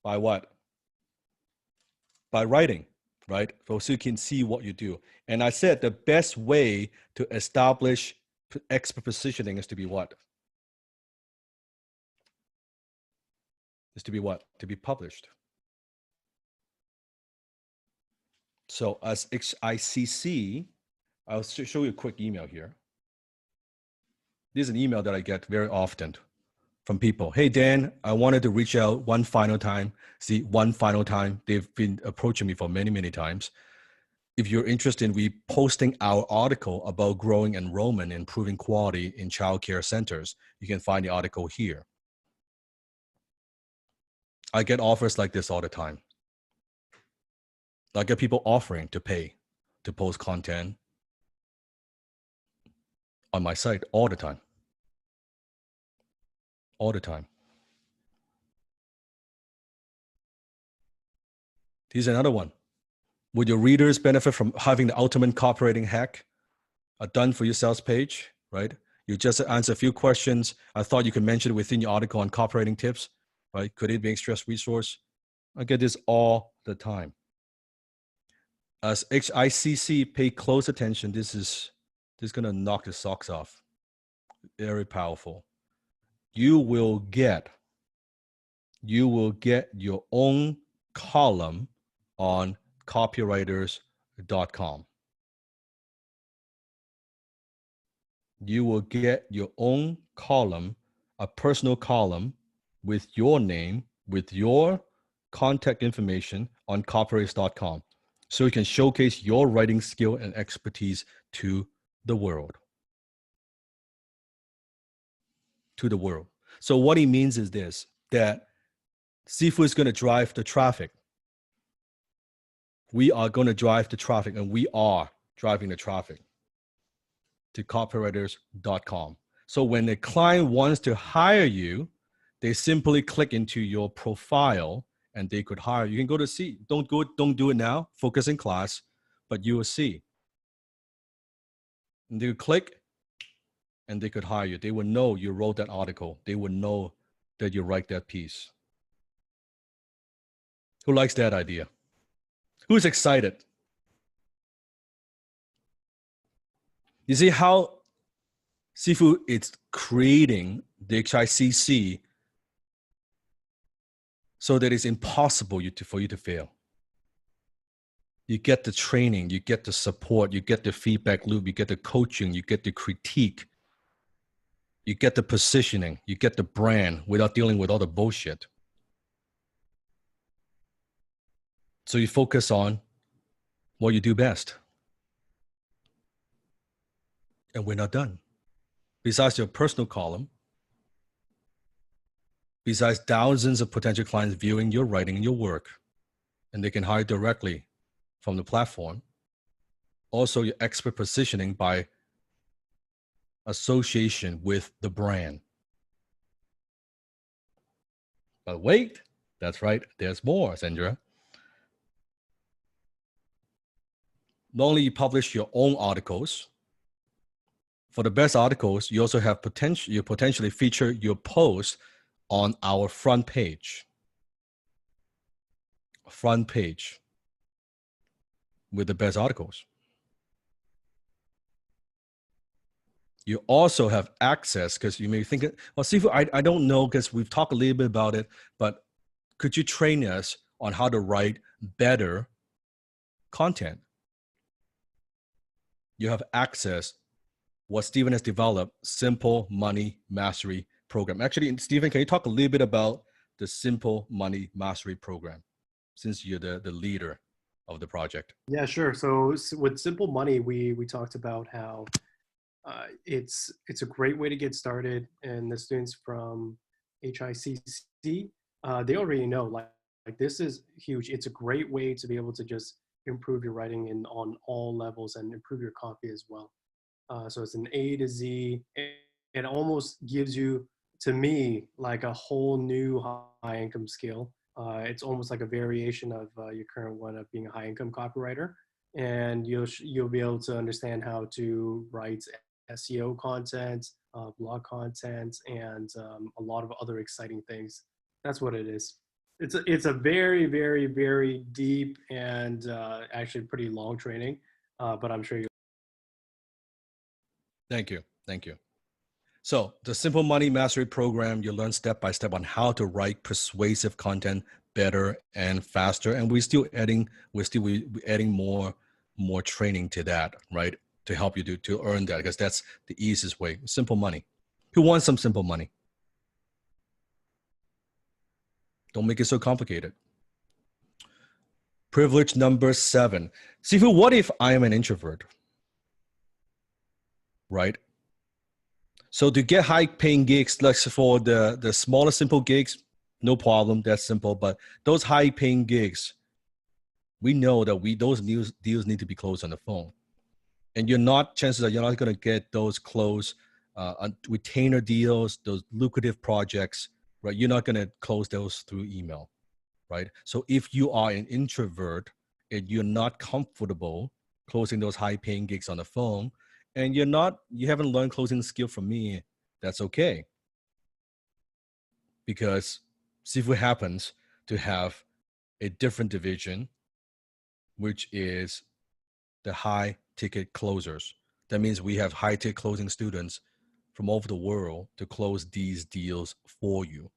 S3: By what? By writing, right? So you can see what you do. And I said the best way to establish expert positioning is to be what? Is to be what? To be published. So as HICC, I'll show you a quick email here. This is an email that I get very often from people. Hey, Dan, I wanted to reach out one final time. See, one final time. They've been approaching me for many, many times. If you're interested in reposting our article about growing enrollment and improving quality in childcare centers, you can find the article here. I get offers like this all the time. I get people offering to pay to post content on my site all the time. All the time. Here's another one. Would your readers benefit from having the ultimate copywriting hack, a done-for-you sales page, right? You just answer a few questions. I thought you could mention it within your article on copywriting tips, right? Could it be an extra resource? I get this all the time. As HICC, pay close attention. This is going to knock the socks off. Very powerful. You will get your own column on copywriters.com. You will get your own column, a personal column with your name, with your contact information on copywriters.com. So you can showcase your writing skill and expertise to the world. To the world. So what he means is this, that Sifu is going to drive the traffic. We are going to drive the traffic, and we are driving the traffic to copywriters.com. So when the client wants to hire you, they simply click into your profile and they could hire you. You can go to see. Don't do it now. Focus in class, but you will see. And they click and they could hire you. They will know you wrote that article. They will know that you write that piece. Who likes that idea? Who's excited? You see how Sifu is creating the HICC so that it's impossible for you to fail. You get the training, you get the support, you get the feedback loop, you get the coaching, you get the critique, you get the positioning, you get the brand without dealing with all the bullshit. So you focus on what you do best. And we're not done. Besides your personal column, besides thousands of potential clients viewing your writing and your work, and they can hire directly from the platform, also your expert positioning by association with the brand. But wait, that's right, there's more, Sandra. Not only you publish your own articles, for the best articles, you also have you potentially feature your post on our front page. Front page with the best articles. You also have access, because you may think, well, Sifu, I don't know, because we've talked a little bit about it, but could you train us on how to write better content, you have access what Stephen has developed, Simple Money Mastery Program. Actually, Stephen, can you talk a little bit about the Simple Money Mastery Program, since you're the leader of the project?
S2: Yeah, sure. So with Simple Money, we talked about how it's a great way to get started, and the students from HICC, they already know like this is huge. It's a great way to be able to just improve your writing on all levels and improve your copy as well. So it's an A to Z. It almost gives you, to me, like a whole new high income skill. It's almost like a variation of your current one of being a high income copywriter, and you'll be able to understand how to write SEO content, blog content, and a lot of other exciting things. That's what it is. It's a very, very, very deep and actually pretty long training, but I'm sure you.
S3: Thank you. Thank you. So the Simple Money Mastery Program, you learn step by step on how to write persuasive content better and faster. And we're adding more training to that, right? To help you to earn that, because that's the easiest way. Simple money. Who wants some simple money? Don't make it so complicated. Privilege number 7. Sifu, what if I am an introvert? Right? So to get high-paying gigs, like for the smaller, simple gigs, no problem. That's simple. But those high-paying gigs, we know that those deals need to be closed on the phone, and chances are you're not going to get those closed retainer deals, those lucrative projects, right? You're not going to close those through email, right? So if you are an introvert and you're not comfortable closing those high-paying gigs on the phone, and you haven't learned closing skill from me, that's okay. Because Sifu happens to have a different division, which is the high ticket closers. That means we have high ticket closing students from all over the world to close these deals for you.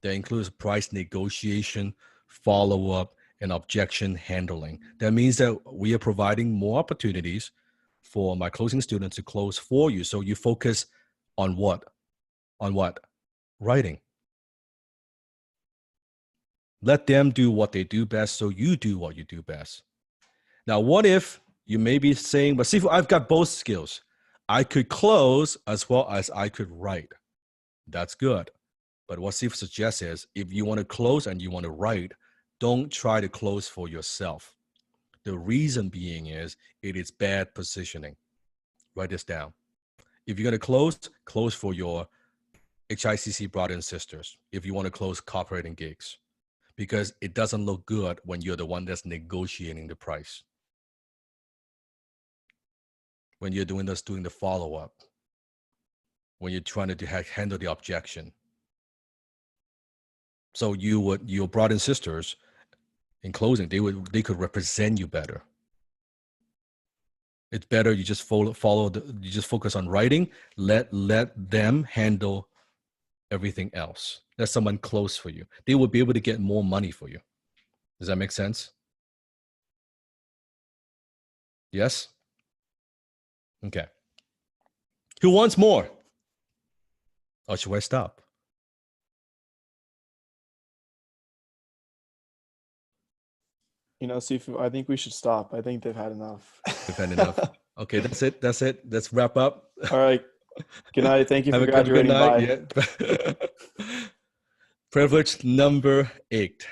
S3: That includes price negotiation, follow-up, and objection handling. That means that we are providing more opportunities for my closing students to close for you. So you focus on what? On what? Writing. Let them do what they do best, so you do what you do best. Now, what if you may be saying, but Sifu, I've got both skills. I could close as well as I could write. That's good. But what Sifu suggests is, if you want to close and you want to write, don't try to close for yourself. The reason being is it is bad positioning. Write this down. If you're going to close for your HICC brothers and sisters. If you want to close copywriting gigs, because it doesn't look good when you're the one that's negotiating the price. When you're doing the follow-up, when you're trying to handle the objection. So your brothers and sisters in closing, they could represent you better. It's better you just you just focus on writing, let them handle everything else. Let someone close for you. They will be able to get more money for you. Does that make sense? Yes? Okay. Who wants more? Or should I stop?
S1: Sifu, I think we should stop. I think they've had enough.
S3: They've had enough. Okay, that's it. Let's wrap up.
S1: All right. Good night. Thank you for
S3: Have
S1: graduating.
S3: a good night. Yeah. Privilege number 8.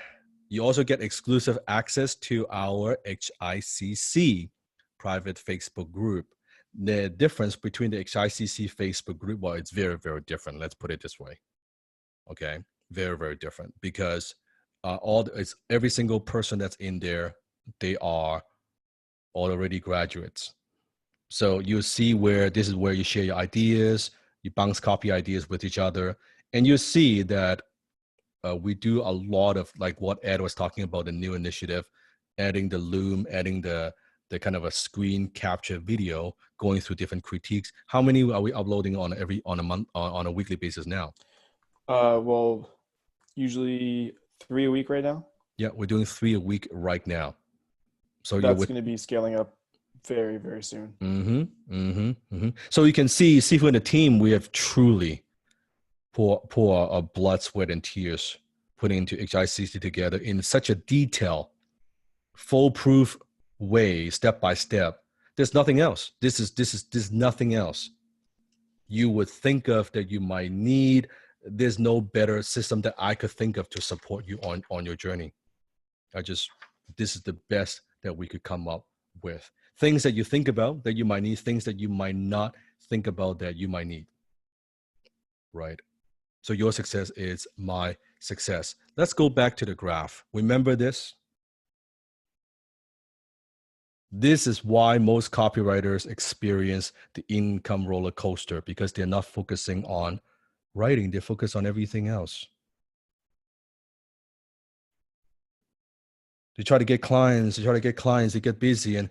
S3: You also get exclusive access to our HICC private Facebook group. The difference between the HICC Facebook group, well, it's very, very different. Let's put it this way. Okay, very, very different, because it's every single person that's in there, they are already graduates. So you see where this is where you share your ideas, you bounce copy ideas with each other, and you see that we do a lot of, like what Ed was talking about, the new initiative, adding the Loom, adding the kind of a screen capture video, going through different critiques. How many are we uploading on a weekly basis now?
S1: Well, usually 3 a week right now.
S3: Yeah, we're doing 3 a week right now. So you're
S1: That's
S3: with.
S1: going to be scaling up very, very soon.
S3: So you can see Sifu and the team, we have truly pour our blood, sweat, and tears putting into HICC together in such a detailed, foolproof way, step by step. There's nothing else. This is nothing else you would think of that you might need. There's no better system that I could think of to support you on your journey. This is the best that we could come up with. Things that you think about that you might need, things that you might not think about that you might need. Right? So your success is my success. Let's go back to the graph. Remember this? This is why most copywriters experience the income roller coaster, because they're not focusing on writing. They focus on everything else. They try to get clients, they get busy and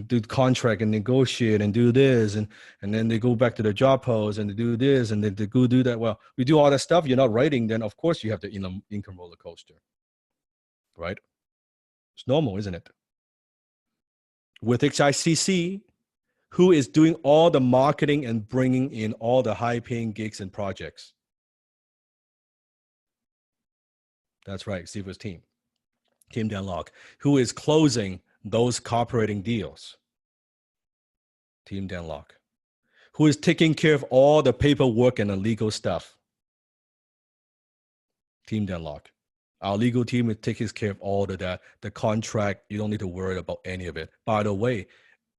S3: do contract and negotiate and do this. And then they go back to their job post and they do this and they go do that. Well, we do all that stuff. You're not writing, then of course you have the income roller coaster, right? It's normal, isn't it? With HICC, who is doing all the marketing and bringing in all the high-paying gigs and projects? That's right, Siva's team, Team Denlock. Who is closing those cooperating deals? Team Denlock. Who is taking care of all the paperwork and the legal stuff? Team Denlock. Our legal team takes care of all of that. The contract, you don't need to worry about any of it. By the way,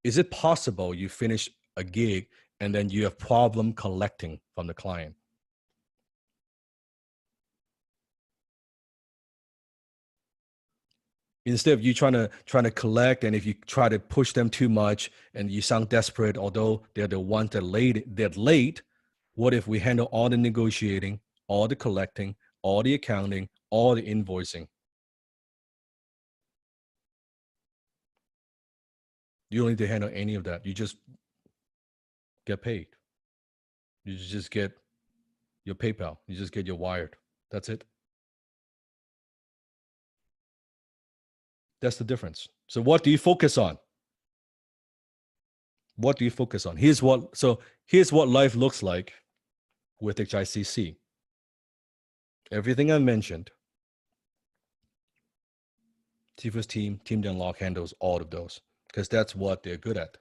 S3: is it possible you finish a gig and then you have problem collecting from the client? Instead of you trying to collect, and if you try to push them too much and you sound desperate, although they're the ones that late, what if we handle all the negotiating, all the collecting, all the accounting, all the invoicing? You don't need to handle any of that. You just get paid. You just get your PayPal. You just get your wired. That's it. That's the difference. So what do you focus on? What do you focus on? Here's what life looks like with HICC. Everything I mentioned, Tifa's team, Team Denlock handles all of those because that's what they're good at.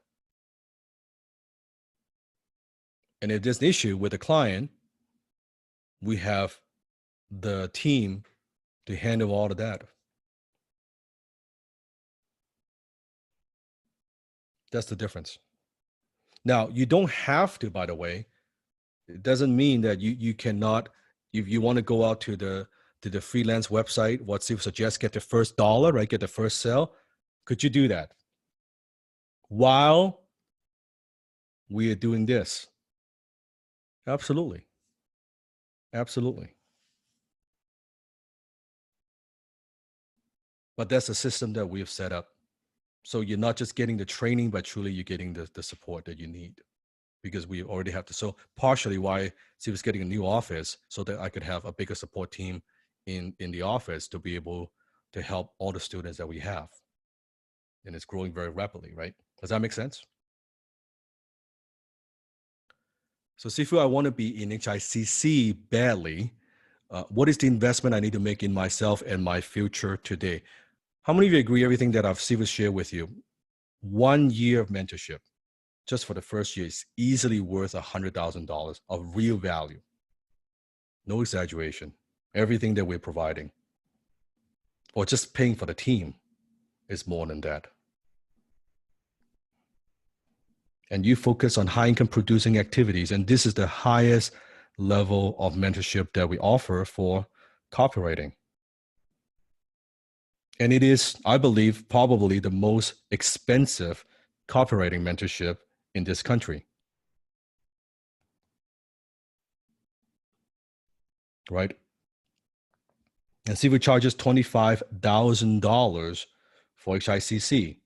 S3: And if there's an issue with a client, we have the team to handle all of that. That's the difference. Now, you don't have to, by the way. It doesn't mean that you cannot, if you want to go out to the freelance website, what Steve suggests, get the first dollar, right? Get the first sale. Could you do that while we are doing this? Absolutely. Absolutely. But that's a system that we have set up. So you're not just getting the training, but truly you're getting the support that you need, because we already have to. So partially why Steve was getting a new office, so that I could have a bigger support team in the office to be able to help all the students that we have. And it's growing very rapidly, right? Does that make sense? So Sifu, I want to be in HICC badly. What is the investment I need to make in myself and my future today? How many of you agree everything that I've Sifu shared with you? 1 year of mentorship, just for the first year, is easily worth $100,000 of real value. No exaggeration. Everything that we're providing, or just paying for the team, is more than that. And you focus on high income producing activities. And this is the highest level of mentorship that we offer for copywriting. And it is, I believe, probably the most expensive copywriting mentorship in this country. Right? And Sifu charges $25,000 for HICC.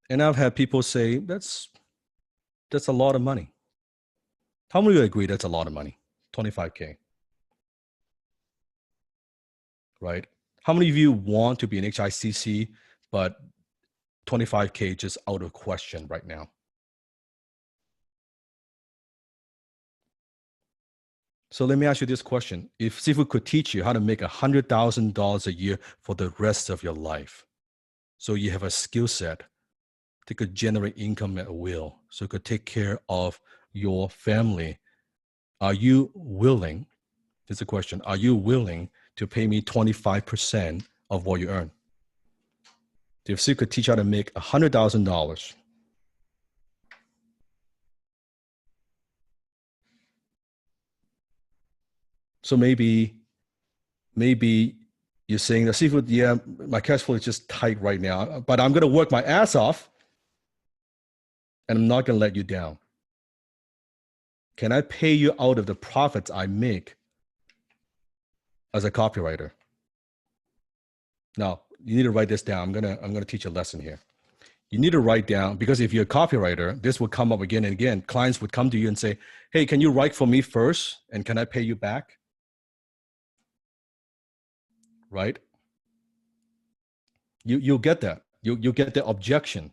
S3: And I've had people say, that's a lot of money. How many of you agree that's a lot of money? 25K. Right? How many of you want to be an HICC, but 25K just out of question right now. So let me ask you this question. If Sifu could teach you how to make $100,000 a year for the rest of your life, so you have a skill set that could generate income at will, so it could take care of your family, are you willing, here's the question, are you willing to pay me 25% of what you earn? If Sifu could teach you how to make $100,000, so maybe you're saying that Sifu, yeah, my cash flow is just tight right now, but I'm going to work my ass off and I'm not going to let you down. Can I pay you out of the profits I make as a copywriter? Now, you need to write this down. I'm gonna teach a lesson here. You need to write down, because if you're a copywriter, this will come up again and again. Clients would come to you and say, hey, can you write for me first? And can I pay you back? Right? You'll get that. You'll get the objection,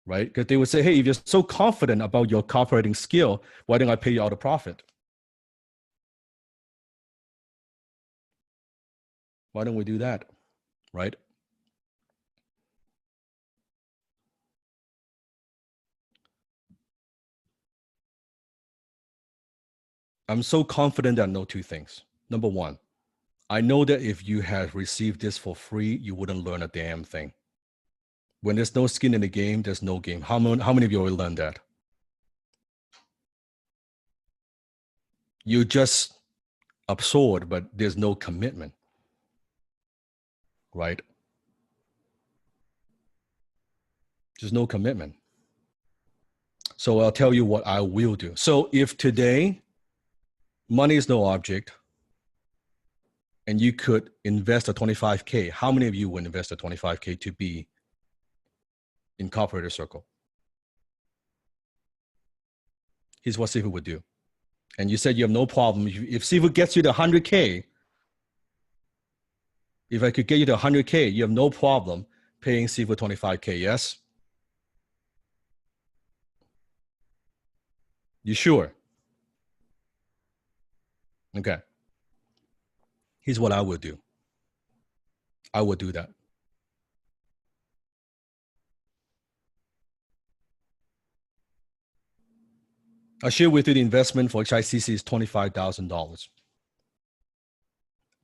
S3: right? Because they would say, hey, if you're so confident about your copywriting skill, why don't I pay you out of profit? Why don't we do that? Right? I'm so confident that I know two things. Number one, I know that if you had received this for free, you wouldn't learn a damn thing. When there's no skin in the game, there's no game. How many of you already learned that? You just absorb, but there's no commitment, right? There's no commitment. So I'll tell you what I will do. So if today money is no object and you could invest a 25K, how many of you would invest a 25K to be in copywriter circle? Here's what Sifu would do. And you said you have no problem. If Sifu gets you to 100K, if I could get you to 100K, you have no problem paying Sifu 25K, yes? You sure? Okay. Here's what I would do. I would do that. I'll share with you the investment for HICC is $25,000.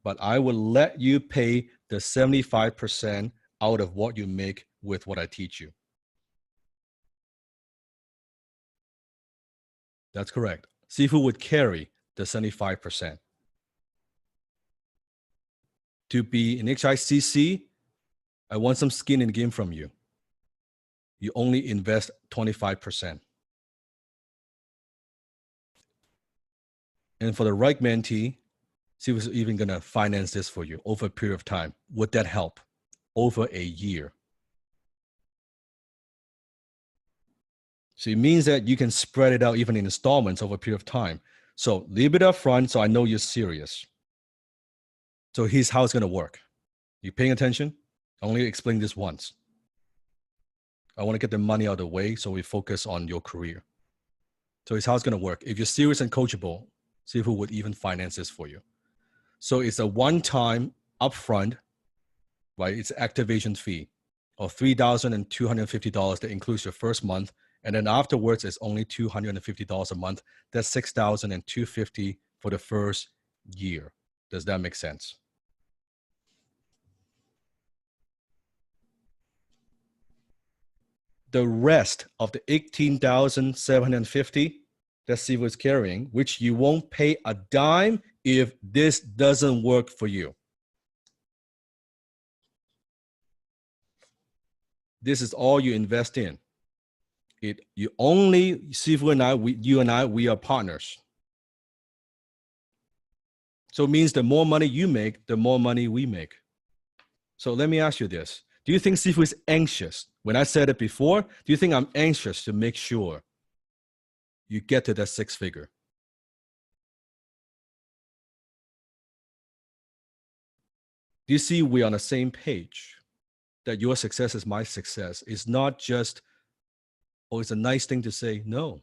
S3: But I will let you pay the 75% out of what you make with what I teach you. That's correct. Sifu would carry the 75%. To be in HICC, I want some skin in the game from you. You only invest 25%. And for the right mentee, Sifu's even going to finance this for you over a period of time. Would that help? Over a year. So it means that you can spread it out even in installments over a period of time. So leave it up front so I know you're serious. So here's how it's going to work. You paying attention? I only explain this once. I want to get the money out of the way so we focus on your career. So it's how it's going to work. If you're serious and coachable, Sifu would even finance this for you. So it's a one-time upfront, right? It's an activation fee of $3,250 that includes your first month. And then afterwards, it's only $250 a month. That's $6,250 for the first year. Does that make sense? The rest of the $18,750 that Sifu is carrying, which you won't pay a dime if this doesn't work for you. This is all you invest in. You only, Sifu and I, we are partners. So it means the more money you make, the more money we make. So let me ask you this. Do you think Sifu is anxious? When I said it before, do you think I'm anxious to make sure you get to that six figure? Do you see we're on the same page? that your success is my success. It's not just, oh, it's a nice thing to say. No.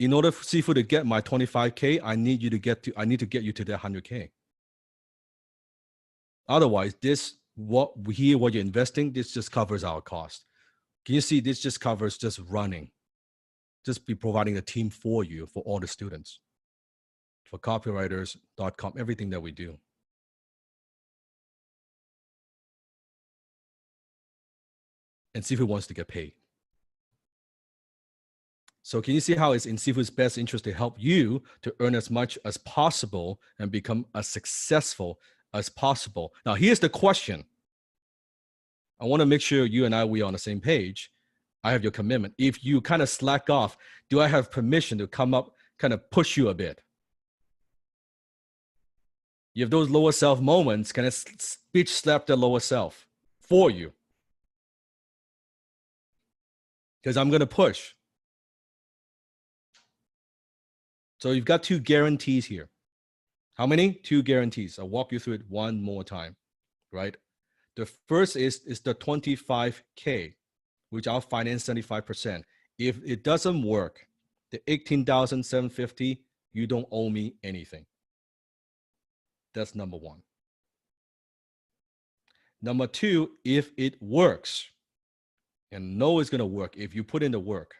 S3: In order for Sifu to get my 25K, I need to get you to that 100K. Otherwise, what you're investing, this just covers our cost. Can you see this just covers just running, just be providing a team for you, for all the students, for copywriters.com, everything that we do. And Sifu wants to get paid. So can you see how it's in Sifu's best interest to help you to earn as much as possible and become as successful as possible? Now, here's the question. I want to make sure you and we are on the same page. I have your commitment. If you kind of slack off, do I have permission to come up, kind of push you a bit? You have those lower self moments, can I bitch slap the lower self for you? Because I'm going to push. So you've got 2 guarantees here. How many? 2 guarantees. I'll walk you through it one more time, right? The first is the 25K, which I'll finance 75%. If it doesn't work, the 18,750, you don't owe me anything. That's number 1. Number 2, if it works, and know it's going to work, if you put in the work,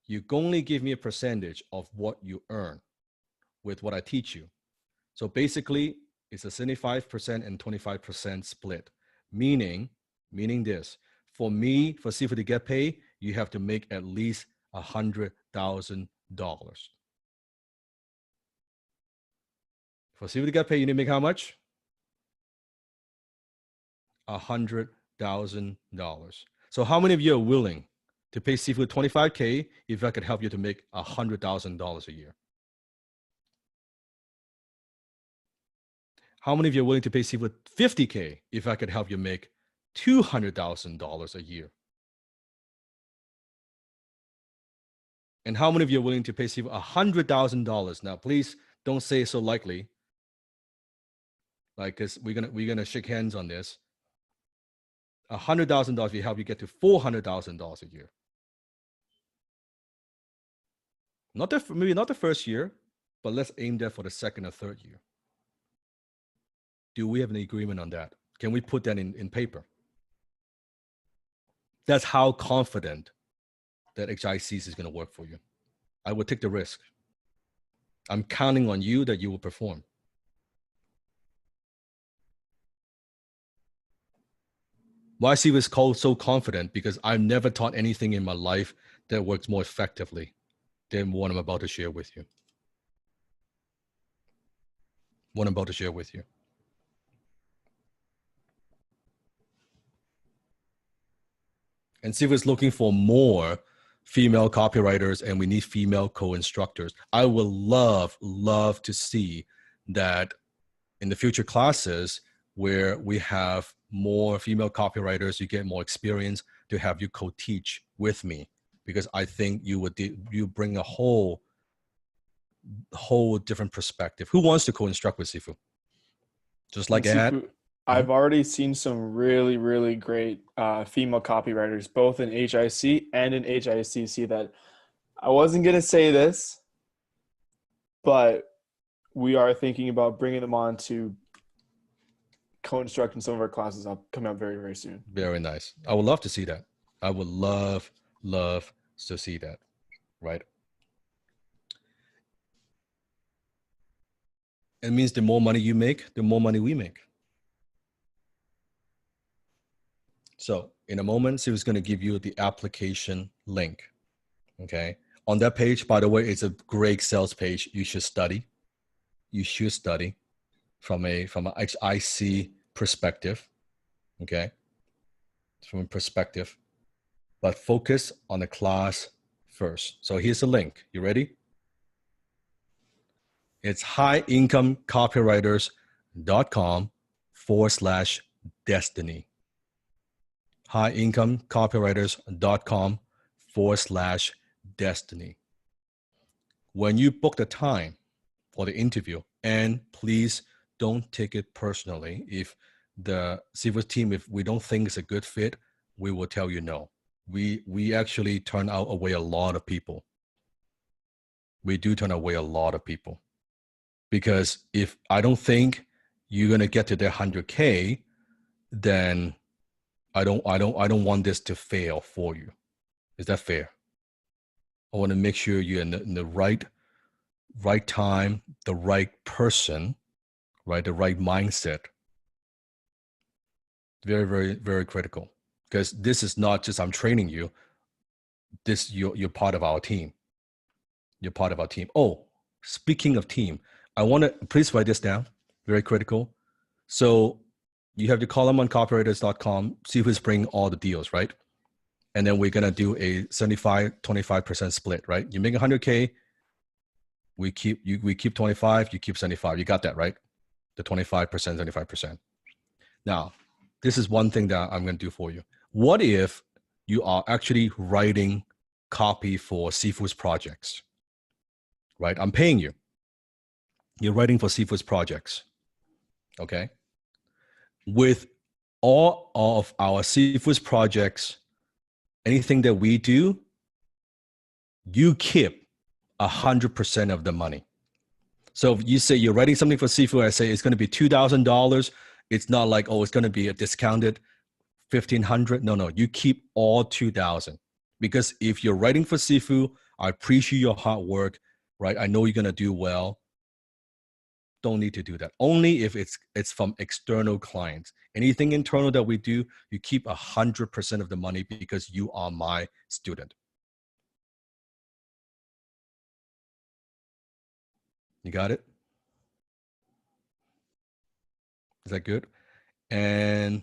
S3: you only give me a percentage of what you earn with what I teach you. So basically, it's a 75% and 25% split, meaning this. For Sifu to get paid, you have to make at least $100,000. For Sifu to get paid, you need to make how much? $100,000. So how many of you are willing to pay Sifu 25K if I could help you to make $100,000 a year? How many of you are willing to pay Sifu 50K if I could help you make $200,000 a year? And how many of you are willing to pay Sifu $100,000? Now, please don't say it so likely, like, because we're gonna shake hands on this. $100,000 will help you get to $400,000 a year. Maybe not the first year, but let's aim there for the second or third year. Do we have an agreement on that? Can we put that in paper? That's how confident that HIC is going to work for you. I will take the risk. I'm counting on you that you will perform. Why Sifu is called so confident? Because I've never taught anything in my life that works more effectively than what I'm about to share with you. What I'm about to share with you. And Sifu is looking for more female copywriters, and we need female co-instructors. I would love to see that in the future classes where we have more female copywriters, you get more experience to have you co-teach with me, because I think you bring a whole different perspective. Who wants to co-instruct with Sifu? Just like Ed.
S1: I've already seen some really, really great female copywriters, both in HIC and in HICC, that I wasn't going to say this, but we are thinking about bringing them on to co-instruct in some of our classes. I'll come out very, very soon.
S3: Very nice. I would love to see that. I would love to see that, right? It means the more money you make, the more money we make. So in a moment, Sifu's going to give you the application link, okay? On that page, by the way, it's a great sales page. You should study. You should study from an HIC perspective, okay? From a perspective, but focus on the class first. So here's the link. You ready? It's highIncomeCopywriters.com/destiny. highIncomeCopywriters.com/destiny. When you book the time for the interview, and please don't take it personally. If the Seafood team, if we don't think it's a good fit, we will tell you no. We actually turn away a lot of people. We do turn away a lot of people, because if I don't think you're gonna get to their 100K, then I don't want this to fail for you. Is that fair? I want to make sure you're in the right time, the right person, right, the right mindset. Very, very, very critical, because this is not just I'm training you. This you're part of our team. You're part of our team. Oh, speaking of team, I want to please write this down. Very critical. So you have your column on copywriters.com. See who's bringing all the deals, right? And then we're gonna do a 75-25% split, right? You make 100K, we keep 25, you keep 75. You got that, right? The 25%, 75%. Now, this is one thing that I'm gonna do for you. What if you are actually writing copy for Seafood's projects, right? I'm paying you. You're writing for Seafood's projects, okay? With all of our Seafood's projects, anything that we do, you keep 100% of the money. So if you say you're writing something for Seafood, I say it's going to be $2,000. It's not like, oh, it's going to be a discounted $1,500. No, you keep all $2,000, because if you're writing for Seafood, I appreciate your hard work, right? I know you're going to do well. Don't need to do that. Only if it's from external clients. Anything internal that we do, you keep 100% of the money, because you are my student. You got it? Is that good? And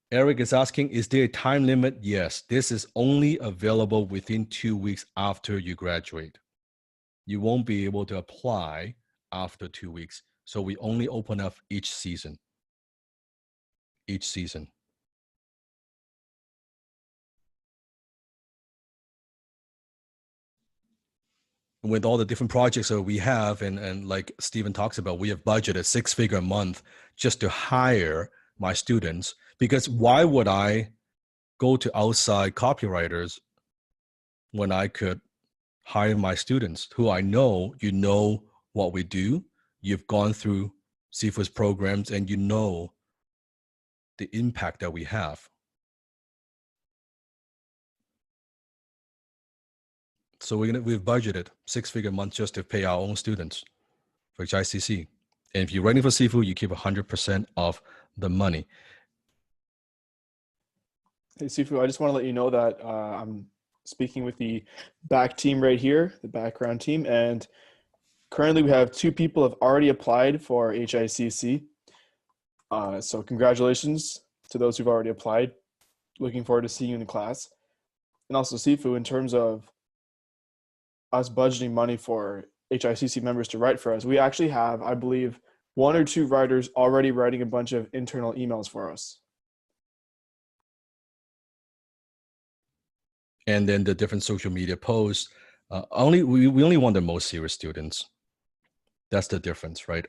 S3: Eric is asking, is there a time limit? Yes, this is only available within 2 weeks after you graduate. You won't be able to apply after 2 weeks. So we only open up each season. Each season. With all the different projects that we have, and like Stephen talks about, we have budgeted 6-figure a month just to hire my students. Because why would I go to outside copywriters when I could hire my students who I know, you know what we do, you've gone through Seafood's programs, and you know the impact that we have. So we've budgeted 6-figure a month just to pay our own students for HICC. And if you're writing for Seafood, you keep 100% of the money.
S1: Hey, Sifu, I just want to let you know that I'm speaking with the back team right here, the background team, and currently we have 2 people have already applied for HICC. So congratulations to those who've already applied. Looking forward to seeing you in class. And also, Sifu, in terms of us budgeting money for HICC members to write for us, we actually have, I believe, 1 or 2 writers already writing a bunch of internal emails for us.
S3: And then the different social media posts, we only want the most serious students. That's the difference, right?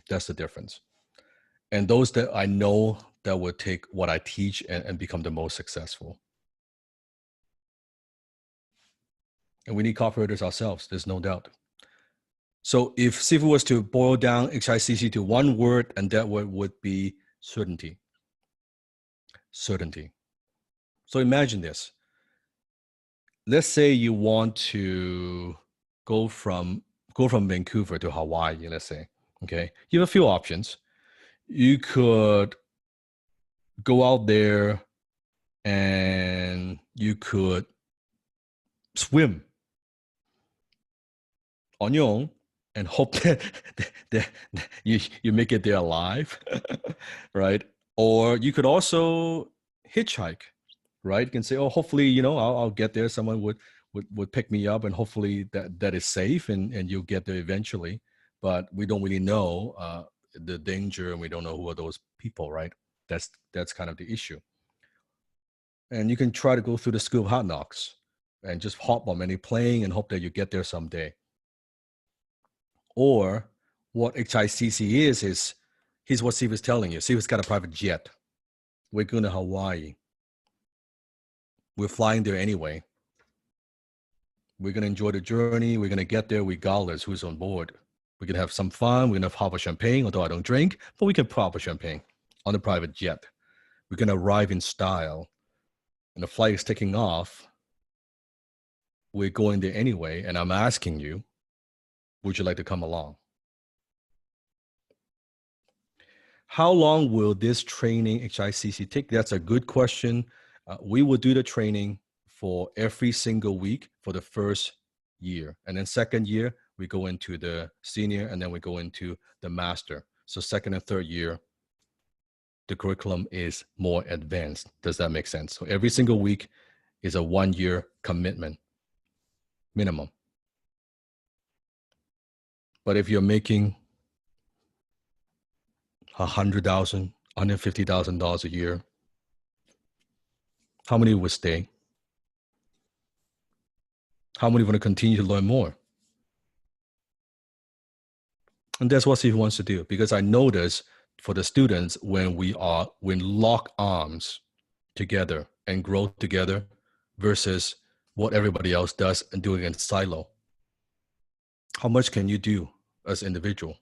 S3: That's the difference. And those that I know that will take what I teach and become the most successful. And we need copywriters ourselves, there's no doubt. So if Sifu was to boil down HICC to one word, and that word would be certainty. Certainty. So imagine this. Let's say you want to go from Vancouver to Hawaii, let's say, okay? You have a few options. You could go out there and you could swim on your own and hope that you make it there alive, right? Or you could also hitchhike, right? You can say, oh, hopefully, I'll get there. Someone would pick me up, and hopefully that is safe, and you'll get there eventually. But we don't really know the danger, and we don't know who are those people, right? That's kind of the issue. And you can try to go through the school of hard knocks and just hop on any plane and hope that you get there someday. Or what HICC is Here's what Steve is telling you. Steve has got a private jet. We're going to Hawaii. We're flying there anyway. We're going to enjoy the journey. We're going to get there regardless who's on board. We're going to have some fun. We're going to pop a champagne, although I don't drink, but we can pop a champagne on the private jet. We're going to arrive in style. And the flight is taking off. We're going there anyway. And I'm asking you, would you like to come along? How long will this training HICC take? That's a good question. We will do the training for every single week for the first year. And then second year, we go into the senior, and then we go into the master. So second and third year, the curriculum is more advanced. Does that make sense? So every single week is a 1-year commitment, minimum. But if you're making $100,000, $150,000 a year, how many would stay? How many want to continue to learn more? And that's what Steve wants to do, because I notice for the students, when we lock arms together and grow together versus what everybody else does and doing in silo, how much can you do as an individual?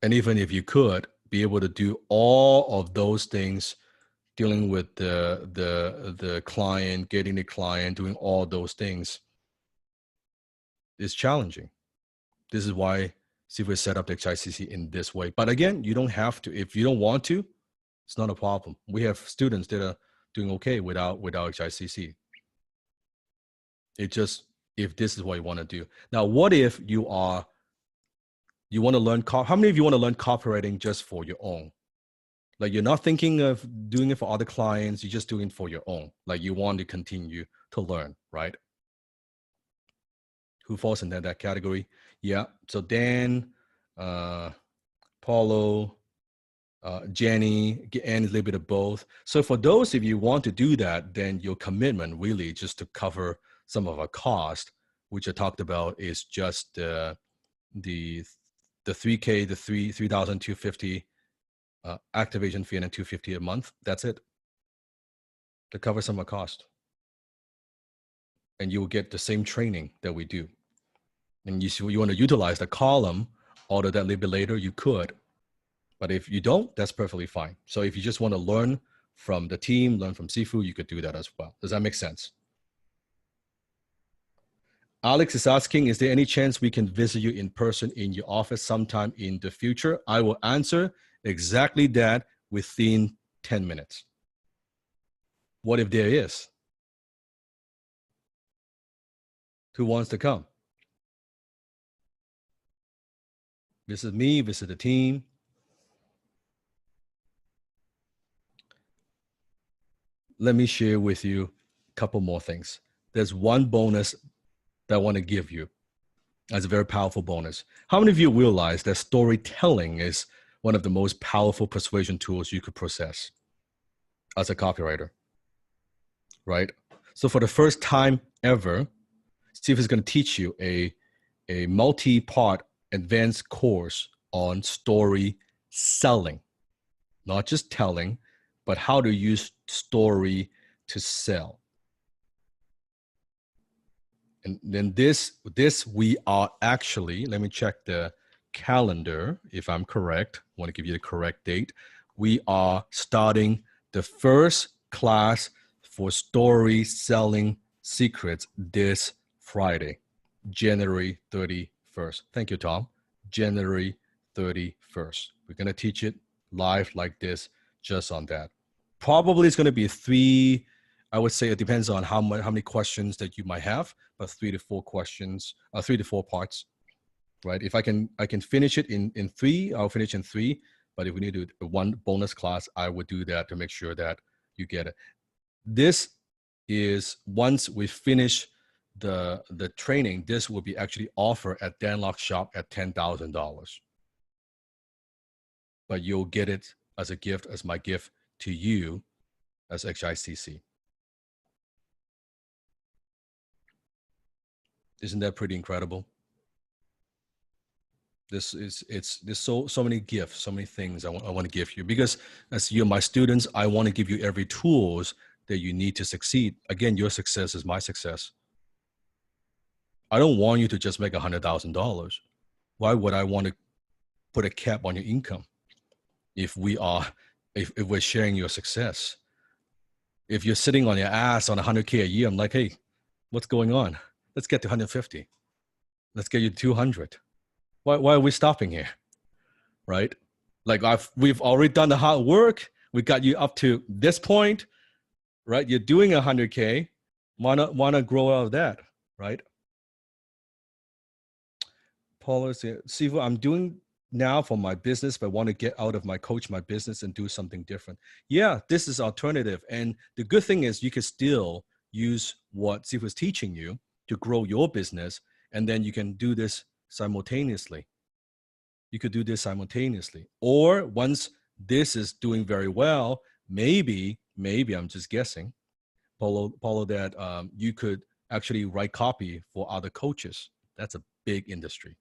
S3: And even if you could be able to do all of those things, dealing with the client, getting the client, doing all those things, is challenging. This is why Steve set up the HICC in this way. But again, you don't have to. If you don't want to, it's not a problem. We have students that are doing okay without HICC. It just, if this is what you want to do. Now, what if you want to learn, how many of you want to learn copywriting just for your own? Like, you're not thinking of doing it for other clients, you're just doing it for your own. Like, you want to continue to learn, right? Who falls in that category? Yeah. So Dan, Paulo, Jenny, and a little bit of both. So for those of you who want to do that, then your commitment really just to cover some of our cost, which I talked about, is just the 3K, the 3,250 activation fee, and then $250 a month. That's it, to cover some of the cost. And you will get the same training that we do. And you want to utilize the column, order that a little bit later, you could. But if you don't, that's perfectly fine. So if you just want to learn from the team, learn from Sifu, you could do that as well. Does that make sense? Alex is asking, is there any chance we can visit you in person in your office sometime in the future? I will answer exactly that within 10 minutes. What if there is? Who wants to come? Visit me, visit the team. Let me share with you a couple more things. There's one bonus that I want to give you as a very powerful bonus. How many of you realize that storytelling is one of the most powerful persuasion tools you could possess as a copywriter, right? So for the first time ever, Steve is going to teach you a multi-part advanced course on story selling, not just telling, but how to use story to sell. And then this we are actually, let me check the calendar if I'm correct. I want to give you the correct date. We are starting the first class for story selling secrets this Friday, January 31st. Thank you, Tom. January 31st. We're going to teach it live like this, just on that. Probably it's going to be 3, I would say it depends on how many questions that you might have, but 3 to 4 questions, 3 to 4 parts, right? If I can finish it in 3, I'll finish in 3. But if we need to do one bonus class, I would do that to make sure that you get it. This is, once we finish the training, this will be actually offered at Dan Lok Shop at $10,000. But you'll get it as a gift, as my gift to you as HICC. Isn't that pretty incredible? There's so many gifts, so many things I want to give you, because as you're my students, I want to give you every tools that you need to succeed. Again, your success is my success. I don't want you to just make $100,000. Why would I want to put a cap on your income if we're sharing your success? If you're sitting on your ass on 100K a year, I'm like, hey, what's going on? Let's get to 150. Let's get you 200. Why are we stopping here? Right? Like we've already done the hard work. We got you up to this point, right? You're doing 100K. Why not grow out of that, right? Paula said, Sifu, I'm doing now for my business, but I want to get out of my business and do something different. Yeah, this is alternative. And the good thing is you can still use what Sifu is teaching you to grow your business. And then you can do this simultaneously. You could do this simultaneously. Or once this is doing very well, maybe I'm just guessing, Paulo, that you could actually write copy for other coaches. That's a big industry.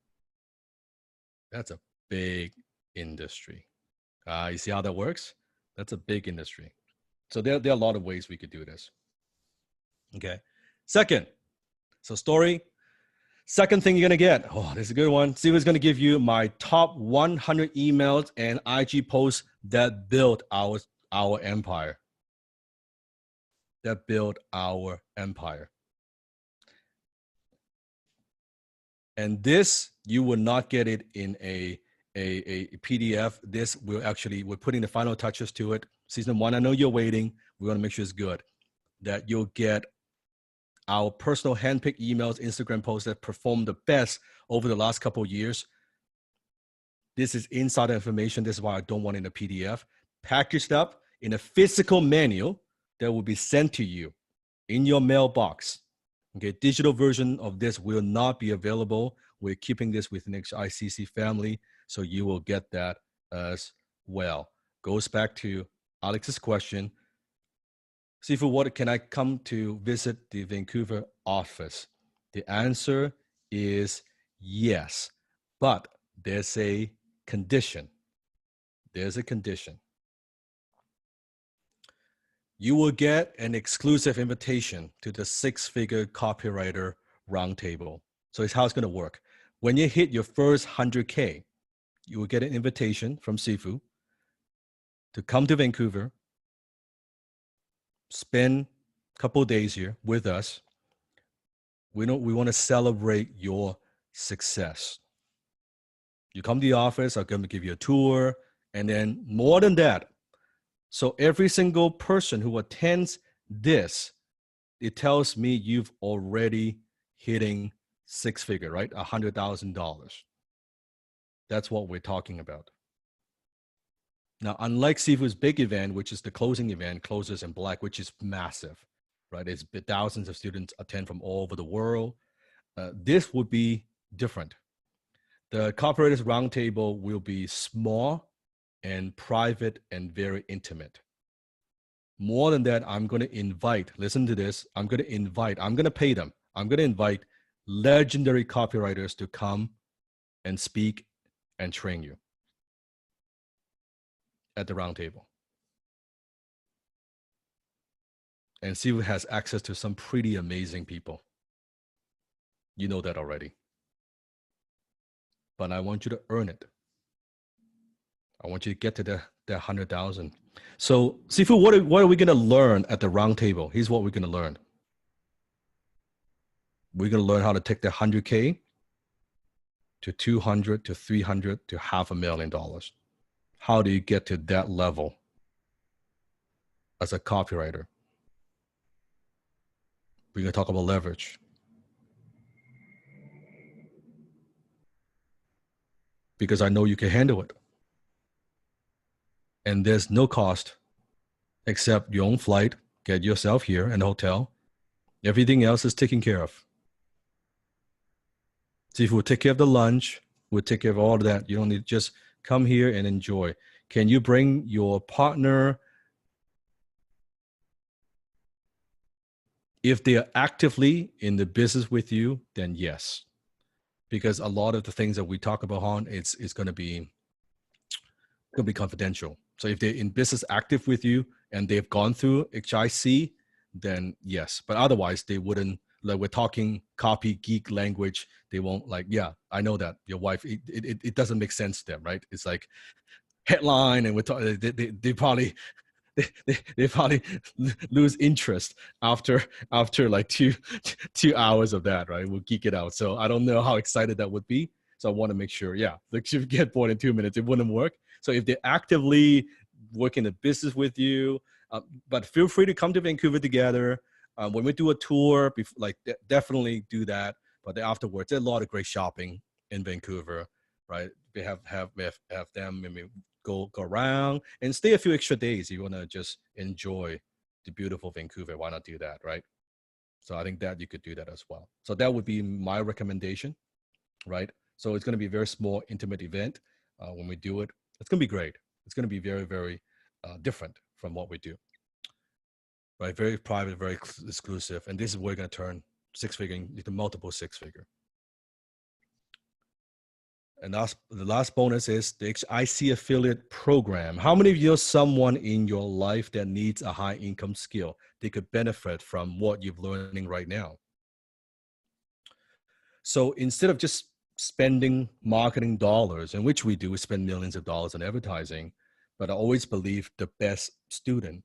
S3: That's a big industry. You see how that works? That's a big industry. So there are a lot of ways we could do this. Okay. Second, so story. Second thing you're going to get, oh, this is a good one. See who's going to give you my top 100 emails and IG posts that built our empire. That built our empire. And this, you will not get it in a PDF. This we're putting the final touches to it. Season 1, I know you're waiting. We want to make sure it's good. That you'll get our personal handpicked emails, Instagram posts that performed the best over the last couple of years. This is insider information. This is why I don't want it in a PDF. Packaged up in a physical manual that will be sent to you in your mailbox. Okay, digital version of this will not be available. We're keeping this within the HICC family, so you will get that as well. Goes back to Alex's question. Sifu, what can I come to visit the Vancouver office? The answer is yes, but there's a condition. There's a condition. You will get an exclusive invitation to the 6-figure copywriter roundtable. So it's how it's going to work. When you hit your first 100K, you will get an invitation from Sifu to come to Vancouver, spend a couple of days here with us. We want to celebrate your success. You come to the office, I'm going to give you a tour, and then more than that. So every single person who attends this, it tells me you've already hitting 6-figure, right? $100,000. That's what we're talking about. Now, unlike Sifu's big event, which is the closing event, Closers in Black, which is massive, right? It's thousands of students attend from all over the world. This would be different. The Copywriters Roundtable will be small and private and very intimate. More than that, I'm going to invite, listen to this, I'm going to pay them. I'm going to invite legendary copywriters to come and speak and train you at the roundtable. And Sifu has access to some pretty amazing people. You know that already. But I want you to earn it. I want you to get to the 100,000. So, Sifu, what are we going to learn at the roundtable? Here's what we're going to learn. We're going to learn how to take the 100K to 200 to 300 to $500,000. How do you get to that level as a copywriter? We're going to talk about leverage. Because I know you can handle it. And there's no cost except your own flight, get yourself here and hotel. Everything else is taken care of. See, if we'll take care of the lunch, we'll take care of all of that. You don't need to just come here and enjoy. Can you bring your partner? If they are actively in the business with you, then yes. because a lot of the things that we talk about, Han, it's going to be confidential. So if they're in business active with you and they've gone through HIC, then yes. But otherwise, they wouldn't. Like, we're talking copy geek language. They won't like, yeah, I know that your wife. It doesn't make sense to them, right? It's like headline, and we're talking. They probably they probably lose interest after like two hours of that, right? We'll geek it out. So I don't know how excited that would be. So I want to make sure, yeah, like if you get bored in 2 minutes, it wouldn't work. So if they're actively working the business with you, but feel free to come to Vancouver together. When we do a tour, definitely do that. But then afterwards, there's a lot of great shopping in Vancouver, right? We have them maybe go around and stay a few extra days. You want to just enjoy the beautiful Vancouver. Why not do that, right? So I think that you could do that as well. So that would be my recommendation, right? So it's going to be a very small, intimate event. When we do it, it's going to be great. It's going to be very, very different from what we do, right? Very private, very exclusive. And this is where we're going to turn six-figure into multiple six-figure. And the last bonus is the HIC affiliate program. How many of you know someone in your life that needs a high income skill? They could benefit from what you're learning right now. So instead of just spending marketing dollars, in which we do, we spend millions of dollars on advertising, but I always believe the best student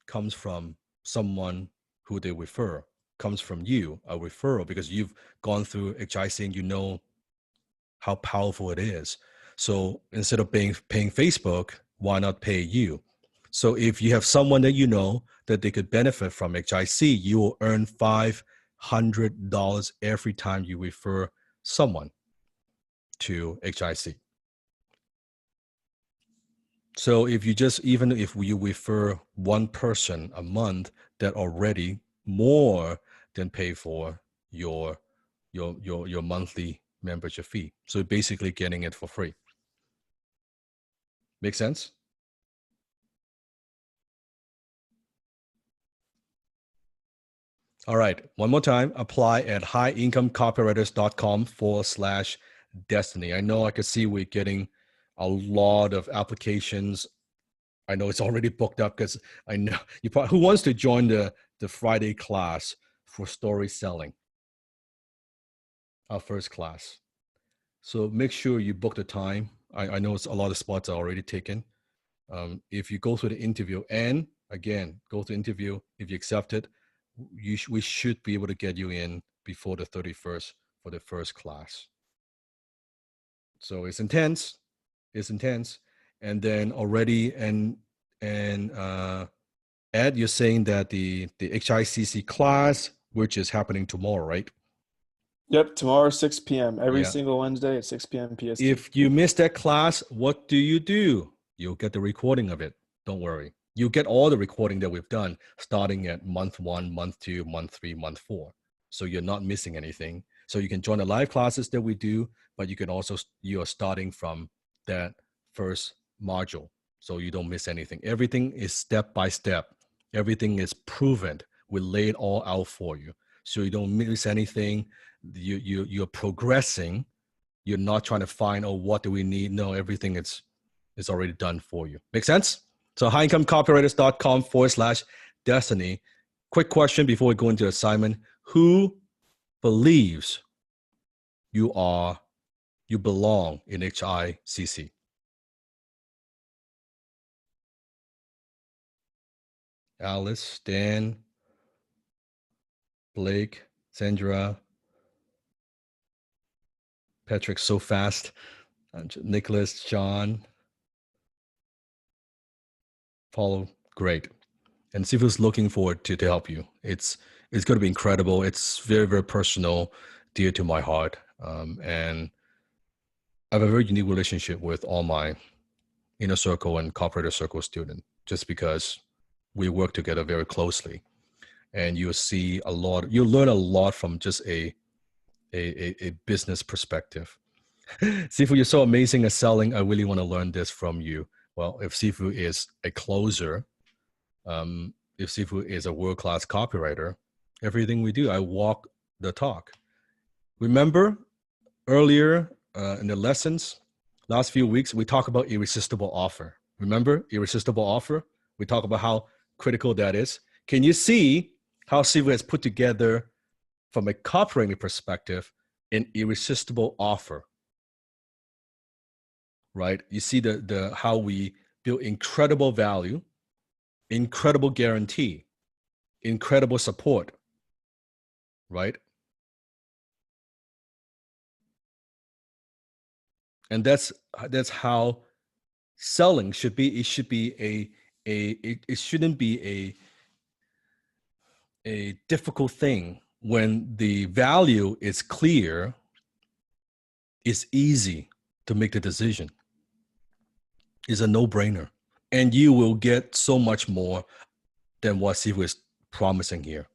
S3: comes from someone who they refer, comes from you, a referral, because you've gone through HIC and you know how powerful it is. So instead of paying Facebook, why not pay you? So if you have someone that you know that they could benefit from HIC, you will earn $500 every time you refer someone to HIC. So if you just, even if you refer one person a month, that already more than pay for your monthly membership fee. So basically getting it for free. Make sense? All right, one more time, apply at highincomecopywriters.com/destiny. I know I can see we're getting a lot of applications. I know it's already booked up because I know you probably, who wants to join the Friday class for story selling? Our first class. So make sure you book the time. I know it's a lot of spots are already taken. If you go through the interview, and again, go through the interview, if you accept it, we should be able to get you in before the 31st for the first class. So it's intense. It's intense. And then already, and Ed, you're saying that the HICC class, which is happening tomorrow, right?
S1: Yep, tomorrow 6 p.m. Every single Wednesday at 6 p.m. PST.
S3: If you miss that class, what do? You'll get the recording of it. Don't worry. You get all the recording that we've done starting at month 1, month 2, month 3, month 4. So you're not missing anything. So you can join the live classes that we do, but you are starting from that first module. So you don't miss anything. Everything is step by step. Everything is proven. We lay it all out for you. So you don't miss anything. You're progressing. You're not trying to find, oh, what do we need? No, everything is already done for you. Make sense? So highincomecopywriters.com/destiny. Quick question before we go into the assignment. Who believes you belong in HICC? Alice, Dan, Blake, Sandra, Patrick, so fast. Nicholas, John, Paulo, great. And Sifu's looking forward to help you. It's going to be incredible. It's very, very personal, dear to my heart. And I have a very unique relationship with all my inner circle and copywriter circle students, just because we work together very closely. And you'll learn a lot from just a business perspective. Sifu, you're so amazing at selling. I really want to learn this from you. Well, if Sifu is a closer, if Sifu is a world-class copywriter, everything we do, I walk the talk. Remember, earlier in the lessons, last few weeks, we talk about irresistible offer. Remember irresistible offer? We talk about how critical that is. Can you see how Sifu has put together, from a copywriting perspective, an irresistible offer? Right? You see the how we build incredible value, incredible guarantee, incredible support, right? And that's how selling should be. It should be it shouldn't be a difficult thing. When the value is clear, it's easy to make the decision. It's a no-brainer, and you will get so much more than what Sifu is promising here.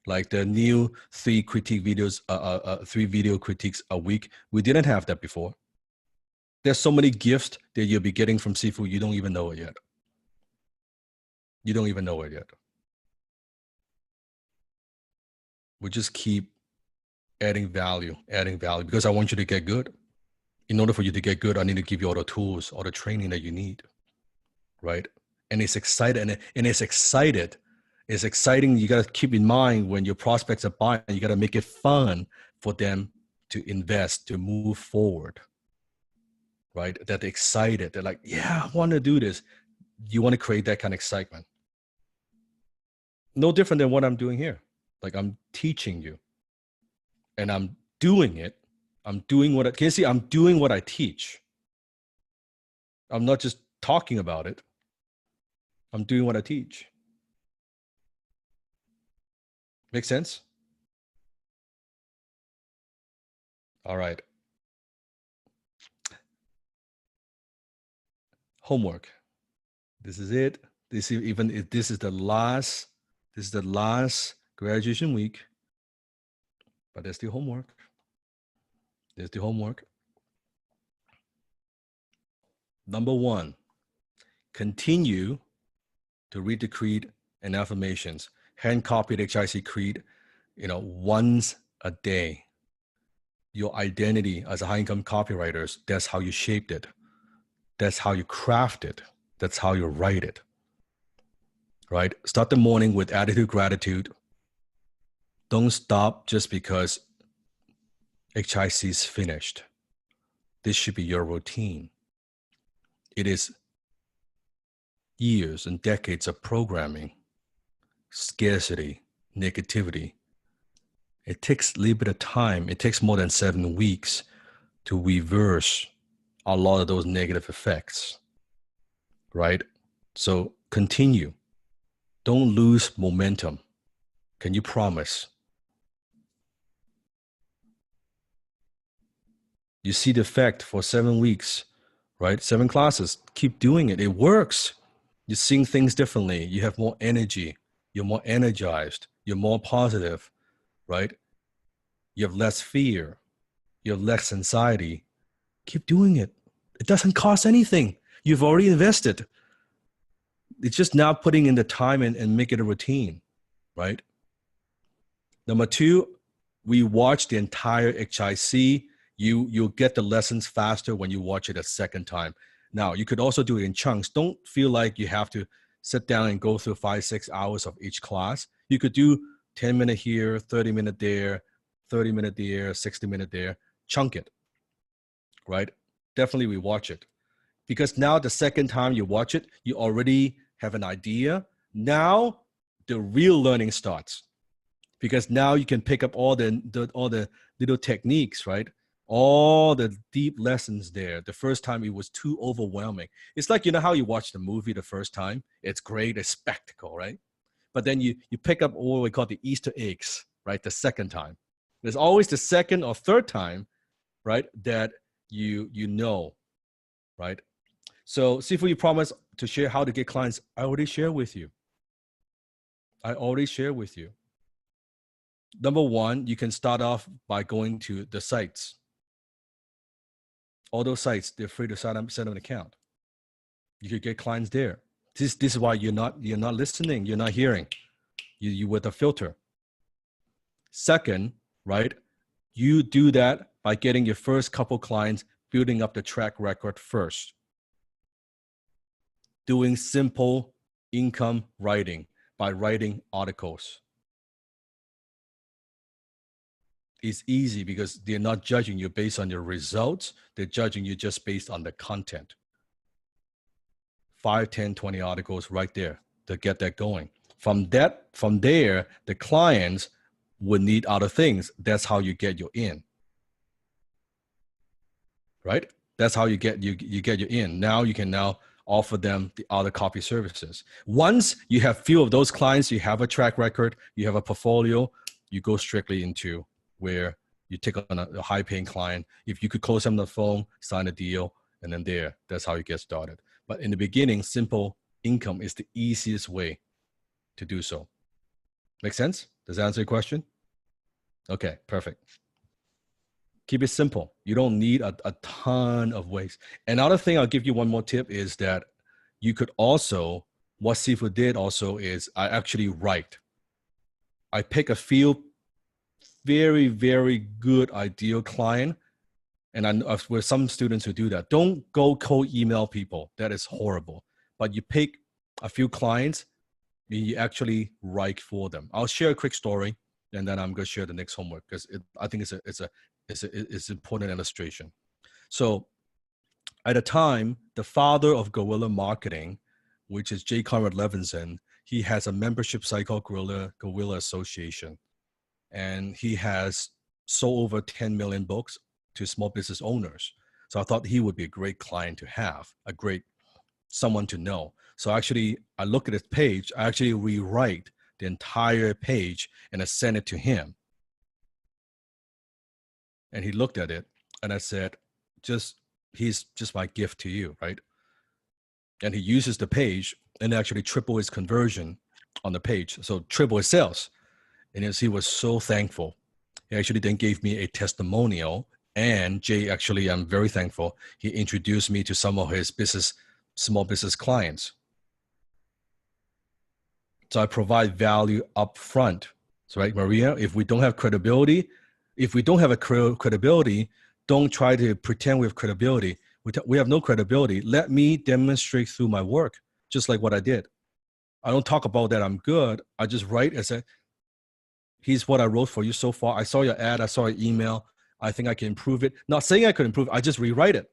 S3: Like the new 3 critique videos, 3 video critiques a week. We didn't have that before. There's so many gifts that you'll be getting from Sifu. You don't even know it yet. You don't even know it yet. We just keep adding value, because I want you to get good. In order for you to get good, I need to give you all the tools, all the training that you need, right? And it's exciting, and it's excited. It's exciting. You got to keep in mind when your prospects are buying, you got to make it fun for them to invest, to move forward, right? That they're excited. They're like, yeah, I want to do this. You want to create that kind of excitement. No different than what I'm doing here. Like, I'm teaching you, and I'm doing it. I'm doing what can you see? I'm doing what I teach. I'm not just talking about it. I'm doing what I teach. Make sense? All right. Homework. This is it. This is the last graduation week, but there's still homework. There's the homework. Number 1, continue to read the creed and affirmations. Hand copied HIC creed, once a day. Your identity as a high income copywriter, that's how you shaped it. That's how you craft it. That's how you write it. Right? Start the morning with attitude, gratitude. Don't stop just because HIC is finished. This should be your routine. It is years and decades of programming, scarcity, negativity. It takes a little bit of time. It takes more than 7 weeks to reverse a lot of those negative effects, right? So continue. Don't lose momentum. Can you promise? You see the effect for 7 weeks, right? 7 classes. Keep doing it. It works. You're seeing things differently. You have more energy. You're more energized. You're more positive, right? You have less fear. You have less anxiety. Keep doing it. It doesn't cost anything. You've already invested. It's just now putting in the time and make it a routine, right? Number 2, we watch the entire HIC. You'll get the lessons faster when you watch it a second time. Now, you could also do it in chunks. Don't feel like you have to sit down and go through 5-6 hours of each class. You could do 10-minute here, 30-minute there, 30-minute there, 60-minute there. Chunk it, right? Definitely rewatch it. Because now the second time you watch it, you already have an idea. Now the real learning starts. Because now you can pick up all the little techniques, right? All the deep lessons there. The first time it was too overwhelming. It's like, how you watch the movie the first time? It's great, it's spectacle, right? But then you pick up what we call the Easter eggs, right? The second time. There's always the second or third time, right? That you know, right? So Sifu, you promised to share how to get clients. I already shared with you. Number 1, you can start off by going to the sites. All those sites, they're free to set up an account. You could get clients there. This is why you're not listening, you're not hearing. You with a filter. Second, right? You do that by getting your first couple clients, building up the track record first. Doing simple income writing by writing articles. It's easy because they're not judging you based on your results. They're judging you just based on the content. 5, 10, 20 articles right there to get that going. From there, the clients would need other things. That's how you get your in. Right? That's how you get your in. Now you can now offer them the other copy services. Once you have few of those clients, you have a track record, you have a portfolio, you go strictly into where you take on a high paying client. If you could close them on the phone, sign a deal, and then that's how you get started. But in the beginning, simple income is the easiest way to do so. Make sense? Does that answer your question? Okay, perfect. Keep it simple. You don't need a ton of ways. Another thing, I'll give you one more tip is that you could also, what Sifu did also is I actually write. I pick a few very, very good ideal client. And I've with some students who do that. Don't go cold email people. That is horrible. But you pick a few clients and you actually write for them. I'll share a quick story and then I'm going to share the next homework because I think it's an important illustration. So at the time, the father of guerrilla marketing, which is J. Conrad Levinson, he has a membership site called Guerrilla Association. And he has sold over 10 million books to small business owners. So I thought he would be a great client to have, a great someone to know. So actually, I look at his page, I actually rewrite the entire page and I sent it to him. And he looked at it and I said, he's just my gift to you, right? And he uses the page and actually triple his conversion on the page. So triple his sales. And he was so thankful. He actually then gave me a testimonial. And Jay, actually, I'm very thankful. He introduced me to some of his small business clients. So I provide value up front. So, right, Maria, if we don't have credibility, don't try to pretend we have credibility. We have no credibility. Let me demonstrate through my work, just like what I did. I don't talk about that I'm good. I just write and say, here's what I wrote for you so far. I saw your ad. I saw your email. I think I can improve it. Not saying I could improve it. I just rewrite it.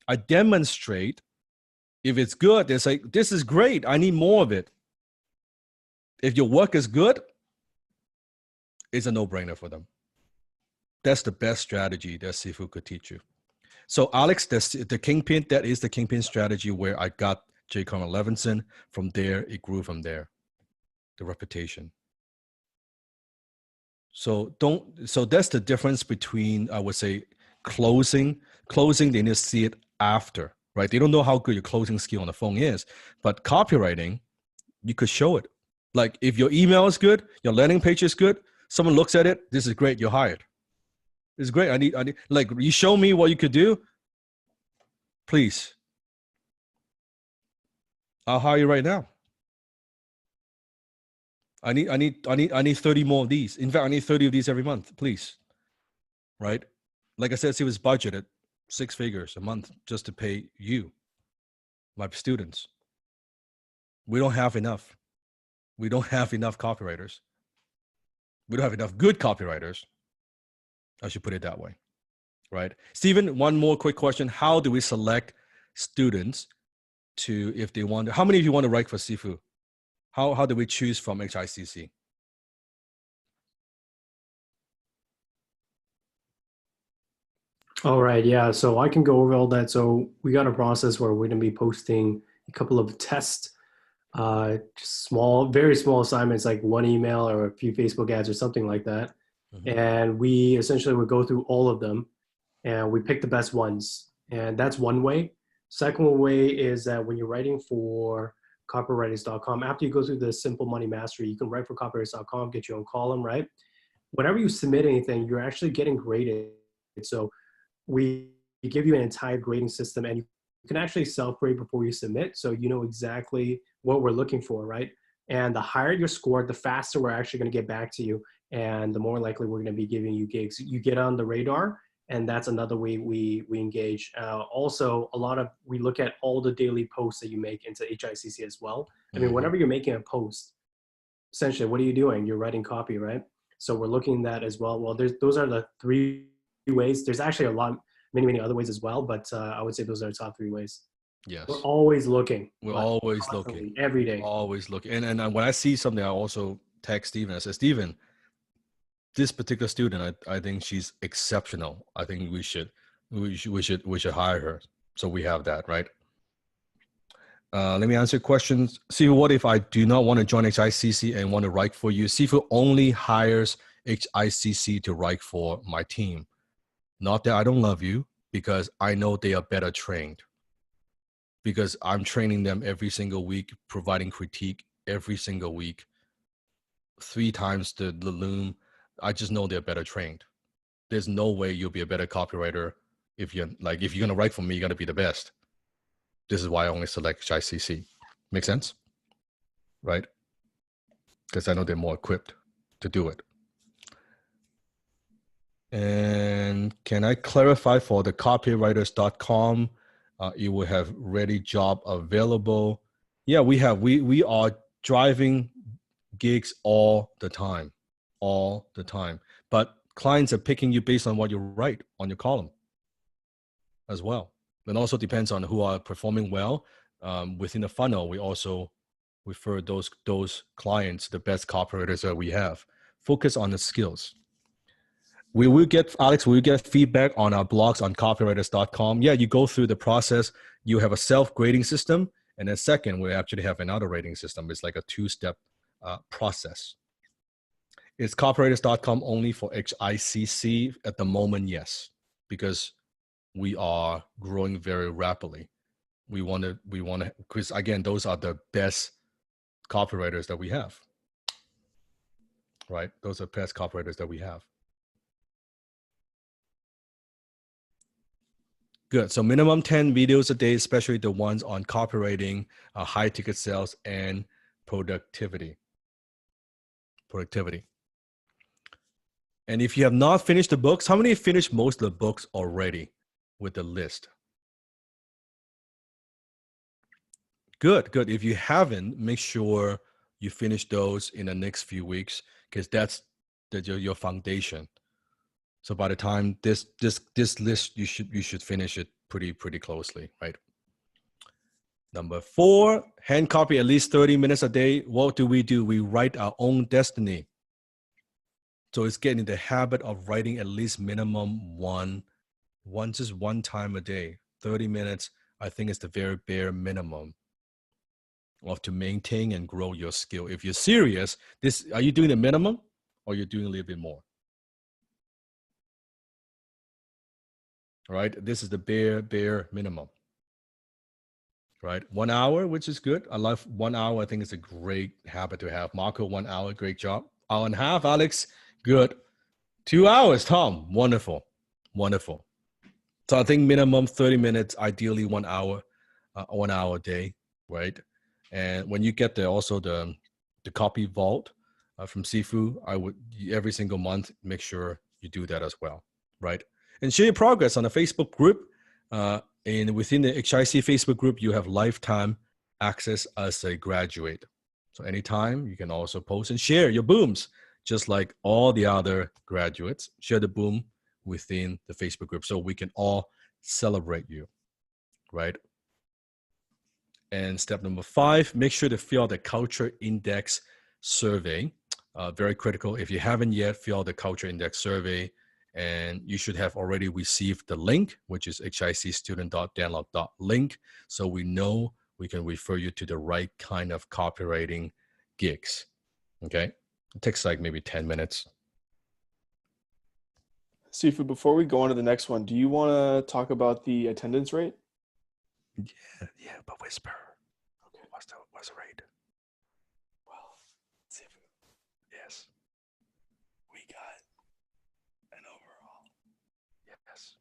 S3: I demonstrate. If it's good, they say, this is great. I need more of it. If your work is good, it's a no-brainer for them. That's the best strategy that Sifu could teach you. So Alex, the Kingpin, that is the Kingpin strategy where I got J. Conrad Levinson. From there, it grew from there, the reputation. So that's the difference between, I would say, closing, they need to see it after, right? They don't know how good your closing skill on the phone is, but copywriting, you could show it. Like if your email is good, your landing page is good, someone looks at it, this is great, you're hired. It's great. I need, like, you show me what you could do, please. I'll hire you right now. I need 30 more of these. In fact, I need 30 of these every month, please. Right? Like I said, it was budgeted 6 figures a month just to pay you, my students. We don't have enough. We don't have enough copywriters. We don't have enough good copywriters. I should put it that way. Right? Stephen, one more quick question. How do we select students to, if they want to, how many of you want to write for Sifu? How do we choose from HICC?
S2: All right, yeah, so I can go over all that. So we got a process where we're going to be posting a couple of tests, just very small assignments, like 1 email or a few Facebook ads or something like that. Mm-hmm. And we essentially would go through all of them and we pick the best ones. And that's one way. Second way is that when you're writing for copywriters.com, after you go through the Simple Money Mastery, you can write for copywriters.com, get your own column, right? Whenever you submit anything, you're actually getting graded. So we give you an entire grading system and you can actually self-grade before you submit. So you know exactly what we're looking for, right? And the higher your score, the faster we're actually going to get back to you. And the more likely we're going to be giving you gigs. You get on the radar And that's another way we engage. Also, we look at all the daily posts that you make into HICC as well. I mean, whenever you're making a post, essentially, what are you doing? You're writing copy, right? So we're looking at that as well. Well, those are the 3 ways. There's actually many other ways as well, but I would say those are the top 3 ways.
S3: Yes.
S2: We're always looking.
S3: We're always looking.
S2: Every day.
S3: Always looking. And when I see something, I also text Steven. I say, Steven, this particular student, I think she's exceptional. I think we should hire her. So we have that, right? Let me answer questions. Sifu, what if I do not want to join HICC and want to write for you? Sifu only hires HICC to write for my team. Not that I don't love you, because I know they are better trained. Because I'm training them every single week, providing critique every single week, 3 times the loom. I just know they're better trained. There's no way you'll be a better copywriter if you're going to write for me, you got to be the best. This is why I only select HICC. Make sense? Right? Because I know they're more equipped to do it. And can I clarify for the copywriters.com, you will have ready job available? Yeah, we have. We are driving gigs all the time. But clients are picking you based on what you write on your column as well. And also depends on who are performing well. Within the funnel, we also refer those clients, the best copywriters that we have. Focus on the skills. Alex, we will get feedback on our blogs on copywriters.com. Yeah, you go through the process. You have a self-grading system. And then second, we actually have another rating system. It's like a 2-step process. Is copywriters.com only for HICC at the moment? Yes, because we are growing very rapidly. We want to, because again, those are the best copywriters that we have, right? Those are best copywriters that we have. Good. So minimum 10 videos a day, especially the ones on copywriting, high ticket sales, and productivity. And if you have not finished the books, how many finished most of the books already with the list? Good. If you haven't, make sure you finish those in the next few weeks, because that's your foundation. So by the time this list, you should finish it pretty closely, right? Number 4, hand copy at least 30 minutes a day. What do? We write our own destiny. So it's getting the habit of writing at least minimum one time a day. 30 minutes, I think, is the very bare minimum of to maintain and grow your skill. If you're serious, are you doing the minimum or you're doing a little bit more? All right, this is the bare minimum. Right, 1 hour, which is good. I love 1 hour. I think it's a great habit to have. Marco, 1 hour, great job. Hour and a half, Alex, good. 2 hours, Tom, wonderful. So I think minimum 30 minutes, ideally 1 hour, 1 hour a day, right? And when you get the copy vault from Sifu, I would every single month make sure you do that as well, right? And share your progress on the Facebook group. And within the HIC Facebook group, you have lifetime access as a graduate. So anytime you can also post and share your booms, just like all the other graduates. Share the boom within the Facebook group so we can all celebrate you, right? And step number 5, make sure to fill out the Culture Index survey. Very critical. If you haven't yet, fill out the Culture Index survey. And you should have already received the link, which is hicstudent.danlog.link. So we know we can refer you to the right kind of copywriting gigs. Okay. It takes like maybe 10 minutes.
S1: Sifu, before we go on to the next one, do you want to talk about the attendance rate?
S3: Yeah, but whisper. Okay. What's the rate?
S1: Well, Sifu.
S3: Yes.
S1: We got an overall.
S3: Yes.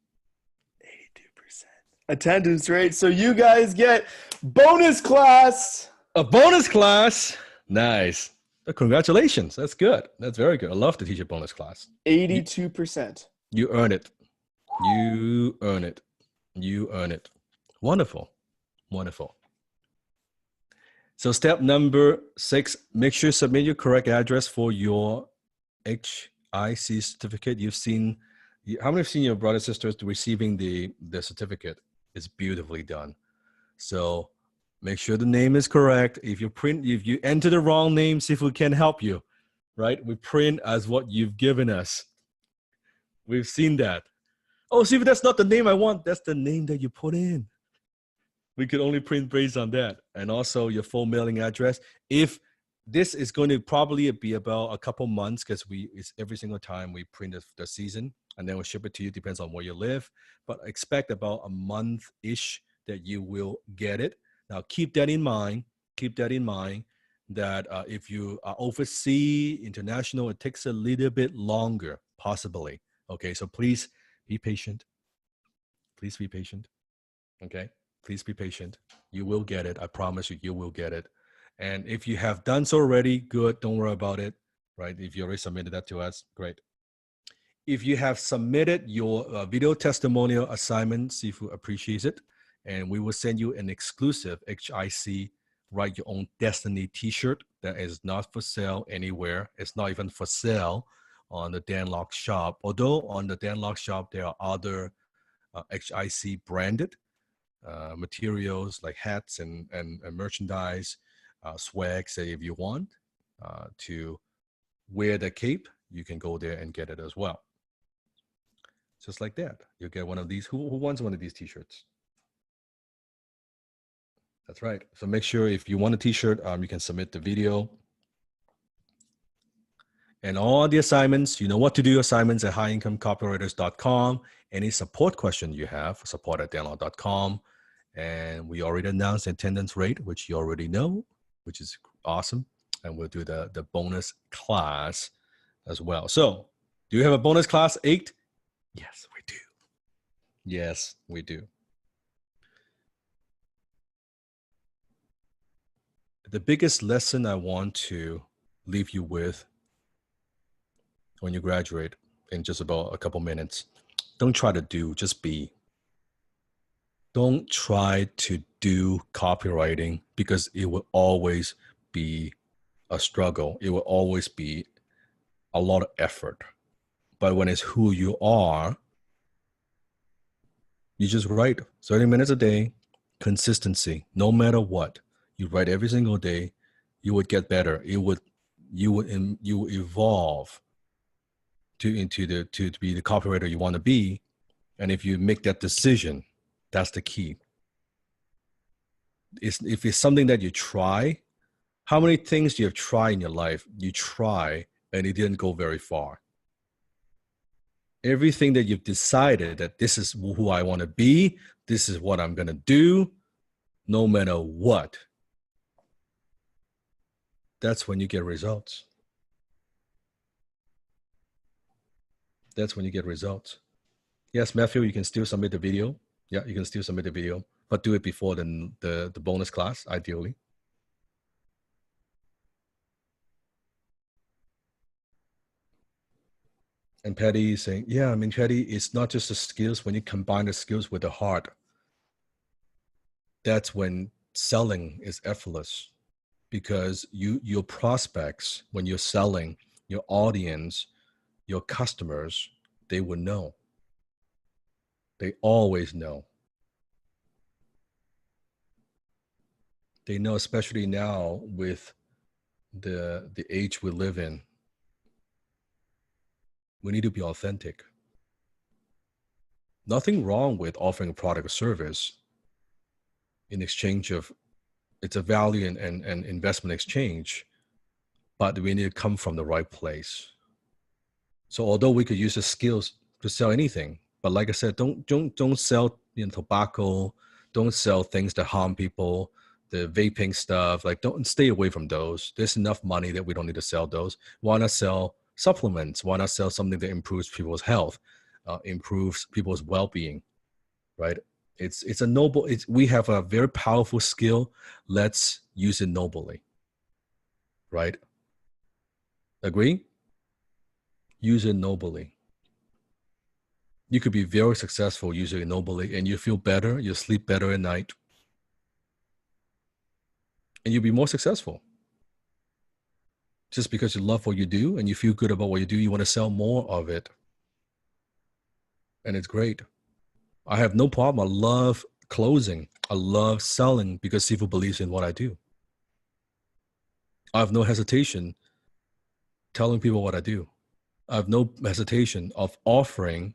S1: 82% attendance rate. So you guys get bonus class.
S3: A bonus class. Nice. Congratulations. That's good. That's very good. I love to teach a bonus class.
S1: 82%.
S3: You earn it. You earn it. You earn it. Wonderful. Wonderful. So step number 6, make sure you submit your correct address for your HIC certificate. You've seen, how many have seen your brothers and sisters receiving the certificate? It's beautifully done. So make sure the name is correct. If you enter the wrong name, see if we can help you, right? We print as what you've given us. We've seen that. Oh, see if that's not the name I want. That's the name that you put in. We could only print based on that. And also your full mailing address. If this is going to probably be about a couple months, because it's every single time we print the season and then we'll ship it to you, depends on where you live. But expect about a month-ish that you will get it. Now keep that in mind. Keep that in mind that if you are overseas, international, it takes a little bit longer, possibly. Okay, so please be patient. Please be patient. Okay. Please be patient. You will get it. I promise you, you will get it. And if you have done so already, good. Don't worry about it, right? If you already submitted that to us, great. If you have submitted your video testimonial assignment, Sifu appreciates it. And we will send you an exclusive HIC Write Your Own Destiny t-shirt that is not for sale anywhere. It's not even for sale on the Dan Lok shop. Although on the Dan Lok shop, there are other HIC branded materials like hats and merchandise, swag. Say if you want to wear the cape, you can go there and get it as well. Just like that, you get one of these. Who wants one of these t-shirts? That's right. So make sure if you want a t-shirt, you can submit the video. And all the assignments, you know what to do, assignments at highincomecopywriters.com. Any support question you have, support@danlaw.com. And we already announced the attendance rate, which you already know, which is awesome. And we'll do the bonus class as well. So do you have a bonus class 8? Yes, we do. Yes, we do. The biggest lesson I want to leave you with when you graduate in just about a couple minutes, don't try to do, just be. Don't try to do copywriting because it will always be a struggle. It will always be a lot of effort. But when it's who you are, you just write 30 minutes a day, consistency, no matter what. You write every single day, you would get better. You would evolve to be the copywriter you want to be. And if you make that decision, that's the key. If it's something that you try, how many things you have tried in your life, you try and it didn't go very far? Everything that you've decided that this is who I want to be, this is what I'm going to do, no matter what, that's when you get results. That's when you get results. Yes, Matthew, you can still submit the video. Yeah, you can still submit the video, but do it before the bonus class, ideally. And Patty is saying, yeah, I mean, Patty, it's not just the skills. When you combine the skills with the heart, that's when selling is effortless, because your prospects, when you're selling, your audience, your customers, they will know. They always know. They know, especially now with the age we live in. We need to be authentic. Nothing wrong with offering a product or service in exchange of, it's a value and investment exchange, but we need to come from the right place. So although we could use the skills to sell anything, but like I said, don't sell tobacco, don't sell things that harm people, the vaping stuff, like don't stay away from those. There's enough money that we don't need to sell those. Why not sell supplements? Why not sell something that improves people's health, improves people's well-being, right? It's a noble, we have a very powerful skill. Let's use it nobly, right? Agree? Use it nobly. You could be very successful using Ennobly, and you feel better, you sleep better at night, and you'll be more successful. Just because you love what you do and you feel good about what you do, you want to sell more of it. And it's great. I have no problem. I love closing. I love selling because people believe in what I do. I have no hesitation telling people what I do. I have no hesitation of offering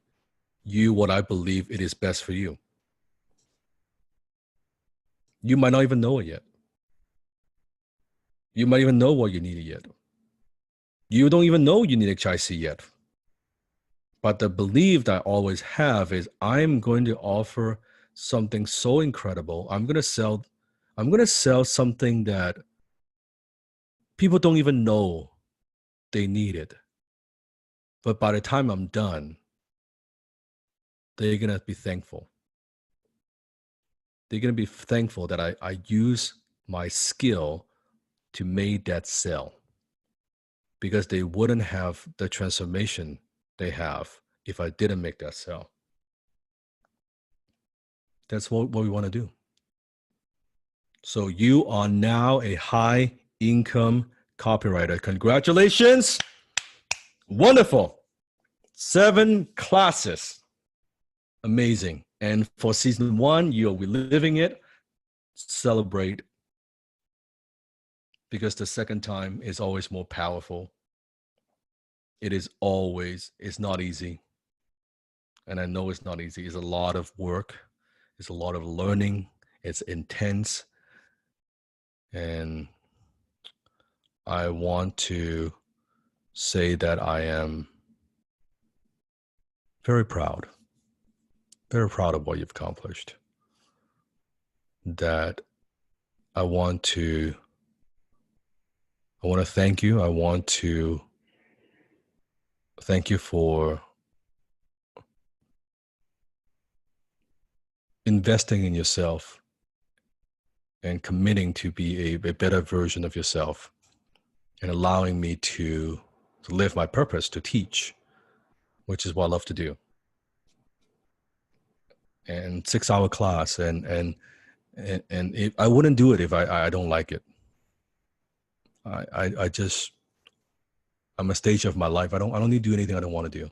S3: you what I believe it is best for you. You might not even know it yet. You might even know what you need yet. You don't even know you need HIC yet. But the belief that I always have is I'm going to offer something so incredible. I'm going to sell something that people don't even know they need it. But by the time I'm done, they're going to be thankful. They're going to be thankful that I use my skill to make that sale, because they wouldn't have the transformation they have if I didn't make that sale. That's what we want to do. So you are now a high income copywriter. Congratulations. Wonderful. 7 classes. Amazing. And for season 1, you'll be living it. Celebrate. Because the second time is always more powerful. It's not easy. And I know it's not easy. It's a lot of work. It's a lot of learning. It's intense. And I want to say that I am very proud of what you've accomplished. That I want to thank you. I want to thank you for investing in yourself and committing to be a better version of yourself, and allowing me to live my purpose, to teach, which is what I love to do. And 6-hour class, and I wouldn't do it if I don't like it. I'm a stage of my life. I don't need to do anything I don't want to do.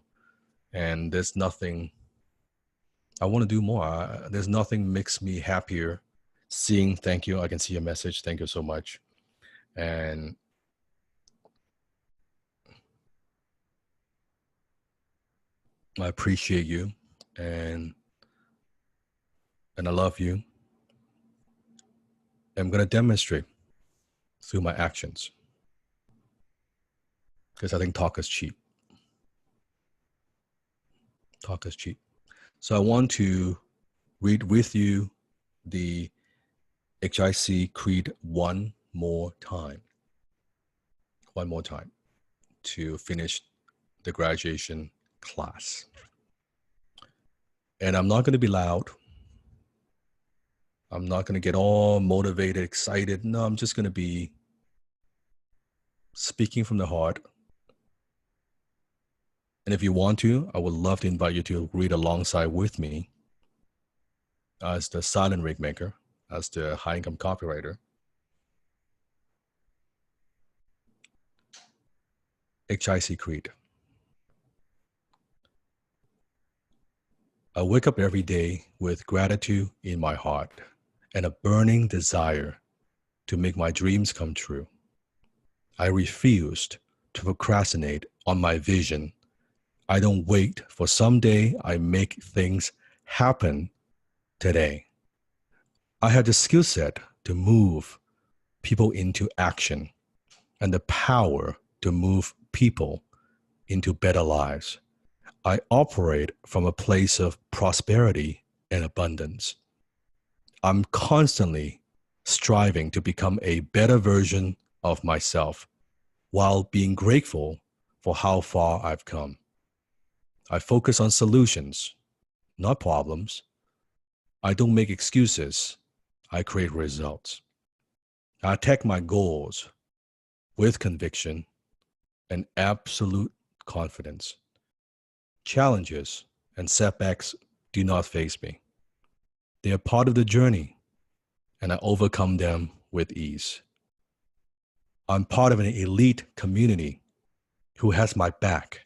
S3: And there's nothing I want to do more. There's nothing makes me happier seeing, thank you. I can see your message. Thank you so much. And I appreciate you, and I love you. I'm going to demonstrate through my actions, because I think talk is cheap. Talk is cheap. So I want to read with you the HIC Creed one more time to finish the graduation class. And I'm not going to be loud. I'm not going to get all motivated, excited. No, I'm just going to be speaking from the heart. And if you want to, I would love to invite you to read alongside with me as the silent rig maker, as the high income copywriter. HIC Creed. I wake up every day with gratitude in my heart and a burning desire to make my dreams come true. I refused to procrastinate on my vision. I don't wait for someday. I make things happen today. I have the skill set to move people into action and the power to move people into better lives. I operate from a place of prosperity and abundance. I'm constantly striving to become a better version of myself while being grateful for how far I've come. I focus on solutions, not problems. I don't make excuses. I create results. I attack my goals with conviction and absolute confidence. Challenges and setbacks do not faze me. They are part of the journey, and I overcome them with ease. I'm part of an elite community who has my back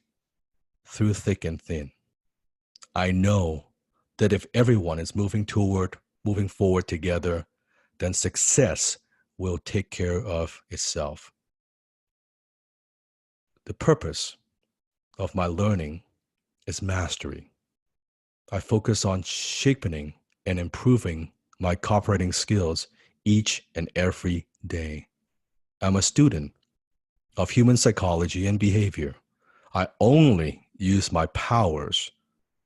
S3: through thick and thin. I know that if everyone is moving forward together, then success will take care of itself. The purpose of my learning is mastery. I focus on sharpening and improving my copywriting skills each and every day. I'm a student of human psychology and behavior. I only use my powers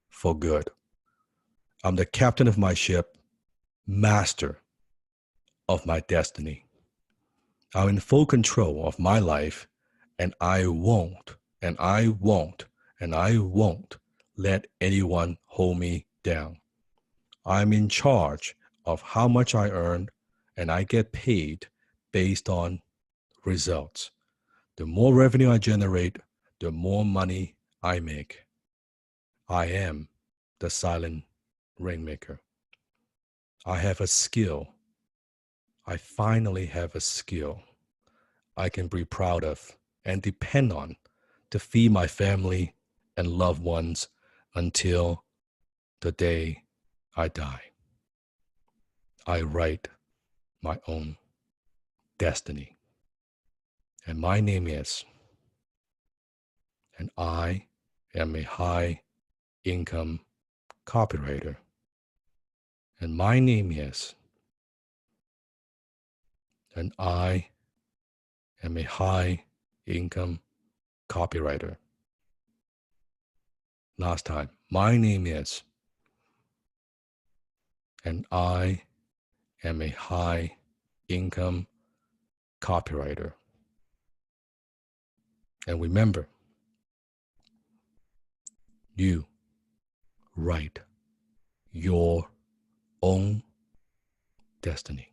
S3: for good. I'm the captain of my ship, master of my destiny. I'm in full control of my life, and I won't let anyone hold me down. I'm in charge of how much I earn, and I get paid based on results. The more revenue I generate, the more money I make. I am the silent rainmaker. I have a skill. I finally have a skill I can be proud of and depend on to feed my family and loved ones until the day I die. I write my own destiny. And my name is, and I am a high income copywriter. And my name is, and I am a high income copywriter. Last time, my name is, and I am a high income copywriter. And remember, you write your own destiny.